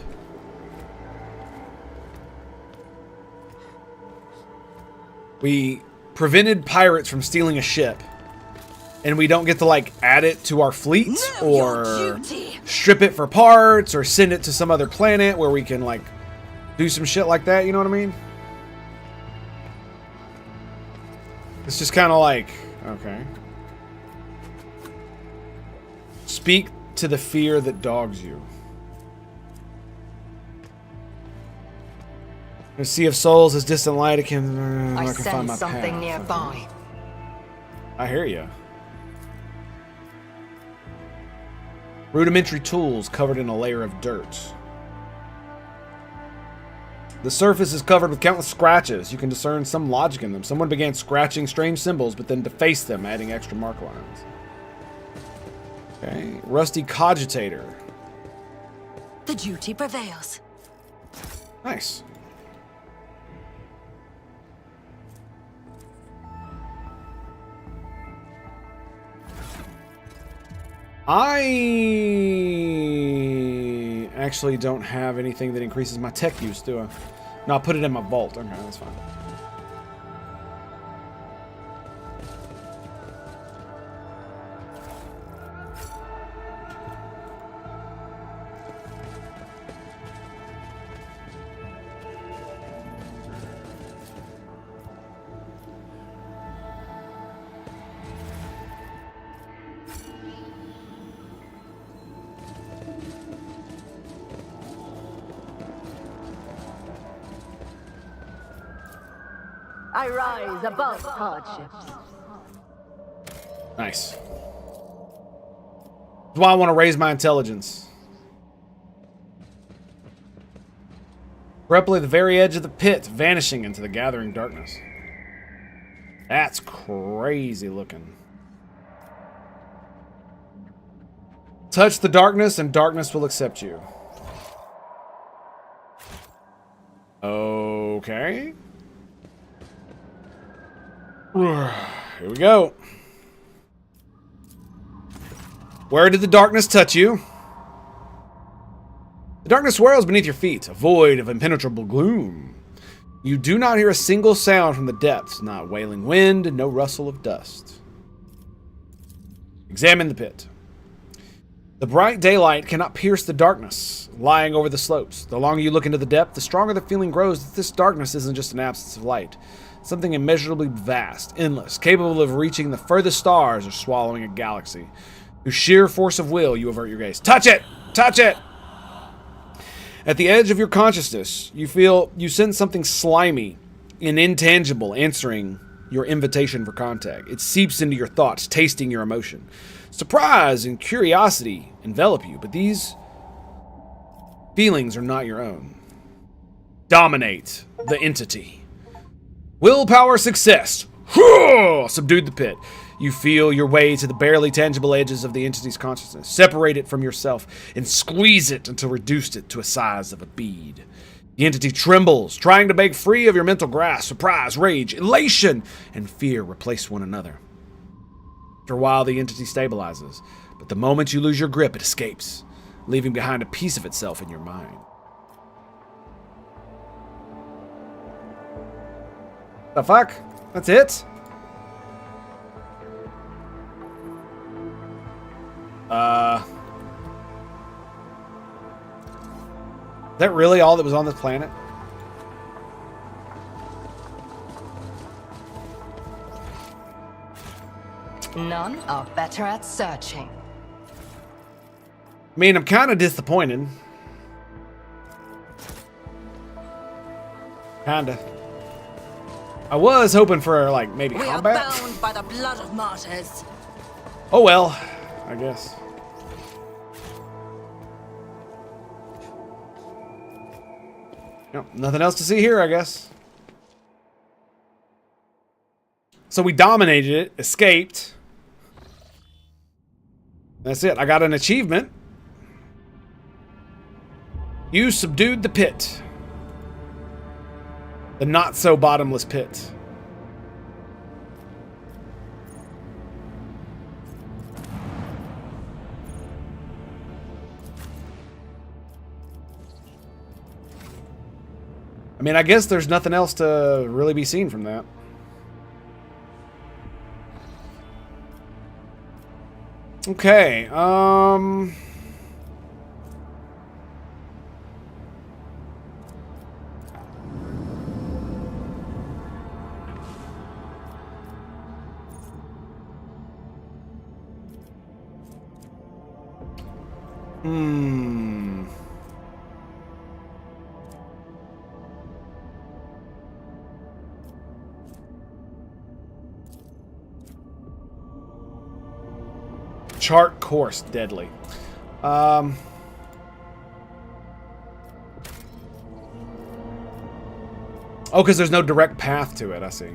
We prevented pirates from stealing a ship. And we don't get to, like, add it to our fleet or strip it for parts or send it to some other planet where we can, like, do some shit like that. You know what I mean? It's just kind of like, okay. Speak to the fear that dogs you. The Sea of Souls is distant light. I can find my something path. nearby. I hear you. Rudimentary tools covered in a layer of dirt. The surface is covered with countless scratches. You can discern some logic in them. Someone began scratching strange symbols, but then defaced them, adding extra mark lines. Okay. Rusty Cogitator. The duty prevails. Nice. I actually don't have anything that increases my tech use, do I? No, I'll put it in my vault. Okay, that's fine. I rise above hardships. Nice. That's why I want to raise my intelligence. Abruptly, the very edge of the pit, vanishing into the gathering darkness. That's crazy looking. Touch the darkness, and darkness will accept you. Okay. Here we go. Where did the darkness touch you? The darkness swirls beneath your feet, a void of impenetrable gloom. You do not hear a single sound from the depths, not wailing wind, no rustle of dust. Examine the pit. The bright daylight cannot pierce the darkness lying over the slopes. The longer you look into the depth, the stronger the feeling grows that this darkness isn't just an absence of light. Something immeasurably vast, endless, capable of reaching the furthest stars or swallowing a galaxy. Through sheer force of will, you avert your gaze. Touch it! Touch it! At the edge of your consciousness, you sense something slimy and intangible answering your invitation for contact. It seeps into your thoughts, tasting your emotion. Surprise and curiosity envelop you, but these feelings are not your own. Dominate the entity. Willpower success. Subdued the pit. You feel your way to the barely tangible edges of the entity's consciousness. Separate it from yourself and squeeze it until reduced it to a size of a bead. The entity trembles, trying to break free of your mental grasp. Surprise, rage, elation, and fear replace one another. After a while, the entity stabilizes, but the moment you lose your grip, it escapes, leaving behind a piece of itself in your mind. The fuck? That's it? Is that really all that was on this planet? None are better at searching. I mean, I'm kind of disappointed. Kinda. I was hoping for, like, maybe combat. We are bound by the blood of martyrs. Oh well, I guess. Yep, nothing else to see here, I guess. So we dominated it, escaped. That's it. I got an achievement. You subdued the pit. The not-so-bottomless pit. I mean, I guess there's nothing else to really be seen from that. Okay, Chart course deadly. Oh, because there's no direct path to it. I see.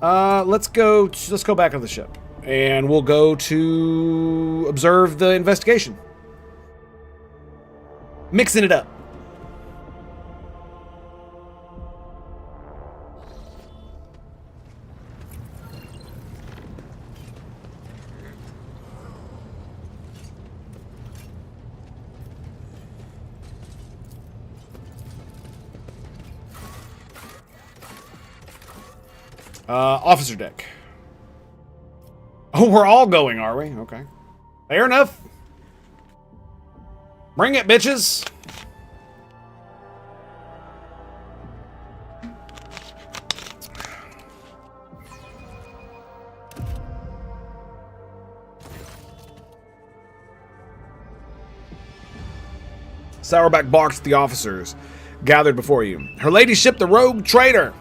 Let's go back to the ship, and we'll go to observe the investigation. Mixing it up. Officer deck. Oh, we're all going, are we? Okay. Fair enough. Bring it, bitches. Sourback barks at the officers gathered before you. Her ladyship, the rogue Traitor,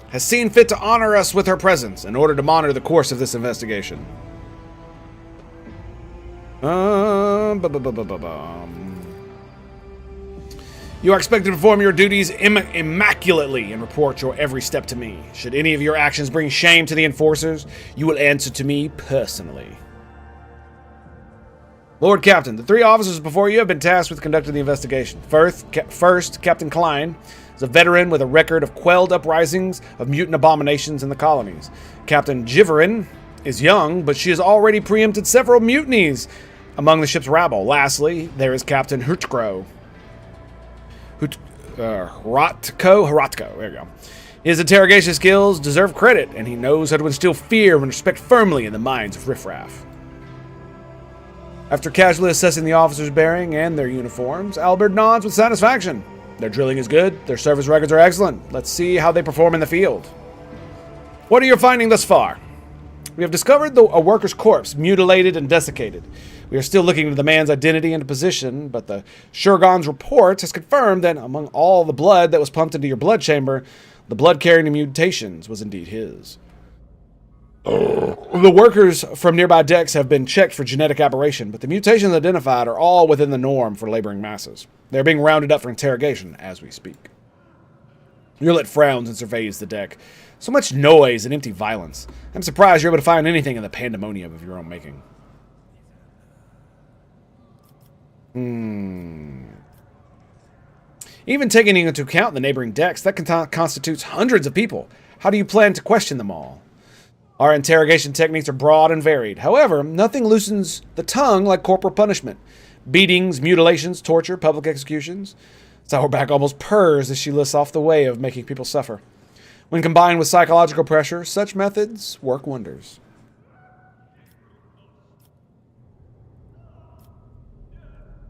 has seen fit to honor us with her presence in order to monitor the course of this investigation. You are expected to perform your duties immaculately and report your every step to me. Should any of your actions bring shame to the enforcers, you will answer to me personally. Lord Captain, the 3 officers before you have been tasked with conducting the investigation. First, Captain Klein is a veteran with a record of quelled uprisings of mutant abominations in the colonies. Captain Jiverin is young, but she has already preempted several mutinies among the ship's rabble. Lastly, there is Captain Hurtko. Horatko, there you go. His interrogation skills deserve credit, and he knows how to instill fear and respect firmly in the minds of riffraff. After casually assessing the officers' bearing and their uniforms, Albert nods with satisfaction. Their drilling is good, their service records are excellent. Let's see how they perform in the field. What are you finding thus far? We have discovered a worker's corpse, mutilated and desiccated. We are still looking into the man's identity and position, but the Shurgon's report has confirmed that among all the blood that was pumped into your blood chamber, the blood carrying the mutations was indeed his. The workers from nearby decks have been checked for genetic aberration, but the mutations identified are all within the norm for laboring masses. They're being rounded up for interrogation as we speak. Yurlet frowns and surveys the deck. So much noise and empty violence. I'm surprised you're able to find anything in the pandemonium of your own making. Even taking into account the neighboring decks, that constitutes hundreds of people. How do you plan to question them all? Our interrogation techniques are broad and varied. However, nothing loosens the tongue like corporal punishment. Beatings, mutilations, torture, public executions. Sourback almost purrs as she lists off the way of making people suffer. When combined with psychological pressure, such methods work wonders.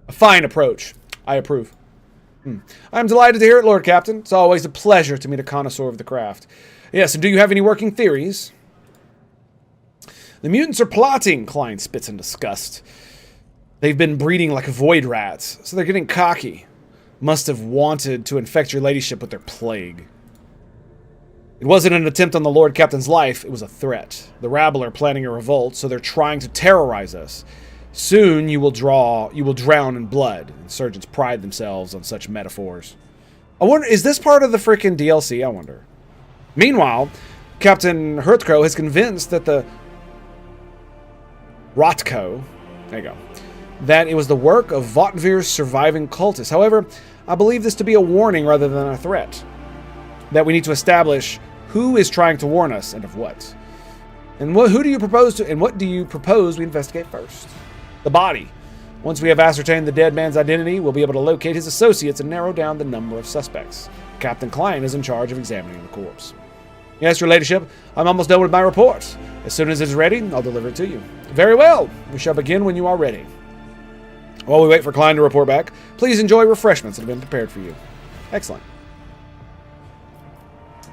A fine approach. I approve. I am delighted to hear it, Lord Captain. It's always a pleasure to meet a connoisseur of the craft. Yes, and do you have any working theories? The mutants are plotting, Klein spits in disgust. They've been breeding like void rats, so they're getting cocky. Must have wanted to infect your ladyship with their plague. It wasn't an attempt on the Lord Captain's life, it was a threat. The rabble are planning a revolt, so they're trying to terrorize us. Soon you will drown in blood. Insurgents pride themselves on such metaphors. I wonder, is this part of the freaking DLC, I wonder? Meanwhile, Captain Hurtkrow is convinced that the Rotko, there you go, that it was the work of Votvir's surviving cultists. However, I believe this to be a warning rather than a threat. That we need to establish who is trying to warn us and of what. And what do you propose we investigate first? The body. Once we have ascertained the dead man's identity, we'll be able to locate his associates and narrow down the number of suspects. Captain Klein is in charge of examining the corpse. Yes, your ladyship, I'm almost done with my report. As soon as it's ready, I'll deliver it to you. Very well. We shall begin when you are ready. While we wait for Klein to report back, please enjoy refreshments that have been prepared for you. Excellent.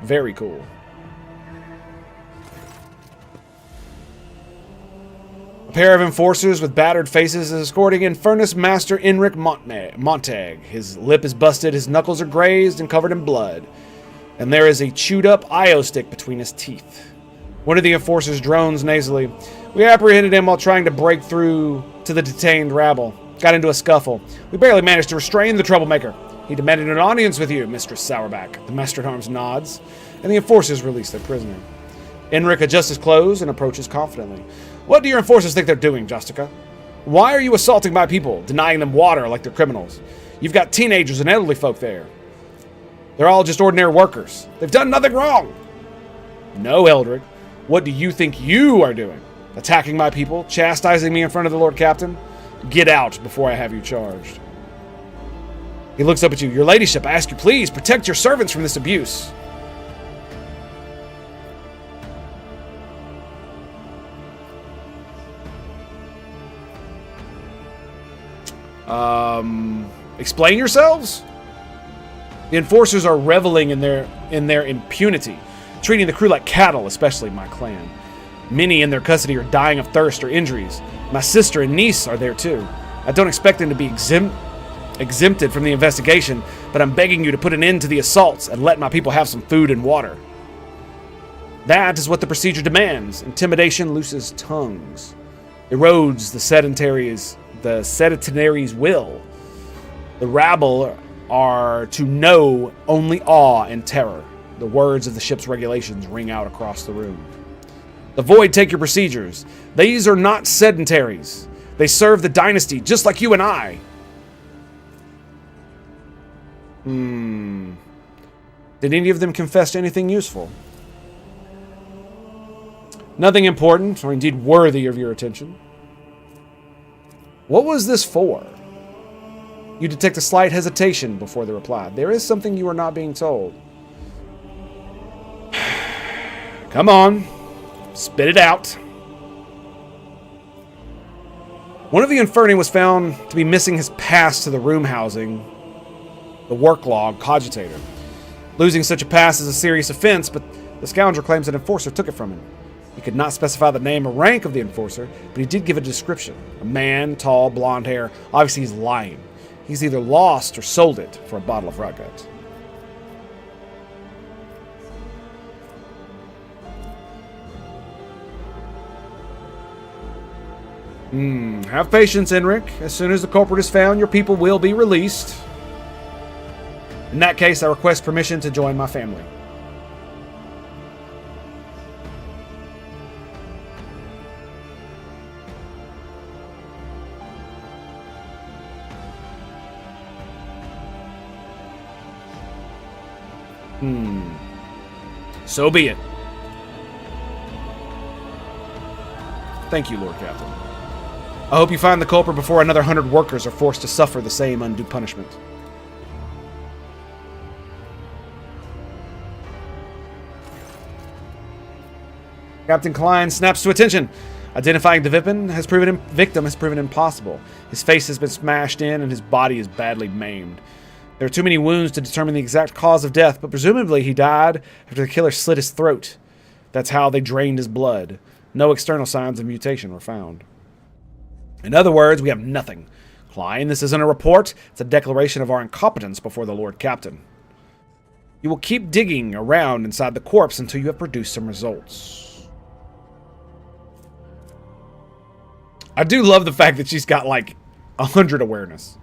Very cool. A pair of enforcers with battered faces is escorting Infernus Master Enric Montag. His lip is busted, his knuckles are grazed and covered in blood. And there is a chewed-up IO stick between his teeth. One of the enforcers drones nasally. We apprehended him while trying to break through to the detained rabble. Got into a scuffle. We barely managed to restrain the troublemaker. He demanded an audience with you, Mistress Sourback. The Master-at-Arms nods, and the enforcers release their prisoner. Enric adjusts his clothes and approaches confidently. What do your enforcers think they're doing, Justica? Why are you assaulting my people, denying them water like they're criminals? You've got teenagers and elderly folk there. They're all just ordinary workers. They've done nothing wrong. No, Eldrick. What do you think you are doing? Attacking my people? Chastising me in front of the Lord Captain? Get out before I have you charged. He looks up at you. Your ladyship, I ask you, please, protect your servants from this abuse. Explain yourselves? The enforcers are reveling in their impunity, treating the crew like cattle, especially my clan. Many in their custody are dying of thirst or injuries. My sister and niece are there too. I don't expect them to be exempted from the investigation, but I'm begging you to put an end to the assaults and let my people have some food and water. That is what the procedure demands. Intimidation looses tongues, erodes the sedentary's will. The rabble are to know only awe and terror. The words of the ship's regulations ring out across the room. The Void take your procedures. These are not sedentaries. They serve the dynasty just like you and I. Did any of them confess to anything useful? Nothing important, or indeed worthy of your attention. What was this for? You detect a slight hesitation before the reply. There is something you are not being told. Come on. Spit it out. One of the Inferni was found to be missing his pass to the room housing the work log cogitator. Losing such a pass is a serious offense, but the scoundrel claims an enforcer took it from him. He could not specify the name or rank of the enforcer, but he did give a description. A man, tall, blonde hair. Obviously he's lying. He's either lost or sold it for a bottle of rotgut. Have patience, Enric. As soon as the culprit is found, your people will be released. In that case, I request permission to join my family. So be it. Thank you, Lord Captain. I hope you find the culprit before another 100 workers are forced to suffer the same undue punishment. Captain Klein snaps to attention. Identifying the victim has proven impossible. His face has been smashed in and his body is badly maimed. There are too many wounds to determine the exact cause of death, but presumably he died after the killer slit his throat. That's how they drained his blood. No external signs of mutation were found. In other words, we have nothing. Klein, this isn't a report. It's a declaration of our incompetence before the Lord Captain. You will keep digging around inside the corpse until you have produced some results. I do love the fact that she's got like 100 awareness.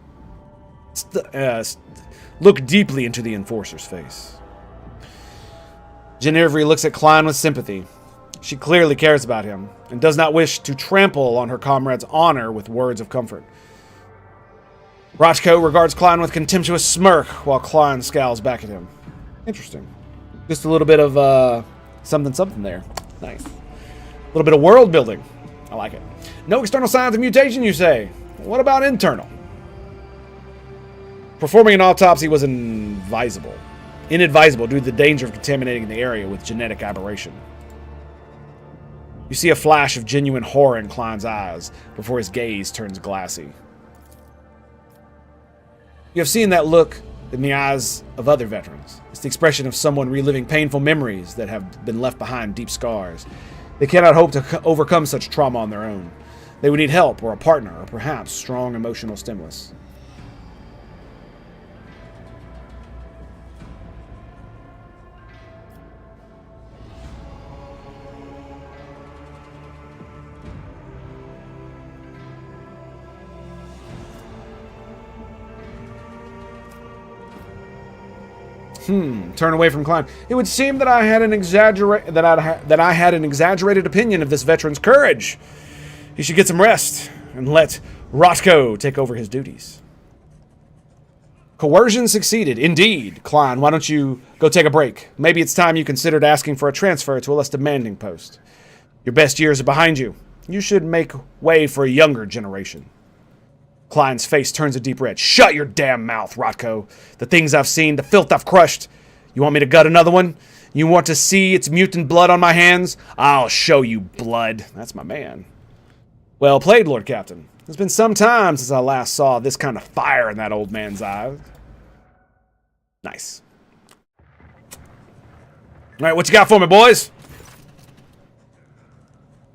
Look deeply into the Enforcer's face. Ginevra looks at Klein with sympathy. She clearly cares about him and does not wish to trample on her comrade's honor with words of comfort. Rochko regards Klein with contemptuous smirk while Klein scowls back at him. Interesting. Just a little bit of something there. Nice. A little bit of world building. I like it. No external signs of mutation, you say? What about internal? Performing an autopsy was inadvisable due to the danger of contaminating the area with genetic aberration. You see a flash of genuine horror in Klein's eyes before his gaze turns glassy. You have seen that look in the eyes of other veterans. It's the expression of someone reliving painful memories that have been left behind deep scars. They cannot hope to overcome such trauma on their own. They would need help or a partner or perhaps strong emotional stimulus. Turn away from Klein. It would seem that I had an exaggerated opinion of this veteran's courage. He should get some rest and let Rochko take over his duties. Coercion succeeded. Indeed. Klein, why don't you go take a break? Maybe it's time you considered asking for a transfer to a less demanding post. Your best years are behind you. You should make way for a younger generation. Klein's face turns a deep red. Shut your damn mouth, Rochko. The things I've seen, the filth I've crushed. You want me to gut another one? You want to see its mutant blood on my hands? I'll show you blood. That's my man. Well played, Lord Captain. It's been some time since I last saw this kind of fire in that old man's eyes. Nice. All right, what you got for me, boys?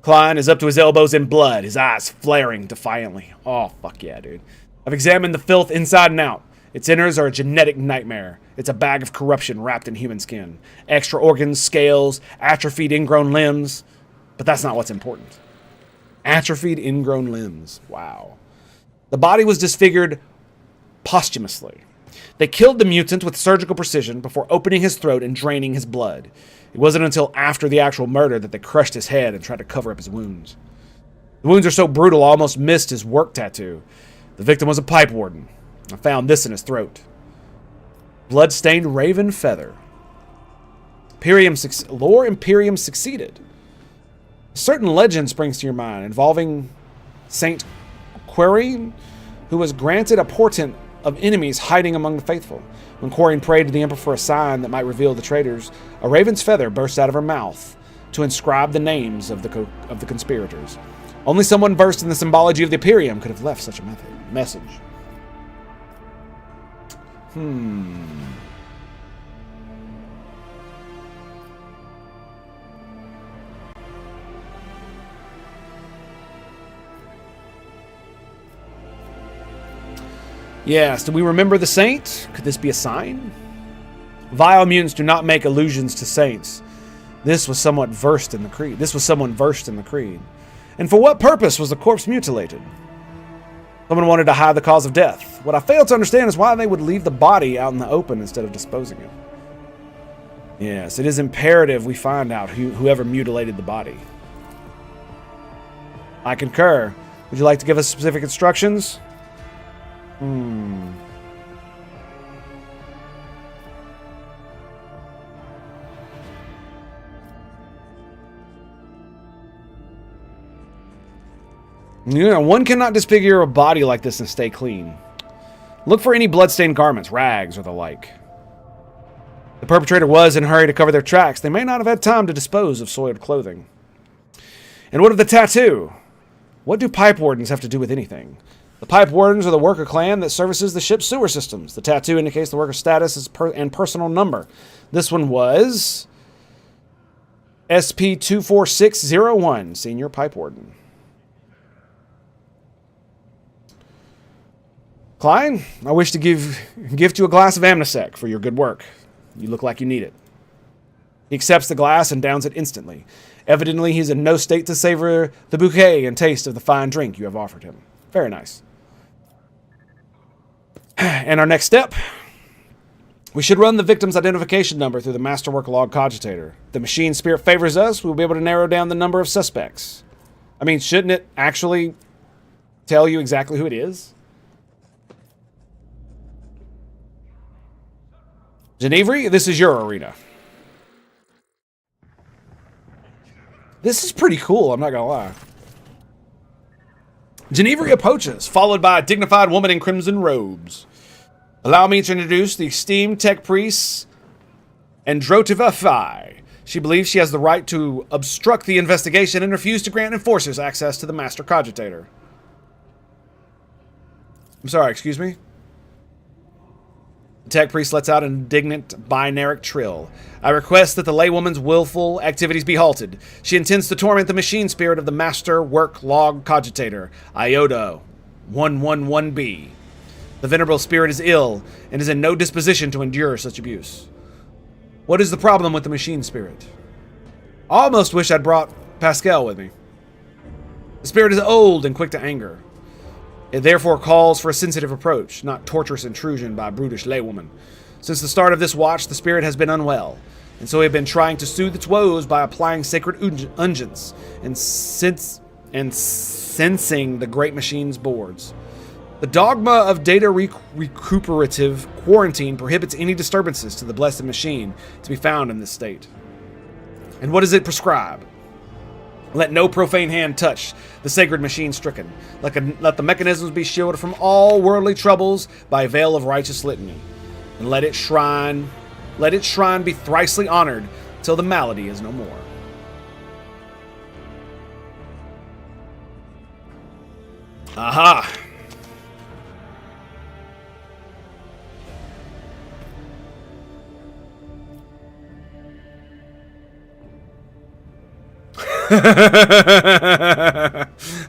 Klein is up to his elbows in blood, his eyes flaring defiantly. Oh, fuck yeah, dude. I've examined the filth inside and out. Its innards are a genetic nightmare. It's a bag of corruption wrapped in human skin. Extra organs, scales, atrophied ingrown limbs. But that's not what's important. Atrophied ingrown limbs. Wow. The body was disfigured posthumously. They killed the mutant with surgical precision before opening his throat and draining his blood. It wasn't until after the actual murder that they crushed his head and tried to cover up his wounds. The wounds are so brutal I almost missed his work tattoo. The victim was a pipe warden. I found this in his throat. Blood-stained raven feather. Lore Imperium succeeded. A certain legend springs to your mind involving Saint Querine, who was granted a portent of enemies hiding among the faithful. When Querine prayed to the Emperor for a sign that might reveal the traitors, a raven's feather burst out of her mouth to inscribe the names of the conspirators. Only someone versed in the symbology of the Imperium could have left such a message. Yes, do we remember the saint? Could this be a sign? Vile mutants do not make allusions to saints. This was someone versed in the creed. And for what purpose was the corpse mutilated? Someone wanted to hide the cause of death. What I fail to understand is why they would leave the body out in the open instead of disposing it. Yes, it is imperative we find out whoever mutilated the body. I concur. Would you like to give us specific instructions? You know, one cannot disfigure a body like this and stay clean. Look for any bloodstained garments, rags, or the like. The perpetrator was in a hurry to cover their tracks. They may not have had time to dispose of soiled clothing. And what of the tattoo? What do pipe wardens have to do with anything? The pipe wardens are the worker clan that services the ship's sewer systems. The tattoo indicates the worker's status and personal number. This one was SP24601, Senior Pipe Warden. Klein, I wish to gift you a glass of Amnesec for your good work. You look like you need it. He accepts the glass and downs it instantly. Evidently, he's in no state to savor the bouquet and taste of the fine drink you have offered him. Very nice. And our next step, we should run the victim's identification number through the Masterwork Log Cogitator. If the machine spirit favors us, we'll be able to narrow down the number of suspects. I mean, shouldn't it actually tell you exactly who it is? Genevri, this is your arena. This is pretty cool, I'm not gonna lie. Genevri approaches, followed by a dignified woman in crimson robes. Allow me to introduce the esteemed tech priest, Androtiva Phi. She believes she has the right to obstruct the investigation and refuse to grant enforcers access to the Master Cogitator. I'm sorry, excuse me? The tech priest lets out an indignant binaric trill. I request that the laywoman's willful activities be halted. She intends to torment the machine spirit of the Master Work Log Cogitator, Iota 111B. The venerable spirit is ill and is in no disposition to endure such abuse. What is the problem with the machine spirit? I almost wish I'd brought Pascal with me. The spirit is old and quick to anger. It therefore calls for a sensitive approach, not torturous intrusion by a brutish laywoman. Since the start of this watch, the spirit has been unwell, and so we have been trying to soothe its woes by applying sacred unguents and sensing the great machine's boards. The dogma of data recuperative quarantine prohibits any disturbances to the blessed machine to be found in this state. And what does it prescribe? Let no profane hand touch the sacred machine stricken. Let the mechanisms be shielded from all worldly troubles by a veil of righteous litany. And let its shrine be thricely honored till the malady is no more. Aha!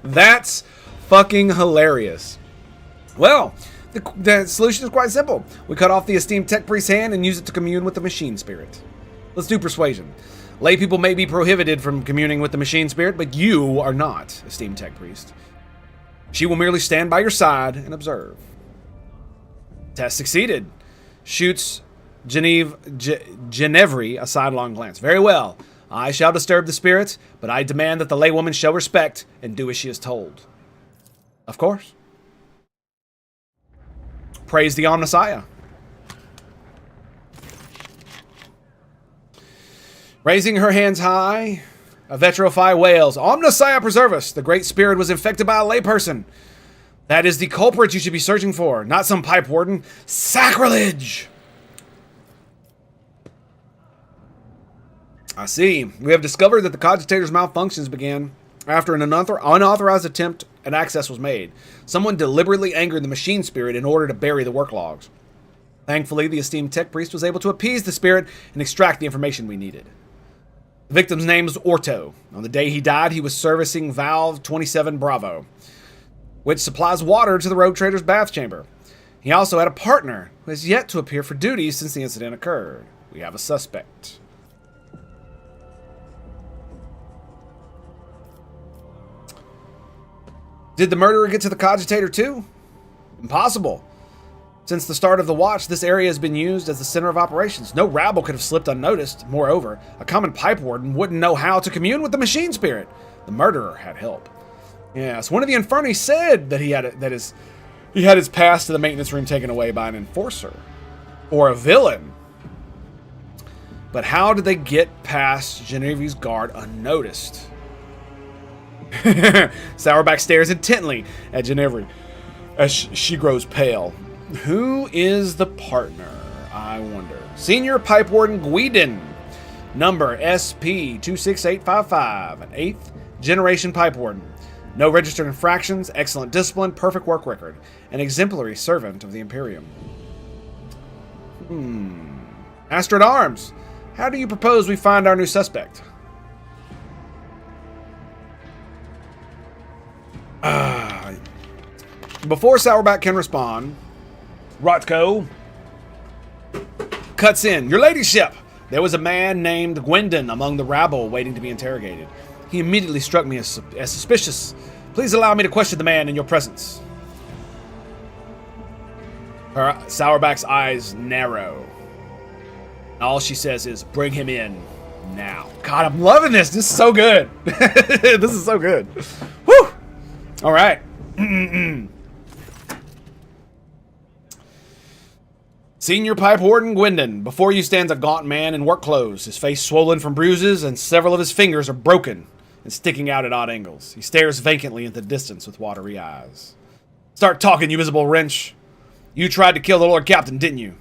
That's fucking hilarious. Well, the solution is quite simple. We cut off the esteemed tech priest's hand and use it to commune with the machine spirit. Let's do persuasion. Lay people may be prohibited from communing with the machine spirit, but you are not, esteemed tech priest. She will merely stand by your side and observe. Test succeeded. Shoots Genevri a sidelong glance. Very well. I shall disturb the spirit, but I demand that the laywoman show respect and do as she is told. Of course. Praise the Omnissiah. Raising her hands high, Avetrofy wails, Omnissiah preserve us! The great spirit was infected by a layperson. That is the culprit you should be searching for, not some pipe warden. Sacrilege! I see. We have discovered that the Cogitator's malfunctions began after an unauthorized attempt at access was made. Someone deliberately angered the machine spirit in order to bury the work logs. Thankfully, the esteemed tech priest was able to appease the spirit and extract the information we needed. The victim's name is Orto. On the day he died, he was servicing Valve 27 Bravo, which supplies water to the Rogue Trader's bath chamber. He also had a partner who has yet to appear for duty since the incident occurred. We have a suspect. Did the murderer get to the Cogitator too? Impossible. Since the start of the watch, this area has been used as the center of operations. No rabble could have slipped unnoticed. Moreover, a common pipe warden wouldn't know how to commune with the machine spirit. The murderer had help. Yes, one of the Inferni said that he had his pass to the maintenance room taken away by an enforcer or a villain. But how did they get past Genevieve's guard unnoticed? Sourback stares intently at Ginevra as she grows pale. Who is the partner, I wonder? Senior Pipe Warden Guidon. Number SP26855. An 8th generation Pipe Warden. No registered infractions, excellent discipline, perfect work record. An exemplary servant of the Imperium. Master at Arms. How do you propose we find our new suspect? Before Sourback can respond, Rotko cuts in. Your ladyship, there was a man named Gwendon among the rabble waiting to be interrogated. He immediately struck me as suspicious. Please allow me to question the man in your presence. Sourback's eyes narrow. All she says is, bring him in now. God, I'm loving this. This is so good. This is so good. Whew. All right. Senior Pipe Warden Gwendon. Before you stands a gaunt man in work clothes, his face swollen from bruises, and several of his fingers are broken and sticking out at odd angles. He stares vacantly into the distance with watery eyes. Start talking, you miserable wrench. You tried to kill the Lord Captain, didn't you?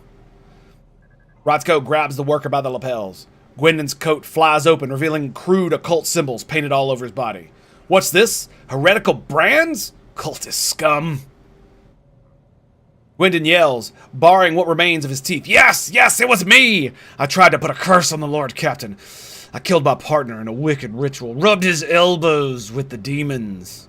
Rothko grabs the worker by the lapels. Gwendon's coat flies open, revealing crude occult symbols painted all over his body. What's this? Heretical brands? Cultist scum. Gwendon yells, barring what remains of his teeth. Yes, yes, it was me! I tried to put a curse on the Lord Captain. I killed my partner in a wicked ritual, rubbed his elbows with the demons.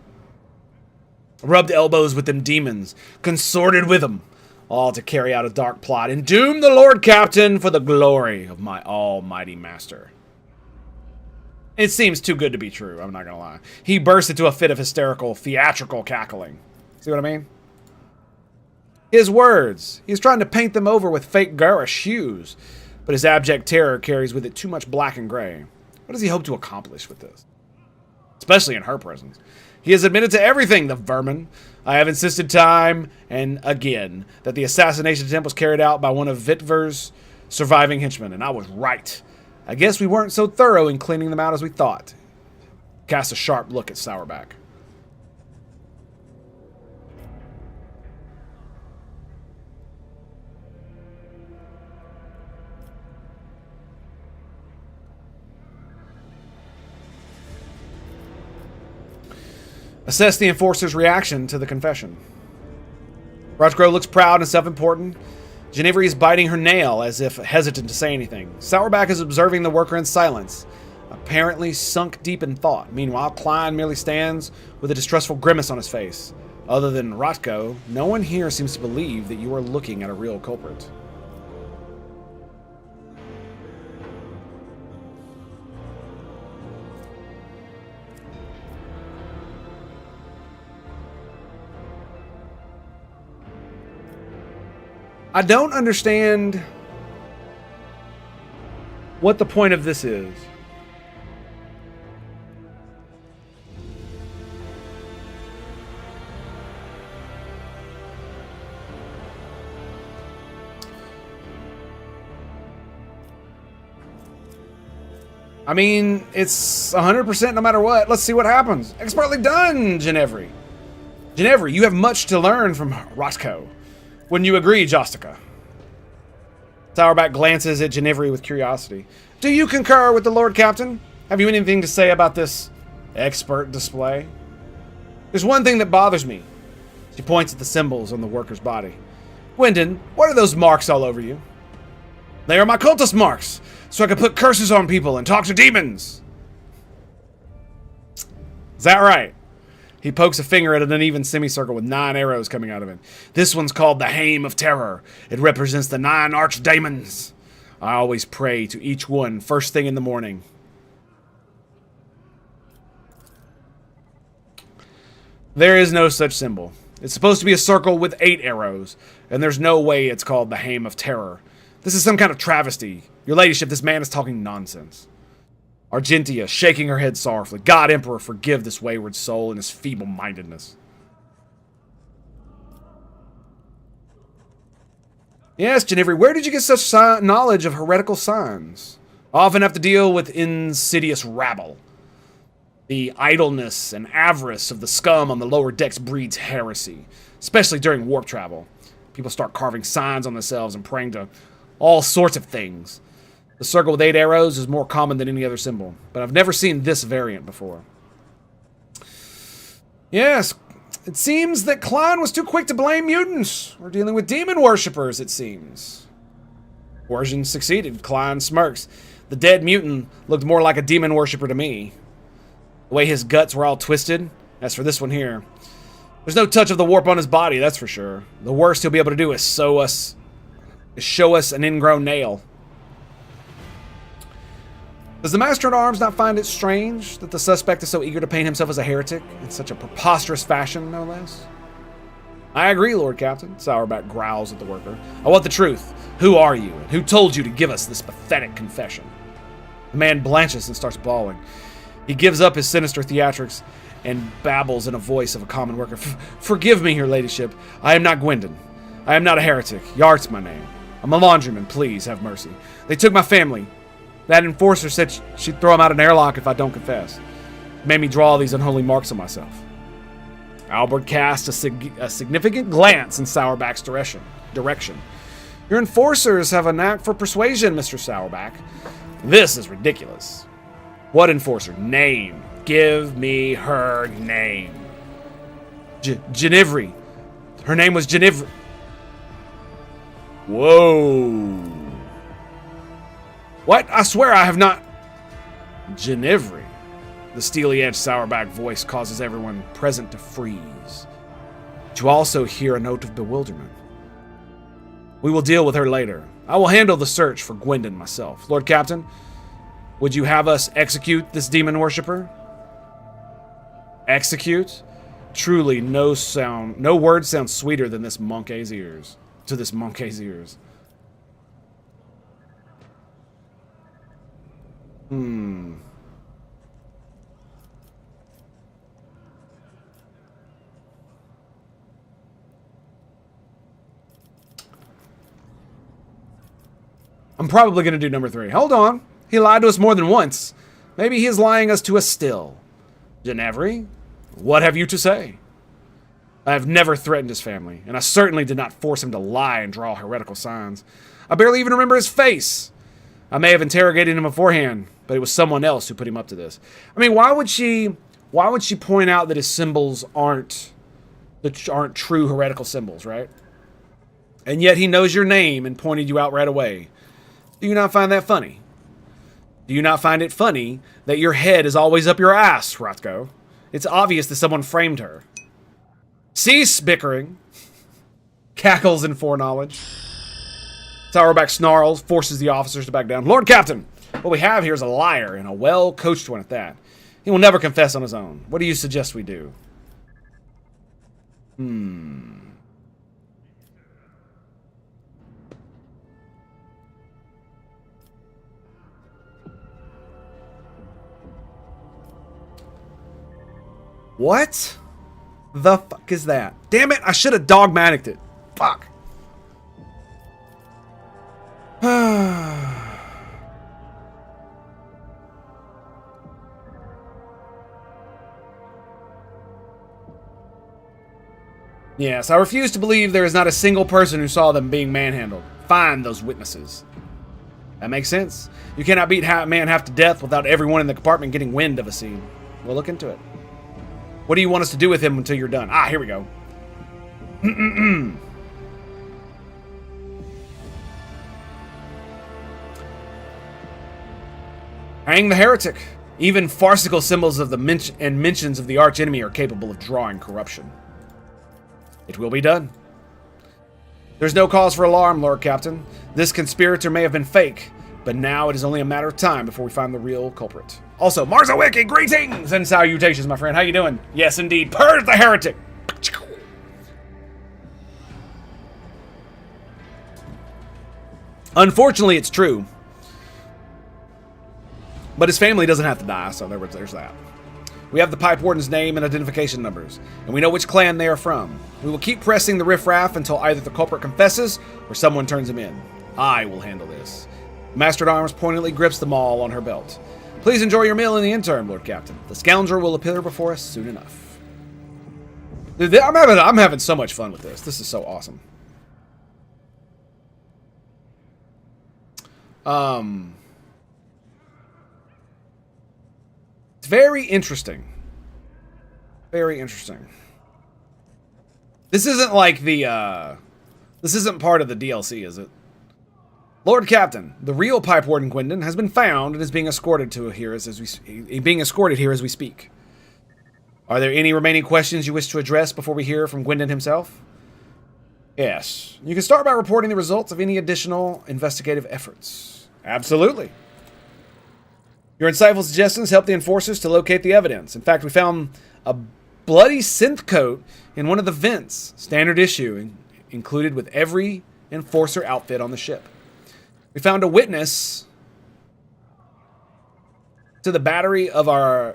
Rubbed elbows with them demons, consorted with them, all to carry out a dark plot and doom the Lord Captain for the glory of my almighty master. It seems too good to be true, I'm not gonna lie. He burst into a fit of hysterical, theatrical cackling. See what I mean? His words. He's trying to paint them over with fake garish hues, but his abject terror carries with it too much black and gray. What does he hope to accomplish with this? Especially in her presence. He has admitted to everything, the vermin. I have insisted time and again that the assassination attempt was carried out by one of Vitver's surviving henchmen, and I was right. I guess we weren't so thorough in cleaning them out as we thought. Cast a sharp look at Sourback. Assess the enforcer's reaction to the confession. Rotchgrove looks proud and self-important. Ginevra is biting her nail as if hesitant to say anything. Sourback is observing the worker in silence, apparently sunk deep in thought. Meanwhile, Klein merely stands with a distrustful grimace on his face. Other than Rotko, no one here seems to believe that you are looking at a real culprit. I don't understand what the point of this is. I mean, it's 100% no matter what. Let's see what happens. Expertly done, Ginevra. Ginevra, you have much to learn from Rotko. Wouldn't you agree, Jostica? Sourback glances at Ginevra with curiosity. Do you concur with the Lord Captain? Have you anything to say about this expert display? There's one thing that bothers me. She points at the symbols on the worker's body. Gwendon, what are those marks all over you? They are my cultist marks, so I can put curses on people and talk to demons. Is that right? He pokes a finger at an uneven semicircle with 9 arrows coming out of it. This one's called the Hame of Terror. It represents the 9 archdemons. I always pray to each one first thing in the morning. There is no such symbol. It's supposed to be a circle with 8 arrows, and there's no way it's called the Hame of Terror. This is some kind of travesty. Your ladyship, this man is talking nonsense. Argentia, shaking her head sorrowfully. God, Emperor, forgive this wayward soul and his feeble-mindedness. Yes, Ginevra, where did you get such knowledge of heretical signs? I often have to deal with insidious rabble. The idleness and avarice of the scum on the lower decks breeds heresy, especially during warp travel. People start carving signs on themselves and praying to all sorts of things. The circle with 8 arrows is more common than any other symbol, but I've never seen this variant before. Yes, it seems that Klein was too quick to blame mutants. We're dealing with demon worshippers, it seems. Coercion succeeded. Klein smirks. The dead mutant looked more like a demon worshipper to me. The way his guts were all twisted. As for this one here, there's no touch of the warp on his body, that's for sure. The worst he'll be able to do is show us an ingrown nail. Does the Master-at-Arms not find it strange that the suspect is so eager to paint himself as a heretic in such a preposterous fashion, no less? I agree, Lord Captain, Sourback growls at the worker. I want the truth. Who are you, and who told you to give us this pathetic confession? The man blanches and starts bawling. He gives up his sinister theatrics and babbles in a voice of a common worker. Forgive me, your ladyship. I am not Gwendon. I am not a heretic. Yart's my name. I'm a laundryman. Please have mercy. They took my family. That enforcer said she'd throw him out an airlock if I don't confess. It made me draw these unholy marks on myself. Albert cast a significant glance in Sourback's direction. Your enforcers have a knack for persuasion, Mr. Sourback. This is ridiculous. What enforcer? Name. Give me her name. Genivri. Her name was Genivri. Whoa. What? I swear I have not... Genivri. The steely-edged Sourback voice causes everyone present to freeze. But you also hear a note of bewilderment. We will deal with her later. I will handle the search for Gwendon myself. Lord Captain, would you have us execute this demon worshipper? Execute? Truly, no word sounds sweeter than this monkey's ears. To this monkey's ears. I'm probably going to do number 3. Hold on. He lied to us more than once. Maybe he is lying us to us still. Genevri, what have you to say? I have never threatened his family, and I certainly did not force him to lie and draw heretical signs. I barely even remember his face. I may have interrogated him beforehand, but it was someone else who put him up to this. I mean, why would she point out that his symbols aren't true heretical symbols, right? And yet he knows your name and pointed you out right away. Do you not find that funny? Do you not find it funny that your head is always up your ass, Rotko? It's obvious that someone framed her. Cease bickering. Cackles in foreknowledge. Sourback snarls, forces the officers to back down. Lord Captain, what we have here is a liar, and a well-coached one at that. He will never confess on his own. What do you suggest we do? What the fuck is that? Damn it, I should have dogmaticed it. Fuck. Yes, I refuse to believe there is not a single person who saw them being manhandled. Find those witnesses. That makes sense. You cannot beat a man half to death without everyone in the compartment getting wind of a scene. We'll look into it. What do you want us to do with him until you're done? Ah, here we go. Hang the heretic. Even farcical symbols of the mentions of the archenemy are capable of drawing corruption. It will be done. There's no cause for alarm, Lord Captain. This conspirator may have been fake, but now it is only a matter of time before we find the real culprit. Also, Marzawicki, greetings and salutations, my friend. How you doing? Yes, indeed. Purge the Heretic. Unfortunately, it's true. But his family doesn't have to die, so there's that. We have the Pipe Warden's name and identification numbers, and we know which clan they are from. We will keep pressing the riffraff until either the culprit confesses or someone turns him in. I will handle this. Master-at-Arms poignantly grips the maul on her belt. Please enjoy your meal in the interim, Lord Captain. The scoundrel will appear before us soon enough. Dude, I'm having so much fun with this. This is so awesome. It's very interesting. Very interesting. This isn't like the, this isn't part of the DLC, is it? Lord Captain, the real Pipe Warden Gwendon has been found and is being escorted here as we speak. Are there any remaining questions you wish to address before we hear from Gwendon himself? Yes. You can start by reporting the results of any additional investigative efforts. Absolutely. Your insightful suggestions help the enforcers to locate the evidence. In fact, we found a bloody synth coat in one of the vents, standard issue, included with every enforcer outfit on the ship. We found a witness to the battery of our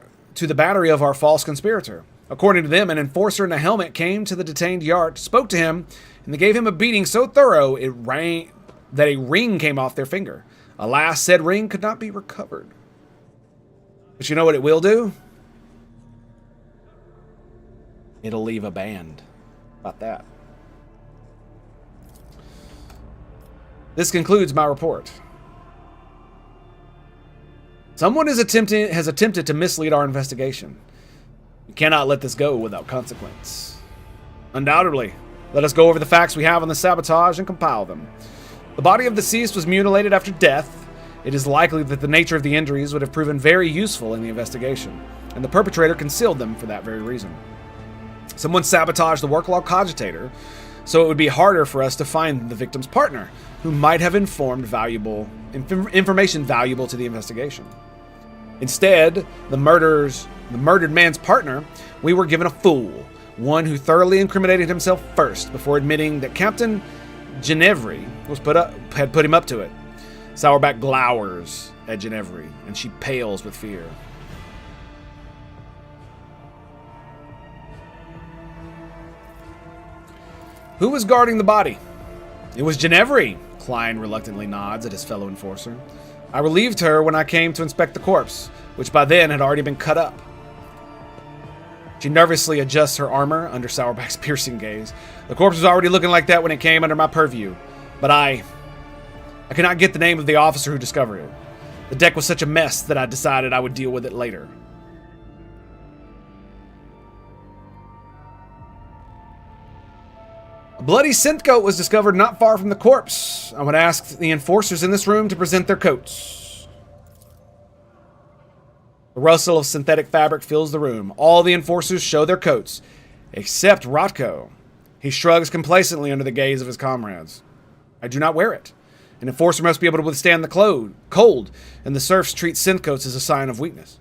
false conspirator. According to them, an enforcer in a helmet came to the detained yard, spoke to him, and they gave him a beating so thorough that a ring came off their finger. Alas, said ring could not be recovered. But you know what it will do? It'll leave a band. About that. This concludes my report. Someone has attempted to mislead our investigation. We cannot let this go without consequence. Undoubtedly, let us go over the facts we have on the sabotage and compile them. The body of the deceased was mutilated after death. It is likely that the nature of the injuries would have proven very useful in the investigation, and the perpetrator concealed them for that very reason. Someone sabotaged the work log cogitator, so it would be harder for us to find the victim's partner, who might have informed information valuable to the investigation. Instead, the murdered man's partner, we were given a fool, one who thoroughly incriminated himself first before admitting that Captain Ginevri had put him up to it. Sourback glowers at Ginevri, and she pales with fear. Who was guarding the body? It was Ginevri. Klein reluctantly nods at his fellow enforcer. I relieved her when I came to inspect the corpse, which by then had already been cut up. She nervously adjusts her armor under Sourback's piercing gaze. The corpse was already looking like that when it came under my purview, but I cannot get the name of the officer who discovered it. The deck was such a mess that I decided I would deal with it later. A bloody synth coat was discovered not far from the corpse. I would ask the enforcers in this room to present their coats. The rustle of synthetic fabric fills the room. All the enforcers show their coats, except Rotko. He shrugs complacently under the gaze of his comrades. I do not wear it. An enforcer must be able to withstand the cold, and the serfs treat synth coats as a sign of weakness.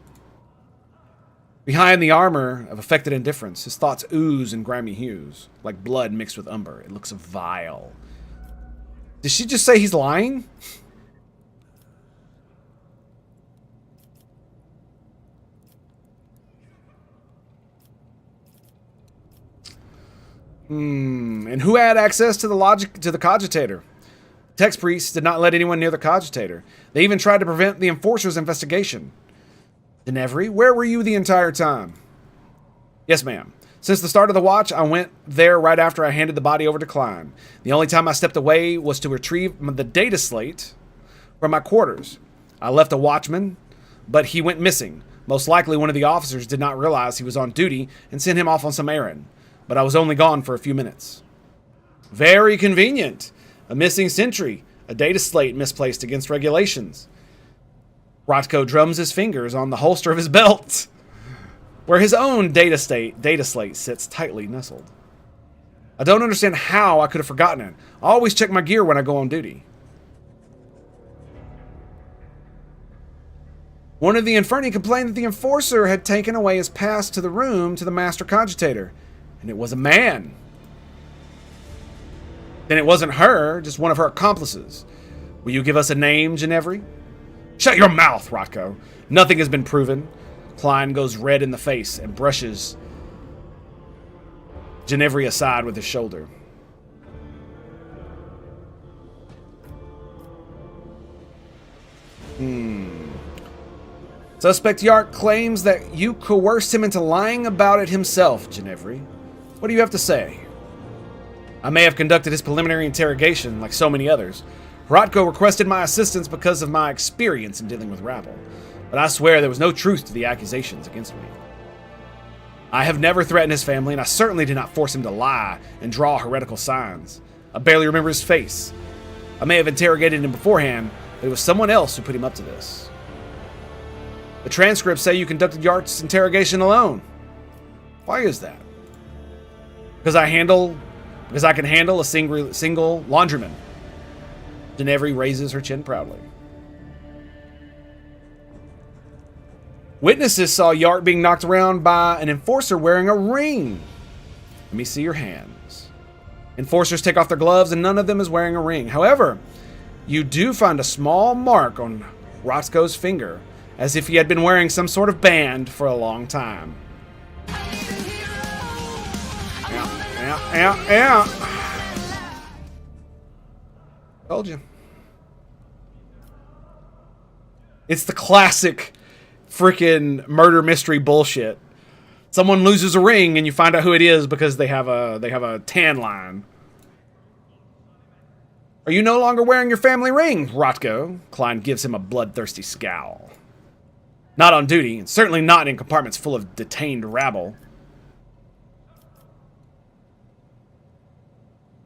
Behind the armor of affected indifference, his thoughts ooze in grimy hues, like blood mixed with umber. It looks vile. Did she just say he's lying? And who had access to the cogitator? Tex priests did not let anyone near the cogitator. They even tried to prevent the enforcer's investigation. Ginevri, where were you the entire time? Yes, ma'am. Since the start of the watch, I went there right after I handed the body over to Klein. The only time I stepped away was to retrieve the data slate from my quarters. I left a watchman, but he went missing. Most likely one of the officers did not realize he was on duty and sent him off on some errand. But I was only gone for a few minutes. Very convenient. A missing sentry, a data slate misplaced against regulations. Rotko drums his fingers on the holster of his belt, where his own data slate sits tightly nestled. I don't understand how I could have forgotten it. I always check my gear when I go on duty. One of the Inferni complained that the enforcer had taken away his pass to the room to the master cogitator, and it was a man. Then it wasn't her, just one of her accomplices. Will you give us a name, Ginevri? Shut your mouth, Rotko. Nothing has been proven. Klein goes red in the face and brushes Ginevri aside with his shoulder. Suspect Yark claims that you coerced him into lying about it himself, Ginevri. What do you have to say? I may have conducted his preliminary interrogation like so many others. Rotko requested my assistance because of my experience in dealing with rabble, but I swear there was no truth to the accusations against me. I have never threatened his family, and I certainly did not force him to lie and draw heretical signs. I barely remember his face. I may have interrogated him beforehand, but it was someone else who put him up to this. The transcripts say you conducted Yark's interrogation alone. Why is that? Because I can handle a single laundryman. Ginevri raises her chin proudly. Witnesses saw Yark being knocked around by an enforcer wearing a ring. Let me see your hands. Enforcers take off their gloves and none of them is wearing a ring. However, you do find a small mark on Rotko's finger, as if he had been wearing some sort of band for a long time. Told you. It's the classic freaking murder mystery bullshit. Someone loses a ring and you find out who it is because they have a tan line. Are you no longer wearing your family ring, Rotko? Klein gives him a bloodthirsty scowl. Not on duty, and certainly not in compartments full of detained rabble.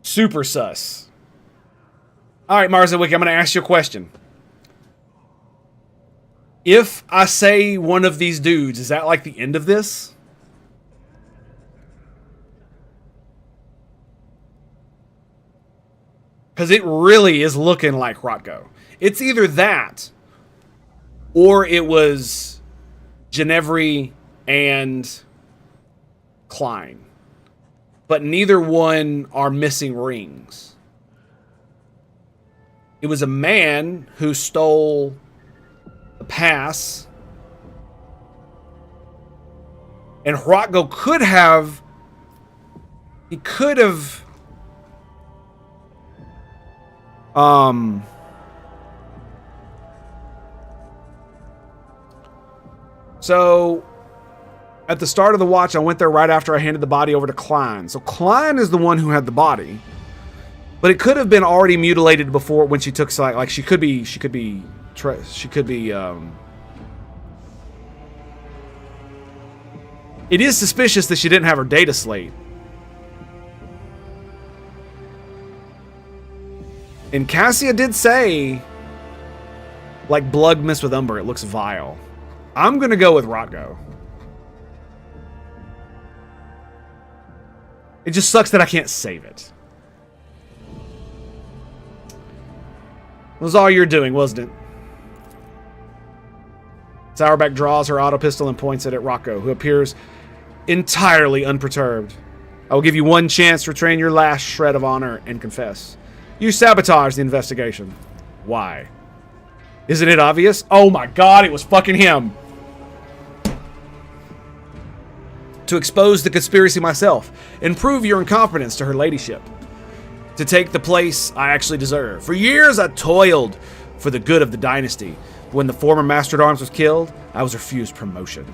Super sus. Alright, Marzawicki, I'm going to ask you a question. If I say one of these dudes, is that like the end of this? Because it really is looking like Rotko. It's either that, or it was Ginevri and Klein. But neither one are missing rings. It was a man who stole the pass. And Rotko could have... He could have... So, at the start of the watch, I went there right after I handed the body over to Klein. So Klein is the one who had the body, but it could have been already mutilated before when she took like she could be. It is suspicious that she didn't have her data slate. And Cassia did say, like blood mixed with umber, it looks vile. I'm gonna go with Rotko. It just sucks that I can't save it. It was all you're doing, wasn't it? Sourback draws her auto pistol and points it at Rotko, who appears entirely unperturbed. I will give you one chance to retain your last shred of honor and confess. You sabotaged the investigation. Why? Isn't it obvious? Oh my god, it was fucking him. To expose the conspiracy myself and prove your incompetence to her ladyship. To take the place I actually deserve. For years I toiled for the good of the dynasty. When the former Master at Arms was killed, I was refused promotion.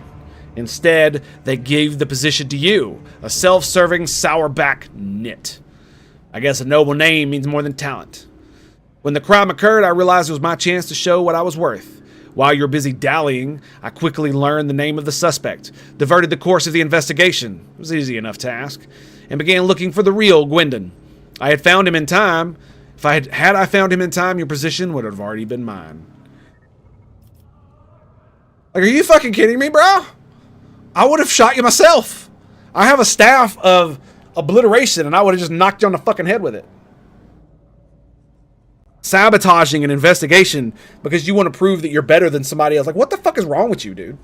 Instead, they gave the position to you, a self-serving sourback nit. I guess a noble name means more than talent. When the crime occurred, I realized it was my chance to show what I was worth. While you were busy dallying, I quickly learned the name of the suspect, diverted the course of the investigation, it was an easy enough task, and began looking for the real Gwendon. I had found him in time. If I had found him in time, your position would have already been mine. Like, are you fucking kidding me, bro? I would have shot you myself. I have a staff of obliteration, and I would have just knocked you on the fucking head with it. Sabotaging an investigation because you want to prove that you're better than somebody else. Like, what the fuck is wrong with you, dude?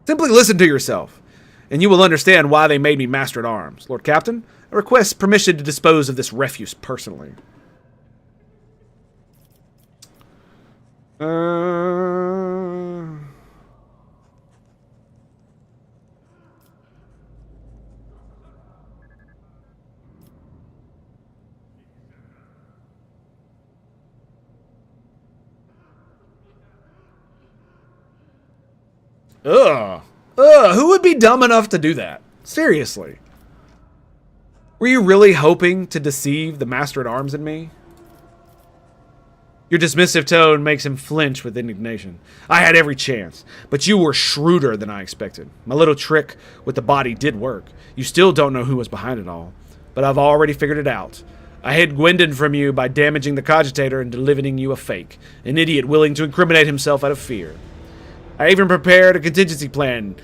Simply listen to yourself, and you will understand why they made me Master at Arms. Lord Captain, I request permission to dispose of this refuse personally. Ugh. Ugh. Who would be dumb enough to do that? Seriously. Were you really hoping to deceive the Master-at-Arms in me? Your dismissive tone makes him flinch with indignation. I had every chance, but you were shrewder than I expected. My little trick with the body did work. You still don't know who was behind it all, but I've already figured it out. I hid Gwendon from you by damaging the cogitator and delivering you a fake, an idiot willing to incriminate himself out of fear. I even prepared a contingency plan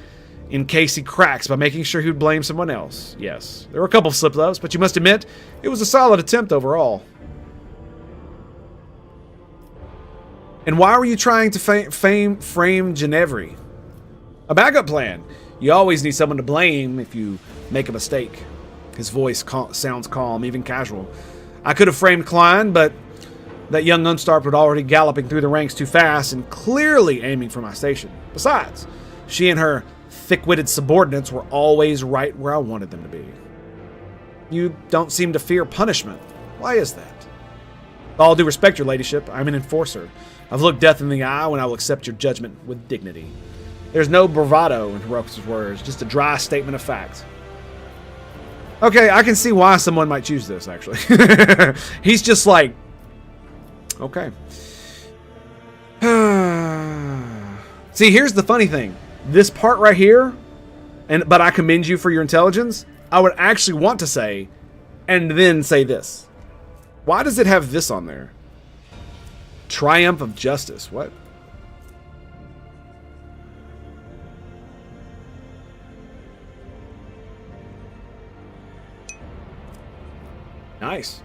in case he cracks by making sure he would blame someone else. Yes, there were a couple of slip-ups, but you must admit, it was a solid attempt overall. And why were you trying to frame Ginevri? A backup plan. You always need someone to blame if you make a mistake. His voice sounds calm, even casual. I could have framed Klein, but that young upstart was already galloping through the ranks too fast and clearly aiming for my station. Besides, she and her thick-witted subordinates were always right where I wanted them to be. You don't seem to fear punishment. Why is that? With all due respect, your ladyship, I'm an enforcer. I've looked death in the eye when I will accept your judgment with dignity. There's no bravado in Hiroka's words, just a dry statement of fact. Okay, I can see why someone might choose this, actually. He's just like, okay. See, here's the funny thing. This part right here, but I commend you for your intelligence, I would actually want to say, and then say this. Why does it have this on there? Triumph of justice. What? Nice.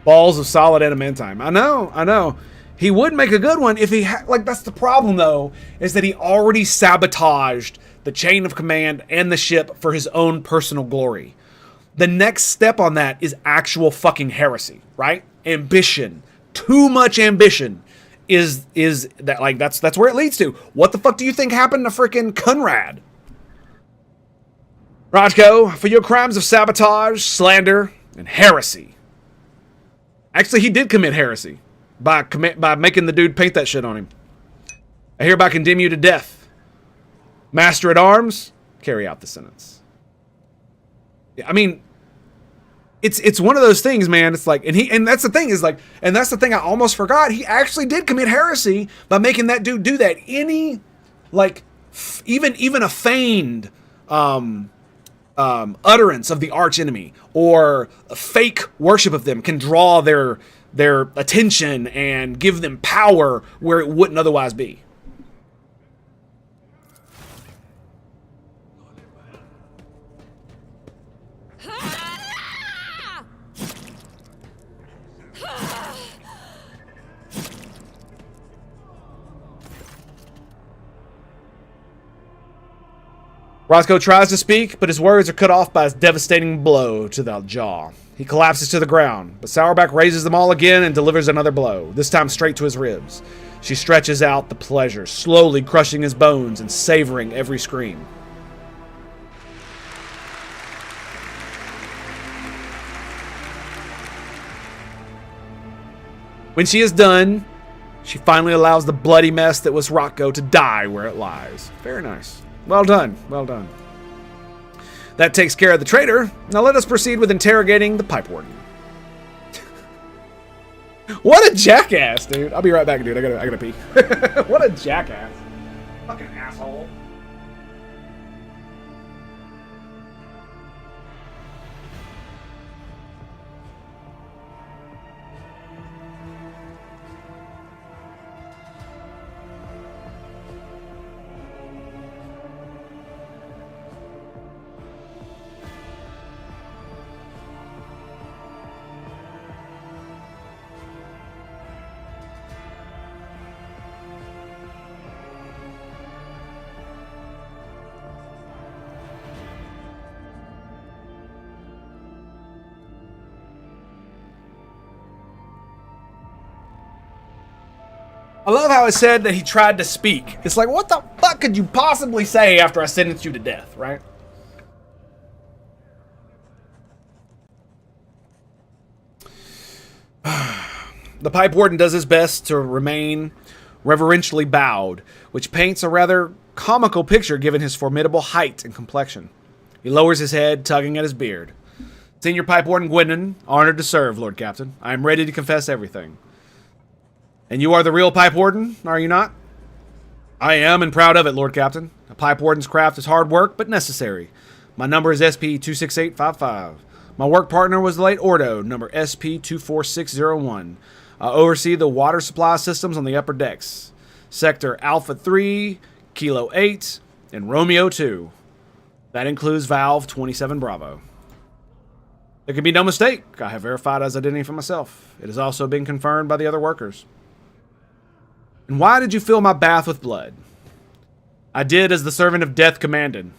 Balls of solid adamantine. I know. He would make a good one if he had... Like, that's the problem, though, is that he already sabotaged the chain of command and the ship for his own personal glory. The next step on that is actual fucking heresy, right? Ambition. Too much ambition is that, like, that's where it leads to. What the fuck do you think happened to freaking Conrad? Rajko, for your crimes of sabotage, slander, and heresy. Actually, he did commit heresy by making the dude paint that shit on him. I hereby condemn you to death. Master-at-Arms, carry out the sentence. I mean, it's one of those things, man. It's like, and that's the thing is like, and that's the thing I almost forgot. He actually did commit heresy by making that dude do that. Any, like, even a feigned utterance of the arch enemy or a fake worship of them can draw their attention and give them power where it wouldn't otherwise be. Roscoe tries to speak, but his words are cut off by his devastating blow to the jaw. He collapses to the ground, but Sourback raises them all again and delivers another blow, this time straight to his ribs. She stretches out the pleasure, slowly crushing his bones and savoring every scream. When she is done, she finally allows the bloody mess that was Rocco to die where it lies. Very nice. Well done. Well done. That takes care of the traitor. Now let us proceed with interrogating the pipe warden. What a jackass, dude. I'll be right back, dude. I gotta pee. What a jackass. Fucking asshole. I love how it said that he tried to speak. It's like, what the fuck could you possibly say after I sentenced you to death, right? The pipe warden does his best to remain reverentially bowed, which paints a rather comical picture given his formidable height and complexion. He lowers his head, tugging at his beard. Senior Pipe Warden Gwendon, honored to serve, Lord Captain. I am ready to confess everything. And you are the real Pipe Warden, are you not? I am, and proud of it, Lord Captain. A Pipe Warden's craft is hard work, but necessary. My number is SP-26855. My work partner was the late Ordo, number SP-24601. I oversee the water supply systems on the upper decks. Sector Alpha 3, Kilo 8, and Romeo 2. That includes Valve 27 Bravo. There can be no mistake. I have verified his identity for myself. It has also been confirmed by the other workers. And why did you fill my bath with blood? I did as the servant of death commanded.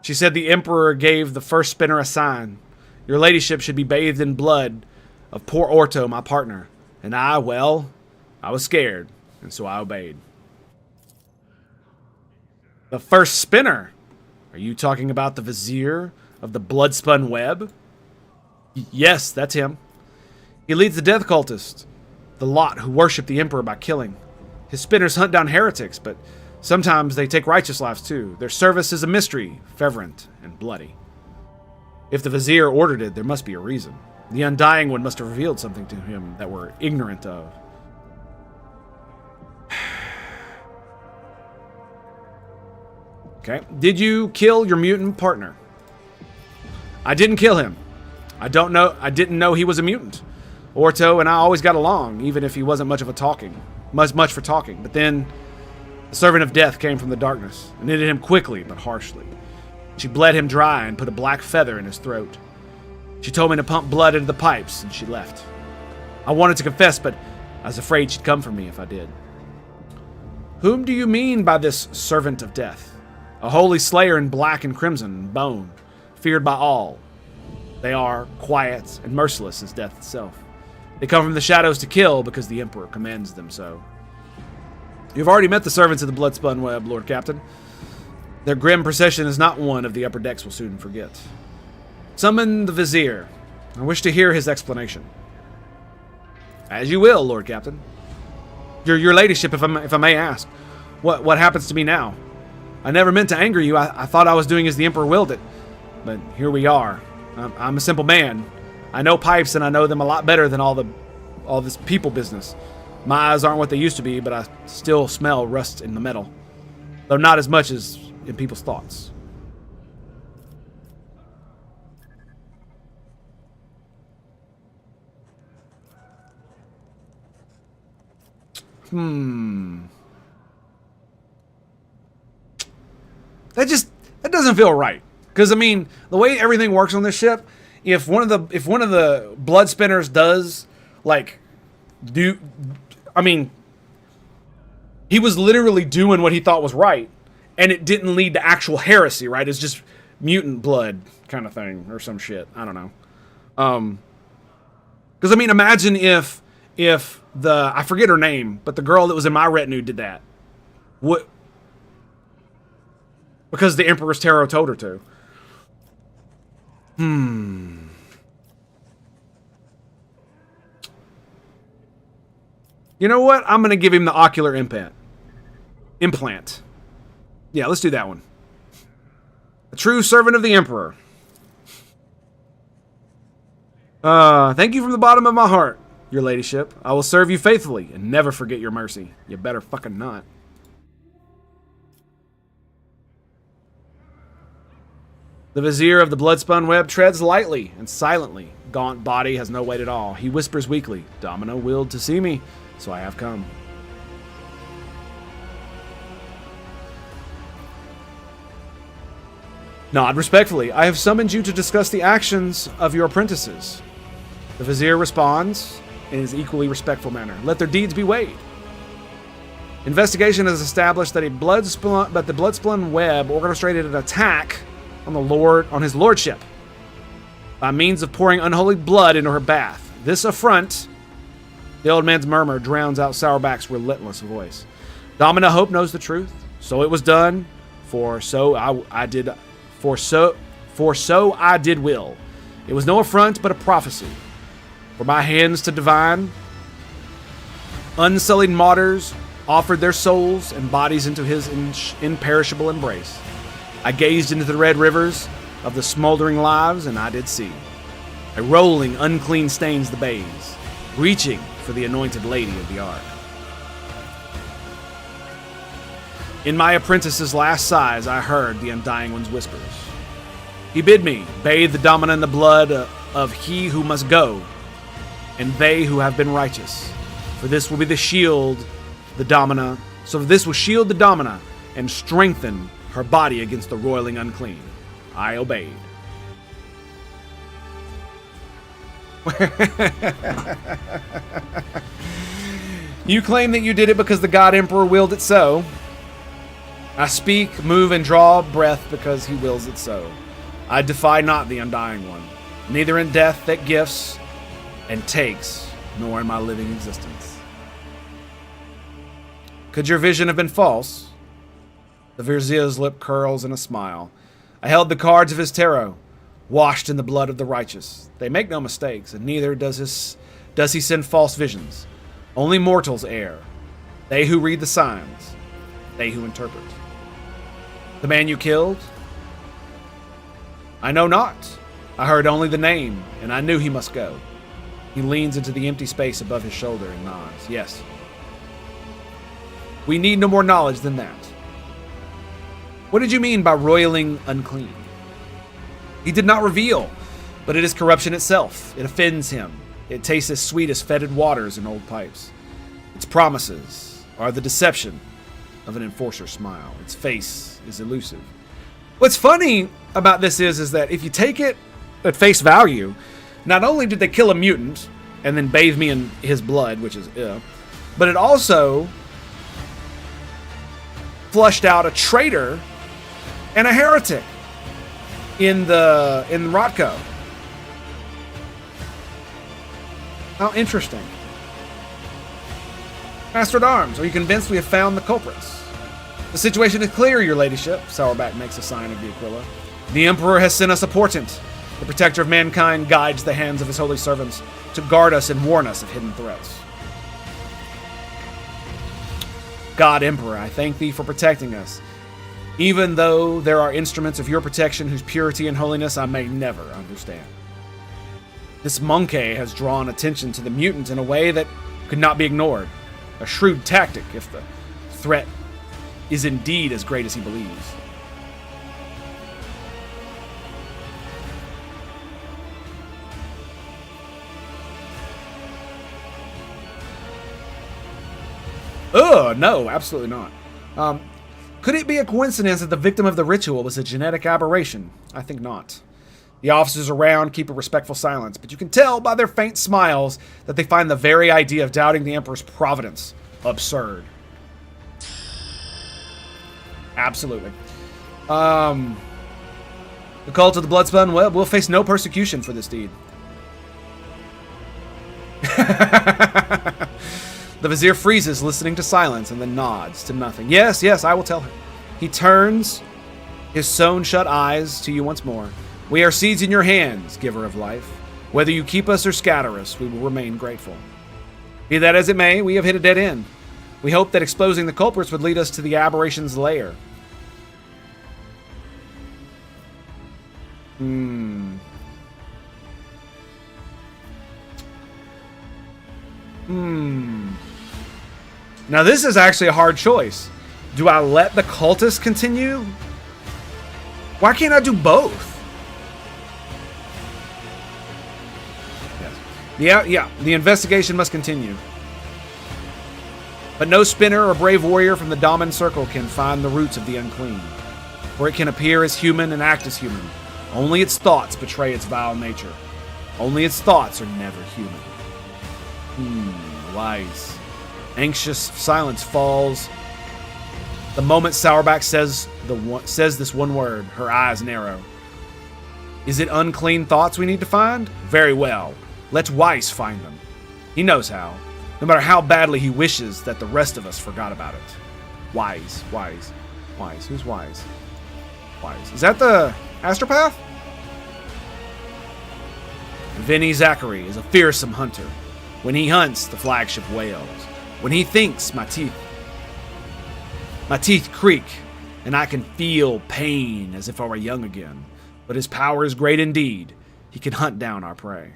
She said the Emperor gave the first spinner a sign. Your ladyship should be bathed in blood of poor Orto, my partner. And I was scared, and so I obeyed. The first spinner? Are you talking about the Vizier of the blood-spun web? Yes, that's him. He leads the death cultists, the lot who worship the Emperor by killing. His spinners hunt down heretics, but sometimes they take righteous lives too. Their service is a mystery, fervent and bloody. If the Vizier ordered it, there must be a reason. The Undying One must have revealed something to him that we're ignorant of. Okay. Did you kill your mutant partner? I didn't kill him. I didn't know he was a mutant. Orto and I always got along, even if he wasn't much for talking. But then the servant of death came from the darkness and ended him quickly but harshly. She bled him dry and put a black feather in his throat. She told me to pump blood into the pipes, and she left. I wanted to confess, but I was afraid she'd come for me if I did. Whom do you mean by this servant of death? A holy slayer in black and crimson and bone, feared by all. They are quiet and merciless as death itself. They come from the shadows to kill because the Emperor commands them so. You've already met the servants of the Bloodspun Web, Lord Captain. Their grim procession is not one of the upper decks will soon forget. Summon the Vizier. I wish to hear his explanation. As you will, Lord Captain. Your ladyship, if I may ask, what happens to me now? I never meant to anger you. I thought I was doing as the Emperor willed it. But here we are. I'm a simple man. I know pipes, and I know them a lot better than all this people business. My eyes aren't what they used to be, but I still smell rust in the metal. Though not as much as in people's thoughts. That doesn't feel right. Because I mean, the way everything works on this ship, if one of the blood spinners does he was literally doing what he thought was right, and it didn't lead to actual heresy, right? It's just mutant blood kind of thing or some shit. I don't know. Because I mean, imagine if I forget her name, but the girl that was in my retinue did that. What? Because the Emperor's Tarot told her to. You know what? I'm going to give him the ocular implant. Yeah, let's do that one. A true servant of the Emperor. Thank you from the bottom of my heart, your ladyship. I will serve you faithfully and never forget your mercy. You better fucking not. The Vizier of the Bloodspun Web treads lightly and silently. Gaunt body has no weight at all. He whispers weakly, Domino willed to see me, so I have come. Nod respectfully. I have summoned you to discuss the actions of your apprentices. The Vizier responds in his equally respectful manner. Let their deeds be weighed. Investigation has established that the Bloodspun Web orchestrated an attack on his lordship by means of pouring unholy blood into her bath. This affront, the old man's murmur drowns out Sourback's relentless voice. Domina Hope knows the truth. So it was done, for so I did will. It was no affront, but a prophecy. For my hands to divine, unsullied martyrs offered their souls and bodies into his imperishable embrace. I gazed into the red rivers of the smoldering lives, and I did see. A rolling, unclean stains the bays, reaching for the anointed lady of the ark. In my apprentice's last sighs, I heard the Undying One's whispers. He bid me bathe the Domina in the blood of he who must go, and they who have been righteous. For this will be the shield, the Domina. So this will shield the Domina and strengthen her body against the roiling unclean. I obeyed. You claim that you did it because the God Emperor willed it so. I speak, move, and draw breath because he wills it so. I defy not the Undying One, neither in death that gifts and takes, nor in my living existence. Could your vision have been false? The Vizier's lip curls in a smile. I held the cards of his tarot, washed in the blood of the righteous. They make no mistakes, and neither does he send false visions. Only mortals err. They who read the signs, they who interpret. The man you killed? I know not. I heard only the name, and I knew he must go. He leans into the empty space above his shoulder and nods. Yes. We need no more knowledge than that. What did you mean by roiling unclean? He did not reveal, but it is corruption itself. It offends him. It tastes as sweet as fetid waters in old pipes. Its promises are the deception of an enforcer's smile. Its face is elusive. What's funny about this is that if you take it at face value, not only did they kill a mutant and then bathe me in his blood, which is but it also flushed out a traitor and a heretic in Rotko. How interesting. Master at Arms, are you convinced we have found the culprits? The situation is clear, your ladyship. Sourback makes a sign of the Aquila. The Emperor has sent us a portent. The protector of mankind guides the hands of his holy servants to guard us and warn us of hidden threats. God Emperor, I thank thee for protecting us, even though there are instruments of your protection whose purity and holiness I may never understand. This monkey has drawn attention to the mutant in a way that could not be ignored. A shrewd tactic if the threat is indeed as great as he believes. No, absolutely not. Could it be a coincidence that the victim of the ritual was a genetic aberration? I think not. The officers around keep a respectful silence, but you can tell by their faint smiles that they find the very idea of doubting the Emperor's providence absurd. Absolutely. The cult of the Bloodspun Web will face no persecution for this deed. The Vizier freezes, listening to silence, and then nods to nothing. Yes, I will tell her. He turns his sewn-shut eyes to you once more. We are seeds in your hands, giver of life. Whether you keep us or scatter us, we will remain grateful. Be that as it may, we have hit a dead end. We hoped that exposing the culprits would lead us to the aberration's lair. Now this is actually a hard choice. Do I let the cultists continue? Why can't I do both? Yes. The investigation must continue. But no spinner or brave warrior from the Daman Circle can find the roots of the unclean. For it can appear as human and act as human. Only its thoughts betray its vile nature. Only its thoughts are never human. Wise. Anxious silence falls. The moment Sourback says this one word, her eyes narrow. Is it unclean thoughts we need to find? Very well. Let Weiss find them. He knows how. No matter how badly he wishes that the rest of us forgot about it. Wise. Who's Wise? Wise. Is that the Astropath? Vinny Zachary is a fearsome hunter. When he hunts, the flagship wails. When he thinks, my teeth My teeth creak, and I can feel pain as if I were young again. But his power is great indeed. He can hunt down our prey.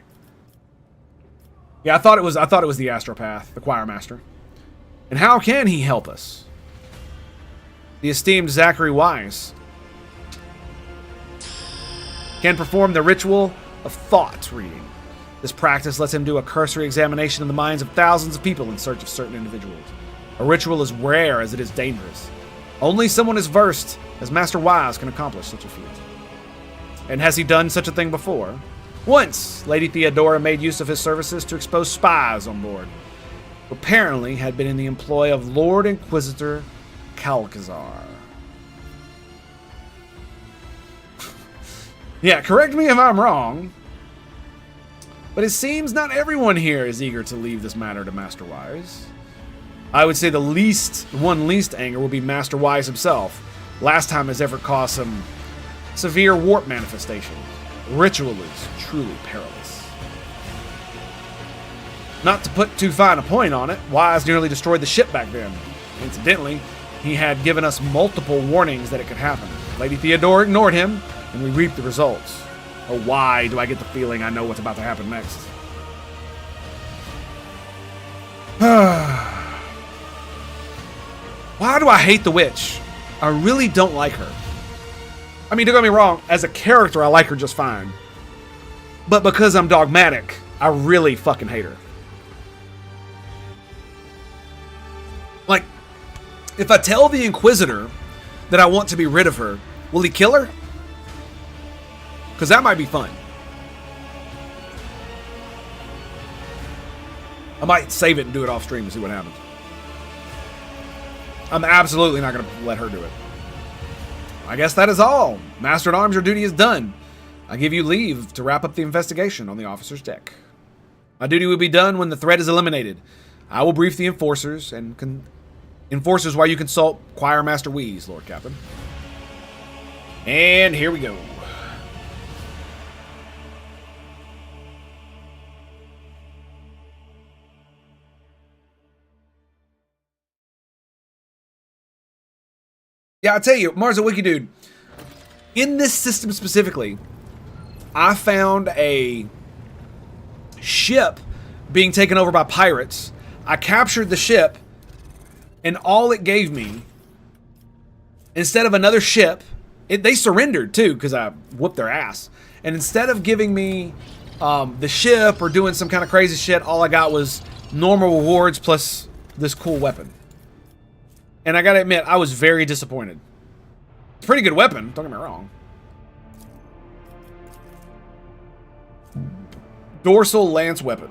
Yeah, I thought it was the Astropath, the Choir Master. And how can he help us? The esteemed Zachary Wise can perform the ritual of thought reading. This practice lets him do a cursory examination of the minds of thousands of people in search of certain individuals. A ritual as rare as it is dangerous. Only someone as versed as Master Wise can accomplish such a feat. And has he done such a thing before? Once, Lady Theodora made use of his services to expose spies on board, who apparently had been in the employ of Lord Inquisitor Calcazar. Yeah, correct me if I'm wrong, but it seems not everyone here is eager to leave this matter to Master Wise. I would say the least anger will be Master Wise himself. Last time has ever caused some severe warp manifestation. Ritual is truly perilous. Not to put too fine a point on it, Wise nearly destroyed the ship back then. Incidentally, he had given us multiple warnings that it could happen. Lady Theodora ignored him, and we reaped the results. Oh, why do I get the feeling I know what's about to happen next? Why do I hate the witch? I really don't like her. I mean, don't get me wrong, as a character, I like her just fine. But because I'm dogmatic, I really fucking hate her. Like, if I tell the Inquisitor that I want to be rid of her, will he kill her? Because that might be fun. I might save it and do it off stream and see what happens. I'm absolutely not going to let her do it. I guess that is all. Master at Arms, your duty is done. I give you leave to wrap up the investigation on the officer's deck. My duty will be done when the threat is eliminated. I will brief the enforcers while you consult Choir Master Wheeze, Lord Captain. And here we go. Yeah, I'll tell you, Marza Wiki Dude, in this system specifically, I found a ship being taken over by pirates. I captured the ship, and all it gave me, instead of another ship, they surrendered too, because I whooped their ass. And instead of giving me the ship or doing some kind of crazy shit, all I got was normal rewards plus this cool weapon. And I gotta admit, I was very disappointed. It's a pretty good weapon, don't get me wrong. Dorsal Lance Weapon.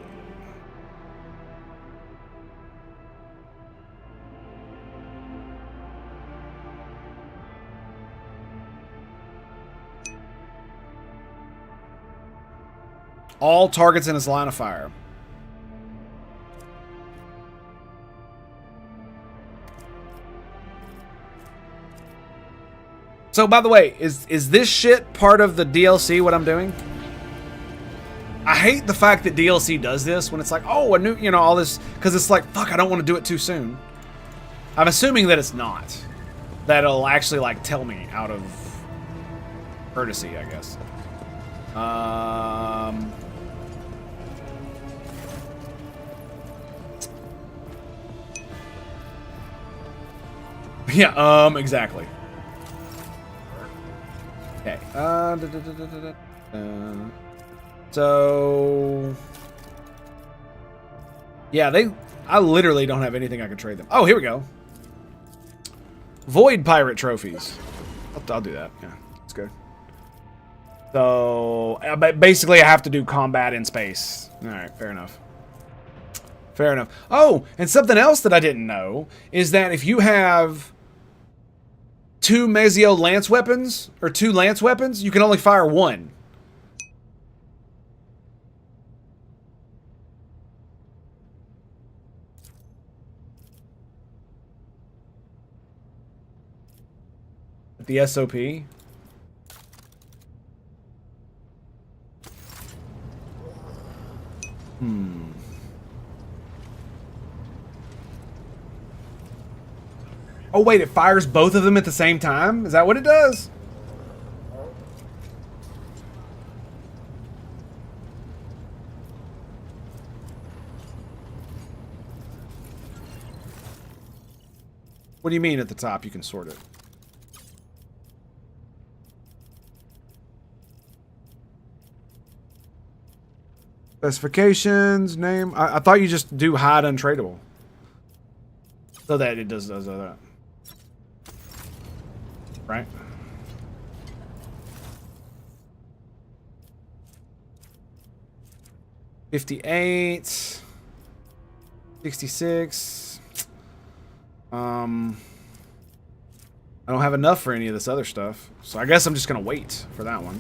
All targets in his line of fire. So, by the way, is this shit part of the DLC, what I'm doing? I hate the fact that DLC does this when it's like, oh, a new, you know, all this, because it's like, fuck, I don't want to do it too soon. I'm assuming that it's not. That it'll actually, like, tell me out of courtesy, I guess. Yeah, exactly. Okay. So yeah, I literally don't have anything I can trade them. Oh, here we go. Void pirate trophies. I'll do that. Yeah, that's good. So basically, I have to do combat in space. All right, fair enough. Fair enough. Oh, and something else that I didn't know is that if you have 2 Mezio lance weapons, or 2 lance weapons, you can only fire 1. The SOP. Oh, wait, it fires both of them at the same time? Is that what it does? What do you mean at the top you can sort it? Specifications, name. I thought you just do hide untradeable. So that it does that. Right? $58. $66. I don't have enough for any of this other stuff. So I guess I'm just gonna wait for that one.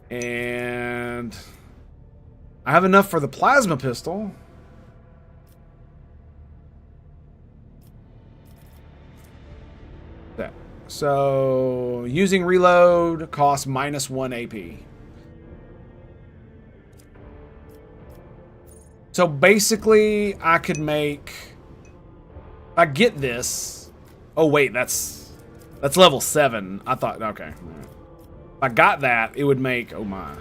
And I have enough for the plasma pistol. That. So using reload costs -1 AP. So basically I could make, if I get this, oh wait, that's level 7. I thought, okay. If I got that, it would make, oh my.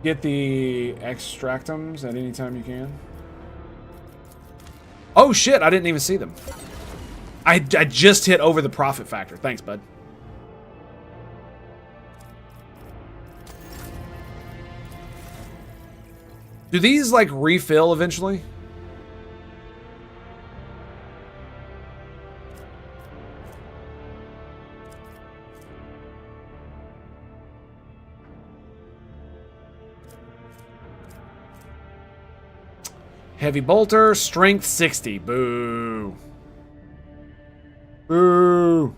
Get the extractums at any time you can. Oh shit, I didn't even see them. I just hit over the profit factor. Thanks, bud. Do these like refill eventually? Heavy bolter, strength 60. Boo. Boo.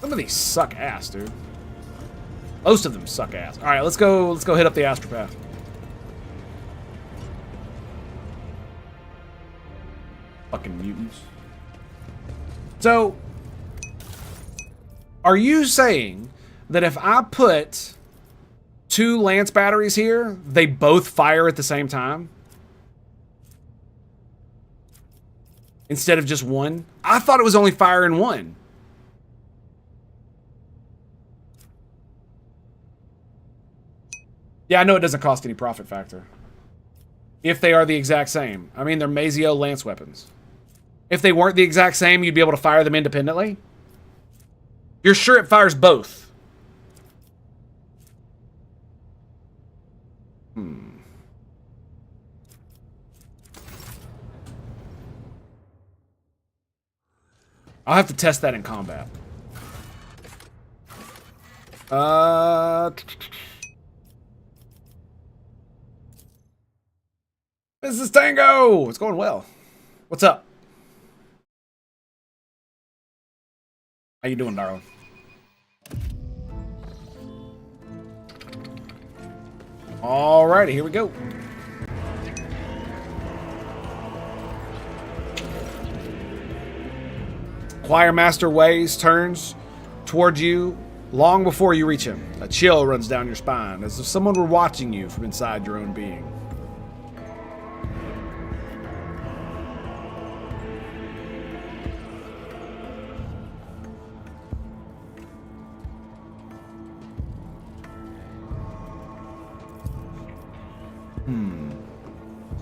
Some of these suck ass, dude. Most of them suck ass. All right, let's go hit up the astropath. Fucking mutants. So, are you saying that if I put 2 lance batteries here, they both fire at the same time? Instead of just one? I thought it was only firing one. Yeah, I know it doesn't cost any profit factor. If they are the exact same. I mean, they're Mazio lance weapons. If they weren't the exact same, you'd be able to fire them independently? You're sure it fires both? I'll have to test that in combat. This is Tango! It's going well. What's up? How you doing, darling? Alrighty, here we go. Choir Master Ways turns toward you long before you reach him. A chill runs down your spine, as if someone were watching you from inside your own being.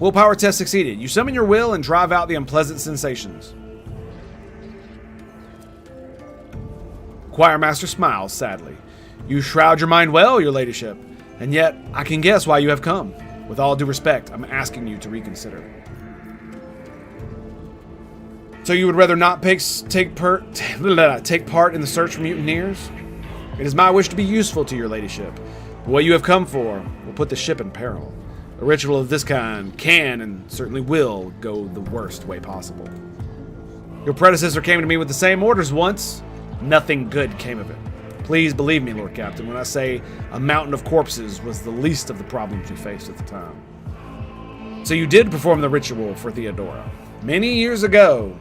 Willpower test succeeded. You summon your will and drive out the unpleasant sensations. Choir Master smiles sadly. You shroud your mind well, your ladyship, and yet I can guess why you have come. With all due respect, I'm asking you to reconsider. So you would rather not take part in the search for mutineers? It is my wish to be useful to your ladyship. But what you have come for will put the ship in peril. A ritual of this kind can, and certainly will, go the worst way possible. Your predecessor came to me with the same orders once. Nothing good came of it. Please believe me, Lord Captain, when I say a mountain of corpses was the least of the problems we faced at the time. So you did perform the ritual for Theodora. Many years ago.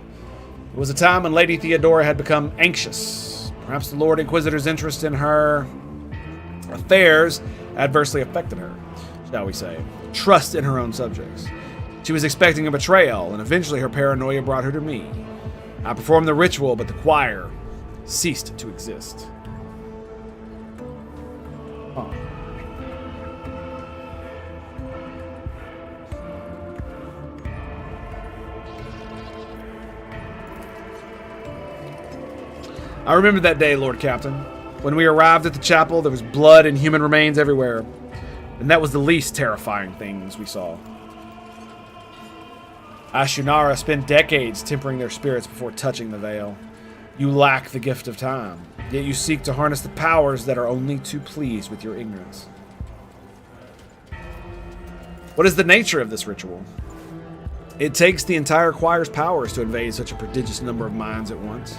It was a time when Lady Theodora had become anxious. Perhaps the Lord Inquisitor's interest in her affairs adversely affected her, shall we say. Trust in her own subjects. She was expecting a betrayal, and eventually her paranoia brought her to me. I performed the ritual, but the choir ceased to exist. Huh. I remember that day, Lord Captain. When we arrived at the chapel, there was blood and human remains everywhere. And that was the least terrifying things we saw. Ashunara spent decades tempering their spirits before touching the veil. You lack the gift of time, yet you seek to harness the powers that are only too pleased with your ignorance. What is the nature of this ritual? It takes the entire choir's powers to invade such a prodigious number of minds at once.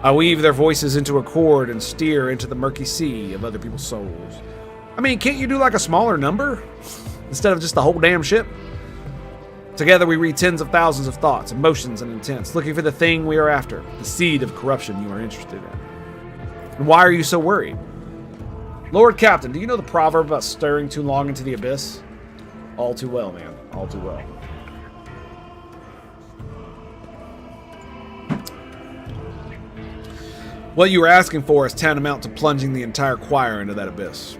I weave their voices into a chord and steer into the murky sea of other people's souls. I mean, can't you do like a smaller number? Instead of just the whole damn ship? Together we read tens of thousands of thoughts, emotions, and intents, looking for the thing we are after, the seed of corruption you are interested in. And why are you so worried? Lord Captain, do you know the proverb about staring too long into the abyss? All too well, man. All too well. What you are asking for is tantamount to plunging the entire choir into that abyss.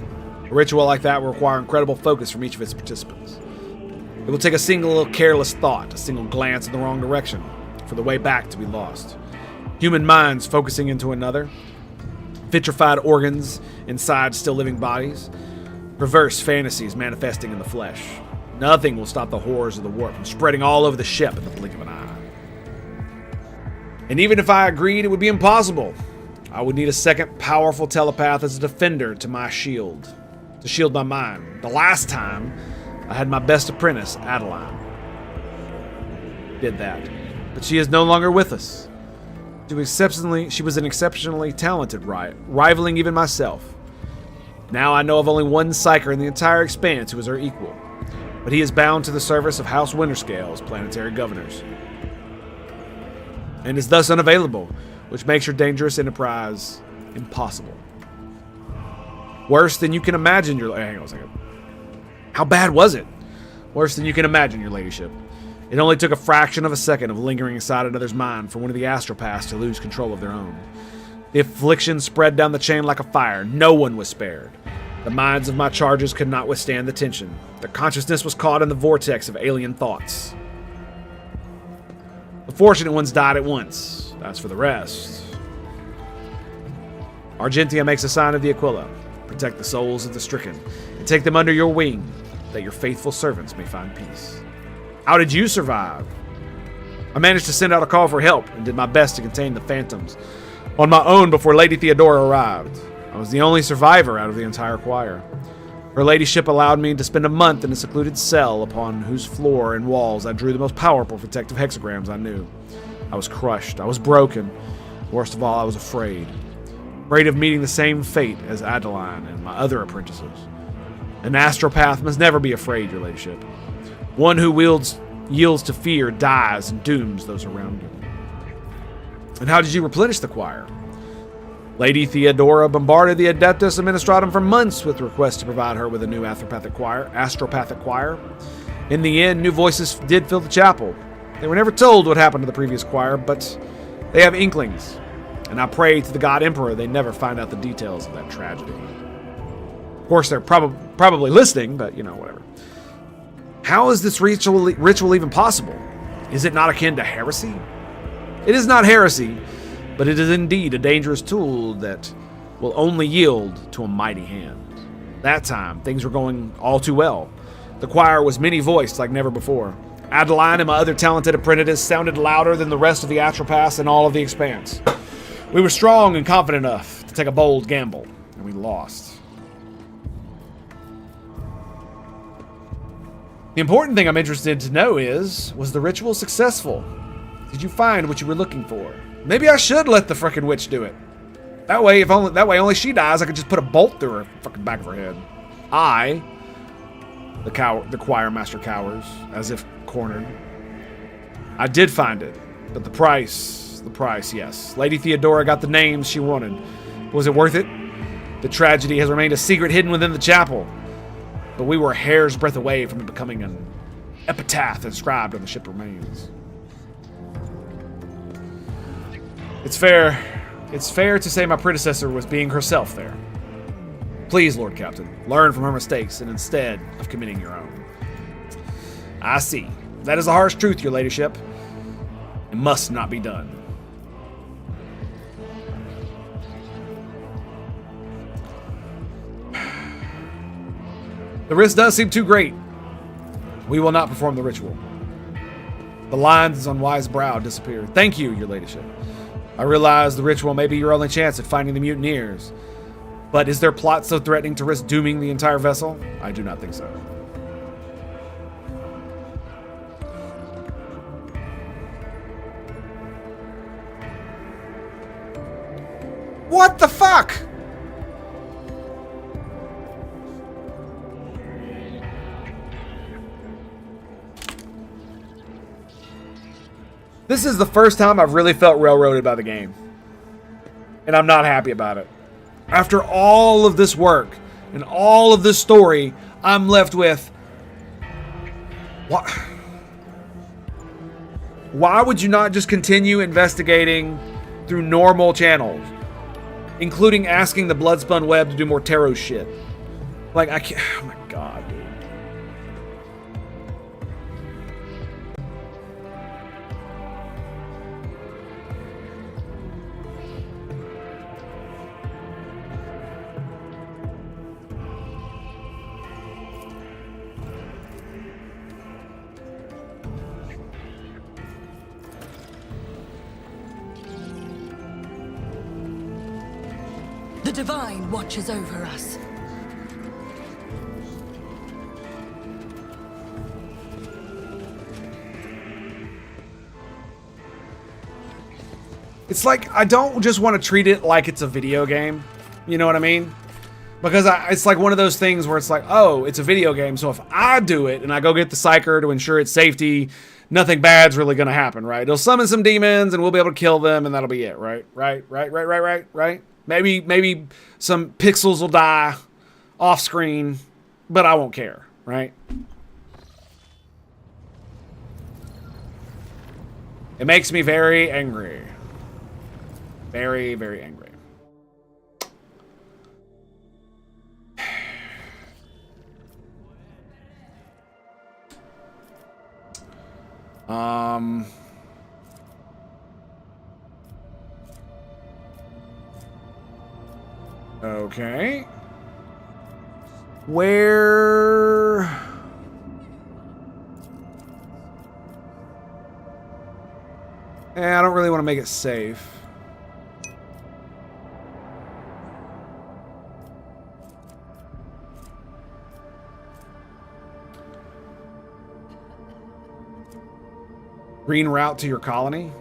A ritual like that will require incredible focus from each of its participants. It will take a single careless thought, a single glance in the wrong direction, for the way back to be lost. Human minds focusing into another, vitrified organs inside still living bodies, perverse fantasies manifesting in the flesh. Nothing will stop the horrors of the warp from spreading all over the ship in the blink of an eye. And even if I agreed it would be impossible, I would need a second powerful telepath as a defender to my shield, to shield my mind. The last time, I had my best apprentice, Adeline. Did that. But she is no longer with us. She was an exceptionally talented rivaling even myself. Now I know of only one psyker in the entire expanse who is her equal, but he is bound to the service of House Winterscale's planetary governors, and is thus unavailable, which makes your dangerous enterprise impossible. Worse than you can imagine, hang on a second. How bad was it? Worse than you can imagine, your ladyship. It only took a fraction of a second of lingering inside another's mind for one of the astropaths to lose control of their own. The affliction spread down the chain like a fire. No one was spared. The minds of my charges could not withstand the tension. Their consciousness was caught in the vortex of alien thoughts. The fortunate ones died at once. As for the rest, Argentia makes a sign of the Aquila. Protect the souls of the stricken, and take them under your wing, that your faithful servants may find peace. How did you survive? I managed to send out a call for help, and did my best to contain the phantoms on my own before Lady Theodora arrived. I was the only survivor out of the entire choir. Her ladyship allowed me to spend a month in a secluded cell upon whose floor and walls I drew the most powerful protective hexagrams I knew. I was crushed. I was broken. Worst of all, I was afraid. Afraid of meeting the same fate as Adeline and my other apprentices. An astropath must never be afraid, your ladyship. One who yields to fear dies and dooms those around him. And how did you replenish the choir? Lady Theodora bombarded the Adeptus Administratum for months with requests to provide her with a new astropathic choir. In the end, new voices did fill the chapel. They were never told what happened to the previous choir, but they have inklings. And I pray to the God Emperor they never find out the details of that tragedy. Of course, they're probably listening, but, whatever. How is this ritual even possible? Is it not akin to heresy? It is not heresy, but it is indeed a dangerous tool that will only yield to a mighty hand. That time, things were going all too well. The choir was many-voiced like never before. Adeline and my other talented apprentice sounded louder than the rest of the Astropaths in all of the expanse. We were strong and confident enough to take a bold gamble, and we lost. The important thing I'm interested to know is, was the ritual successful? Did you find what you were looking for? Maybe I should let the frickin' witch do it. That way, only she dies, I could just put a bolt through her fucking back of her head. The choir master cowers, as if cornered. I did find it, but the price the price, yes. Lady Theodora got the names she wanted. Was it worth it? The tragedy has remained a secret hidden within the chapel. But we were a hair's breadth away from it becoming an epitaph inscribed on the ship remains. It's fair to say my predecessor was being herself there. Please, Lord Captain, learn from her mistakes and instead of committing your own. I see. That is a harsh truth, your ladyship. It must not be done. The risk does seem too great. We will not perform the ritual. The lines on Wise brow disappeared. Thank you, your ladyship. I realize the ritual may be your only chance at finding the mutineers. But is their plot so threatening to risk dooming the entire vessel? I do not think so. What the fuck? This is the first time I've really felt railroaded by the game. And I'm not happy about it. After all of this work and all of this story, I'm left with... What? Why would you not just continue investigating through normal channels? Including asking the Bloodspun Web to do more tarot shit. Like, I can't... Oh my god, dude. The Divine watches over us. It's like, I don't just want to treat it like it's a video game. You know what I mean? Because it's like one of those things where it's like, oh, it's a video game, so if I do it and I go get the Psyker to ensure its safety, nothing bad's really going to happen, right? It'll summon some demons and we'll be able to kill them and that'll be it, right? Right? Maybe some pixels will die off screen, but I won't care, right? It makes me very angry. Very, very angry. Okay. Where... I don't really want to make it safe. Green route to your colony?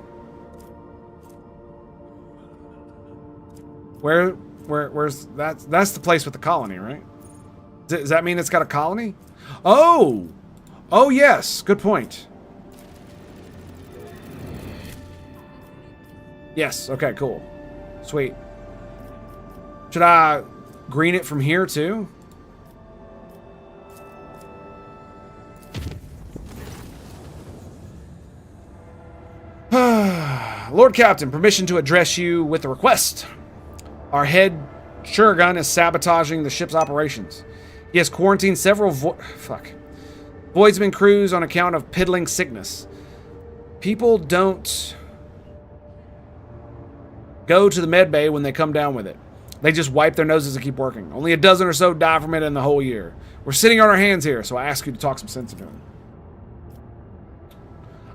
Where's that's the place with the colony, right? Does that mean it's got a colony? Oh! Oh yes, good point. Yes, okay, cool. Sweet. Should I green it from here too? Lord Captain, permission to address you with a request. Our head Shurigun is sabotaging the ship's operations. He has quarantined several Voidsman crews on account of piddling sickness. People don't go to the med bay when they come down with it. They just wipe their noses and keep working. Only a dozen or so die from it in the whole year. We're sitting on our hands here, so I ask you to talk some sense into him.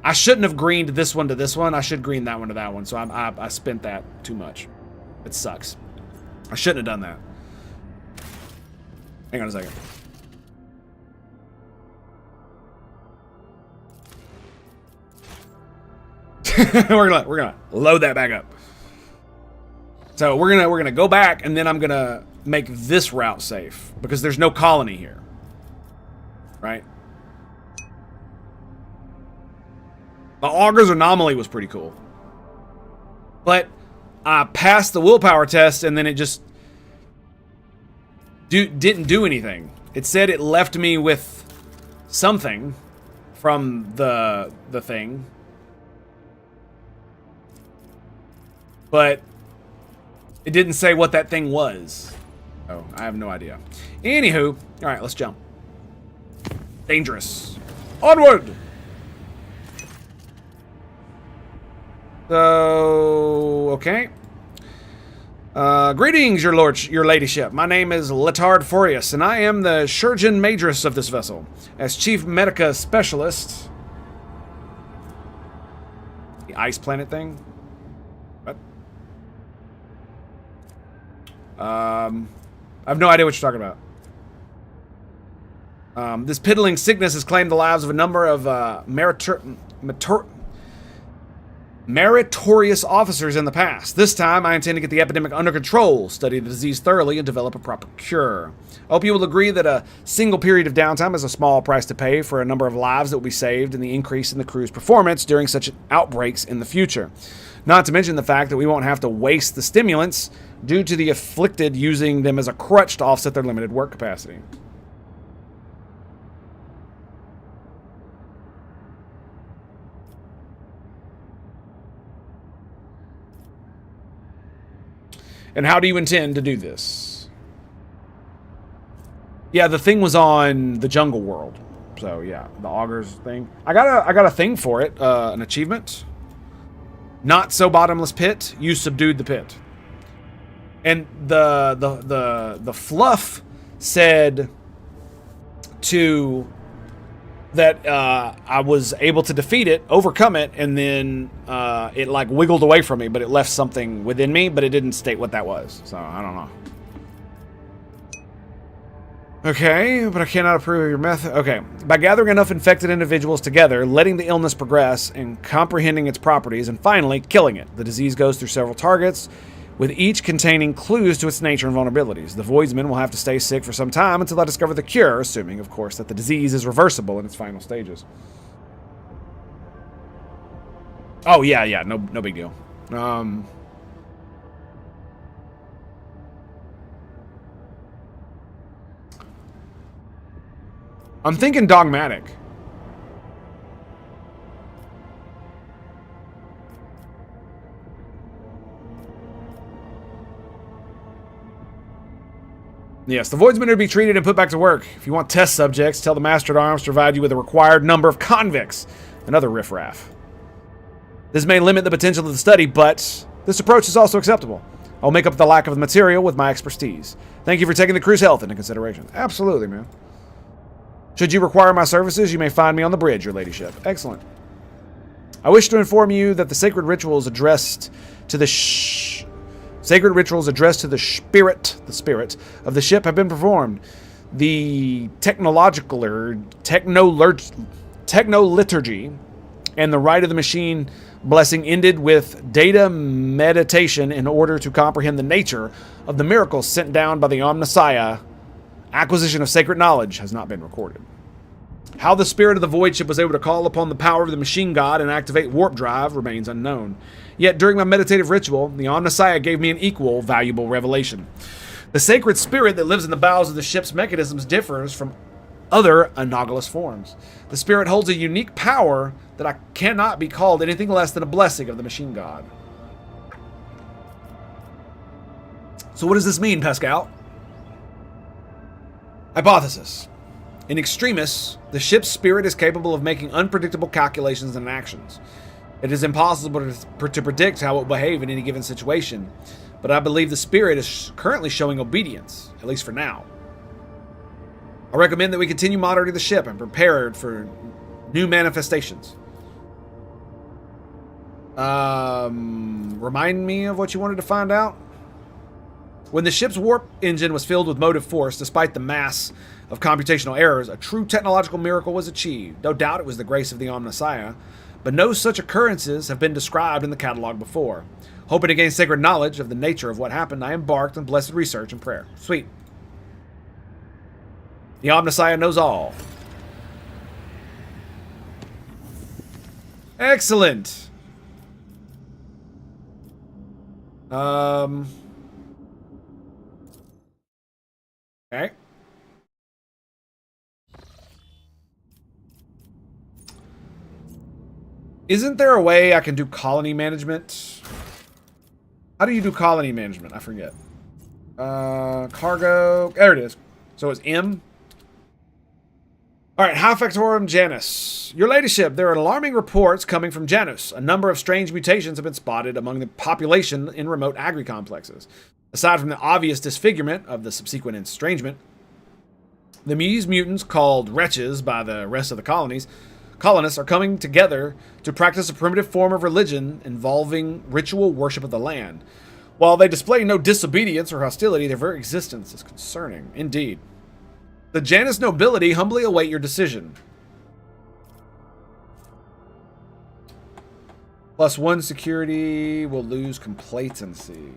I shouldn't have greened this one to this one. I should green that one to that one. So I spent that too much. It sucks. I shouldn't have done that. Hang on a second. we're gonna load that back up. So we're gonna go back and then I'm gonna make this route safe because there's no colony here. Right? The Augur's anomaly was pretty cool. But I passed the willpower test, and then it just didn't do anything. It said it left me with something from the thing. But it didn't say what that thing was. Oh, I have no idea. Anywho, all right, let's jump. Dangerous. Onward! So, okay. Greetings, your ladyship. My name is Letard Furious, and I am the Surgeon Matress of this vessel. As Chief Medica Specialist... The ice planet thing? What? I have no idea what you're talking about. This piddling sickness has claimed the lives of a number of meritorious officers in the past. This time, I intend to get the epidemic under control, study the disease thoroughly, and develop a proper cure. I hope you will agree that a single period of downtime is a small price to pay for a number of lives that will be saved and the increase in the crew's performance during such outbreaks in the future. Not to mention the fact that we won't have to waste the stimulants due to the afflicted using them as a crutch to offset their limited work capacity. And how do you intend to do this? Yeah, the thing was on the Jungle World. So yeah, the augurs thing. I got a thing for it, an achievement. Not so bottomless pit. You subdued the pit. And the fluff said that I was able to defeat it, overcome it, and then it like wiggled away from me, but it left something within me, but it didn't state what that was. So I don't know. Okay, but I cannot approve of your method. Okay, by gathering enough infected individuals together, letting the illness progress, and comprehending its properties, and finally killing it. The disease goes through several targets, with each containing clues to its nature and vulnerabilities. The Voidsman will have to stay sick for some time until I discover the cure, assuming, of course, that the disease is reversible in its final stages. Oh, yeah, no big deal. I'm thinking dogmatic. Yes, the Voidsman are to be treated and put back to work. If you want test subjects, tell the Master-at-Arms to provide you with a required number of convicts. Another riffraff. This may limit the potential of the study, but this approach is also acceptable. I'll make up the lack of the material with my expertise. Thank you for taking the crew's health into consideration. Absolutely, man. Should you require my services, you may find me on the bridge, your ladyship. Excellent. I wish to inform you that the sacred rituals addressed to the spirit of the ship have been performed. The techno-liturgy and the rite of the machine blessing ended with data meditation in order to comprehend the nature of the miracles sent down by the Omnissiah. Acquisition of sacred knowledge has not been recorded. How the spirit of the void ship was able to call upon the power of the machine god and activate warp drive remains unknown. Yet during my meditative ritual, the Omnissiah gave me an equal valuable revelation. The sacred spirit that lives in the bowels of the ship's mechanisms differs from other anomalous forms. The spirit holds a unique power that cannot be called anything less than a blessing of the machine god. So what does this mean, Pascal? Hypothesis. In extremis, the ship's spirit is capable of making unpredictable calculations and actions. It is impossible to predict how it will behave in any given situation, but I believe the spirit is currently showing obedience, at least for now. I recommend that we continue monitoring the ship and prepare for new manifestations. Remind me of what you wanted to find out? When the ship's warp engine was filled with motive force, despite the mass of computational errors, a true technological miracle was achieved. No doubt it was the grace of the Omnissiah, but no such occurrences have been described in the catalog before. Hoping to gain sacred knowledge of the nature of what happened, I embarked on blessed research and prayer. Sweet. The Omnissiah knows all. Excellent. Okay. Isn't there a way I can do colony management? How do you do colony management? I forget. Cargo. There it is. So it's M. All right, High Factorum Janus. Your ladyship, there are alarming reports coming from Janus. A number of strange mutations have been spotted among the population in remote agri-complexes. Aside from the obvious disfigurement of the subsequent estrangement, these mutants, called wretches by the rest of the colonists, are coming together to practice a primitive form of religion involving ritual worship of the land. While they display no disobedience or hostility, their very existence is concerning. Indeed. The Janus nobility humbly await your decision. +1 security will lose complacency.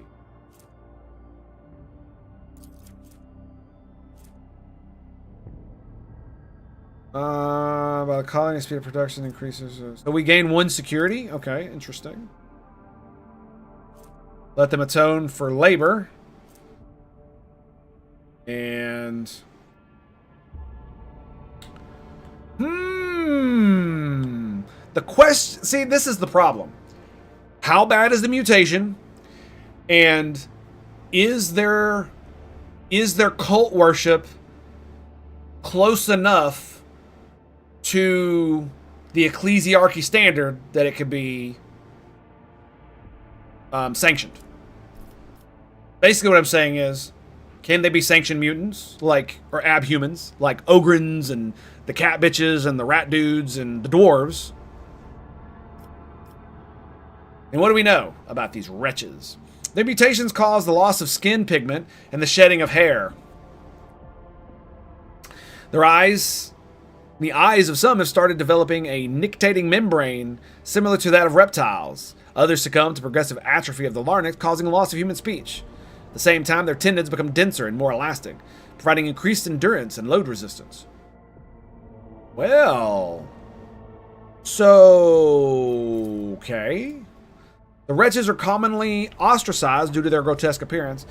By the colony, speed of production increases. So we gain 1 security? Okay, interesting. Let them atone for labor. And... The question... See, this is the problem. How bad is the mutation? And is their cult worship close enough to the ecclesiarchy standard that it could be sanctioned? Basically what I'm saying is, can they be sanctioned mutants, like, or abhumans, like Ogrins and the cat bitches and the rat dudes and the dwarves? And what do we know about these wretches? Their mutations cause the loss of skin pigment and the shedding of hair. The eyes of some have started developing a nictating membrane similar to that of reptiles. Others succumb to progressive atrophy of the larynx, causing loss of human speech. At the same time, their tendons become denser and more elastic, providing increased endurance and load resistance. Well... So... Okay... The wretches are commonly ostracized due to their grotesque appearance.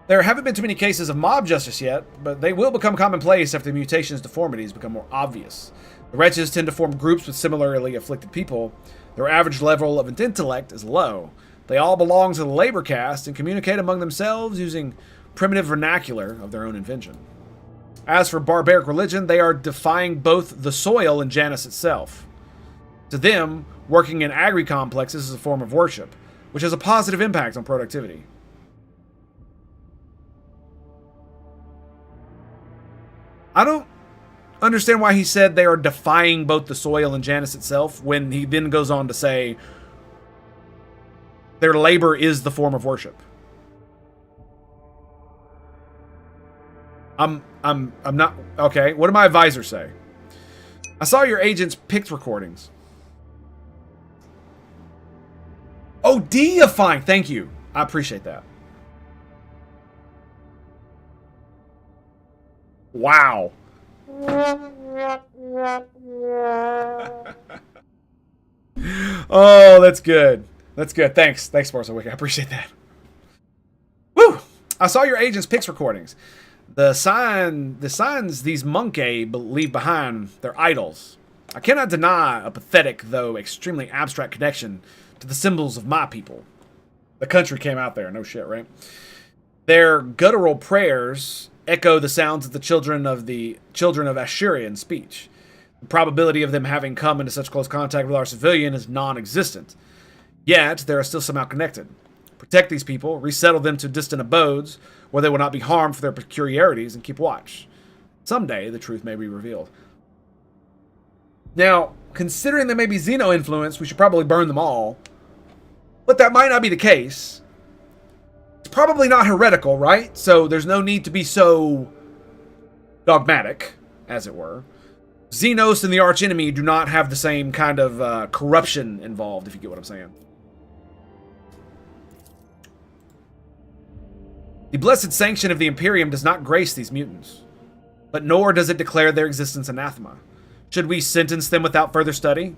There haven't been too many cases of mob justice yet, but they will become commonplace after the mutation's deformities become more obvious. The wretches tend to form groups with similarly afflicted people. Their average level of intellect is low. They all belong to the labor caste and communicate among themselves using primitive vernacular of their own invention. As for barbaric religion, they are defying both the soil and Janus itself. To them, working in agri-complexes is a form of worship, which has a positive impact on productivity. I don't understand why he said they are defying both the soil and Janus itself, when he then goes on to say their labor is the form of worship. I'm not... Okay, what did my advisor say? I saw your agent's picked recordings. Oh, deifying. Thank you. I appreciate that. Wow. Oh, that's good. That's good. Thanks. Thanks, Sparsa Wiki. I appreciate that. Woo! I saw your agent's Pix recordings. The signs these monkey leave behind, they're idols. I cannot deny a pathetic, though extremely abstract connection to the symbols of my people. The country came out there, no shit, right? Their guttural prayers echo the sounds of the children of Ashurian speech. The probability of them having come into such close contact with our civilian is non-existent. Yet, they are still somehow connected. Protect these people, resettle them to distant abodes, where they will not be harmed for their peculiarities, and keep watch. Someday, the truth may be revealed. Now, considering they may be Xeno-influenced, we should probably burn them all. But that might not be the case. It's probably not heretical, right? So there's no need to be so dogmatic, as it were. Xenos and the archenemy do not have the same kind of corruption involved, if you get what I'm saying. The blessed sanction of the Imperium does not grace these mutants, but nor does it declare their existence anathema. Should we sentence them without further study?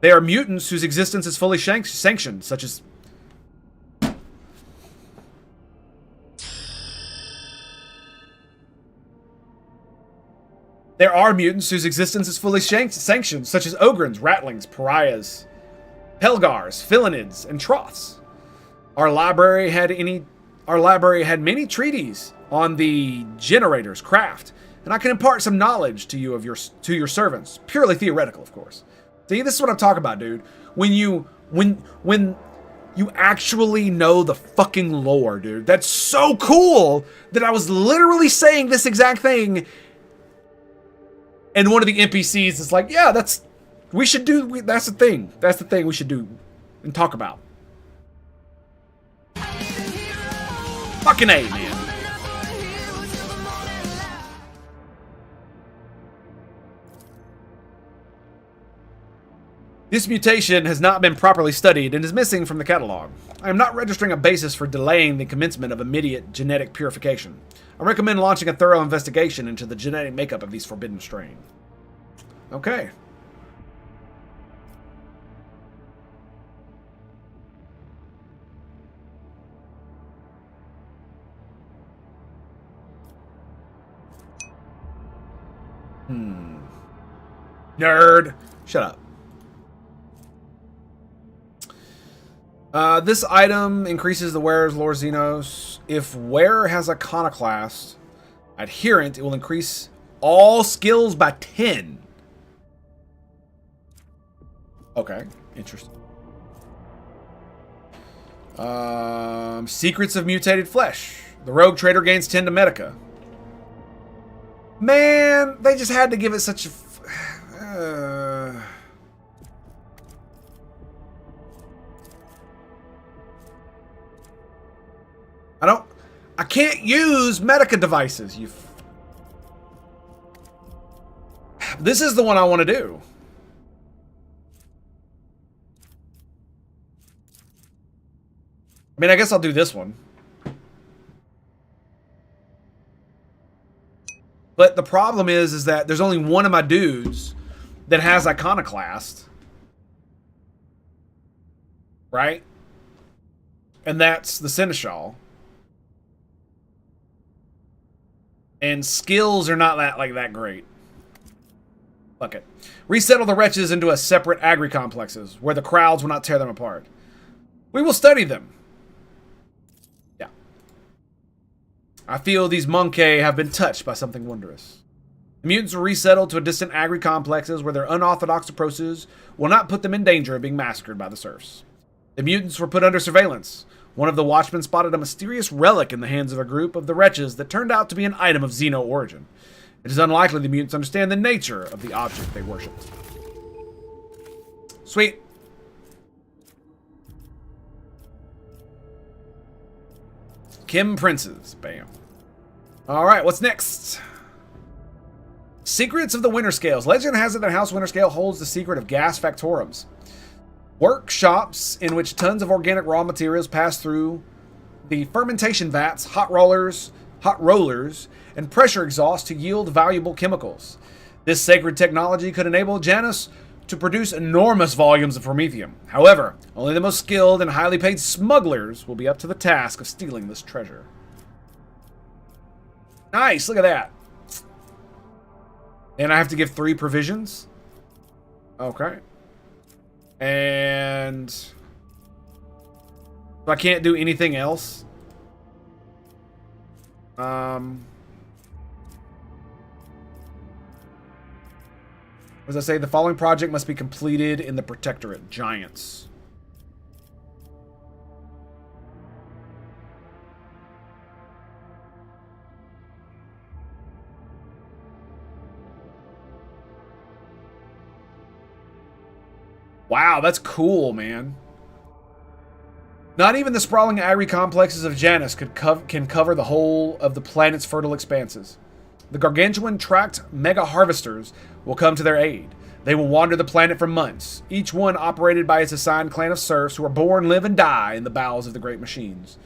They are mutants whose existence is fully sanctioned, such as... There are mutants whose existence is fully sanctioned, such as Ogrins, Ratlings, Pariahs, Helgars, Philinids, and Troths. Our library had many treatises on the generator's craft, and I can impart some knowledge to you to your servants, purely theoretical, of course. See, this is what I'm talking about, dude. When you actually know the fucking lore, dude. That's so cool that I was literally saying this exact thing, and one of the NPCs is like, "Yeah, that's the thing. That's the thing we should do and talk about." Fucking A, man. This mutation has not been properly studied and is missing from the catalog. I am not registering a basis for delaying the commencement of immediate genetic purification. I recommend launching a thorough investigation into the genetic makeup of these forbidden strain. Okay. Nerd. Shut up. This item increases the wearer's lore Xenos. If wearer has Iconoclast adherent, it will increase all skills by 10. Okay, interesting. Secrets of mutated flesh. The rogue trader gains 10 to Medica. Man, they just had to give it such a... I can't use Medica devices. This is the one I want to do. I mean, I guess I'll do this one. But the problem is that there's only one of my dudes that has Iconoclast. Right? And that's the Seneschal. And skills are not that great. Fuck it. Resettle the wretches into a separate agri-complexes, where the crowds will not tear them apart. We will study them. Yeah. I feel these Monkey have been touched by something wondrous. The mutants were resettled to a distant agri-complexes where their unorthodox approaches will not put them in danger of being massacred by the serfs. The mutants were put under surveillance. One of the watchmen spotted a mysterious relic in the hands of a group of the wretches that turned out to be an item of Xeno origin. It is unlikely the mutants understand the nature of the object they worshipped. Sweet. Kim Princes. Bam. Alright, what's next? Secrets of the Winter Scales. Legend has it that House Winter Scale holds the secret of gas factorums. Workshops in which tons of organic raw materials pass through the fermentation vats, hot rollers, and pressure exhaust to yield valuable chemicals. This sacred technology could enable Janus to produce enormous volumes of promethium. However, only the most skilled and highly paid smugglers will be up to the task of stealing this treasure. Nice, look at that. And I have to give 3 provisions? Okay. And I can't do anything else. As I say, the following project must be completed in the Protectorate. Giants. Wow, that's cool, man. Not even the sprawling agri-complexes of Janus can cover the whole of the planet's fertile expanses. The gargantuan tracked mega-harvesters will come to their aid. They will wander the planet for months, each one operated by its assigned clan of serfs who are born, live, and die in the bowels of the great machines.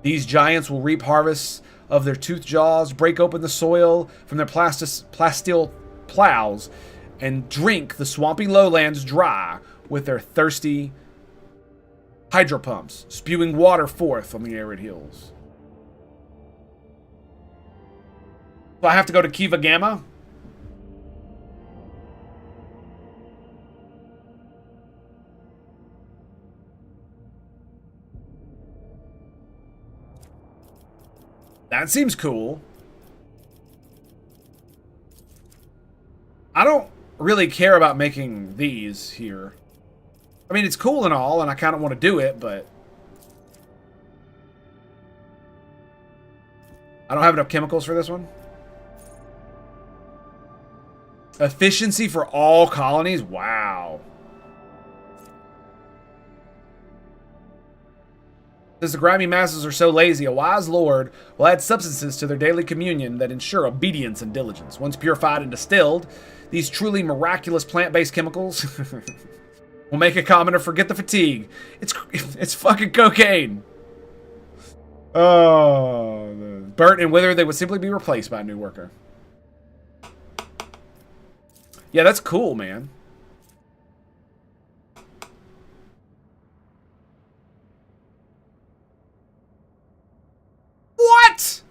These giants will reap harvests of their toothed jaws, break open the soil from their plasteel plows, and drink the swampy lowlands dry with their thirsty hydro pumps, spewing water forth on the arid hills. So I have to go to Kiva Gamma? That seems cool. I don't really care about making these here. I mean, it's cool and all, and I kind of want to do it, but I don't have enough chemicals for this one. Efficiency for all colonies? Wow. Since the grimy masses are so lazy, a wise lord will add substances to their daily communion that ensure obedience and diligence. Once purified and distilled, these truly miraculous plant-based chemicals will make a commoner forget the fatigue. It's fucking cocaine. Oh, burnt and withered, they would simply be replaced by a new worker. Yeah, that's cool, man. What?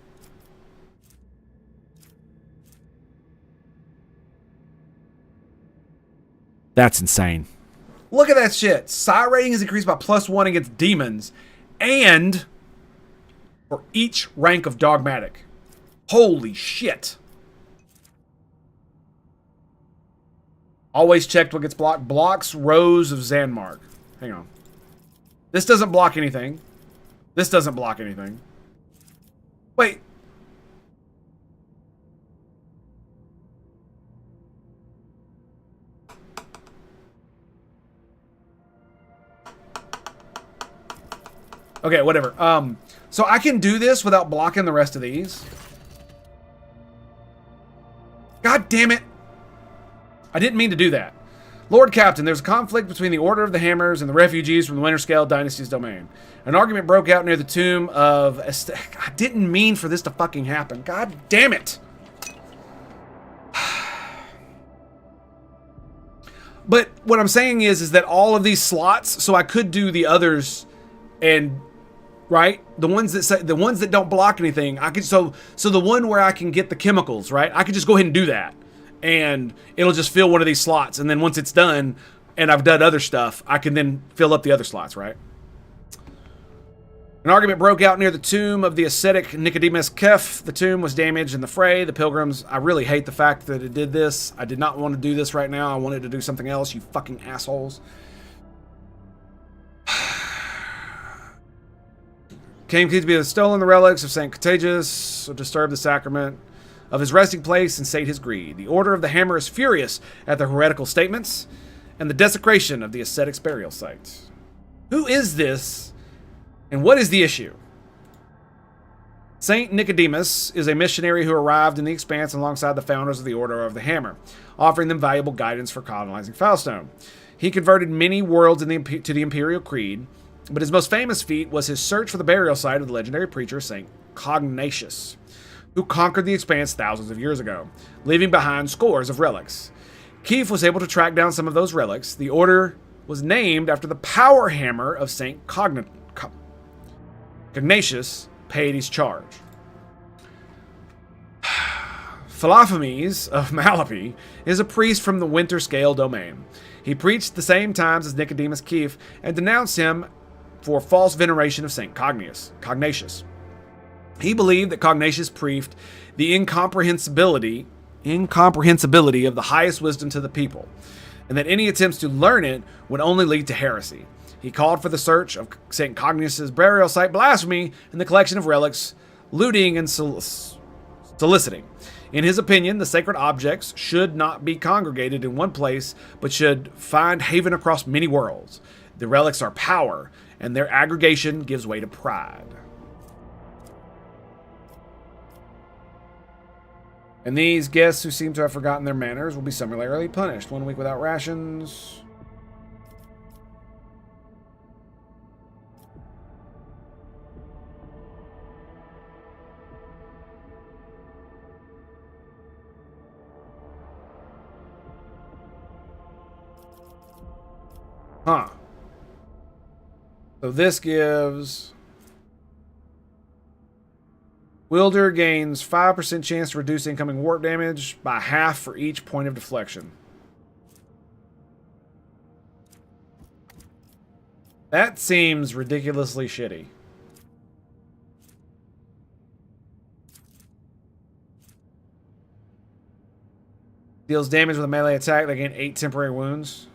That's insane. Look at that shit. Psi rating is increased by +1 against demons and for each rank of dogmatic. Holy shit. Always checked what gets blocked. Blocks rows of Zanmark. Hang on. This doesn't block anything. This doesn't block anything. Wait. Okay, whatever. So I can do this without blocking the rest of these. God damn it. I didn't mean to do that. Lord Captain, there's a conflict between the Order of the Hammers and the refugees from the Winterscale Dynasty's domain. An argument broke out near the tomb of... I didn't mean for this to fucking happen. God damn it. But what I'm saying is that all of these slots, so I could do the others and... Right? The ones that say, the ones that don't block anything, I could so the one where I can get the chemicals, right? I could just go ahead and do that. And it'll just fill one of these slots. And then once it's done, and I've done other stuff, I can then fill up the other slots, right? An argument broke out near the tomb of the ascetic Nicodemus Kef. The tomb was damaged in the fray. The pilgrims, I really hate the fact that it did this. I did not want to do this right now. I wanted to do something else, you fucking assholes. Came to be stolen the relics of St. Contagious, or disturbed the sacrament of his resting place and sate his greed. The Order of the Hammer is furious at the heretical statements and the desecration of the ascetic's burial site. Who is this, and what is the issue? Saint Nicodemus is a missionary who arrived in the Expanse alongside the founders of the Order of the Hammer, offering them valuable guidance for colonizing Foulstone. He converted many worlds to the Imperial Creed, but his most famous feat was his search for the burial site of the legendary preacher Saint Cognatius, who conquered the Expanse thousands of years ago, leaving behind scores of relics. Keith was able to track down some of those relics. The order was named after the power hammer of Saint Cognatius paid his charge. Philophemes of Malapi is a priest from the Winterscale domain. He preached the same times as Nicodemus Keith and denounced him for false veneration of Saint Cognatius. He believed that Cognatius preached the incomprehensibility of the highest wisdom to the people, and that any attempts to learn it would only lead to heresy. He called for the search of St. Cognatius' burial site, blasphemy, and the collection of relics, looting and soliciting. In his opinion, the sacred objects should not be congregated in one place, but should find haven across many worlds. The relics are power, and their aggregation gives way to pride. And these guests who seem to have forgotten their manners will be summarily punished. 1 week without rations. Huh. So this gives... Wielder gains 5% chance to reduce incoming warp damage by half for each point of deflection. That seems ridiculously shitty. Deals damage with a melee attack. They gain 8 temporary wounds.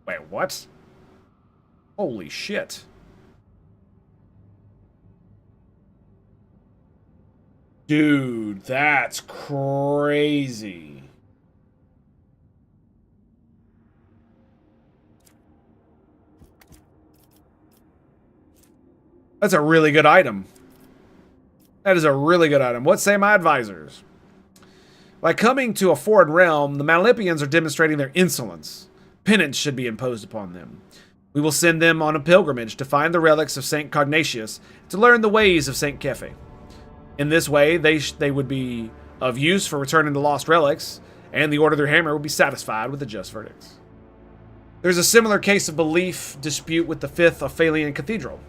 Wait, what? Holy shit. Dude, that's crazy. That's a really good item. That is a really good item. What say my advisors? By coming to a foreign realm, the Malipians are demonstrating their insolence. Penance should be imposed upon them. We will send them on a pilgrimage to find the relics of St. Cognatius to learn the ways of St. Kefe. In this way, they would be of use for returning the lost relics, and the Order of their Hammer would be satisfied with the just verdicts. There's a similar case of belief dispute with the 5th Ophelian Cathedral.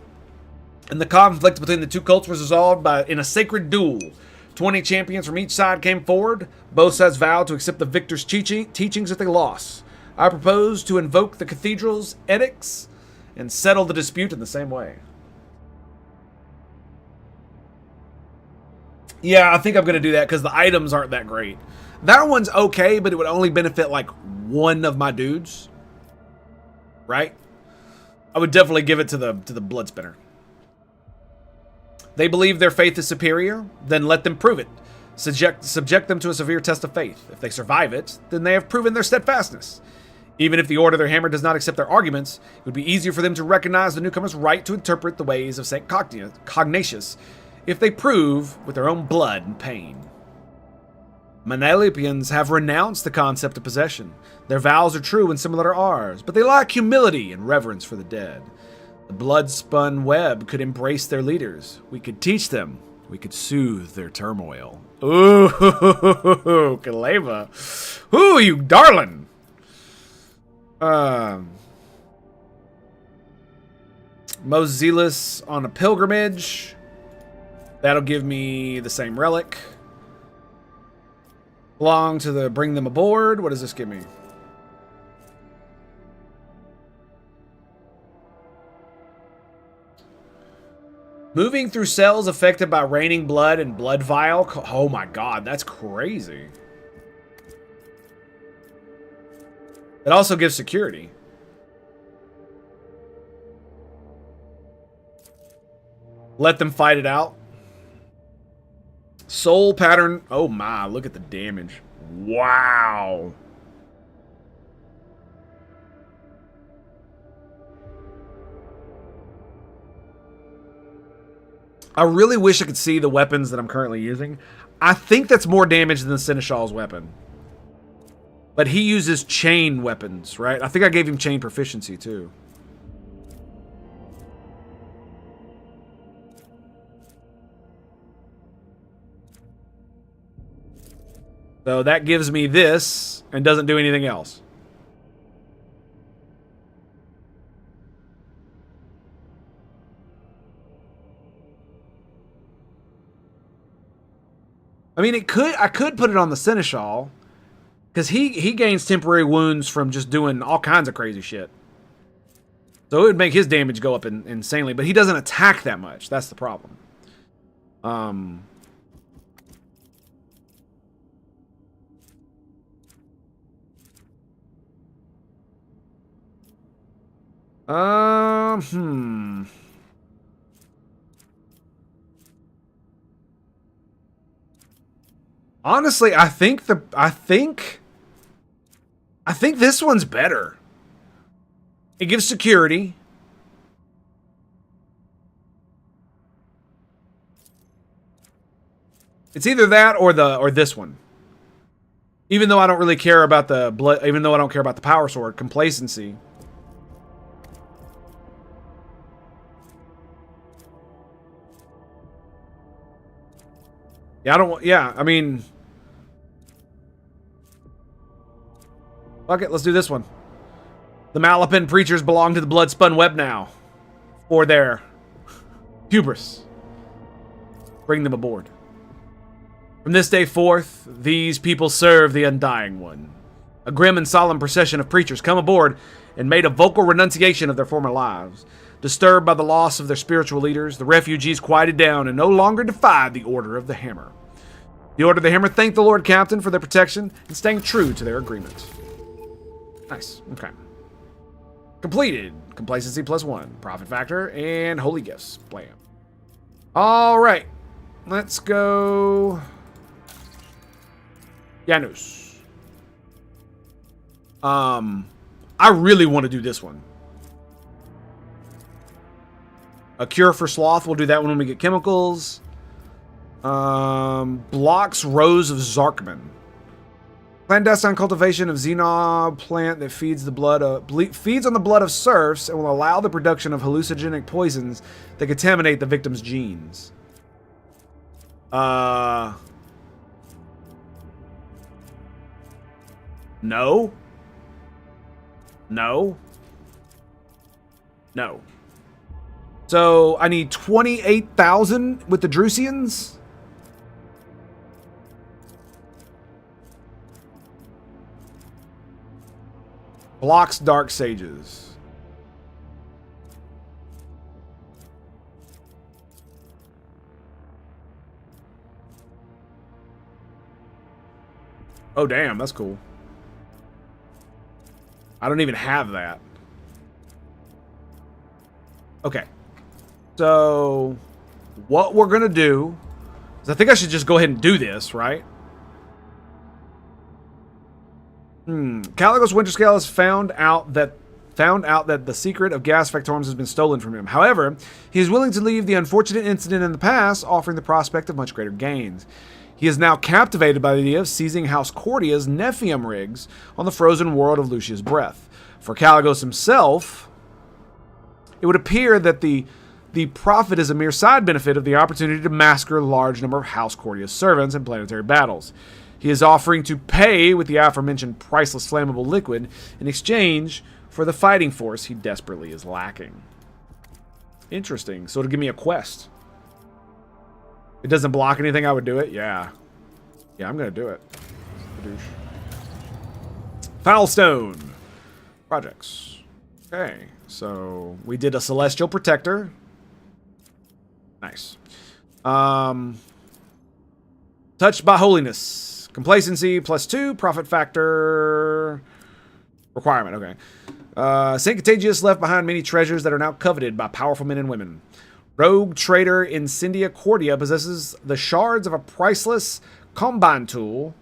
And the conflict between the two cults was resolved in a sacred duel. 20 champions from each side came forward. Both sides vowed to accept the victor's teachings if they lost. I propose to invoke the cathedral's edicts and settle the dispute in the same way. Yeah, I think I'm going to do that because the items aren't that great. That one's okay, but it would only benefit like one of my dudes. Right? I would definitely give it to the blood spinner. They believe their faith is superior, then let them prove it. Subject them to a severe test of faith. If they survive it, then they have proven their steadfastness. Even if the Order of their Hammer does not accept their arguments, it would be easier for them to recognize the newcomer's right to interpret the ways of St. Cognatius if they prove with their own blood and pain. Manalipians have renounced the concept of possession. Their vows are true and similar to ours, but they lack humility and reverence for the dead. The blood-spun web could embrace their leaders. We could teach them. We could soothe their turmoil. Ooh, Kaleva. Ooh, you darling. Most zealous on a pilgrimage. That'll give me the same relic. Belong to the bring them aboard. What does this give me? Moving through cells affected by raining blood and blood vial. Oh my god, that's crazy. It also gives security. Let them fight it out. Soul pattern. Oh my, look at the damage. Wow. I really wish I could see the weapons that I'm currently using. I think that's more damage than the Seneschal's weapon. But he uses chain weapons, right? I think I gave him chain proficiency too. So that gives me this and doesn't do anything else. I mean, I could put it on the Seneschal, because he gains temporary wounds from just doing all kinds of crazy shit. So it would make his damage go up insanely, but he doesn't attack that much. That's the problem. Honestly, I think this one's better. It gives security. It's either that or this one. Even though I don't really care about the blood, even though I don't care about the power sword, complacency. Yeah, I mean, fuck it, let's do this one. The Malapin preachers belong to the blood-spun web now. Or their hubris. Bring them aboard. From this day forth, these people serve the Undying One. A grim and solemn procession of preachers come aboard and made a vocal renunciation of their former lives. Disturbed by the loss of their spiritual leaders, the refugees quieted down and no longer defied the Order of the Hammer. The Order of the Hammer thanked the Lord Captain for their protection and staying true to their agreement. Nice. Okay. Completed. Complacency +1. Profit factor and holy gifts. Blam. All right. Let's go. Janus. I really want to do this one. A cure for sloth. We'll do that one when we get chemicals. Blocks Rose of Zarkman. Clandestine cultivation of Xenob plant that feeds on the blood of serfs and will allow the production of hallucinogenic poisons that contaminate the victim's genes. No. No. No. So I need 28,000 with the Drusians. Blocks Dark Sages. Oh, damn, that's cool. I don't even have that. Okay. So, what we're going to do is I think I should just go ahead and do this, right? Caligos Winterscale has found out that the secret of gas factorums has been stolen from him. However, he is willing to leave the unfortunate incident in the past, offering the prospect of much greater gains. He is now captivated by the idea of seizing House Cordia's Nephium rigs on the frozen world of Lucia's Breath. For Caligos himself, it would appear that the profit is a mere side benefit of the opportunity to massacre a large number of House Cordia's servants in planetary battles. He is offering to pay with the aforementioned priceless flammable liquid in exchange for the fighting force he desperately is lacking. Interesting. So it'll give me a quest. It doesn't block anything, I would do it? Yeah. Yeah, I'm going to do it. Foulstone. Projects. Okay. So we did a Celestial Protector. Nice. Touched by Holiness. Complacency +2, profit factor requirement. Okay. Saint Contagious left behind many treasures that are now coveted by powerful men and women. Rogue Traitor Incendia Cordia possesses the shards of a priceless combine tool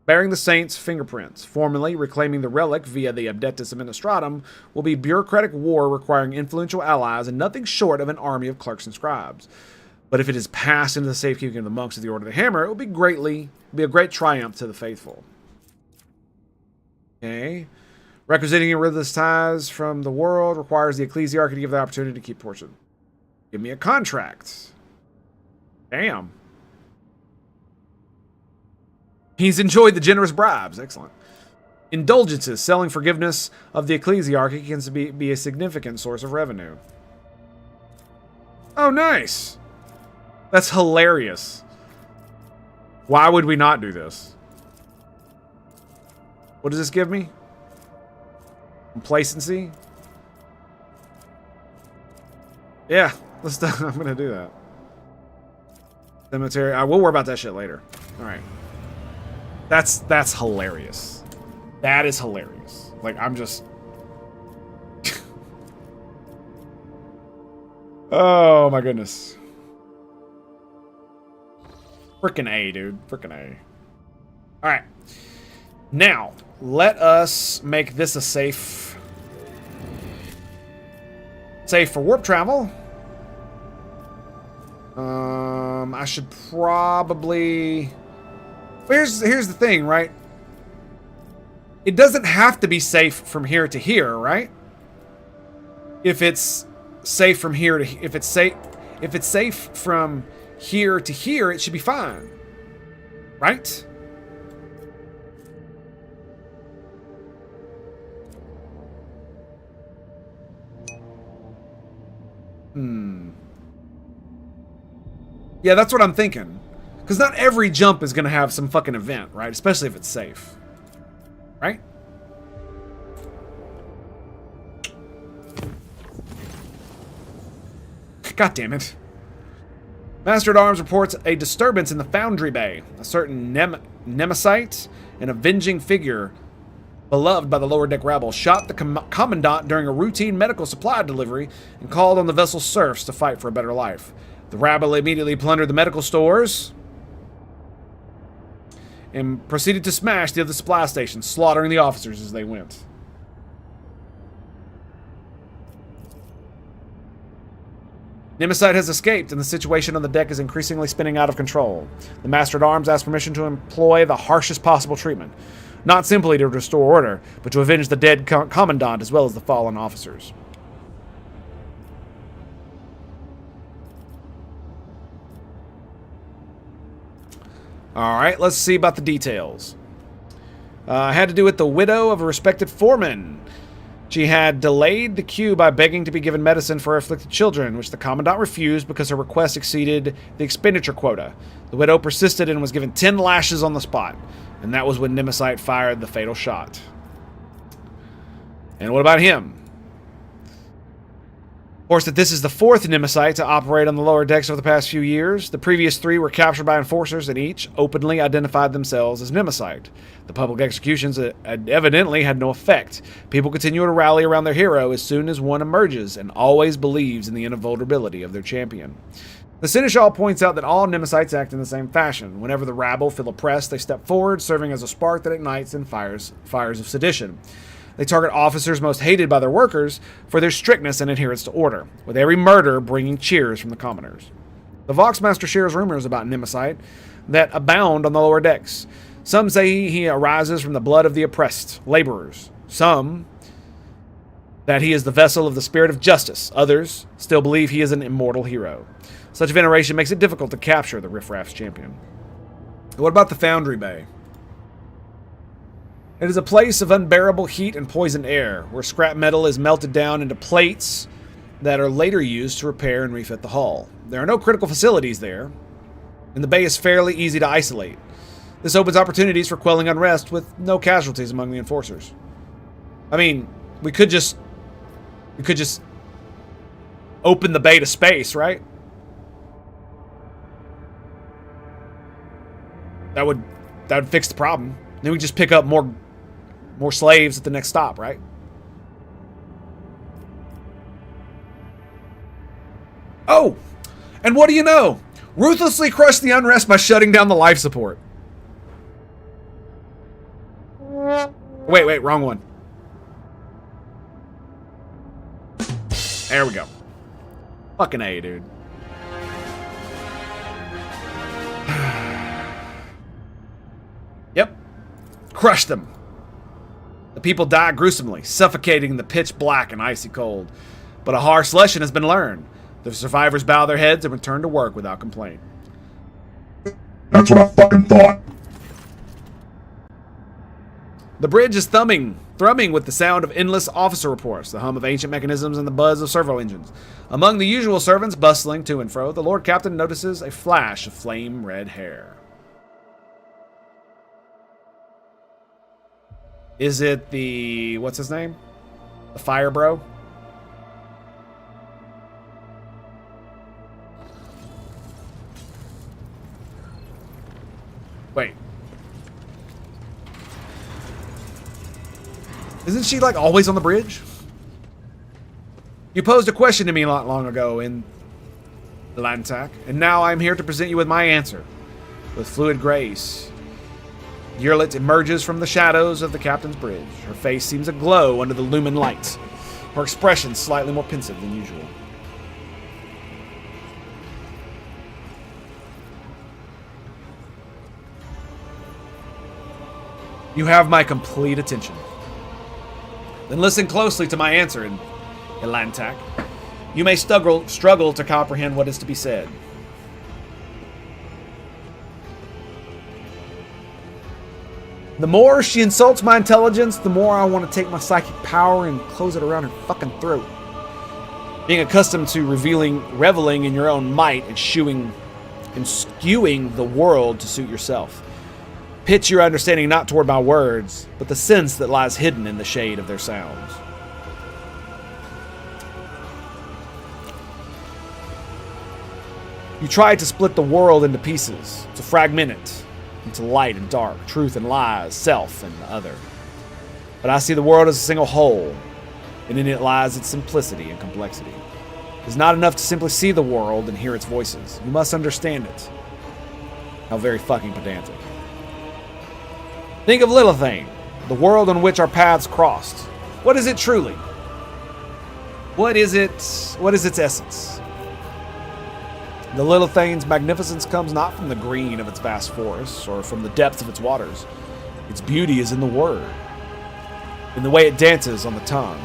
bearing the saint's fingerprints. Formally reclaiming the relic via the Adeptus Administratum will be bureaucratic war requiring influential allies and nothing short of an army of clerks and scribes. But if it is passed into the safekeeping of the monks of the Order of the Hammer, it will be a great triumph to the faithful. Okay. Requisiting religious ties from the world requires the ecclesiarchy to give the opportunity to keep portion. Give me a contract. Damn. He's enjoyed the generous bribes. Excellent. Indulgences. Selling forgiveness of the ecclesiarchy can be a significant source of revenue. Oh, nice. That's hilarious. Why would we not do this? What does this give me? Complacency? Yeah, I'm gonna do that. Cemetery. We'll worry about that shit later. Alright. That's hilarious. That is hilarious. Like, I'm just... oh my goodness. Frickin' A, dude. Frickin' A. Alright. Now, let us make this a safe for warp travel. I should probably... Here's the thing, right? It doesn't have to be safe from here to here, right? If it's safe from here to... If it's safe from here to here, it should be fine. Right? Yeah, that's what I'm thinking. Because not every jump is going to have some fucking event, right? Especially if it's safe. Right? God damn it. Master at Arms reports a disturbance in the Foundry Bay. A certain Nemesite, an avenging figure beloved by the lower deck rabble, shot the commandant during a routine medical supply delivery and called on the vessel's serfs to fight for a better life. The rabble immediately plundered the medical stores and proceeded to smash the other supply stations, slaughtering the officers as they went. Nemesite has escaped, and the situation on the deck is increasingly spinning out of control. The Master at Arms asks permission to employ the harshest possible treatment, not simply to restore order, but to avenge the dead commandant as well as the fallen officers. Alright, let's see about the details. Had to do with the widow of a respected foreman. She had delayed the queue by begging to be given medicine for her afflicted children, which the commandant refused because her request exceeded the expenditure quota. The widow persisted and was given 10 lashes on the spot, and that was when Nemesite fired the fatal shot. And what about him? Of course, that this is the fourth Nemesite to operate on the lower decks over the past few years. The previous 3 were captured by enforcers, and each openly identified themselves as Nemesite. The public executions evidently had no effect. People continue to rally around their hero as soon as one emerges, and always believes in the invulnerability of their champion. The Seneschal points out that all Nemesites act in the same fashion. Whenever the rabble feel oppressed, they step forward, serving as a spark that ignites and fires of sedition. They target officers most hated by their workers for their strictness and adherence to order, with every murder bringing cheers from the commoners. The Voxmaster shares rumors about Nemesite that abound on the lower decks. Some say he arises from the blood of the oppressed, laborers. Some that he is the vessel of the spirit of justice. Others still believe he is an immortal hero. Such veneration makes it difficult to capture the Riffraff's champion. What about the Foundry Bay? It is a place of unbearable heat and poisoned air, where scrap metal is melted down into plates that are later used to repair and refit the hull. There are no critical facilities there, and the bay is fairly easy to isolate. This opens opportunities for quelling unrest with no casualties among the enforcers. I mean, we could just open the bay to space, right? That would fix the problem. Then we just pick up more slaves at the next stop, right? Oh! And what do you know? Ruthlessly crush the unrest by shutting down the life support. Wait, wrong one. There we go. Fucking A, dude. Yep. Crush them. The people die gruesomely, suffocating in the pitch black and icy cold. But a harsh lesson has been learned. The survivors bow their heads and return to work without complaint. That's what I fucking thought. The bridge is thrumming with the sound of endless officer reports, the hum of ancient mechanisms, and the buzz of servo engines. Among the usual servants bustling to and fro, the Lord Captain notices a flash of flame-red hair. Is it the... what's his name? The Fire Bro? Wait. Isn't she, like, always on the bridge? You posed a question to me not long ago in Lantak, and now I'm here to present you with my answer. With fluid grace, Yurlit emerges from the shadows of the captain's bridge. Her face seems aglow under the lumen light. Her expression slightly more pensive than usual. You have my complete attention. Then listen closely to my answer in Lantak. You may struggle to comprehend what is to be said. The more she insults my intelligence, the more I want to take my psychic power and close it around her fucking throat. Being accustomed to reveling in your own might and skewing the world to suit yourself. Pitch your understanding not toward my words, but the sense that lies hidden in the shade of their sounds. You try to split the world into pieces, to fragment it into light and dark, truth and lies, self and the other. But I see the world as a single whole, and in it lies its simplicity and complexity. It is not enough to simply see the world and hear its voices. You must understand it. How very fucking pedantic. Think of Lilithane, the world on which our paths crossed. What is it truly? What is its essence? The Lilithane's magnificence comes not from the green of its vast forests or from the depth of its waters. Its beauty is in the word, in the way it dances on the tongue.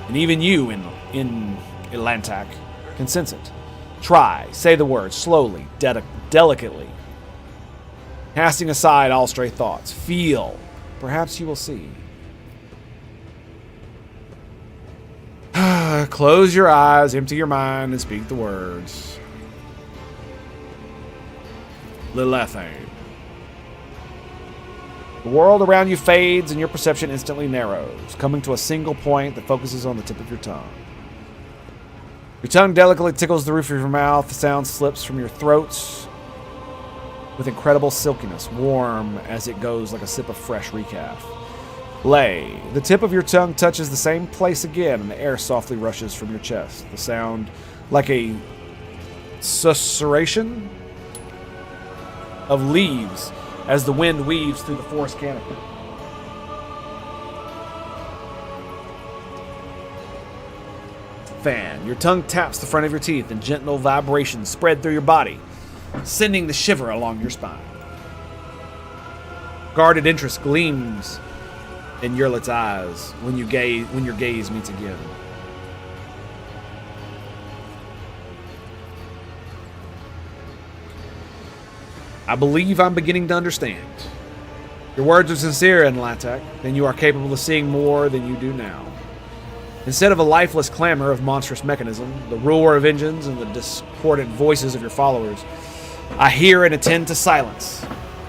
And even you in Elantak can sense it. Try, say the word slowly, delicately, casting aside all stray thoughts. Feel, perhaps you will see. Close your eyes, empty your mind, and speak the words. Lilithane. The world around you fades and your perception instantly narrows, coming to a single point that focuses on the tip of your tongue. Your tongue delicately tickles the roof of your mouth. The sound slips from your throats with incredible silkiness, warm as it goes like a sip of fresh recaf. Lay. The tip of your tongue touches the same place again, and the air softly rushes from your chest. The sound like a susurration of leaves as the wind weaves through the forest canopy. Fan. Your tongue taps the front of your teeth, and gentle vibrations spread through your body, sending the shiver along your spine. Guarded interest gleams in Yurlit's eyes when your gaze meets again. I believe I'm beginning to understand. Your words are sincere, Elantak, then you are capable of seeing more than you do now. Instead of a lifeless clamor of monstrous mechanism, the roar of engines, and the discordant voices of your followers, I hear and attend to silence.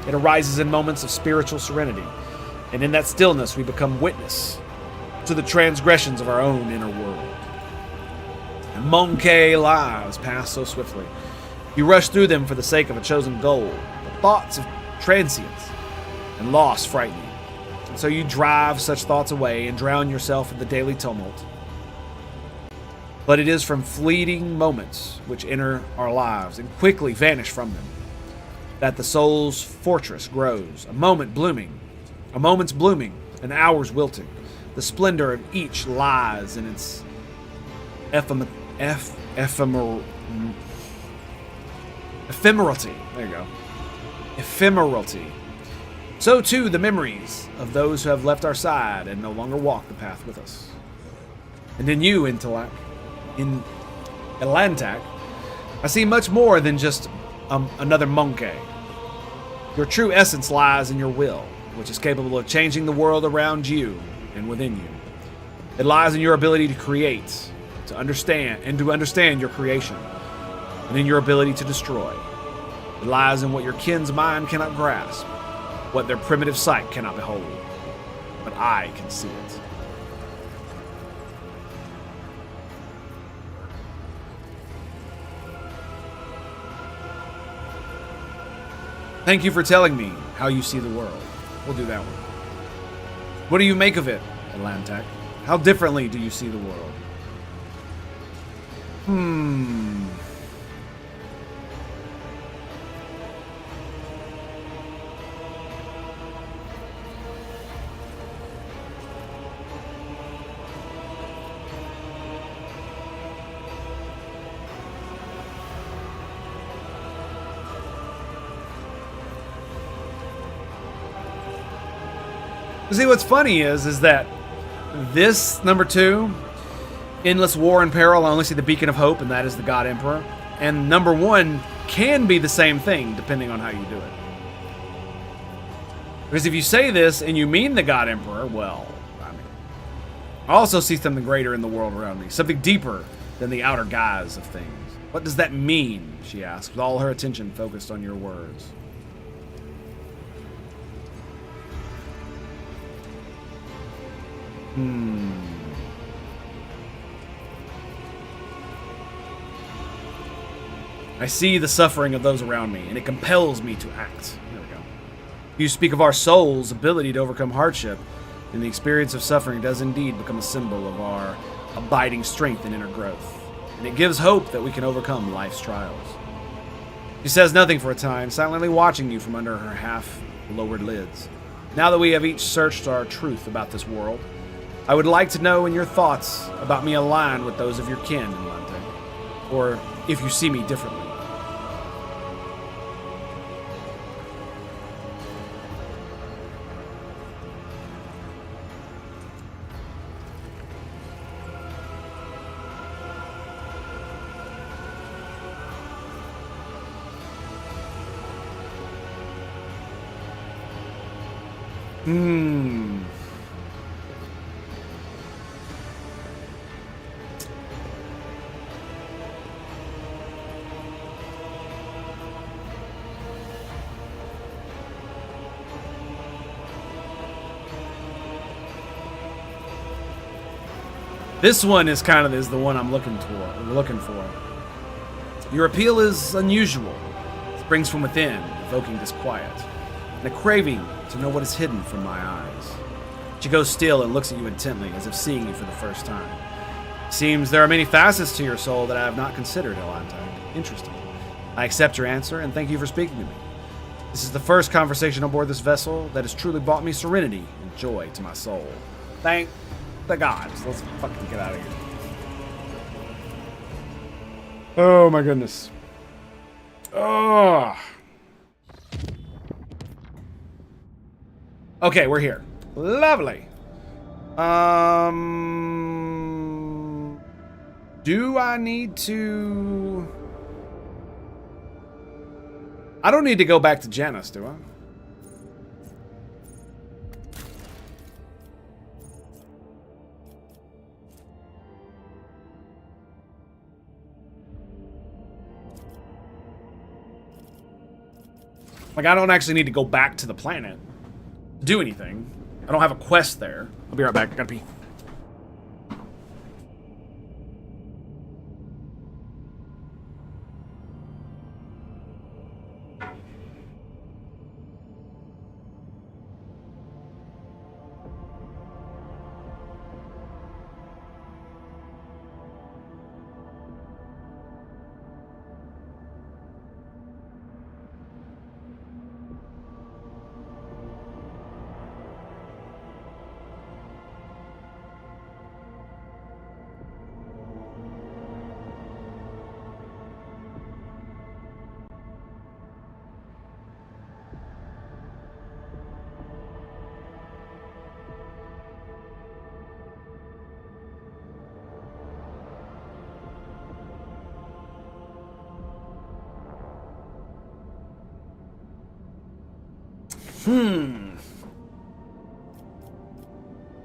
It arises in moments of spiritual serenity, and in that stillness we become witness to the transgressions of our own inner world. And Monkey lives pass so swiftly. You rush through them for the sake of a chosen goal, but thoughts of transience and loss frighten you. And so you drive such thoughts away and drown yourself in the daily tumult. But it is from fleeting moments which enter our lives and quickly vanish from them that the soul's fortress grows, a moment's blooming, an hour's wilting. The splendor of each lies in its ephemerality. There you go. Ephemerality. So too the memories of those who have left our side and no longer walk the path with us. And in you, in Elantak, I see much more than just another monkey. Your true essence lies in your will, which is capable of changing the world around you and within you. It lies in your ability to create, to understand your creation, and in your ability to destroy. It lies in what your kin's mind cannot grasp, what their primitive sight cannot behold. But I can see it. Thank you for telling me how you see the world. We'll do that one. What do you make of it, Elantak? How differently do you see the world? See, what's funny is that this, number 2, Endless War and Peril, I only see the Beacon of Hope, and that is the God Emperor. And number 1 can be the same thing, depending on how you do it. Because if you say this and you mean the God Emperor, well, I mean, I also see something greater in the world around me, something deeper than the outer guise of things. What does that mean? She asks, with all her attention focused on your words. I see the suffering of those around me, and it compels me to act. There we go. You speak of our soul's ability to overcome hardship, and the experience of suffering does indeed become a symbol of our abiding strength and inner growth. And it gives hope that we can overcome life's trials. She says nothing for a time, silently watching you from under her half-lowered lids. Now that we have each searched our truth about this world, I would like to know when your thoughts about me align with those of your kin in London, or if you see me differently. This one is the one I'm looking for. Your appeal is unusual. It springs from within, evoking disquiet, and a craving to know what is hidden from my eyes. She goes still and looks at you intently, as if seeing you for the first time. Seems there are many facets to your soul that I have not considered, Elantek. Interesting. I accept your answer, and thank you for speaking to me. This is the first conversation on board this vessel that has truly brought me serenity and joy to my soul. Thank the gods. Let's fucking get out of here. Oh my goodness. Oh. Okay, we're here. Lovely. Do I need to... I don't need to go back to Janus, do I? Like, I don't actually need to go back to the planet to do anything. I don't have a quest there. I'll be right back. I gotta pee.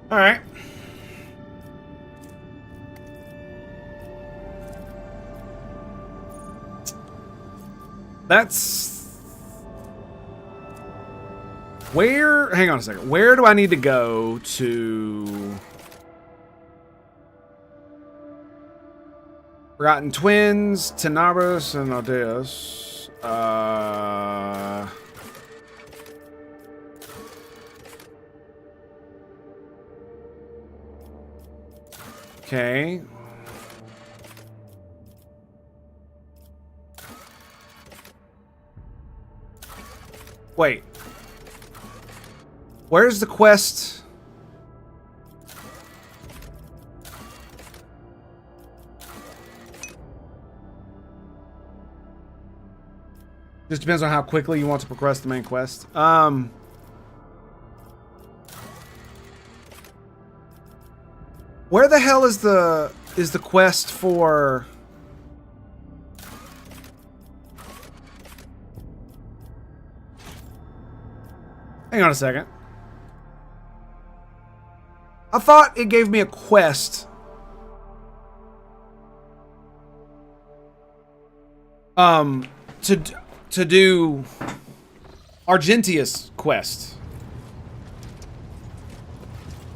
All right. That's... Where... Hang on a second. Where do I need to go to... Forgotten Twins, Tenabris, and Odeus. Okay. Wait. Where's the quest? Just depends on how quickly you want to progress the main quest. Where the hell is the quest for... Hang on a second. I thought it gave me a quest. To do Argentius quest.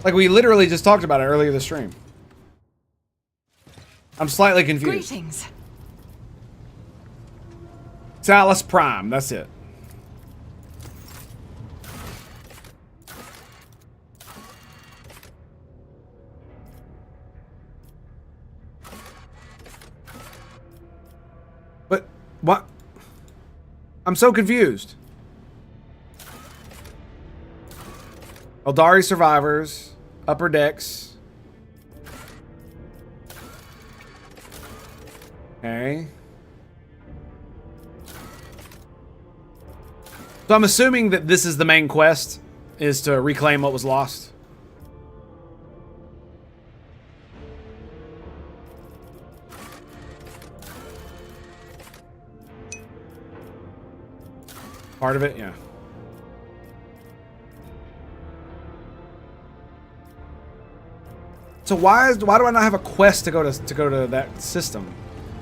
Like we literally just talked about it earlier this stream. I'm slightly confused. Greetings. Shamless Prime, that's it. But what? I'm so confused. Eldari survivors, upper decks. Okay. So I'm assuming that this is the main quest, is to reclaim what was lost. Part of it, yeah. So why do I not have a quest to go to that system?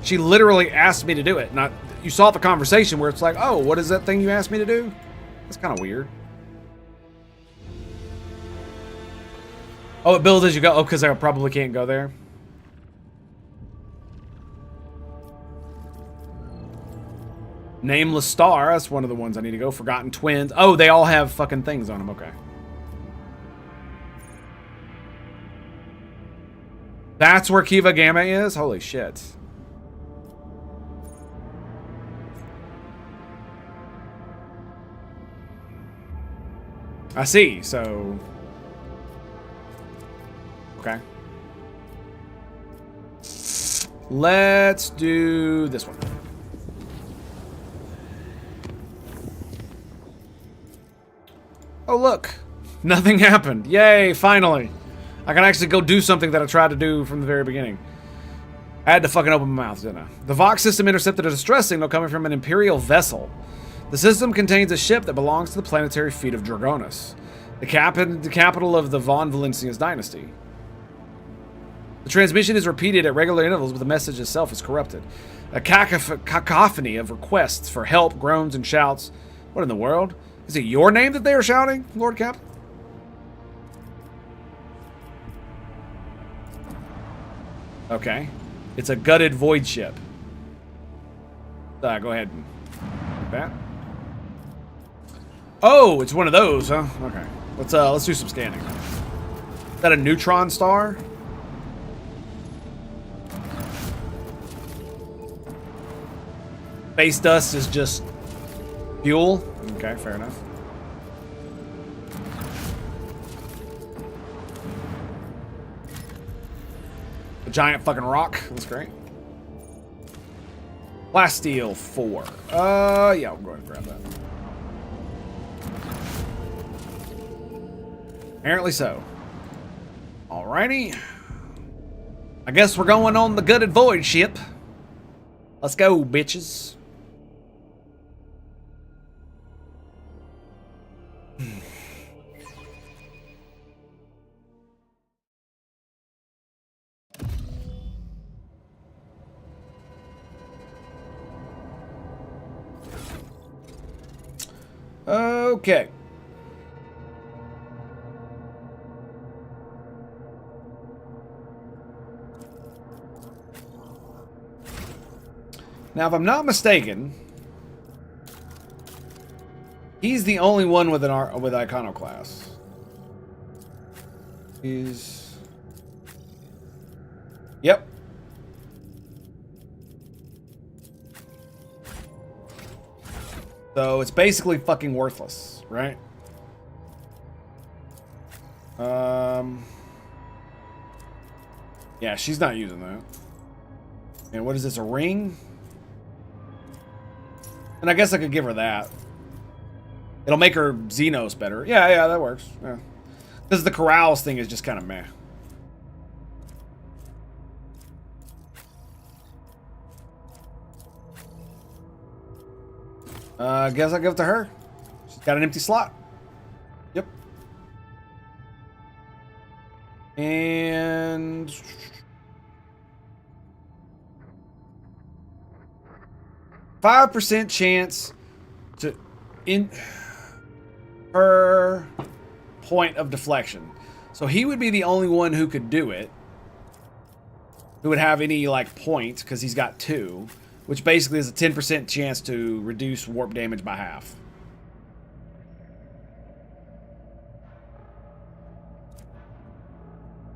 She literally asked me to do it. Not you saw the conversation where it's like, oh, what is that thing you asked me to do? That's kind of weird. Oh, it builds as you go. Oh, because I probably can't go there. Nameless Star. That's one of the ones I need to go. Forgotten Twins. Oh, they all have fucking things on them. Okay. That's where Kiva Gamma is? Holy shit. I see, so... Okay. Let's do this one. Oh, look. Nothing happened. Yay, finally. I can actually go do something that I tried to do from the very beginning. I had to fucking open my mouth, didn't I? The Vox system intercepted a distress signal coming from an Imperial vessel. The system contains a ship that belongs to the planetary fleet of Dragonus, the capital of the Von Valencia's dynasty. The transmission is repeated at regular intervals, but the message itself is corrupted. A cacophony of requests for help, groans, and shouts. What in the world? Is it your name that they are shouting, Lord Captain? Okay. It's a gutted void ship. Go ahead and do that. Oh, it's one of those, huh? Okay. Let's do some scanning. Is that a neutron star? Space dust is just fuel? Okay, fair enough. A giant fucking rock. That's great. Plasteel 4. Yeah, we'll go ahead and grab that. Apparently so. Alrighty. I guess we're going on the gutted void ship. Let's go, bitches. Okay. Now, if I'm not mistaken, he's the only one with with Iconoclast. He's... Yep. So it's basically fucking worthless, right? Yeah, she's not using that. And what is this, a ring? And I guess I could give her that. It'll make her Xenos better. Yeah, that works. Yeah. Because the Corrals thing is just kind of meh. I guess I'll give it to her. She's got an empty slot. Yep. And 5% chance to in per point of deflection. So he would be the only one who could do it. Who would have any like point because he's got 2, which basically is a 10% chance to reduce warp damage by half.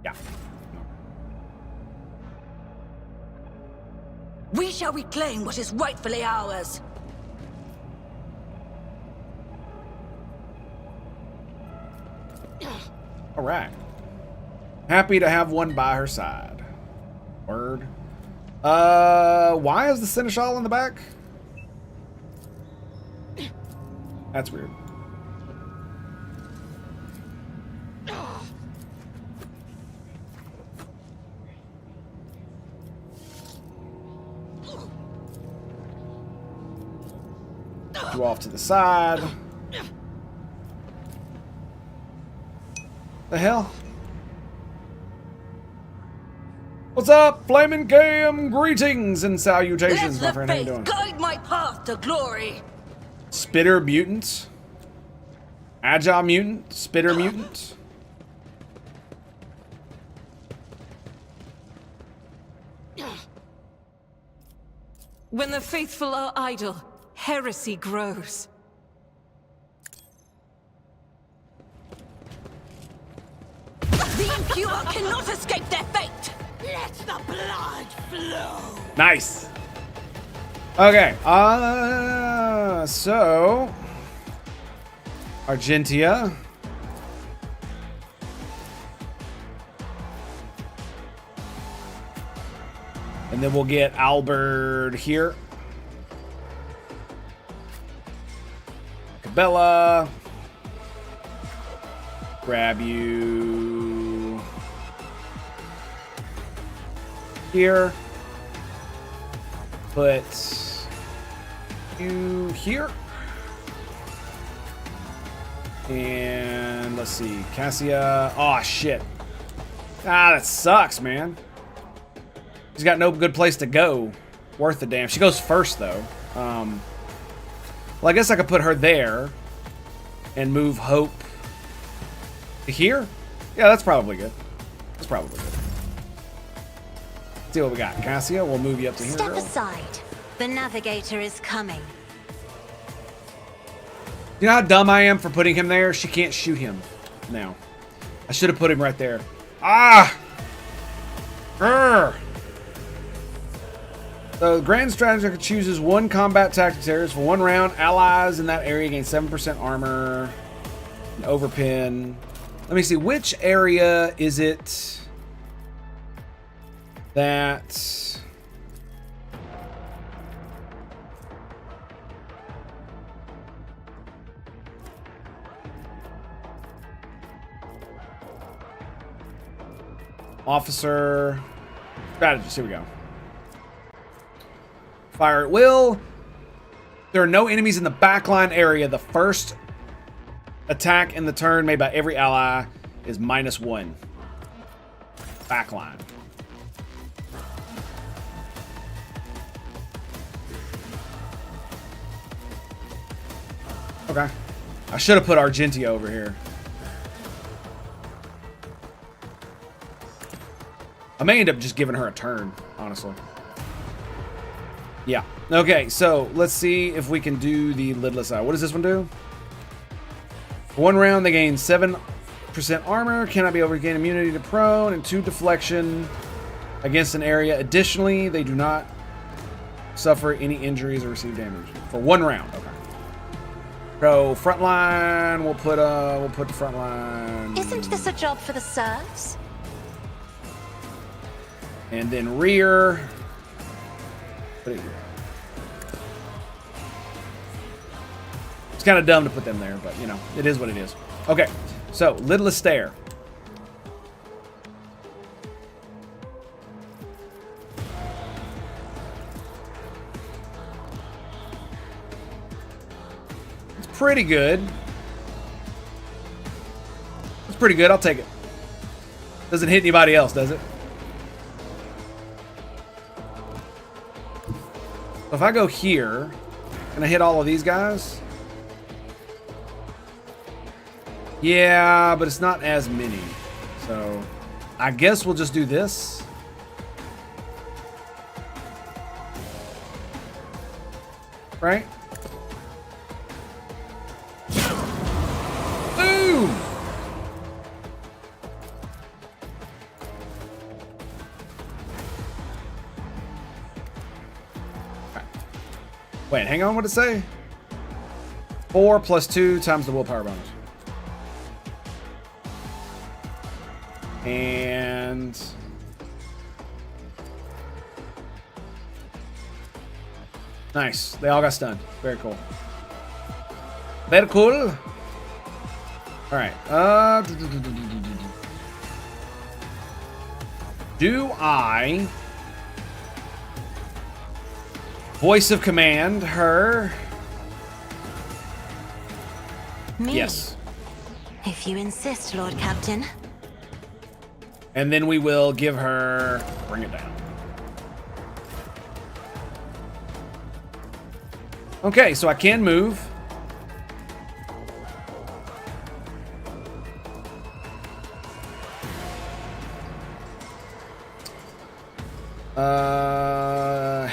Yeah. We shall reclaim what is rightfully ours. All right. Happy to have one by her side. Word. Why is the Seneschal in the back? That's weird. You off to the side. The hell? What's up, Flaming Cam? Greetings and salutations, my friend. How you doing? Guide my path to glory. Spitter mutant, agile mutant, spitter mutant. When the faithful are idle, heresy grows. The impure cannot escape their fate. Let the blood flow. Nice. Okay. So Argentia. And then we'll get Albert here. Cabela. Grab you here. Put you here. And let's see. Cassia. Oh, shit. Ah, that sucks, man. She's got no good place to go. Worth the damn. She goes first, though. Well, I guess I could put her there and move Hope to here. Yeah, that's probably good. That's probably good. Let's see what we got. Cassia, we'll move you up to here. Step aside. The navigator is coming. You know how dumb I am for putting him there? She can't shoot him now. I should have put him right there. Ah! Grr! So the Grand Strategy chooses one combat tactics areas for 1 round. Allies in that area gain 7% armor. An overpin. Let me see. Which area is it that... Officer... Strategist. Here we go. Fire at will. There are no enemies in the backline area. The first attack in the turn made by every ally is -1. Backline. Okay. I should have put Argentia over here. I may end up just giving her a turn, honestly. Yeah. Okay, so let's see if we can do the lidless eye. What does this one do? For 1 round, they gain 7% armor, cannot be overgain immunity to prone, and 2 deflection against an area. Additionally, they do not suffer any injuries or receive damage. For 1 round, okay. So frontline, we'll put the frontline. Isn't this a job for the serfs? And then rear. Put it here. It's kind of dumb to put them there, but you know, it is what it is. Okay, so lidless stare. It's pretty good. It's pretty good. I'll take it. Doesn't hit anybody else, does it? So if I go here, can I hit all of these guys? Yeah, but it's not as many. So I guess we'll just do this. Right? Boom! Wait, hang on, what did it say? 4 plus 2 times the willpower bonus. And... nice. They all got stunned. Very cool. Very cool. Alright. Do I... voice of command her? Me? Yes. If you insist, Lord Captain. And then we will give her... bring it down. Okay, so I can move.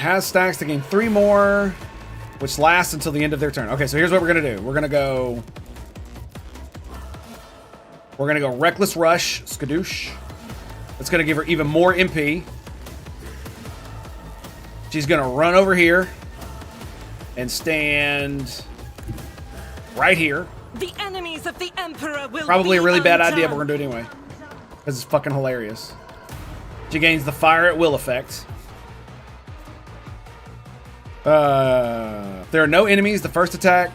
Has stacks to gain 3 more, which lasts until the end of their turn. Okay, so here's what we're gonna do. We're gonna go Reckless Rush, Skadoosh. That's gonna give her even more MP. She's gonna run over here and stand right here. The enemies of the Emperor will Probably a really bad undone. idea, but we're gonna do it anyway. Because it's fucking hilarious. She gains the Fire at Will effect. There are no enemies. The first attack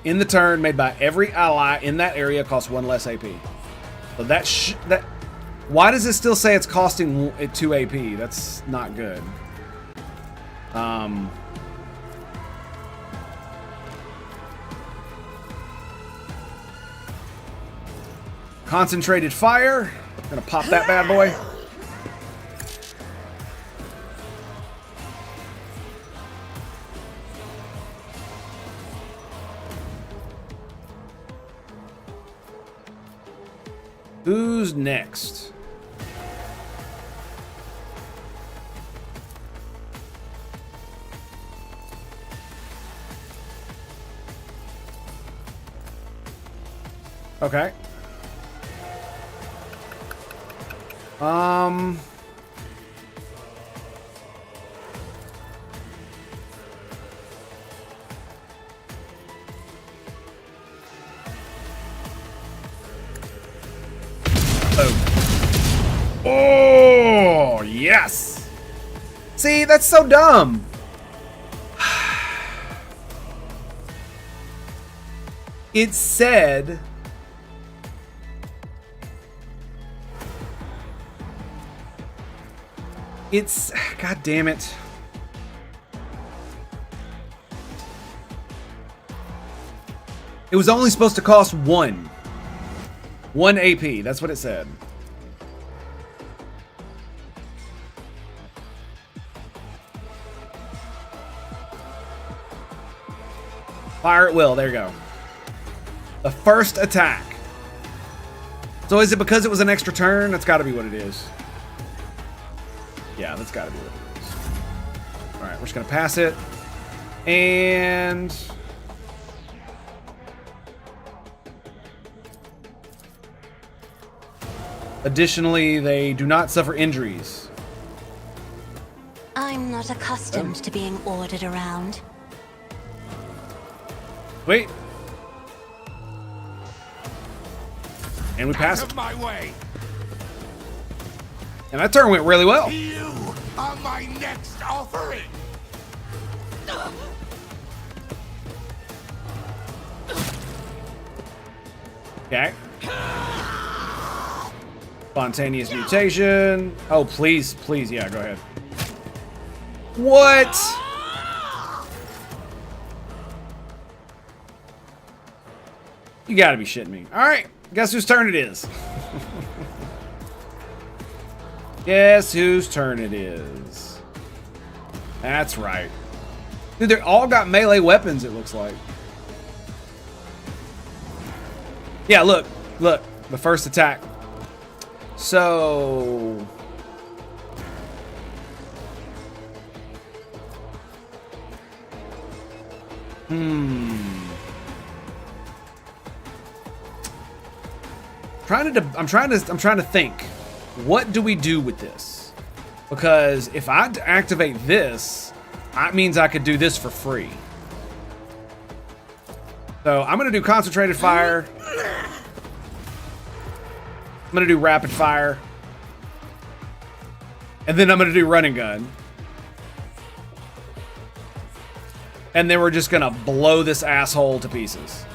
in the turn made by every ally in that area costs 1 less AP. So that why does it still say it's costing 2 AP? That's not good. Concentrated fire. Gonna pop that bad boy. Who's next? Okay. Oh, yes. See, that's so dumb. It said it's god damn it. It was only supposed to cost 1 AP. That's what it said. Fire at will. There you go. The first attack. So is it because it was an extra turn? That's got to be what it is. Yeah, that's got to be what it is. All right, we're just going to pass it. And... additionally, they do not suffer injuries. I'm not accustomed to being ordered around. Wait. And we passed it. My way. And that turn went really well. You are my next offering. Okay. Spontaneous mutation. Oh, please, please, yeah, go ahead. What? You gotta be shitting me. All right, guess whose turn it is? Guess whose turn it is? That's right. Dude, they all got melee weapons, it looks like. Yeah, look. Look. The first attack. So... I'm trying to think. What do we do with this? Because if I activate this, that means I could do this for free. So I'm gonna do concentrated fire. I'm gonna do rapid fire. And then I'm gonna do running gun. And then we're just gonna blow this asshole to pieces.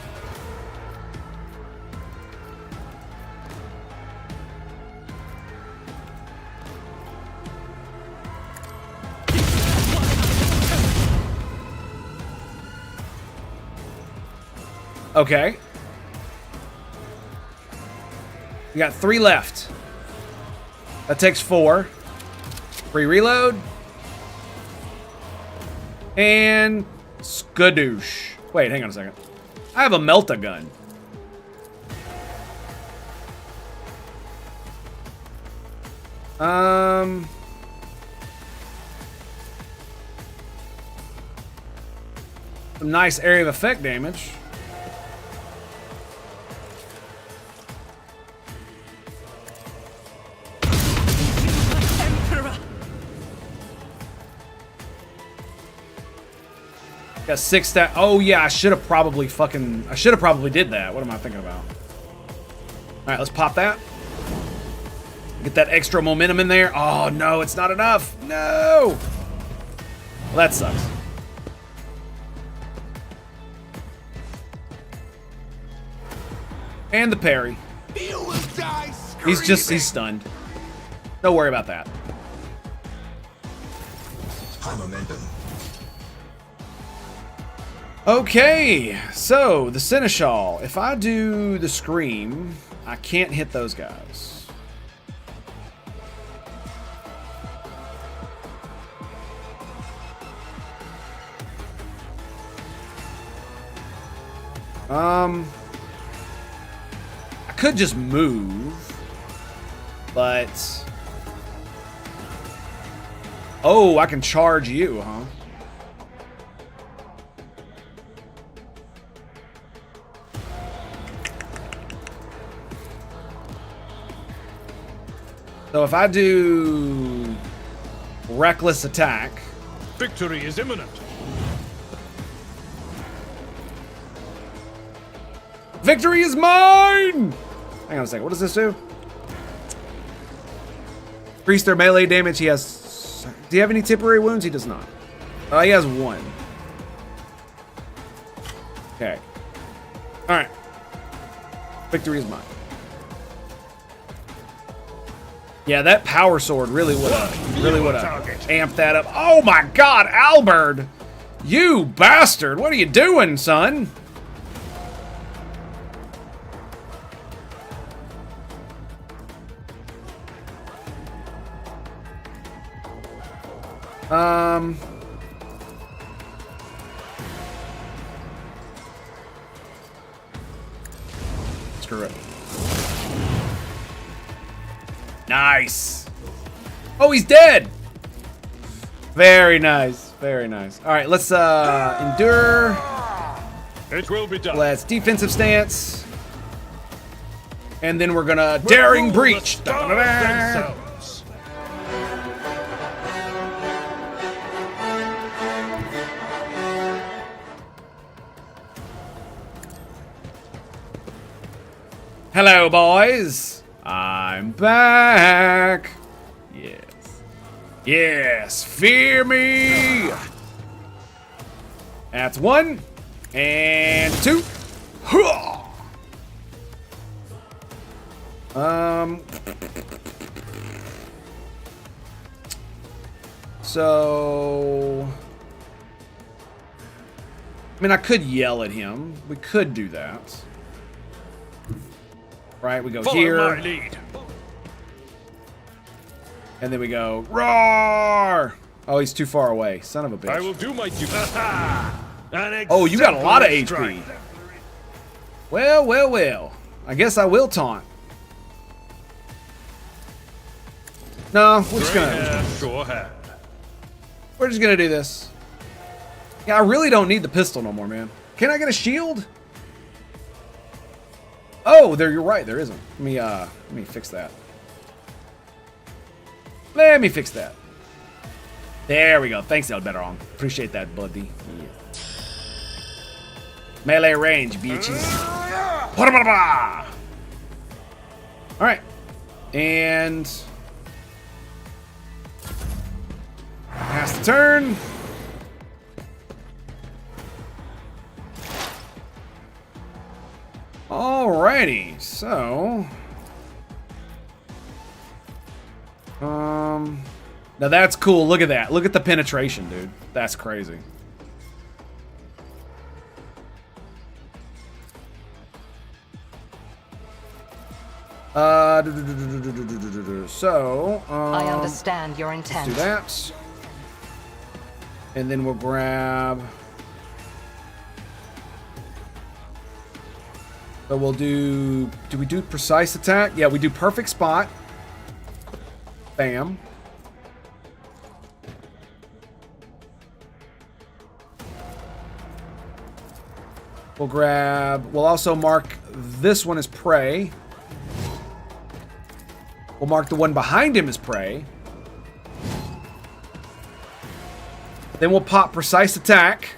Okay. We got 3 left. That takes 4. Free reload. And skadoosh. Wait, hang on a second. I have a melta gun. Some nice area of effect damage. Got 6 stat. Oh yeah, I should have probably did that. What am I thinking about? All right, let's pop that. Get that extra momentum in there. Oh no, it's not enough. No. Well, that sucks. And the parry. He's stunned. Don't worry about that. High momentum. Okay, so the Seneschal. If I do the Scream, I can't hit those guys. I could just move, but... Oh, I can charge you, huh? So if I do reckless attack, victory is imminent. Victory is mine! Hang on a second. What does this do? Increase their melee damage. He has. Do you have any temporary wounds? He does not. He has 1. Okay. All right. Victory is mine. Yeah, that power sword really would have amped that up. Oh my God, Albert! You bastard! What are you doing, son? Screw it. Nice. Oh, he's dead. Very nice. Very nice. All right, let's endure. It will be done. Let's defensive stance. And then we're gonna daring breach. Hello, boys. I'm back. Yes. Yes, fear me. That's 1 and 2. So I mean, I could yell at him. We could do that. Right, we go Follow here. my lead. And then we go, roar! Oh, he's too far away. Son of a bitch. I will do my duty. Oh, you got a lot of HP. Well, well, well. I guess I will taunt. No, we're just gonna do this. Yeah, I really don't need the pistol no more, man. Can I get a shield? Oh, you're right, there isn't. Let me fix that. Let me fix that. There we go. Thanks, Elberong. Appreciate that, buddy. Yeah. Melee range, bitches. Alright. And pass the turn. Alrighty, so now that's cool. Look at that. Look at the penetration, dude. That's crazy. So I understand your intent. Let's do that. And then we'll grab. So we'll do. Do we do precise attack? Yeah, we do perfect spot. Bam. We'll grab. We'll also mark this one as prey. We'll mark the one behind him as prey. Then we'll pop precise attack.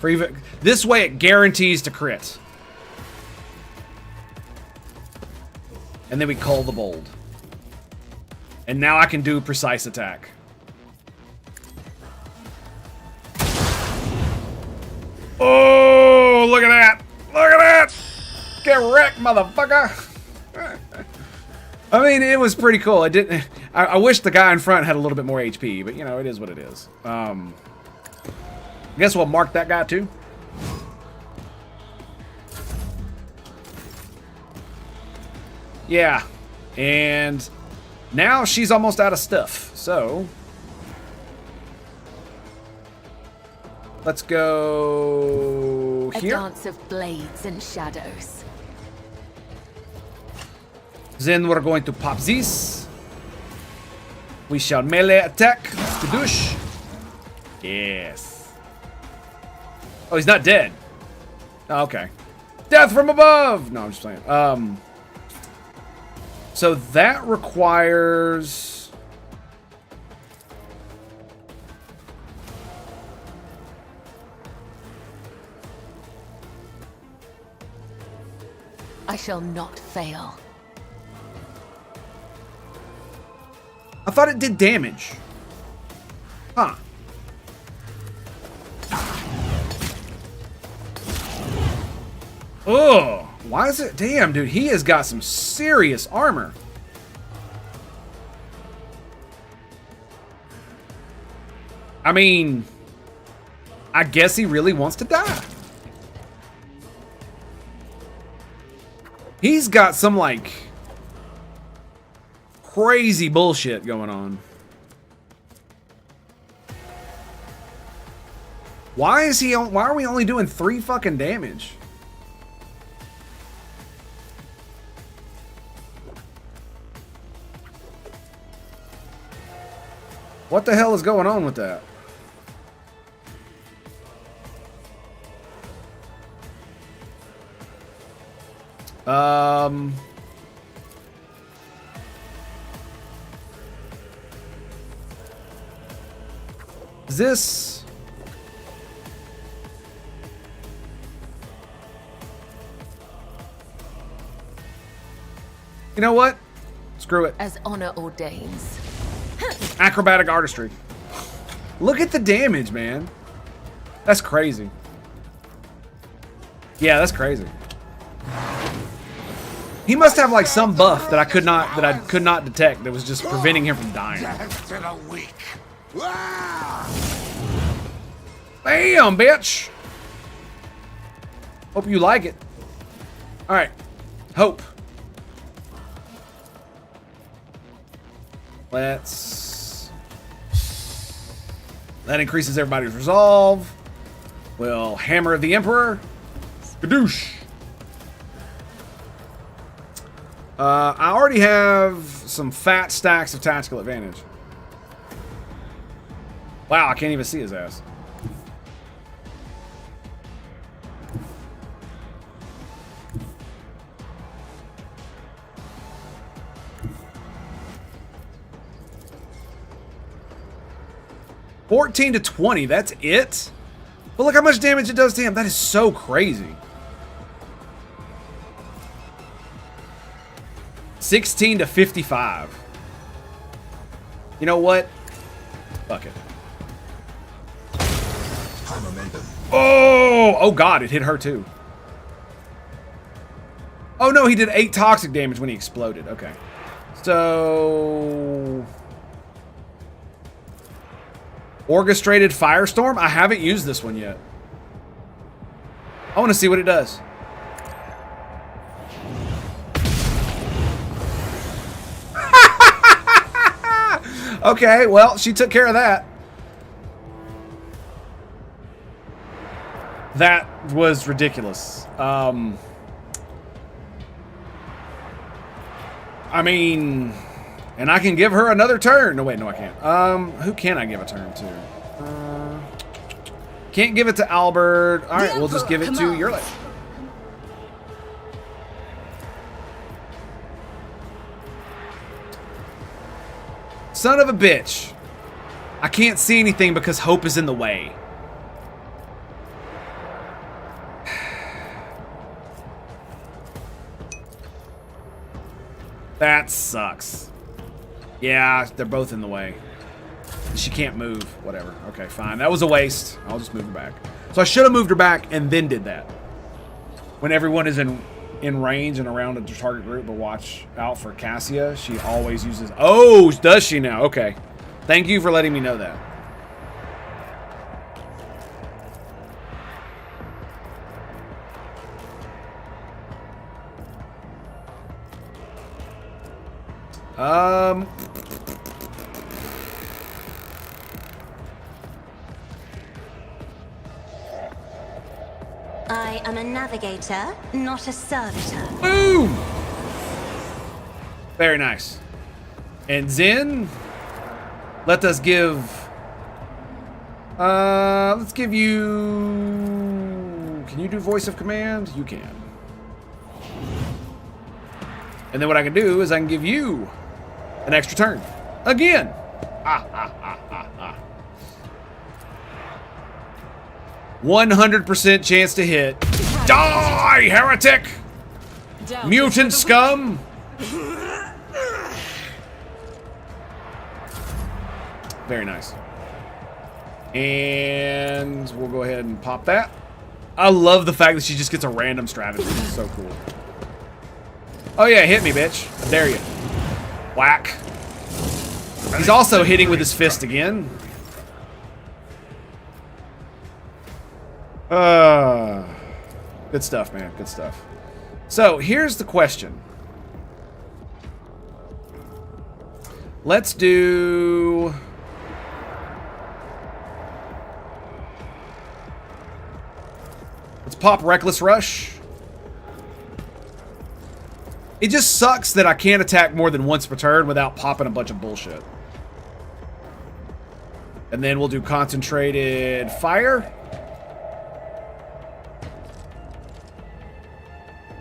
For even this way, it guarantees to crit. And then we call the bold. And now I can do precise attack. Oh, look at that! Look at that! Get wrecked, motherfucker! I mean, it was pretty cool. I didn't. I wish the guy in front had a little bit more HP, but you know, it is what it is. I guess we'll mark that guy too. Yeah, and now she's almost out of stuff. So let's go here. A dance of blades and shadows. Then we're going to pop this. We shall melee attack. Skadoosh. Yes. Oh, he's not dead. Oh, okay. Death from above. No, I'm just playing. So that requires. I shall not fail. I thought it did damage. Huh. Oh, why is it? Damn, dude, he has got some serious armor. I mean, I guess he really wants to die. He's got some, like, crazy bullshit going on. Why are we only doing 3 fucking damage? What the hell is going on with that? Is this? You know what? Screw it. As honor ordains. Acrobatic artistry. Look at the damage, man. That's crazy. Yeah, that's crazy. He must have like some buff that I could not detect that was just preventing him from dying. Death to the weak. Bam, bitch. Hope you like it. All right, hope. Let's... That increases everybody's resolve. We'll Hammer of the Emperor. Skadoosh. I already have some fat stacks of tactical advantage. Wow, I can't even see his ass. $14 to $20, that's it? But look how much damage it does to him. That is so crazy. 16 to 55. You know what? Fuck it. Oh! Oh god, it hit her too. Oh no, he did 8 toxic damage when he exploded. Okay. So... Orchestrated Firestorm? I haven't used this one yet. I want to see what it does. Okay, well, she took care of that. That was ridiculous. I mean... And I can give her another turn. No, wait, no, I can't. Who can I give a turn to? Can't give it to Albert. All right, we'll just give it to Yurlik. Son of a bitch. I can't see anything because hope is in the way. That sucks. Yeah, they're both in the way. She can't move. Whatever. Okay, fine. That was a waste. I'll just move her back. So I should have moved her back and then did that. When everyone is in range and around a target group, but watch out for Cassia. She always uses... Oh, does she now? Okay. Thank you for letting me know that. I am a navigator, not a servitor. Boom! Very nice. And Zen, let us give... let's give you... Can you do voice of command? You can. And then what I can do is I can give you an extra turn. Again! 100% chance to hit. Die, heretic! Mutant scum! Very nice. And we'll go ahead and pop that. I love the fact that she just gets a random strategy. It's so cool. Oh yeah, hit me, bitch. I dare you. Whack. He's also hitting with his fist again. Good stuff, man. Good stuff. So, here's the question. Let's do... Let's pop Reckless Rush. It just sucks that I can't attack more than once per turn without popping a bunch of bullshit. And then we'll do Concentrated Fire.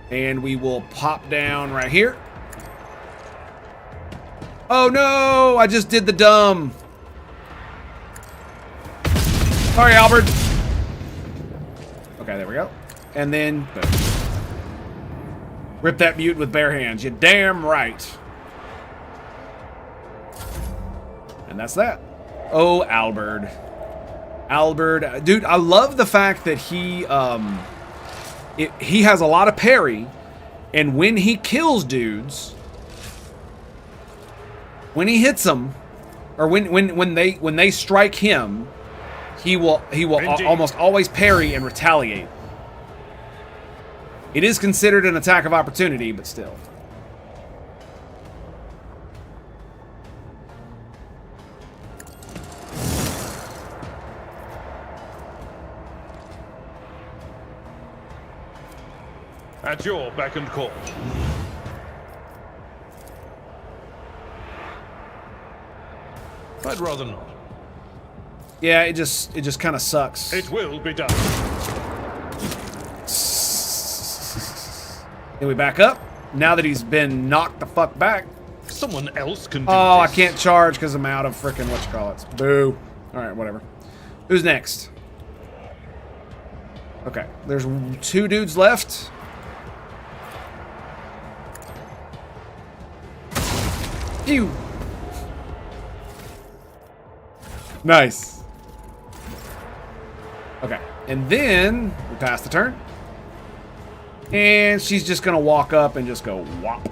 And we will pop down right here. Oh no! I just did the dumb. Sorry, Albert. Okay, there we go. And then, boom. Rip that mute with bare hands. You damn right. And that's that. Oh, Albert. Albert. Dude, I love the fact that he has a lot of parry, and when he kills dudes, when he hits them, or when they strike him, he will almost always parry and retaliate. It is considered an attack of opportunity, but still. At your beck and call. I'd rather not. Yeah, it just kind of sucks. It will be done. Then we back up. Now that he's been knocked the fuck back. Someone else can do Oh, this. I can't charge because I'm out of frickin' whatchamacallits. Boo. Alright, whatever. Who's next? Okay, there's 2 dudes left. Phew. Nice. Okay, and then we pass the turn. And she's just gonna walk up and just go whop.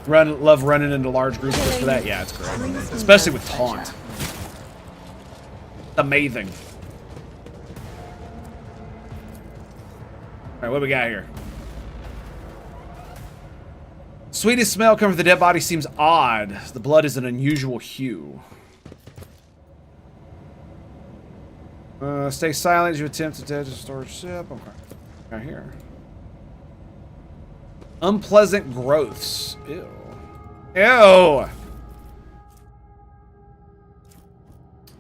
Love running into large groups just for that. Yeah, it's great. Especially with taunt. Amazing. Alright, what do we got here? Sweetest smell coming from the dead body seems odd. The blood is an unusual hue. Stay silent as you attempt to detach a storage ship. Okay. Right here. Unpleasant growths. Ew. Ew!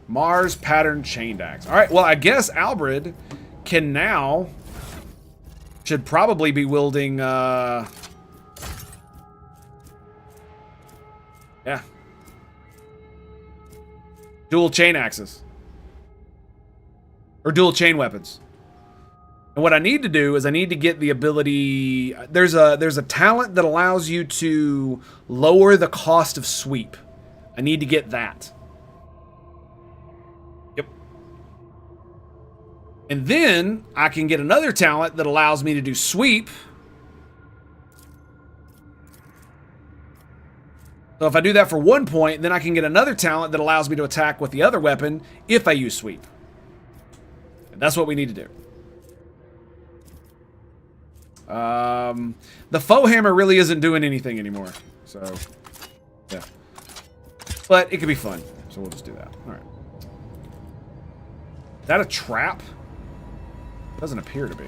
Mars pattern chained axe. Alright, well, I guess Albred can now... should probably be wielding, yeah. Dual chain axes. Or dual chain weapons. And what I need to do is I need to get the ability... There's a talent that allows you to lower the cost of sweep. I need to get that. Yep. And then I can get another talent that allows me to do sweep. So if I do that for 1 point, then I can get another talent that allows me to attack with the other weapon if I use sweep. And that's what we need to do. The foe hammer really isn't doing anything anymore. So, yeah. But it could be fun. So we'll just do that. All right. Is that a trap? Doesn't appear to be.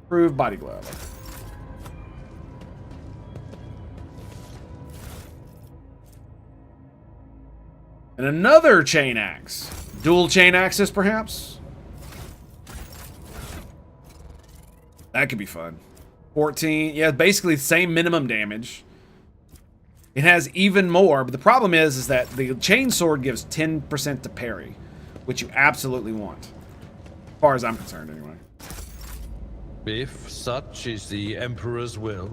Approved body glove. And another chain axe. Dual chain axes, perhaps? That could be fun. 14. Yeah, basically the same minimum damage. It has even more, but the problem is that the chain sword gives 10% to parry, which you absolutely want. As far as I'm concerned, anyway. If such is the Emperor's will.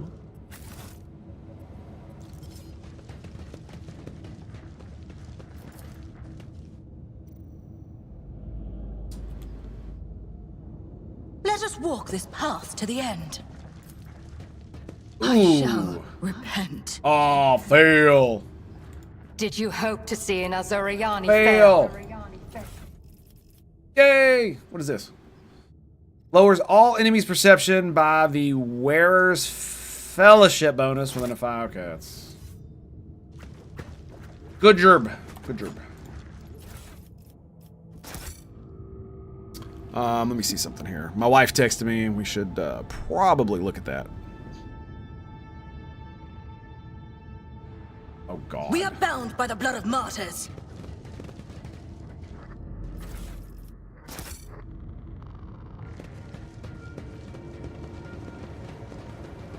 Let us walk this path to the end. Ooh. I shall repent. Oh, fail. Did you hope to see an Azuriani Fail. fail? Yay! What is this? Lowers all enemies' perception by the wearer's fellowship bonus within a 5. Okay, that's... Good job. Good job. Let me see something here. My wife texted me, and we should probably look at that. Oh, God. We are bound by the blood of martyrs.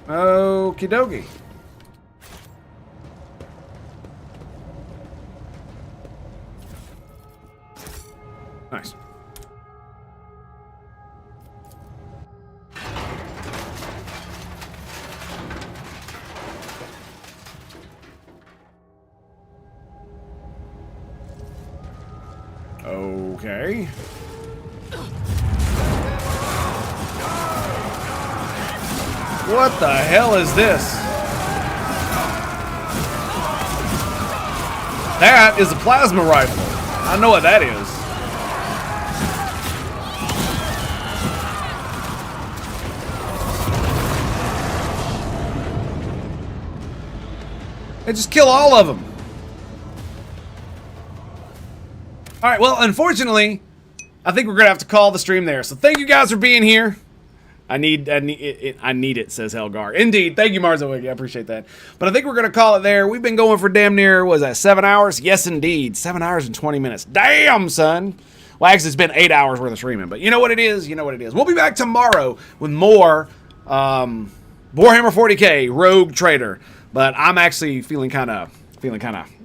Okie dokie. Nice. Okay. What the hell is this? That is a plasma rifle. I know what that is. They just kill all of them. All right, well, unfortunately, I think we're gonna have to call the stream there. So thank you guys for being here. I need it, says Helgar. Indeed. Thank you, Marzowig. I appreciate that. But I think we're going to call it there. We've been going for damn near, what was that, 7 hours? Yes, indeed. 7 hours and 20 minutes. Damn, son. Well, actually, it's been 8 hours worth of streaming. But you know what it is? You know what it is. We'll be back tomorrow with more Warhammer 40k Rogue Trader. But I'm actually feeling kind of,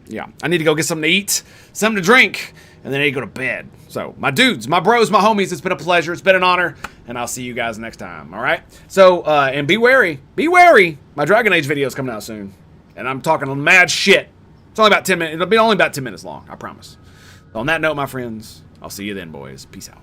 yeah. I need to go get something to eat, something to drink, and then I need to go to bed. So, my dudes, my bros, my homies, it's been a pleasure. It's been an honor. And I'll see you guys next time, all right? So, and be wary. Be wary. My Dragon Age video is coming out soon. And I'm talking mad shit. It's only about 10 minutes. It'll be only about 10 minutes long, I promise. So on that note, my friends, I'll see you then, boys. Peace out.